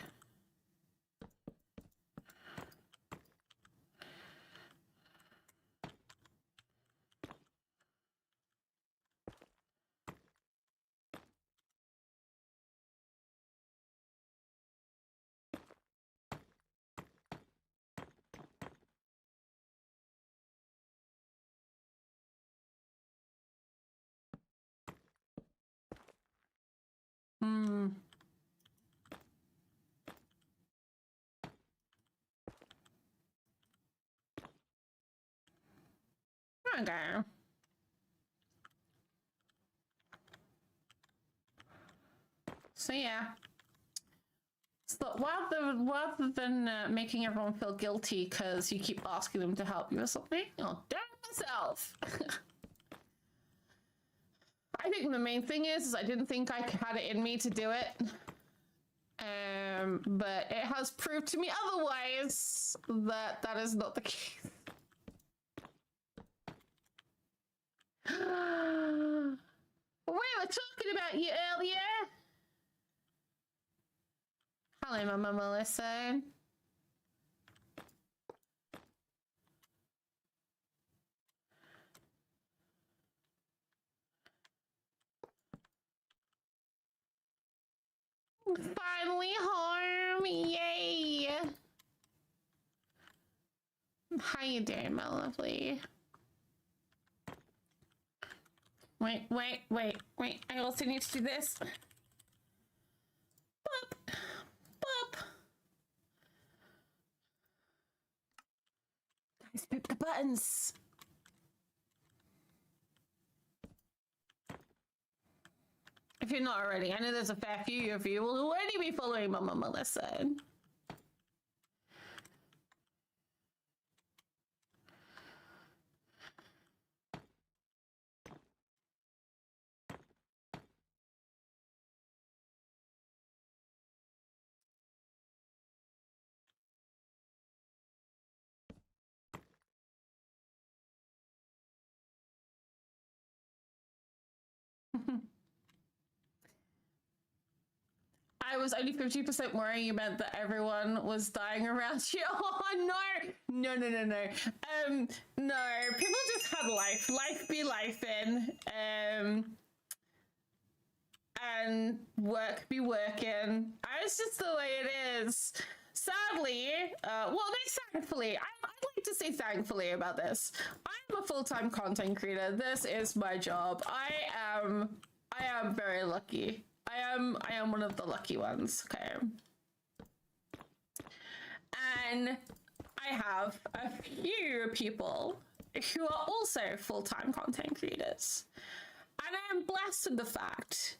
Okay. So yeah. So rather than making everyone feel guilty because you keep asking them to help you or something, I'll do it myself. I think the main thing is I didn't think I had it in me to do it. But it has proved to me otherwise that is not the case. We were talking about you earlier. Hello, Mama Melissa. Finally home, yay! How you doing, my lovely? Wait, I also need to do this. Boop, boop. Guys, pick the buttons. If you're not already, I know there's a fair few of you will already be following Mama Melissa. I was only 50% worrying about that everyone was dying around you. Oh no. No, people just had life be life in, and work be working. It's just the way it is. Sadly, thankfully, I'd like to say thankfully about this. I'm a full-time content creator. This is my job. I am very lucky. I am one of the lucky ones, okay? And I have a few people who are also full-time content creators. And I am blessed with the fact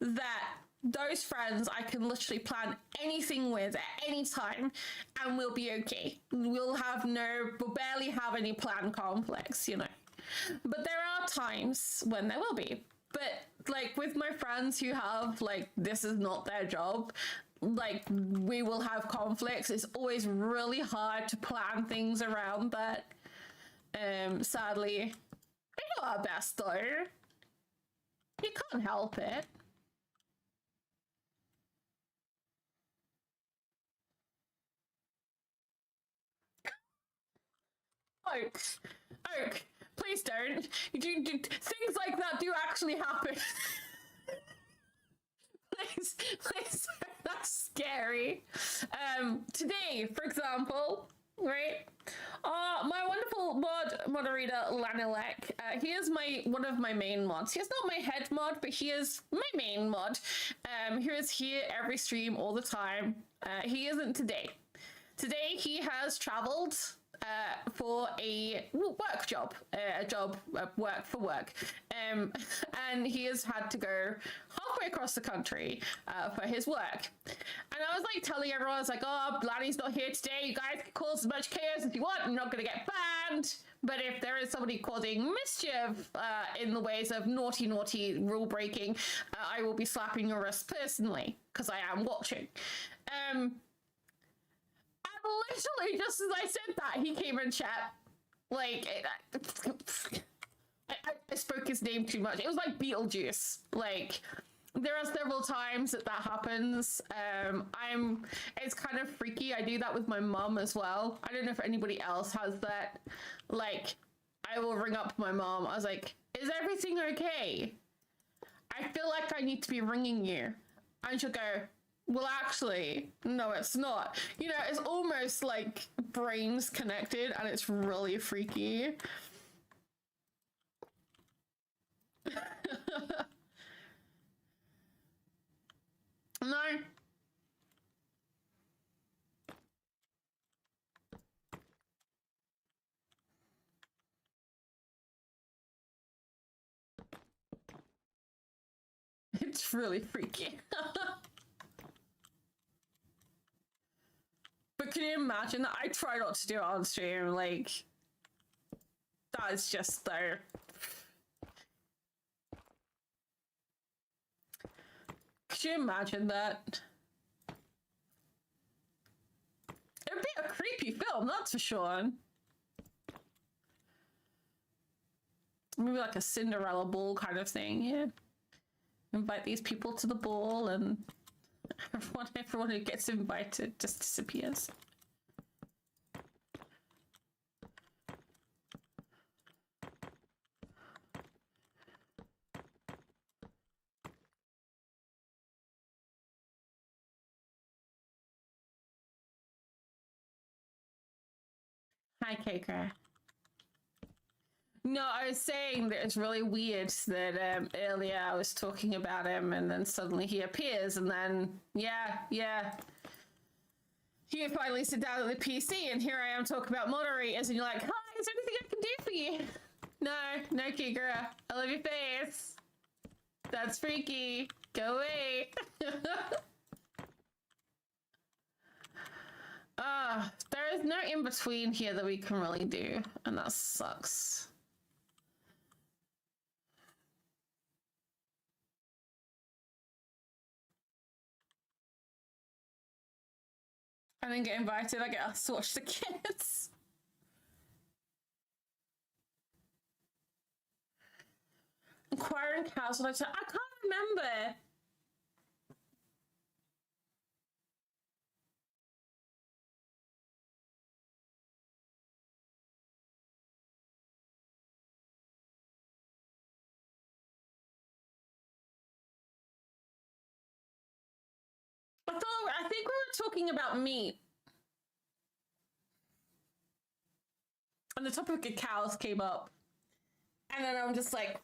that those friends I can literally plan anything with at any time and we'll be okay. We'll barely have any plan conflicts, you know. But there are times when there will be. But like with my friends who have like this is not their job, like we will have conflicts. It's always really hard to plan things around that. Sadly, we do our best though. You can't help it. Oak, please don't. Things like that do actually happen. please, that's scary. Today, for example, right? My wonderful moderator Lanilek. He is one of my main mods. He is not my head mod, but he is my main mod. He is here every stream all the time. He isn't today. Today he has traveled for a work for work. And he has had to go halfway across the country for his work. And I was like telling everyone, I was like, oh, Lanny's not here today. You guys can cause as much chaos as you want. I'm not going to get banned. But if there is somebody causing mischief in the ways of naughty rule breaking, I will be slapping your wrist personally because I am watching. Literally, just as I said that, he came in chat. Like, I spoke his name too much. It was like Beetlejuice. Like, there are several times that happens. It's kind of freaky. I do that with my mum as well. I don't know if anybody else has that. Like, I will ring up my mom. I was like, is everything okay? I feel like I need to be ringing you. And she'll go, well, actually, no, it's not. You know, it's almost like brains connected, and it's really freaky. No. It's really freaky. But can you imagine that? I try not to do it on stream, like, that is just there. Could you imagine that? It would be a creepy film, that's for sure. Maybe like a Cinderella ball kind of thing, yeah. Invite these people to the ball and everyone who gets invited just disappears. Hi, Kaker. No, I was saying that it's really weird that earlier I was talking about him and then suddenly he appears and then, yeah. He finally sit down at the PC and here I am talking about moderators and you're like, hi, is there anything I can do for you? No, Kikara, I love your face. That's freaky. Go away. There is no in-between here that we can really do, and that sucks. I didn't get invited, I get asked to watch the kids. Inquiring cows, I can't remember. I think we were talking about meat. And the topic of cows came up. And then I'm just like,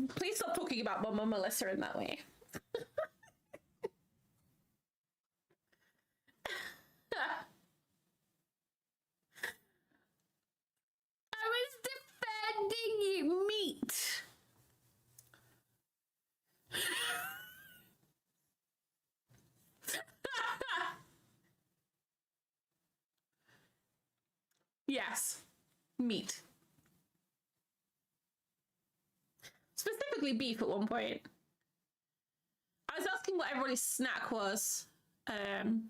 please stop talking about Mama Melissa in that way. I was defending meat. Yes, meat. specifically beef at one point. I was asking what everybody's snack was. And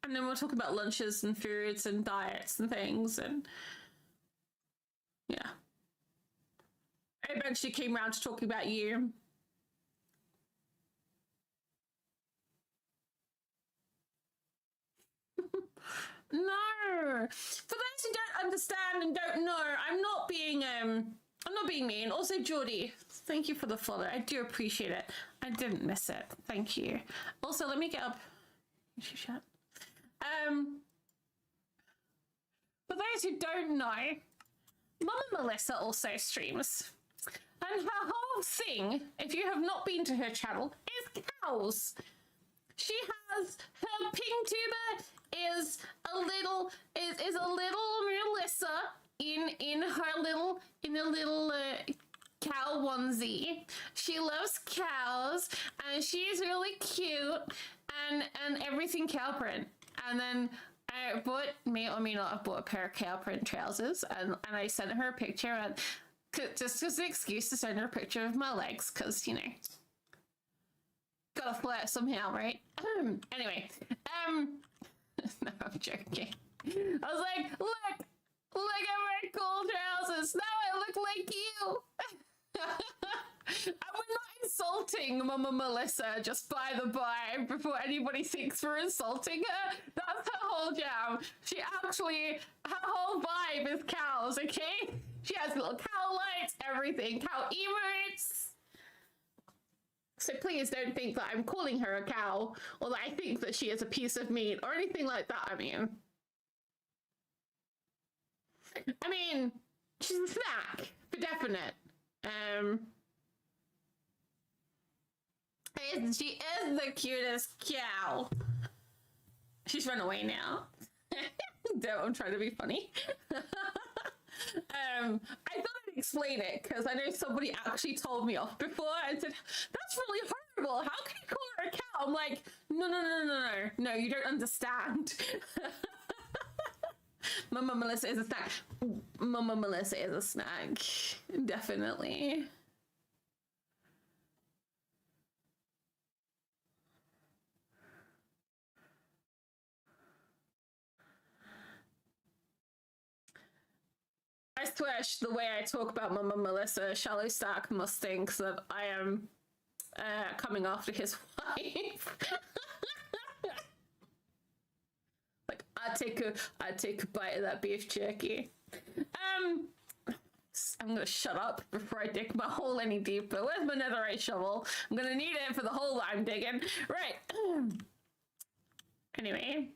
then we were talking about lunches and foods and diets and things, and yeah. I eventually came around to talking about you. No. For those who don't understand and don't know, I'm not being mean. Also, Geordie, thank you for the follow. I do appreciate it. I didn't miss it. Thank you. Also, let me get up. Shut. For those who don't know, Mama Melissa also streams. And her whole thing, if you have not been to her channel, is cows. She has her pink tuber is a little Melissa in a little cow onesie. She loves cows and she's really cute and everything cow print. And then I bought, may or may not have bought a pair of cow print trousers, and I sent her a picture, and just as an excuse to send her a picture of my legs, because, you know, gotta flirt somehow, right? Anyway, no, I'm joking. I was like, look at my cool trousers. Now I look like you. And we're not insulting Mama Melissa, just by the by, before anybody thinks we're insulting her. That's her whole jam. She actually, her whole vibe is cows, okay? She has little cow lights, everything, cow emotes. So please don't think that I'm calling her a cow, or that I think that she is a piece of meat, or anything like that, I mean, she's a snack, for definite. She is the cutest cow. She's run away now. I'm trying to be funny. I thought I'd explain it because I know somebody actually told me off before and said, that's really horrible. How can you call her a cow? I'm like, no, you don't understand. Mama Melissa is a snack. Mama Melissa is a snack. Definitely. I swear the way I talk about Mama Melissa, Shallow Stack must think that I am coming after his wife. Like, I take a bite of that beef jerky. I'm gonna shut up before I dig my hole any deeper. Where's my netherite shovel? I'm gonna need it for the hole that I'm digging. Right. Anyway.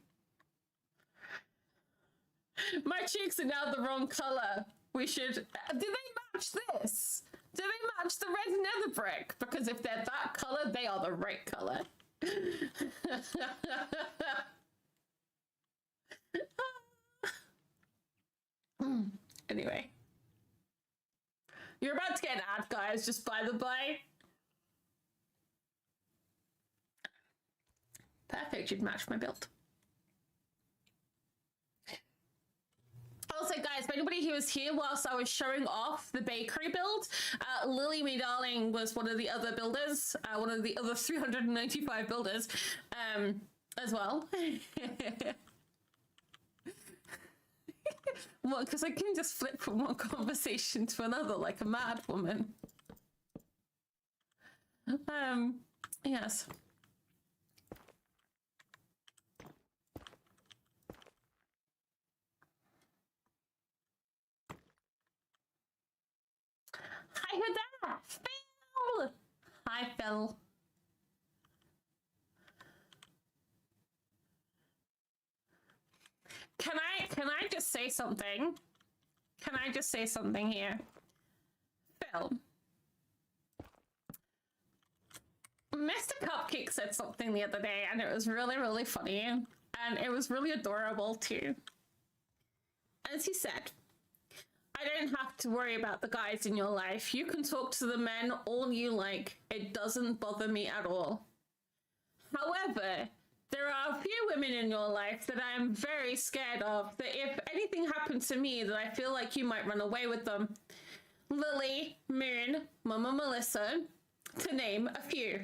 My cheeks are now the wrong color. We should... Do they match this? Do they match the red nether brick? Because if they're that color, they are the right color. Anyway. You're about to get an ad, guys, just by the by. Perfect, you'd match my build. Also, guys, for anybody who was here whilst I was showing off the bakery build, Lily Me Darling was one of the other builders, one of the other 395 builders, as well. Well, because I can just flip from one conversation to another like a mad woman. Yes. Hi, who's that? Phil! Hi, Phil. Can I just say something? Can I just say something here? Phil. Mr. Cupcake said something the other day and it was really, really funny. And it was really adorable too. As he said, I don't have to worry about the guys in your life. You can talk to the men all you like. It doesn't bother me at all. However, there are a few women in your life that I am very scared of, that if anything happened to me, that I feel like you might run away with them. Lily, Moon, Mama Melissa, to name a few.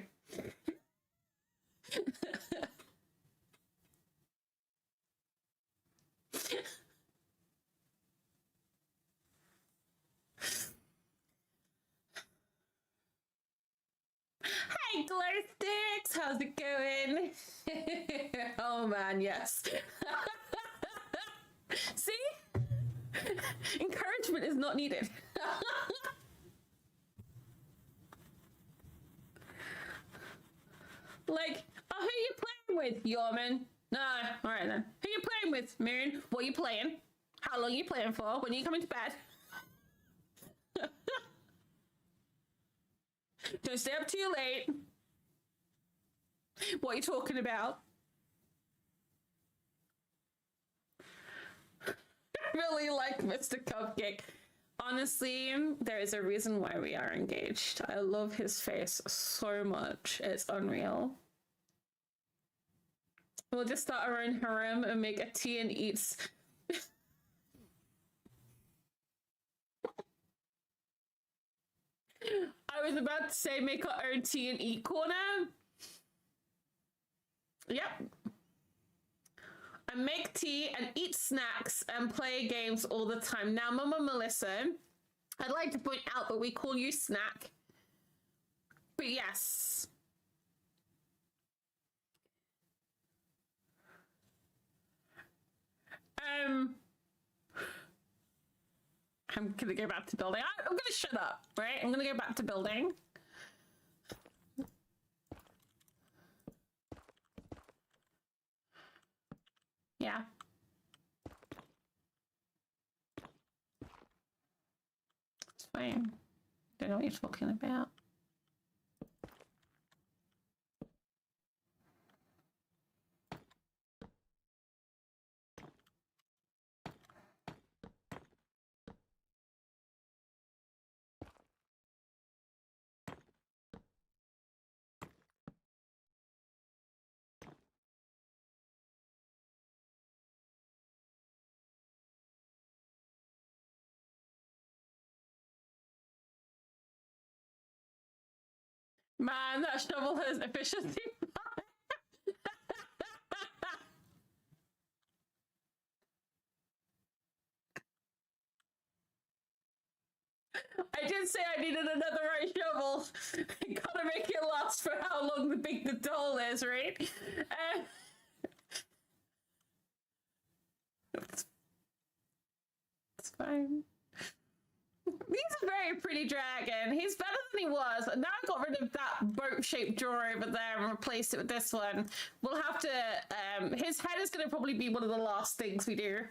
Hey, Glow Sticks, how's it going? Oh man, yes. See? Encouragement is not needed. Like, oh, who are you playing with, Yorman? No, alright then. Who are you playing with, Moon? What are you playing? How long are you playing for? When are you coming to bed? Don't stay up too late. What are you talking about? Really like Mr. Cupcake. Honestly, there is a reason why we are engaged. I love his face so much. It's unreal. We'll just start our own harem and make a tea and eats. I was about to say make our own tea and eat corner. Yep. And make tea and eat snacks and play games all the time. Now, Mama Melissa, I'd like to point out that we call you Snack. But yes. I'm gonna go back to building. I'm gonna shut up, right? I'm gonna go back to building. Yeah. It's fine. Don't know what you're talking about. Man, that shovel has efficiency. I did say I needed another right shovel. Gotta make it last for how long the big the doll is, right? It's fine. He's a very pretty dragon. He's better than he was. Now I got rid of that boat-shaped drawer over there and replaced it with this one. We'll have to... his head is going to probably be one of the last things we do.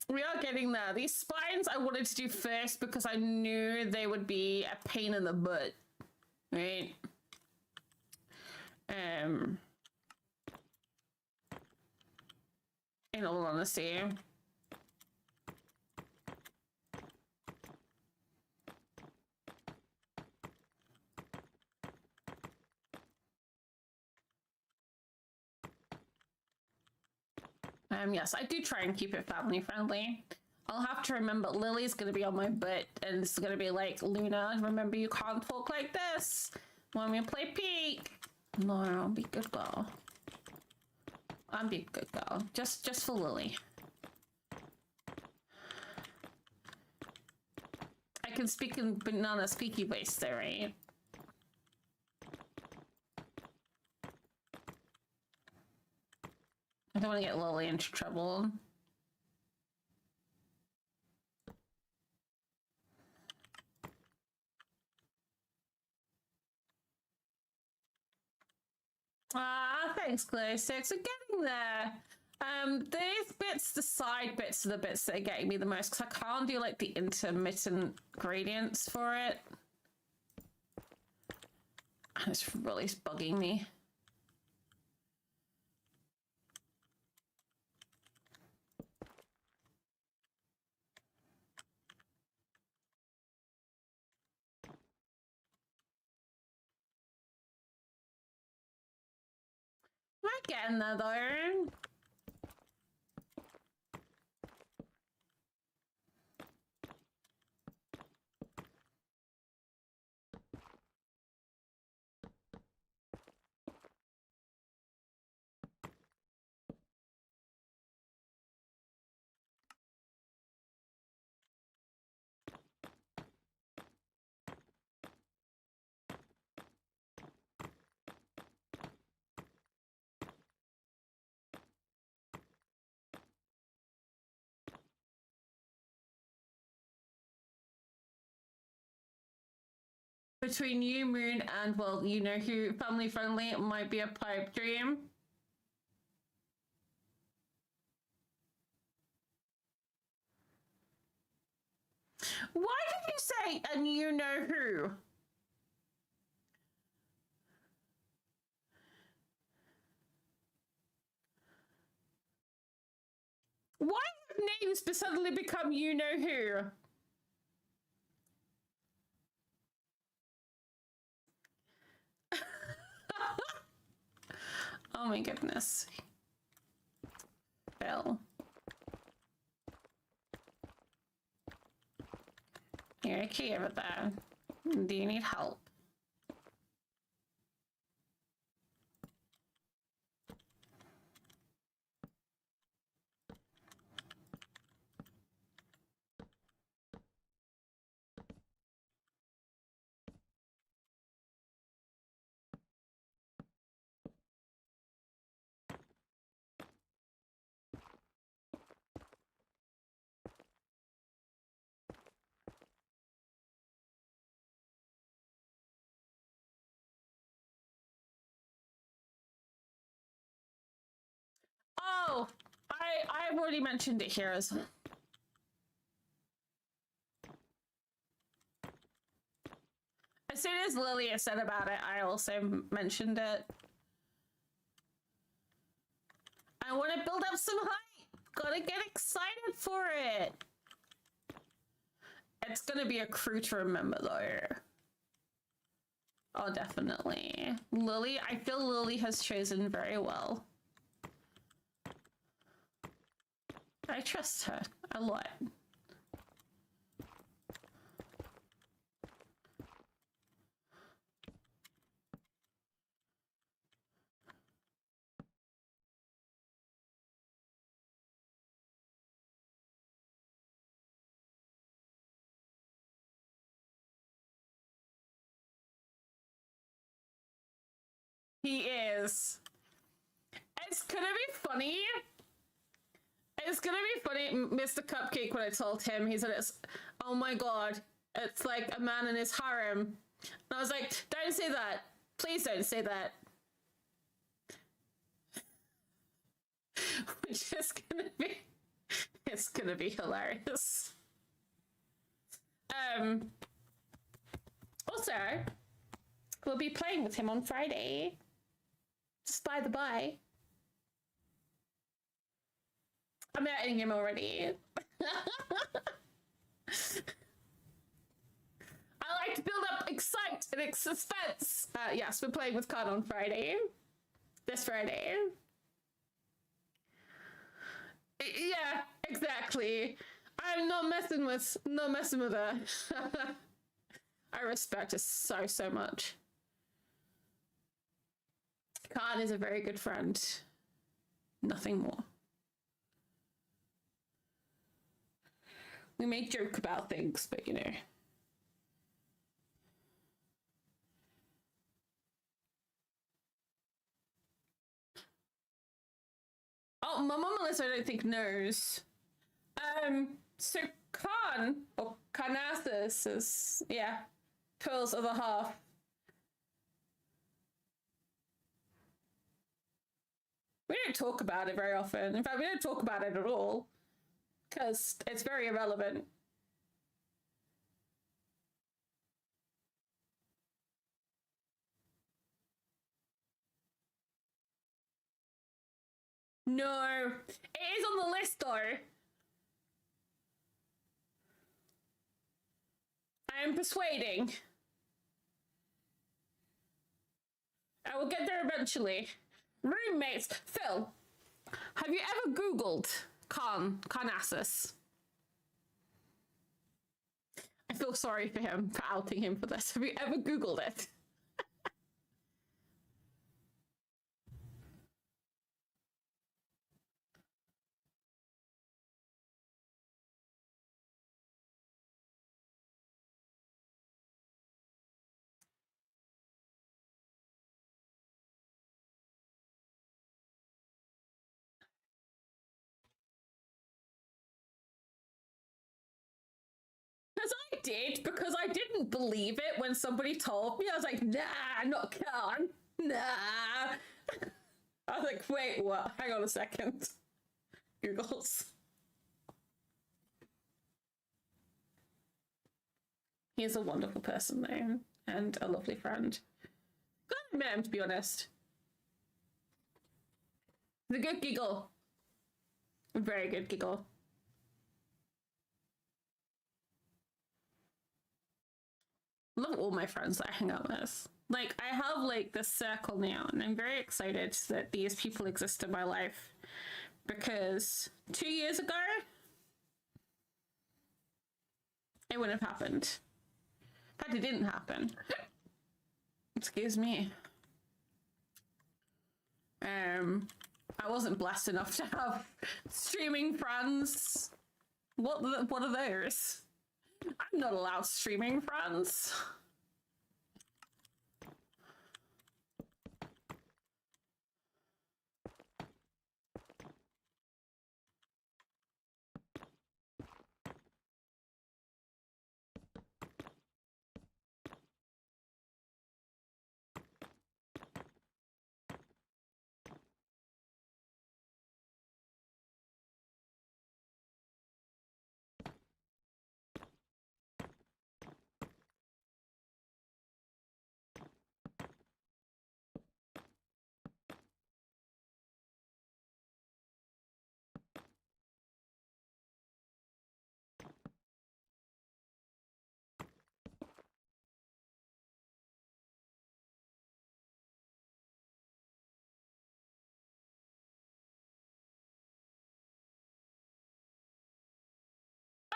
We are getting there. These spines I wanted to do first because I knew they would be a pain in the butt. Right? In all honesty. Yes, I do try and keep it family friendly. I'll have to remember Lily's gonna be on my butt and it's gonna be like, Luna, remember you can't talk like this when we play Peek. No, I'll be good girl. I'll be good girl. Just for Lily. I can speak in banana squeaky voice there, right? I don't want to get Lily into trouble. Ah, thanks, Glow6. We're getting there. These bits, the side bits are the bits that are getting me the most because I can't do like the intermittent gradients for it. And it's really bugging me. We're getting there though. between you, Moon, and, well, you know who, family friendly, it might be a pipe dream. Why did you say, and you know who? Why have names suddenly become you know who? Oh my goodness. Bill. You're okay over there. Do you need help? Oh, I've already mentioned it here as well. As soon as Lilia said about it, I also mentioned it. I want to build up some hype. Gotta get excited for it. It's gonna be a crew to remember though. Oh, definitely. Lily, I feel Lily has chosen very well. I trust her a lot. He is. It's gonna be funny. It's gonna be funny, Mr. Cupcake, when I told him, he said, oh my god, it's like a man in his harem. And I was like, don't say that. Please don't say that. Which is gonna be, it's gonna be hilarious. Also, we'll be playing with him on Friday. Just by the by. I'm editing him already. I like to build up excite and suspense. Yes, we're playing with Khan on Friday. This Friday. Yeah, exactly. I'm not messing with her. I respect her so much. Khan is a very good friend. Nothing more. We may joke about things, but you know. Oh, my mom, Melissa, I don't think knows. So Khan, or Carnassus is, yeah, Pearl's other half. We don't talk about it very often. In fact, we don't talk about it at all. Because it's very irrelevant. No, it is on the list though. I am persuading. I will get there eventually. Roommates. Phil, have you ever Googled Carnassus? I feel sorry for him, for outing him for this. Have you ever Googled it? Because I did because I didn't believe it when somebody told me. I was like, nah, not Khan. Nah. I was like, wait, what? Hang on a second. Googles. He's a wonderful person, though, and a lovely friend. Glad I met him, to be honest. It's a good giggle. A very good giggle. Love all my friends that I hang out with. Like, I have, like, this circle now, and I'm very excited that these people exist in my life. Because 2 years ago, it wouldn't have happened. In fact, it didn't happen. Excuse me. I wasn't blessed enough to have streaming friends. What are those? I'm not allowed streaming friends.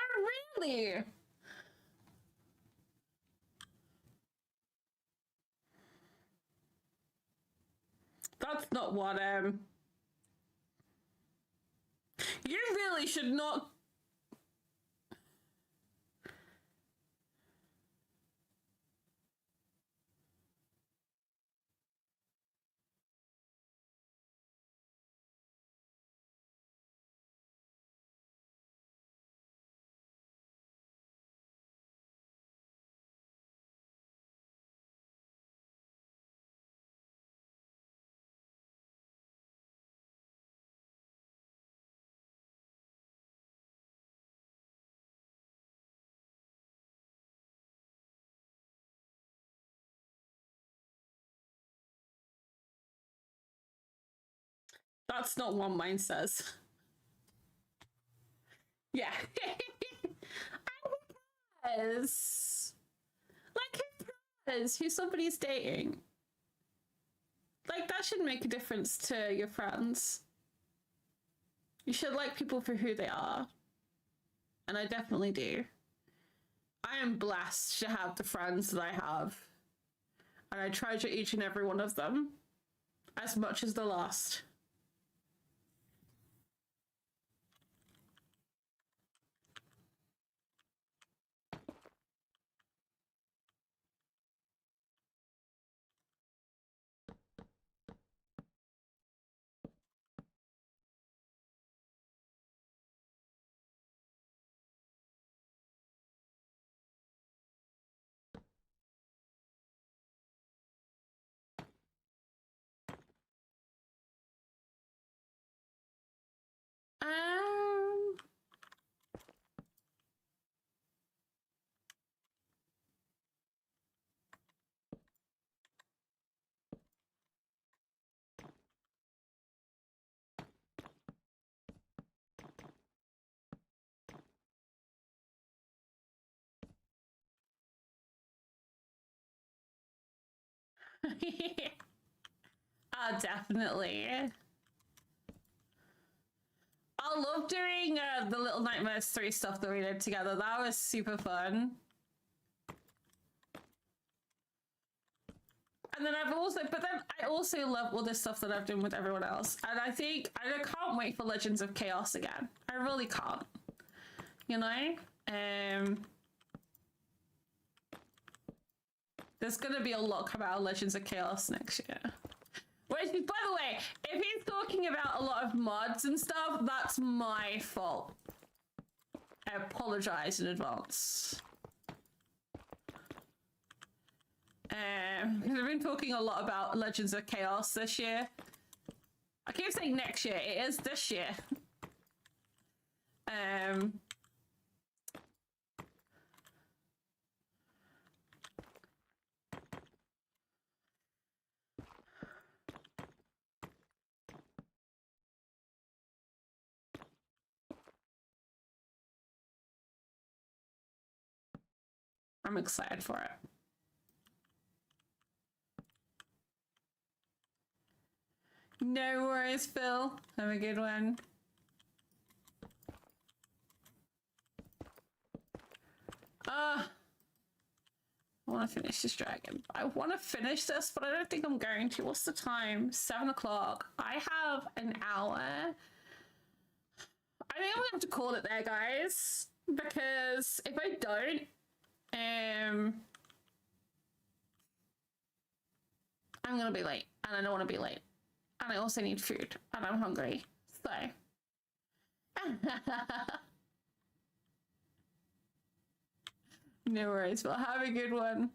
Oh, really? That's not what, you really should not. That's not what mine says. Yeah. Who cares? Like, who cares who somebody's dating? Like, that should make a difference to your friends. You should like people for who they are. And I definitely do. I am blessed to have the friends that I have. And I treasure each and every one of them as much as the last. Um, definitely. I love doing the Little Nightmares 3 stuff that we did together. That was super fun. And then I also love all this stuff that I've done with everyone else. And I can't wait for Legends of Chaos again. I really can't. You know? There's gonna be a lot come out of Legends of Chaos next year. Which, by the way, if he's talking about a lot of mods and stuff, that's my fault. I apologize in advance. We've been talking a lot about Legends of Chaos this year. I keep saying next year. It is this year. I'm excited for it. No worries, Phil. Have a good one. I want to finish this dragon. I want to finish this, but I don't think I'm going to. What's the time? 7 o'clock. I have an hour. I think I'm going to have to call it there, guys. Because if I don't, I'm going to be late. And I don't want to be late. And I also need food. And I'm hungry. So. No worries, but have a good one.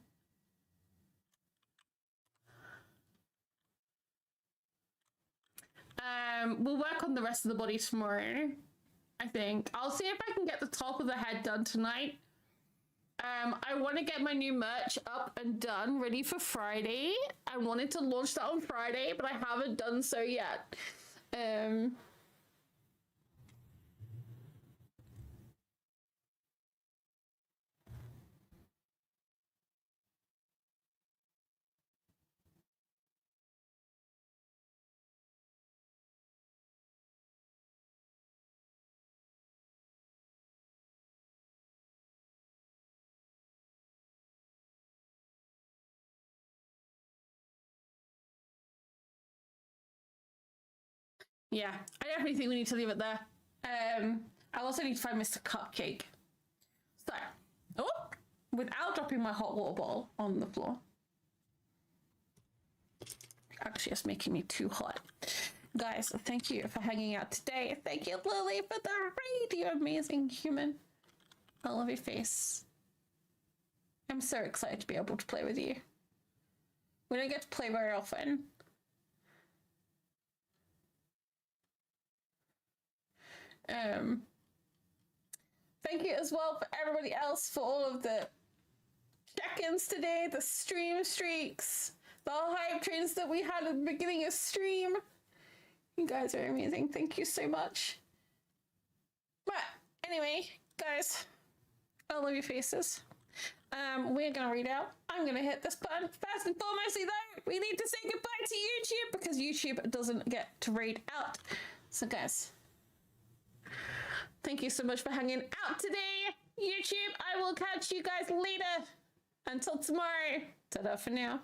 We'll work on the rest of the body tomorrow, I think. I'll see if I can get the top of the head done tonight. I want to get my new merch up and done, ready for Friday. I wanted to launch that on Friday, but I haven't done so yet. Yeah, I definitely think we need to leave it there. I also need to find Mr. Cupcake. So, without dropping my hot water bottle on the floor. Actually, it's making me too hot. Guys, thank you for hanging out today. Thank you, Lily, for the raid, you amazing human. I love your face. I'm so excited to be able to play with you. We don't get to play very often. Thank you as well for everybody else for all of the check-ins today, the stream streaks, the hype trains that we had at the beginning of stream. You guys are amazing. Thank you so much. But anyway, guys, I love your faces. We're gonna read out. I'm gonna hit this button. First and foremostly though, we need to say goodbye to YouTube because YouTube doesn't get to read out. So guys, thank you so much for hanging out today, YouTube. I will catch you guys later. Until tomorrow. Ta-da for now.